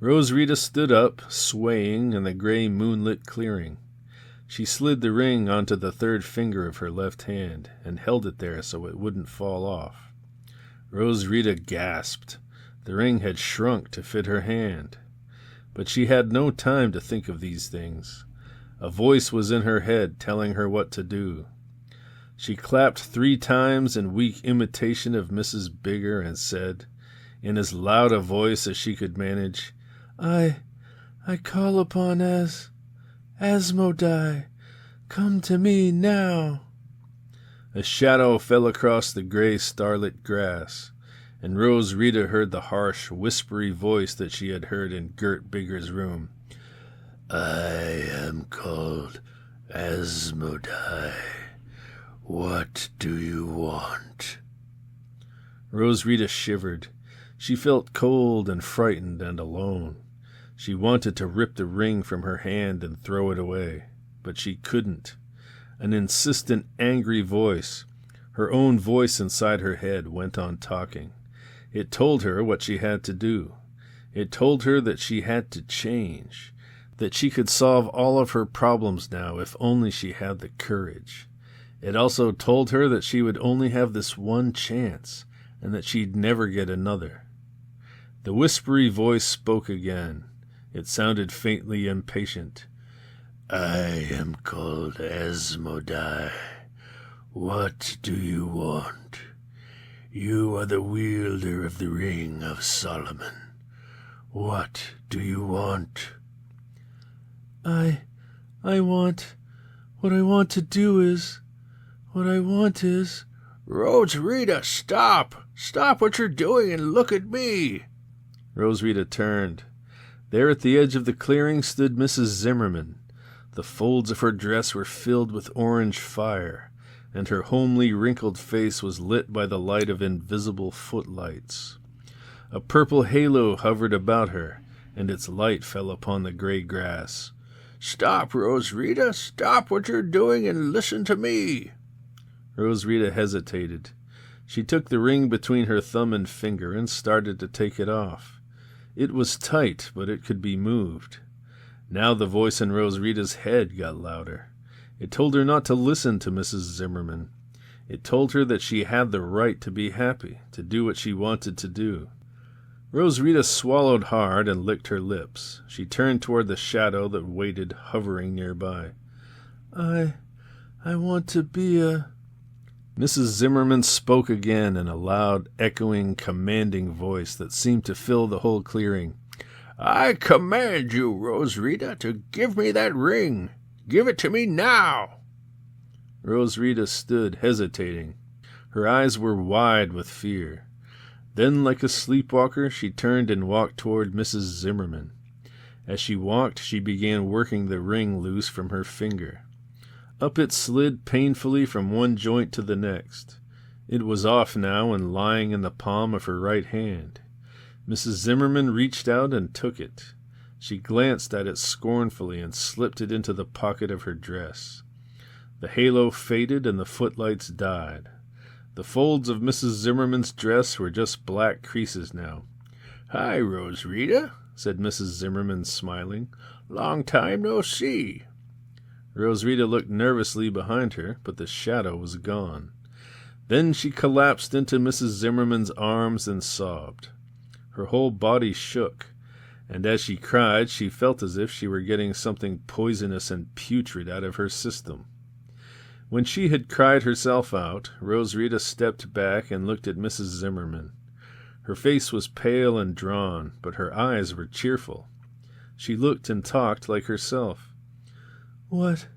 Roswitha stood up, swaying in the gray moonlit clearing. She slid the ring onto the third finger of her left hand and held it there so it wouldn't fall off. Roswitha gasped. The ring had shrunk to fit her hand. But she had no time to think of these things. A voice was in her head telling her what to do. She clapped 3 times in weak imitation of Mrs. Bigger and said, in as loud a voice as she could manage, I call upon Asmodai. Come to me now. A shadow fell across the gray starlit grass, and Roswitha heard the harsh, whispery voice that she had heard in Gert Bigger's room. I am called Asmodai. What do you want? Roswitha shivered. She felt cold and frightened and alone. She wanted to rip the ring from her hand and throw it away, but she couldn't. An insistent, angry voice, her own voice inside her head, went on talking. It told her what she had to do. It told her that she had to change, that she could solve all of her problems now if only she had the courage. It also told her that she would only have this one chance, and that she'd never get another. The whispery voice spoke again. It sounded faintly impatient. I am called Asmodai. What do you want? You are the wielder of the Ring of Solomon. What do you want? What I want is... Roswitha, stop! Stop what you're doing and look at me! Roswitha turned. There at the edge of the clearing stood Mrs. Zimmerman. The folds of her dress were filled with orange fire, and her homely, wrinkled face was lit by the light of invisible footlights. A purple halo hovered about her, and its light fell upon the gray grass. Stop, Roswitha! Stop what you're doing and listen to me! Roswitha hesitated. She took the ring between her thumb and finger and started to take it off. It was tight, but it could be moved. Now the voice in Roswitha's head got louder. It told her not to listen to Mrs. Zimmerman. It told her that she had the right to be happy, to do what she wanted to do. Roswitha swallowed hard and licked her lips. She turned toward the shadow that waited, hovering nearby. I want to be a... Mrs. Zimmerman spoke again in a loud, echoing, commanding voice that seemed to fill the whole clearing. I command you, Roswitha, to give me that ring. Give it to me now. Roswitha stood, hesitating. Her eyes were wide with fear. Then, like a sleepwalker, she turned and walked toward Mrs. Zimmerman. As she walked, she began working the ring loose from her finger. Up it slid painfully from one joint to the next. It was off now and lying in the palm of her right hand. Mrs. Zimmerman reached out and took it. She glanced at it scornfully and slipped it into the pocket of her dress. The halo faded and the footlights died. The folds of Mrs. Zimmerman's dress were just black creases now. "Hi, Roswitha," said Mrs. Zimmerman, smiling. "Long time no see." Roswitha looked nervously behind her, but the shadow was gone. Then she collapsed into Mrs. Zimmerman's arms and sobbed. Her whole body shook, and as she cried, she felt as if she were getting something poisonous and putrid out of her system. When she had cried herself out, Roswitha stepped back and looked at Mrs. Zimmerman. Her face was pale and drawn, but her eyes were cheerful. She looked and talked like herself. What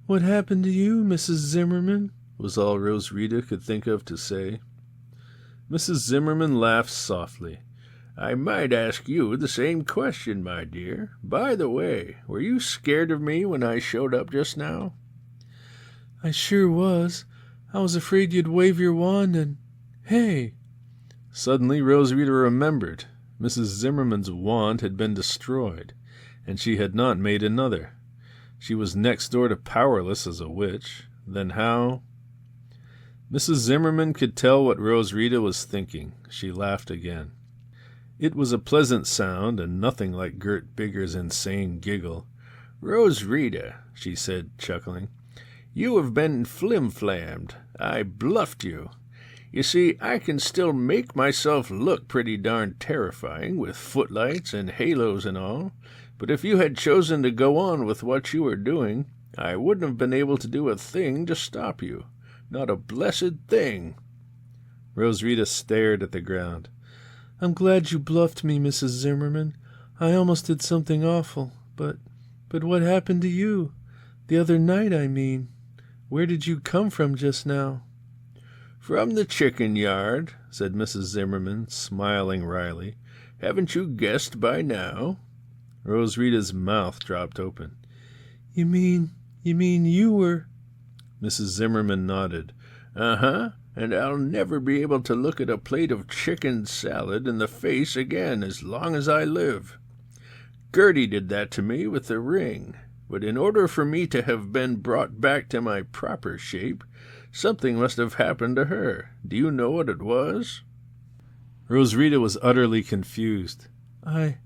happened to you, Mrs. Zimmerman?" was all Roswitha could think of to say. Mrs. Zimmerman laughed softly. "I might ask you the same question, my dear. By the way, were you scared of me when I showed up just now?" "I sure was. I was afraid you'd wave your wand and... Hey!" Suddenly Roswitha remembered. Mrs. Zimmerman's wand had been destroyed, and she had not made another. She was next door to powerless as a witch. Then how... Mrs. Zimmerman could tell what Roswitha was thinking. She laughed again. It was a pleasant sound, and nothing like Gert Bigger's insane giggle. "Roswitha," she said, chuckling, "you have been flim-flammed. I bluffed you. You see, I can still make myself look pretty darn terrifying with footlights and halos and all, but if you had chosen to go on with what you were doing, I wouldn't have been able to do a thing to stop you. Not a blessed thing." Roswitha stared at the ground. "I'm glad you bluffed me, Mrs. Zimmerman. I almost did something awful. But what happened to you? The other night, I mean. Where did you come from just now?" "From the chicken yard," said Mrs. Zimmerman, smiling wryly. "Haven't you guessed by now?" Roswitha's mouth dropped open. You mean you were..." Mrs. Zimmerman nodded. "Uh-huh, and I'll never be able to look at a plate of chicken salad in the face again as long as I live. Gertie did that to me with the ring, but in order for me to have been brought back to my proper shape, something must have happened to her. Do you know what it was?" Roswitha was utterly confused. I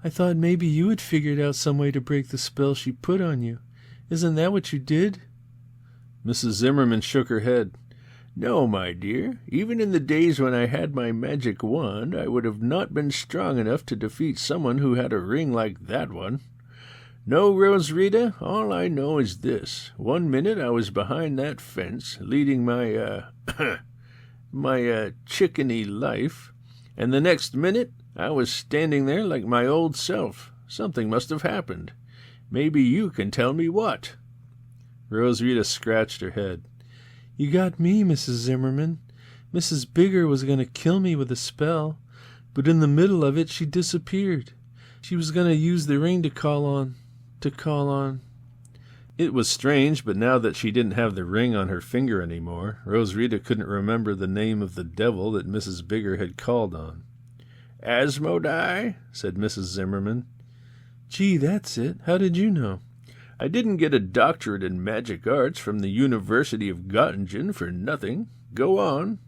thought maybe you had figured out some way to break the spell she put on you. Isn't that what you did?" Mrs. Zimmerman shook her head. "No, my dear. Even in the days when I had my magic wand, I would have not been strong enough to defeat someone who had a ring like that one. No, Roswitha, all I know is this. One minute I was behind that fence, leading my chickeny life, and the next minute I was standing there like my old self. Something must have happened. Maybe you can tell me what." Roswitha scratched her head. "You got me, Mrs. Zimmerman. Mrs. Bigger was going to kill me with a spell, but in the middle of it she disappeared. She was going to use the ring to call on... It was strange, but now that she didn't have the ring on her finger anymore, Roswitha couldn't remember the name of the devil that Mrs. Bigger had called on. "Asmodai," said Mrs. Zimmerman. "Gee, that's it. How did you know?" "I didn't get a doctorate in magic arts from the University of Göttingen for nothing. Go on."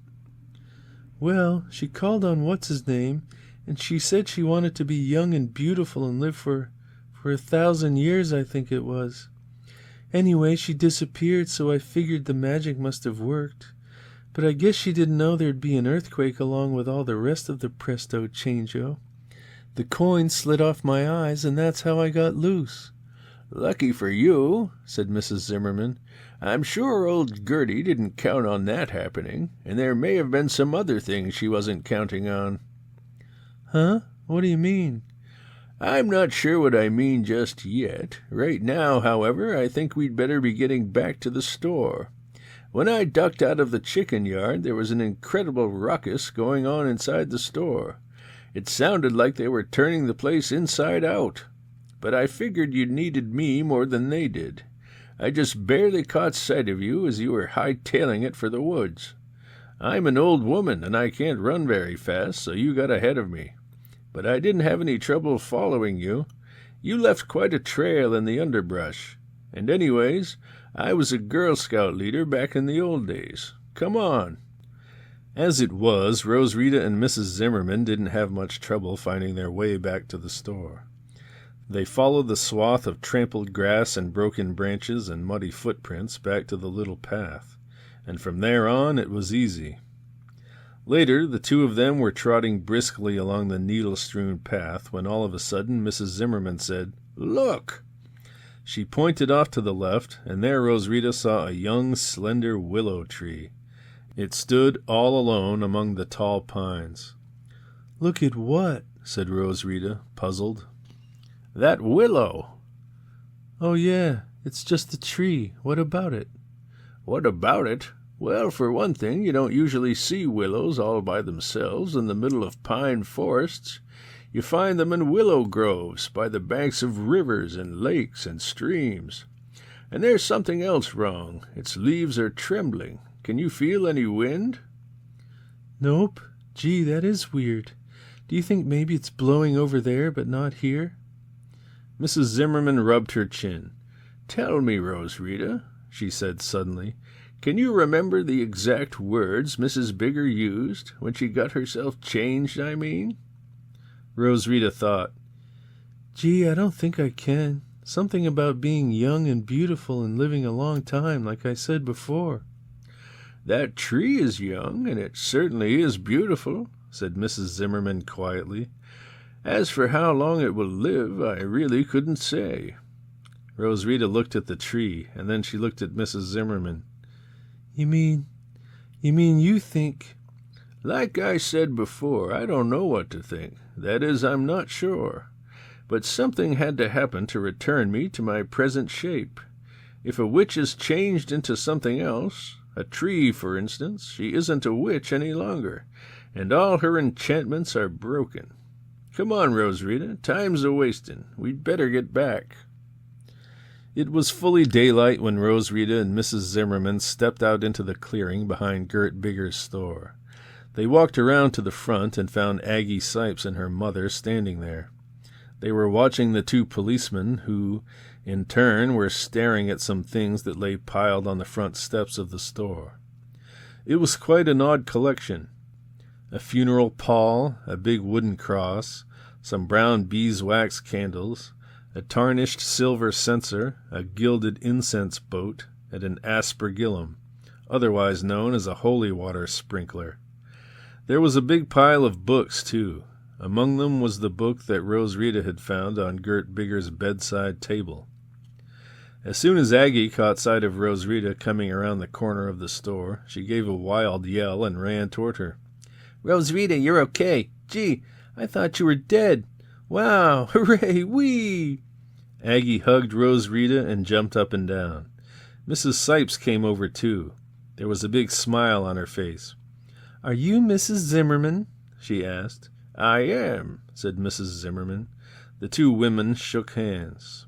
"Well, she called on what's-his-name, and she said she wanted to be young and beautiful and live for 1,000 years, I think it was. Anyway, she disappeared, so I figured the magic must have worked. But I guess she didn't know there'd be an earthquake along with all the rest of the presto changeo. The coin slid off my eyes, and that's how I got loose." "Lucky for you," said Mrs. Zimmerman. "I'm sure old Gertie didn't count on that happening, and there may have been some other things she wasn't counting on." "Huh? What do you mean?" "I'm not sure what I mean just yet. Right now, however, I think we'd better be getting back to the store. When I ducked out of the chicken yard, there was an incredible ruckus going on inside the store. It sounded like they were turning the place inside out. But I figured you needed me more than they did. I just barely caught sight of you as you were hightailing it for the woods. I'm an old woman, and I can't run very fast, so you got ahead of me. But I didn't have any trouble following you. You left quite a trail in the underbrush. And anyways, I was a Girl Scout leader back in the old days. Come on." As it was, Roswitha and Mrs. Zimmerman didn't have much trouble finding their way back to the store. They followed the swath of trampled grass and broken branches and muddy footprints back to the little path, and from there on it was easy. Later, the two of them were trotting briskly along the needle-strewn path when all of a sudden Mrs. Zimmerman said, "Look!" She pointed off to the left, and there Roswitha saw a young, slender willow tree. It stood all alone among the tall pines. "Look at what?" said Roswitha, puzzled. "That willow." "Oh, yeah, it's just a tree. What about it?" "What about it? Well, for one thing, you don't usually see willows all by themselves in the middle of pine forests. You find them in willow groves by the banks of rivers and lakes and streams. And there's something else wrong. Its leaves are trembling. Can you feel any wind?" "Nope. Gee, that is weird. Do you think maybe it's blowing over there but not here?" Mrs. Zimmerman rubbed her chin. "Tell me, Roswitha," she said suddenly, "can you remember the exact words Mrs. Bigger used when she got herself changed, I mean?" Roswitha thought. "Gee, I don't think I can. Something about being young and beautiful and living a long time, like I said before." "That tree is young, and it certainly is beautiful," said Mrs. Zimmerman quietly. "As for how long it will live, I really couldn't say." Roswitha looked at the tree, and then she looked at Mrs. Zimmerman. You mean you think—" "Like I said before, I don't know what to think. That is, I'm not sure. But something had to happen to return me to my present shape. If a witch is changed into something else, a tree, for instance, she isn't a witch any longer, and all her enchantments are broken. Come on, Roswitha, time's a-wasting. We'd better get back." It was fully daylight when Roswitha and Mrs. Zimmerman stepped out into the clearing behind Gert Bigger's store. They walked around to the front and found Aggie Sipes and her mother standing there. They were watching the two policemen who, in turn, were staring at some things that lay piled on the front steps of the store. It was quite an odd collection. A funeral pall, a big wooden cross, some brown beeswax candles, a tarnished silver censer, a gilded incense boat, and an aspergillum, otherwise known as a holy water sprinkler. There was a big pile of books, too. Among them was the book that Roswitha had found on Gert Bigger's bedside table. As soon as Aggie caught sight of Roswitha coming around the corner of the store, she gave a wild yell and ran toward her. "Roswitha, you're okay. Gee, I thought you were dead. Wow, hooray, wee!" Aggie hugged Roswitha and jumped up and down. Mrs. Sipes came over, too. There was a big smile on her face. "Are you Mrs. Zimmerman?" she asked. "I am," said Mrs. Zimmerman. The two women shook hands.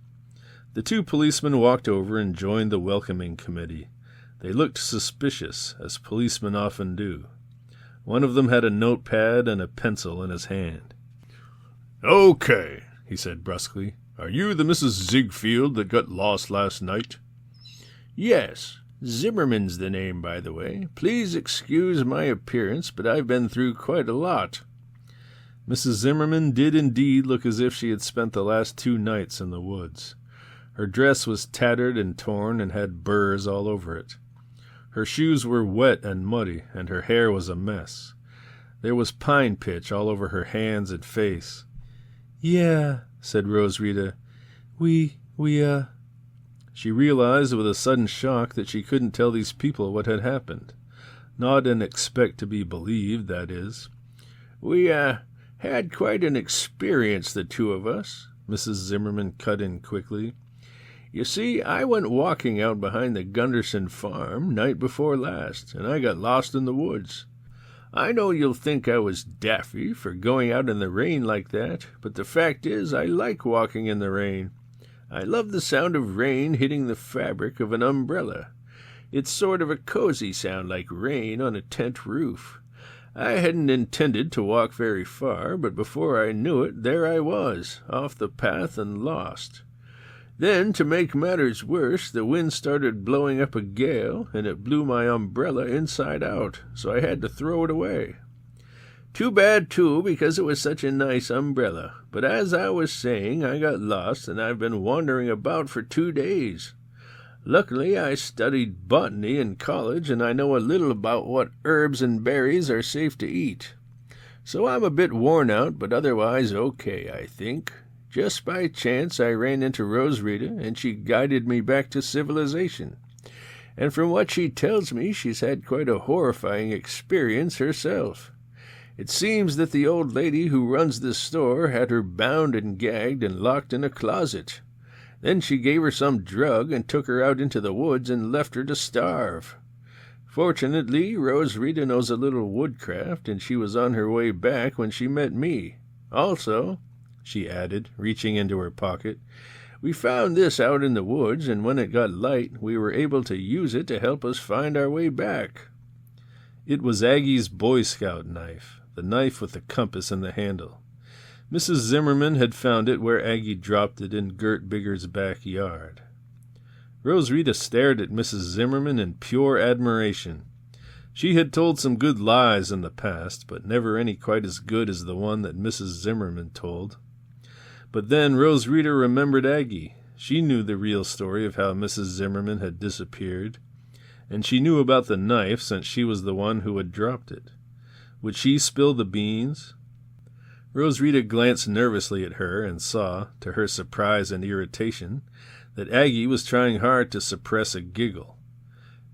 The two policemen walked over and joined the welcoming committee. They looked suspicious, as policemen often do. One of them had a notepad and a pencil in his hand. "Okay," he said brusquely. "Are you the Mrs. Ziegfeld that got lost last night?" "Yes. Zimmerman's the name, by the way. Please excuse my appearance, but I've been through quite a lot." Mrs. Zimmerman did indeed look as if she had spent the last 2 nights in the woods. Her dress was tattered and torn and had burrs all over it. Her shoes were wet and muddy, and her hair was a mess. There was pine pitch all over her hands and face. "Yeah," said Roswitha. We She realized with a sudden shock that she couldn't tell these people what had happened. Not and expect to be believed, that is. We had quite an experience, the two of us," Mrs. Zimmerman cut in quickly. "You see, I went walking out behind the Gunderson farm night before last, and I got lost in the woods. I know you'll think I was daffy for going out in the rain like that, but the fact is I like walking in the rain. I love the sound of rain hitting the fabric of an umbrella. It's sort of a cozy sound, like rain on a tent roof. I hadn't intended to walk very far, but before I knew it, there I was, off the path and lost. Then, to make matters worse, the wind started blowing up a gale, and it blew my umbrella inside out, so I had to throw it away. Too bad, too, because it was such a nice umbrella. But as I was saying, I got lost, and I've been wandering about for 2 days. Luckily, I studied botany in college, and I know a little about what herbs and berries are safe to eat. So I'm a bit worn out, but otherwise okay, I think. Just by chance, I ran into Rose Rita, and she guided me back to civilization. And from what she tells me, she's had quite a horrifying experience herself. It seems that the old lady who runs this store had her bound and gagged and locked in a closet. Then she gave her some drug and took her out into the woods and left her to starve. Fortunately, Rose Rita knows a little woodcraft, and she was on her way back when she met me. Also, she added, reaching into her pocket, we found this out in the woods, and when it got light, we were able to use it to help us find our way back. It was Aggie's Boy Scout knife, the knife with the compass in the handle. Mrs. Zimmerman had found it where Aggie dropped it in Gert Bigger's backyard. Rose Rita stared at Mrs. Zimmerman in pure admiration. She had told some good lies in the past, but never any quite as good as the one that Mrs. Zimmerman told. But then Rose Rita remembered Aggie. She knew the real story of how Mrs. Zimmerman had disappeared, and she knew about the knife since she was the one who had dropped it. Would she spill the beans? Rose Rita glanced nervously at her and saw, to her surprise and irritation, that Aggie was trying hard to suppress a giggle.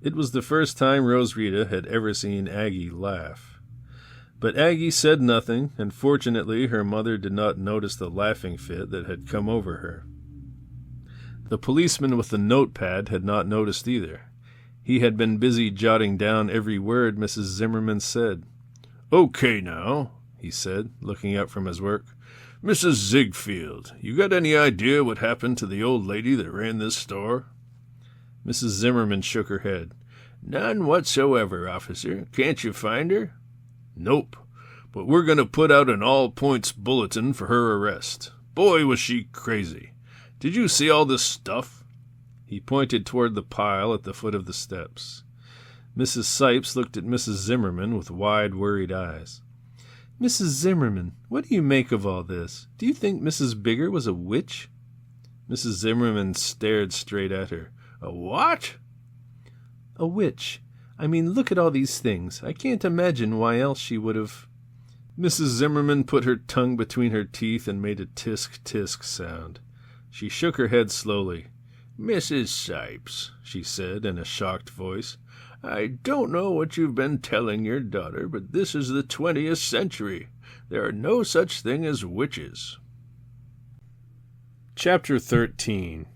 It was the first time Rose Rita had ever seen Aggie laugh. But Aggie said nothing, and fortunately her mother did not notice the laughing fit that had come over her. The policeman with the notepad had not noticed either. He had been busy jotting down every word Mrs. Zimmerman said. "Okay now," he said, looking up from his work. "Mrs. Ziegfeld, you got any idea what happened to the old lady that ran this store?" Mrs. Zimmerman shook her head. "None whatsoever, officer. Can't you find her?" "Nope, but we're going to put out an all-points bulletin for her arrest. Boy, was she crazy. Did you see all this stuff?" He pointed toward the pile at the foot of the steps. Mrs. Sipes looked at Mrs. Zimmerman with wide, worried eyes. "Mrs. Zimmerman, what do you make of all this? Do you think Mrs. Bigger was a witch?" Mrs. Zimmerman stared straight at her. "A what?" "A witch. I mean, look at all these things. I can't imagine why else she would have—" Mrs. Zimmerman put her tongue between her teeth and made a tisk-tisk sound. She shook her head slowly. "Mrs. Sipes," she said in a shocked voice, "I don't know what you've been telling your daughter, but this is the 20th century. There are no such thing as witches." Chapter 13.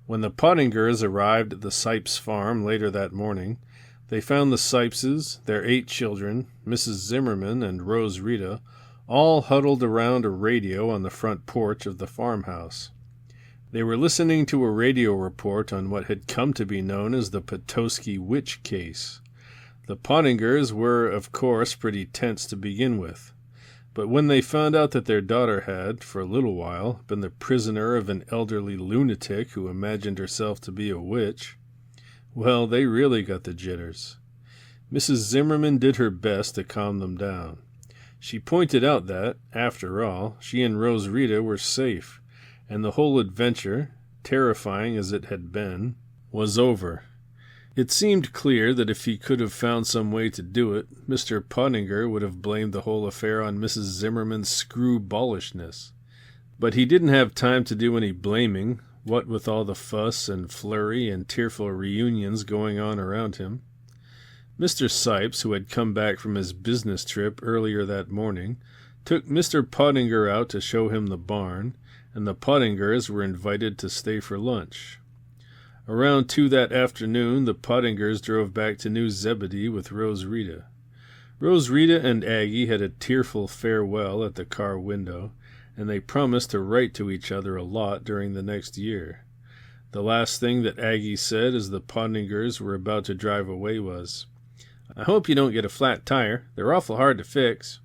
When the Pottingers arrived at the Sipes farm later that morning, they found the Sipeses, their 8 children, Mrs. Zimmerman, and Rose Rita, all huddled around a radio on the front porch of the farmhouse. They were listening to a radio report on what had come to be known as the Petoskey witch case. The Pottingers were, of course, pretty tense to begin with. But when they found out that their daughter had, for a little while, been the prisoner of an elderly lunatic who imagined herself to be a witch, well, they really got the jitters. Mrs. Zimmerman did her best to calm them down. She pointed out that, after all, she and Rose Rita were safe, and the whole adventure, terrifying as it had been, was over. It seemed clear that if he could have found some way to do it, Mr. Pottinger would have blamed the whole affair on Mrs. Zimmerman's screwballishness. But he didn't have time to do any blaming, what with all the fuss and flurry and tearful reunions going on around him. Mr. Sipes, who had come back from his business trip earlier that morning, took Mr. Pottinger out to show him the barn, and the Pottingers were invited to stay for lunch. Around 2 that afternoon, the Pottingers drove back to New Zebedee with Rose Rita. Rose Rita and Aggie had a tearful farewell at the car window, and they promised to write to each other a lot during the next year. The last thing that Aggie said as the Pottingers were about to drive away was, I hope you don't get a flat tire. They're awful hard to fix."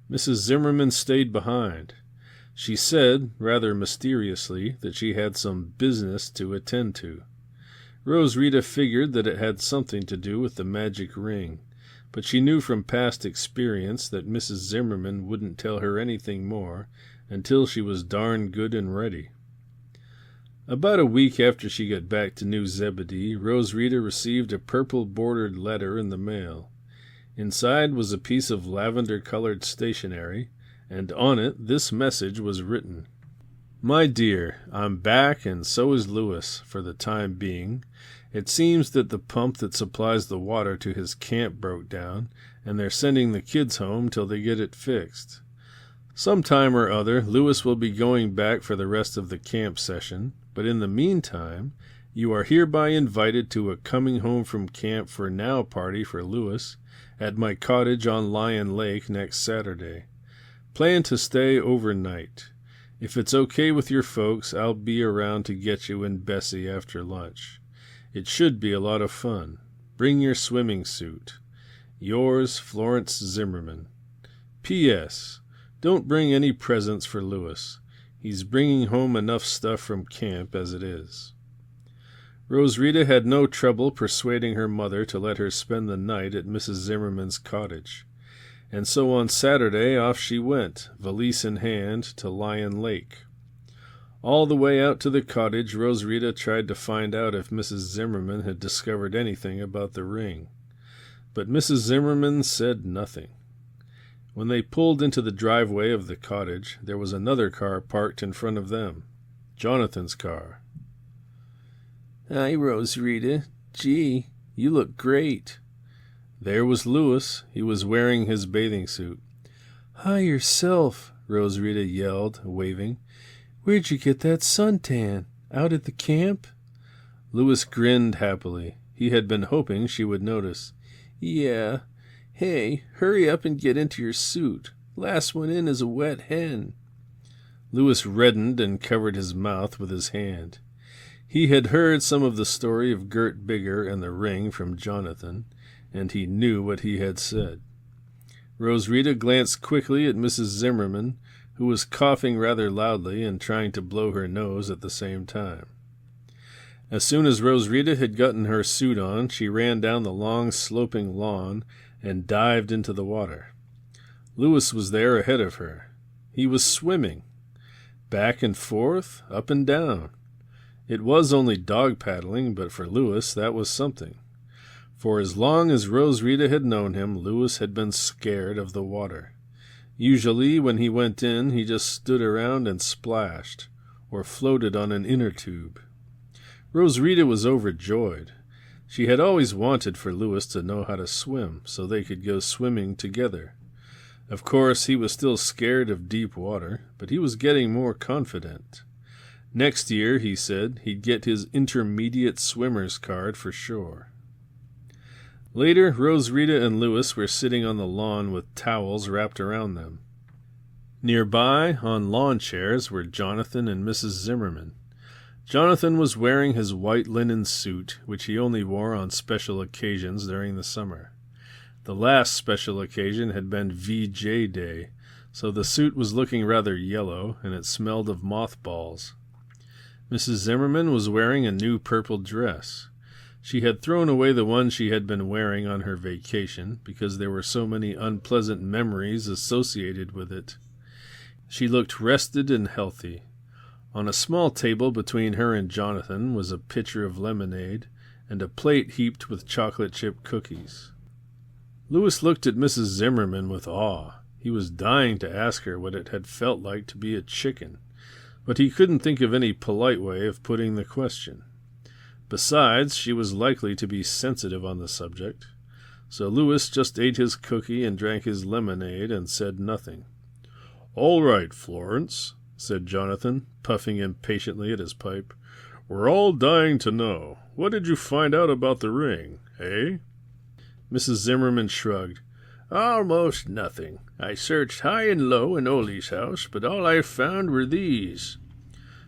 Mrs. Zimmerman stayed behind. She said, rather mysteriously, that she had some business to attend to. Rose Rita figured that it had something to do with the magic ring, but she knew from past experience that Mrs. Zimmerman wouldn't tell her anything more until she was darn good and ready. About a week after she got back to New Zebedee, Rose Rita received a purple-bordered letter in the mail. Inside was a piece of lavender-colored stationery, and on it this message was written. "My dear, I'm back, and so is Lewis, for the time being. It seems that the pump that supplies the water to his camp broke down, and they're sending the kids home till they get it fixed. Some time or other, Lewis will be going back for the rest of the camp session, but in the meantime, you are hereby invited to a coming home from camp for now party for Lewis at my cottage on Lion Lake next Saturday. Plan to stay overnight. If it's okay with your folks, I'll be around to get you and Bessie after lunch. It should be a lot of fun. Bring your swimming suit. Yours, Florence Zimmerman. P.S. Don't bring any presents for Lewis. He's bringing home enough stuff from camp as it is." Rose Rita had no trouble persuading her mother to let her spend the night at Mrs. Zimmerman's cottage. And so on Saturday off she went, valise in hand, to Lion Lake. All the way out to the cottage, Rose Rita tried to find out if Mrs. Zimmerman had discovered anything about the ring. But Mrs. Zimmerman said nothing. When they pulled into the driveway of the cottage, there was another car parked in front of them. Jonathan's car. "Hi, Rose Rita. Gee, you look great." There was Lewis. He was wearing his bathing suit. "Hi yourself," Rose Rita yelled, waving. "Where'd you get that suntan? Out at the camp?" Lewis grinned happily. He had been hoping she would notice. "Yeah. Hey, hurry up and get into your suit. Last one in is a wet hen." Lewis reddened and covered his mouth with his hand. He had heard some of the story of Gert Bigger and the ring from Jonathan, and he knew what he had said. Rose Rita glanced quickly at Mrs. Zimmerman, who was coughing rather loudly and trying to blow her nose at the same time. As soon as Rose Rita had gotten her suit on, she ran down the long, sloping lawn and dived into the water. Lewis was there ahead of her. He was swimming. Back and forth, up and down. It was only dog paddling, but for Lewis that was something. For as long as Rose Rita had known him, Lewis had been scared of the water. Usually, when he went in, he just stood around and splashed, or floated on an inner tube. Rose Rita was overjoyed. She had always wanted for Lewis to know how to swim, so they could go swimming together. Of course, he was still scared of deep water, but he was getting more confident. Next year, he said, he'd get his intermediate swimmer's card for sure. Later, Rose Rita and Lewis were sitting on the lawn with towels wrapped around them. Nearby, on lawn chairs, were Jonathan and Mrs. Zimmerman. Jonathan was wearing his white linen suit, which he only wore on special occasions during the summer. The last special occasion had been VJ Day, so the suit was looking rather yellow, and it smelled of mothballs. Mrs. Zimmerman was wearing a new purple dress. She had thrown away the one she had been wearing on her vacation because there were so many unpleasant memories associated with it. She looked rested and healthy. On a small table between her and Jonathan was a pitcher of lemonade and a plate heaped with chocolate chip cookies. Lewis looked at Mrs. Zimmerman with awe. He was dying to ask her what it had felt like to be a chicken, but he couldn't think of any polite way of putting the question. Besides, she was likely to be sensitive on the subject. So Lewis just ate his cookie and drank his lemonade and said nothing. "All right, Florence," said Jonathan, puffing impatiently at his pipe. "We're all dying to know. What did you find out about the ring, eh?" Mrs. Zimmerman shrugged. "Almost nothing. I searched high and low in Ole's house, but all I found were these."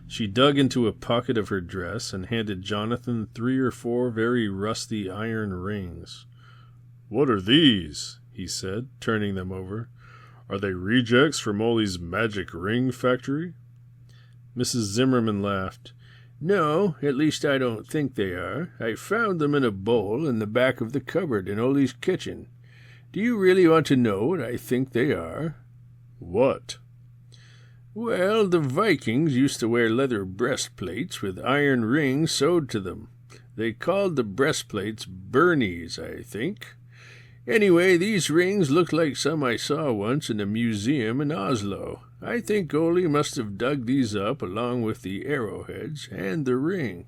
She dug into a pocket of her dress and handed Jonathan 3 or 4 very rusty iron rings. "What are these?" he said, turning them over. "Are they rejects from Ole's magic ring factory?" Mrs. Zimmerman laughed. "No, at least I don't think they are. I found them in a bowl in the back of the cupboard in Ole's kitchen. Do you really want to know what I think they are?" "What?" "Well, the Vikings used to wear leather breastplates with iron rings sewed to them. They called the breastplates burnies, I think. Anyway, these rings look like some I saw once in a museum in Oslo. I think Ole must have dug these up along with the arrowheads and the ring."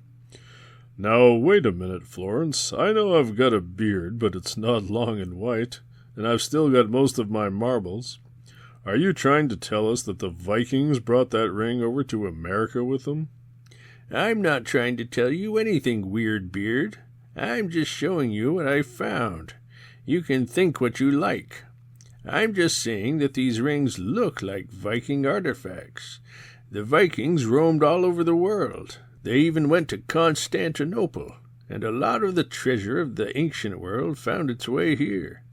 "Now, wait a minute, Florence. I know I've got a beard, but it's not long and white, and I've still got most of my marbles. Are you trying to tell us that the Vikings brought that ring over to America with them?" "I'm not trying to tell you anything, Weird Beard. I'm just showing you what I found. You can think what you like. I'm just saying that these rings look like Viking artifacts. The Vikings roamed all over the world. They even went to Constantinople, and a lot of the treasure of the ancient world found its way here.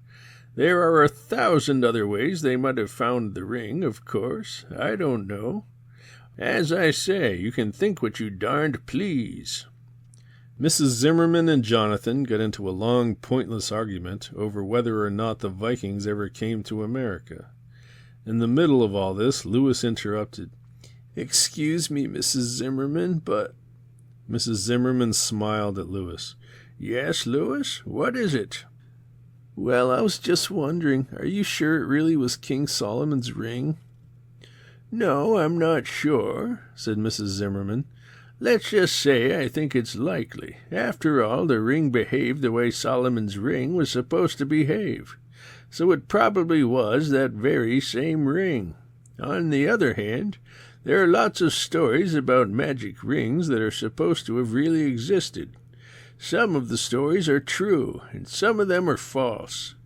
There are 1,000 other ways they might have found the ring, of course. I don't know. As I say, you can think what you darned please." Mrs. Zimmerman and Jonathan got into a long, pointless argument over whether or not the Vikings ever came to America. In the middle of all this, Lewis interrupted. "Excuse me, Mrs. Zimmerman, but—" Mrs. Zimmerman smiled at Lewis. "Yes, Lewis? What is it?" "Well, I was just wondering, are you sure it really was King Solomon's ring?" "No, I'm not sure," said Mrs. Zimmerman. "Let's just say I think it's likely. After all, the ring behaved the way Solomon's ring was supposed to behave. So it probably was that very same ring. On the other hand, there are lots of stories about magic rings that are supposed to have really existed. Some of the stories are true, and some of them are false.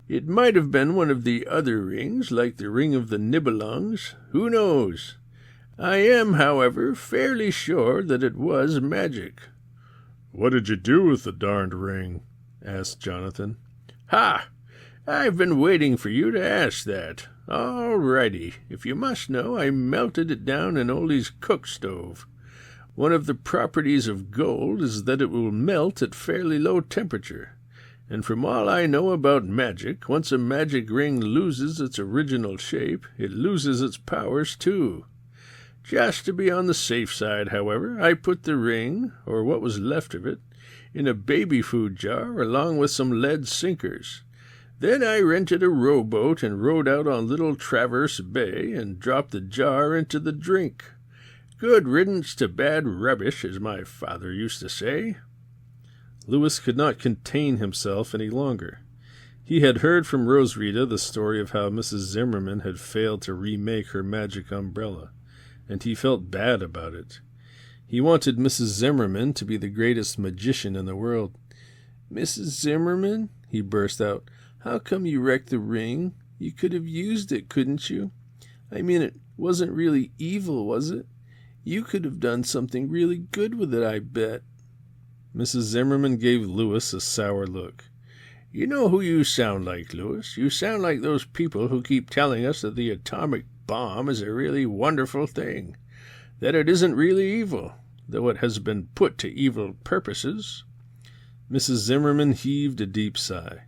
It might have been one of the other rings, like the ring of the Nibelungs. Who knows? I am, however, fairly sure that it was magic." "What did you do with the darned ring?" asked Jonathan. "Ha! I've been waiting for you to ask that. All righty. If you must know, I melted it down in Ole's cook stove. One of the properties of gold is that it will melt at fairly low temperature. And from all I know about magic, once a magic ring loses its original shape, it loses its powers too. Just to be on the safe side, however, I put the ring, or what was left of it, in a baby food jar along with some lead sinkers. Then I rented a rowboat and rowed out on Little Traverse Bay and dropped the jar into the drink. Good riddance to bad rubbish, as my father used to say." Lewis could not contain himself any longer. He had heard from Roswitha the story of how Mrs. Zimmerman had failed to remake her magic umbrella, and he felt bad about it. He wanted Mrs. Zimmerman to be the greatest magician in the world. "Mrs. Zimmerman," he burst out, "how come you wrecked the ring? You could have used it, couldn't you? I mean, it wasn't really evil, was it? You could have done something really good with it, I bet." Mrs. Zimmerman gave Lewis a sour look. "You know who you sound like, Lewis? You sound like those people who keep telling us that the atomic bomb is a really wonderful thing, that it isn't really evil, though it has been put to evil purposes." Mrs. Zimmerman heaved a deep sigh.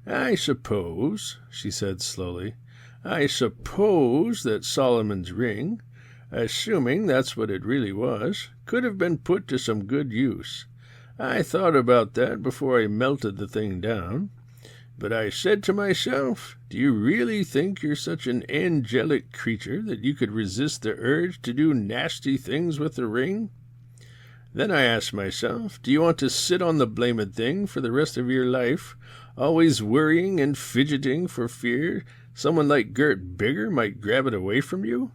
"I suppose," she said slowly, "I suppose that Solomon's ring, assuming that's what it really was, could have been put to some good use. I thought about that before I melted the thing down. But I said to myself, do you really think you're such an angelic creature that you could resist the urge to do nasty things with the ring? Then I asked myself, do you want to sit on the blamed thing for the rest of your life, always worrying and fidgeting for fear someone like Gert Bigger might grab it away from you?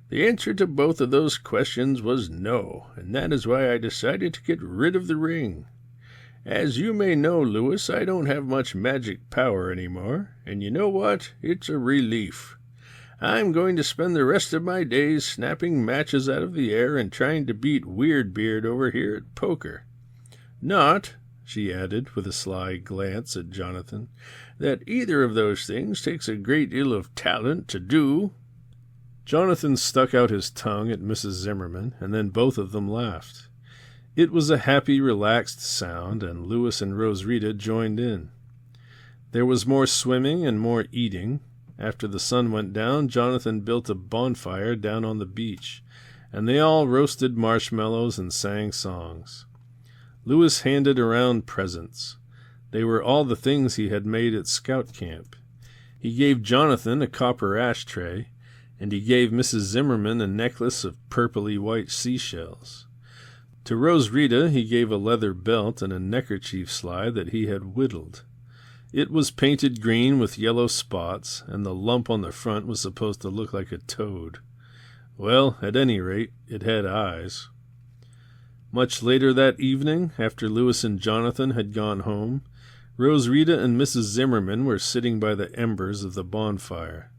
The answer to both of those questions was no, and that is why I decided to get rid of the ring. As you may know, Lewis, I don't have much magic power anymore, and you know what? It's a relief. I'm going to spend the rest of my days snapping matches out of the air and trying to beat Weird Beard over here at poker. Not, she added, with a sly glance at Jonathan, "that either of those things takes a great deal of talent to do." Jonathan stuck out his tongue at Mrs. Zimmerman, and then both of them laughed. It was a happy, relaxed sound, and Lewis and Roswitha joined in. There was more swimming and more eating. After the sun went down, Jonathan built a bonfire down on the beach, and they all roasted marshmallows and sang songs. Lewis handed around presents. They were all the things he had made at scout camp. He gave Jonathan a copper ashtray, and he gave Mrs. Zimmerman a necklace of purpley white seashells. To Roswitha he gave a leather belt and a neckerchief slide that he had whittled. It was painted green with yellow spots, and the lump on the front was supposed to look like a toad. Well, at any rate, it had eyes. Much later that evening, after Lewis and Jonathan had gone home, Roswitha and Mrs. Zimmerman were sitting by the embers of the bonfire.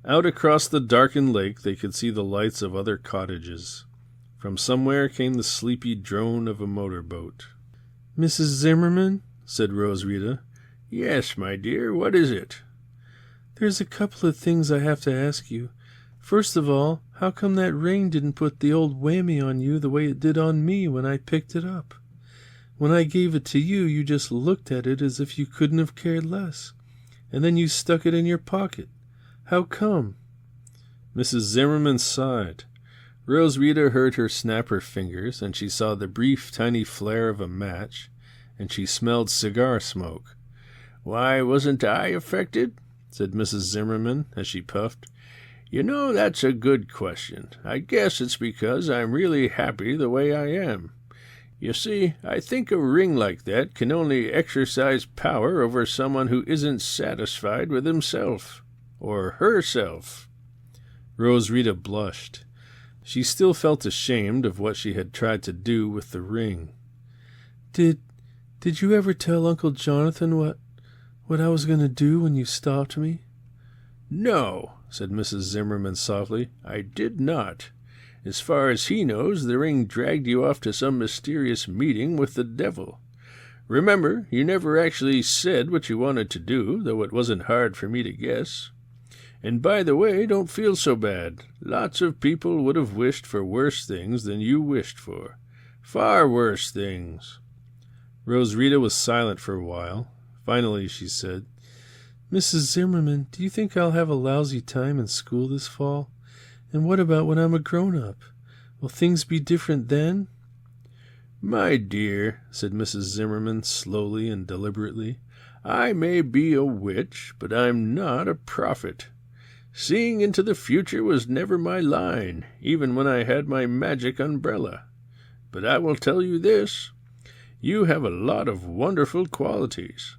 Out across the darkened lake they could see the lights of other cottages. From somewhere came the sleepy drone of a motorboat. "Mrs. Zimmerman," said Roswitha. "Yes, my dear, what is it?" "There's a couple of things I have to ask you. First of all, how come that ring didn't put the old whammy on you the way it did on me when I picked it up? When I gave it to you, you just looked at it as if you couldn't have cared less, and then you stuck it in your pocket. How come?" Mrs. Zimmerman sighed. Roswitha heard her snap her fingers, and she saw the brief, tiny flare of a match, and she smelled cigar smoke. "Why, wasn't I affected?" said Mrs. Zimmerman as she puffed. "You know, that's a good question. I guess it's because I'm really happy the way I am. You see, I think a ring like that can only exercise power over someone who isn't satisfied with himself or herself." Roswitha blushed. She still felt ashamed of what she had tried to do with the ring. Did you ever tell Uncle Jonathan what I was going to do when you stopped me?" "No," said Mrs. Zimmerman softly, "I did not. As far as he knows, the ring dragged you off to some mysterious meeting with the devil. Remember, you never actually said what you wanted to do, though it wasn't hard for me to guess. And by the way, don't feel so bad. Lots of people would have wished for worse things than you wished for. Far worse things." Roswitha was silent for a while. Finally she said, "Mrs. Zimmerman, do you think I'll have a lousy time in school this fall? And what about when I'm a grown-up? Will things be different then?" "My dear," said Mrs. Zimmerman slowly and deliberately, "I may be a witch, but I'm not a prophet. Seeing into the future was never my line, even when I had my magic umbrella. But I will tell you this. You have a lot of wonderful qualities.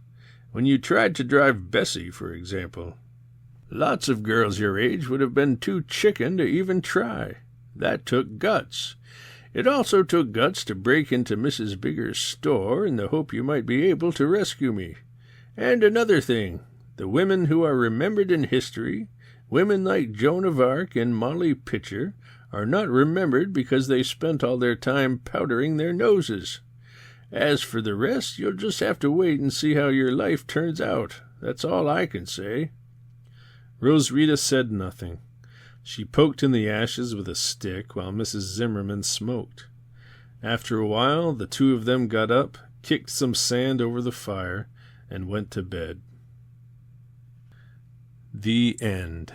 When you tried to drive Bessie, for example, lots of girls your age would have been too chicken to even try. That took guts. It also took guts to break into Mrs. Bigger's store in the hope you might be able to rescue me. And another thing, the women who are remembered in history, women like Joan of Arc and Molly Pitcher, are not remembered because they spent all their time powdering their noses. As for the rest, you'll just have to wait and see how your life turns out. That's all I can say." Roswitha said nothing. She poked in the ashes with a stick while Mrs. Zimmerman smoked. After a while, the two of them got up, kicked some sand over the fire, and went to bed. The end.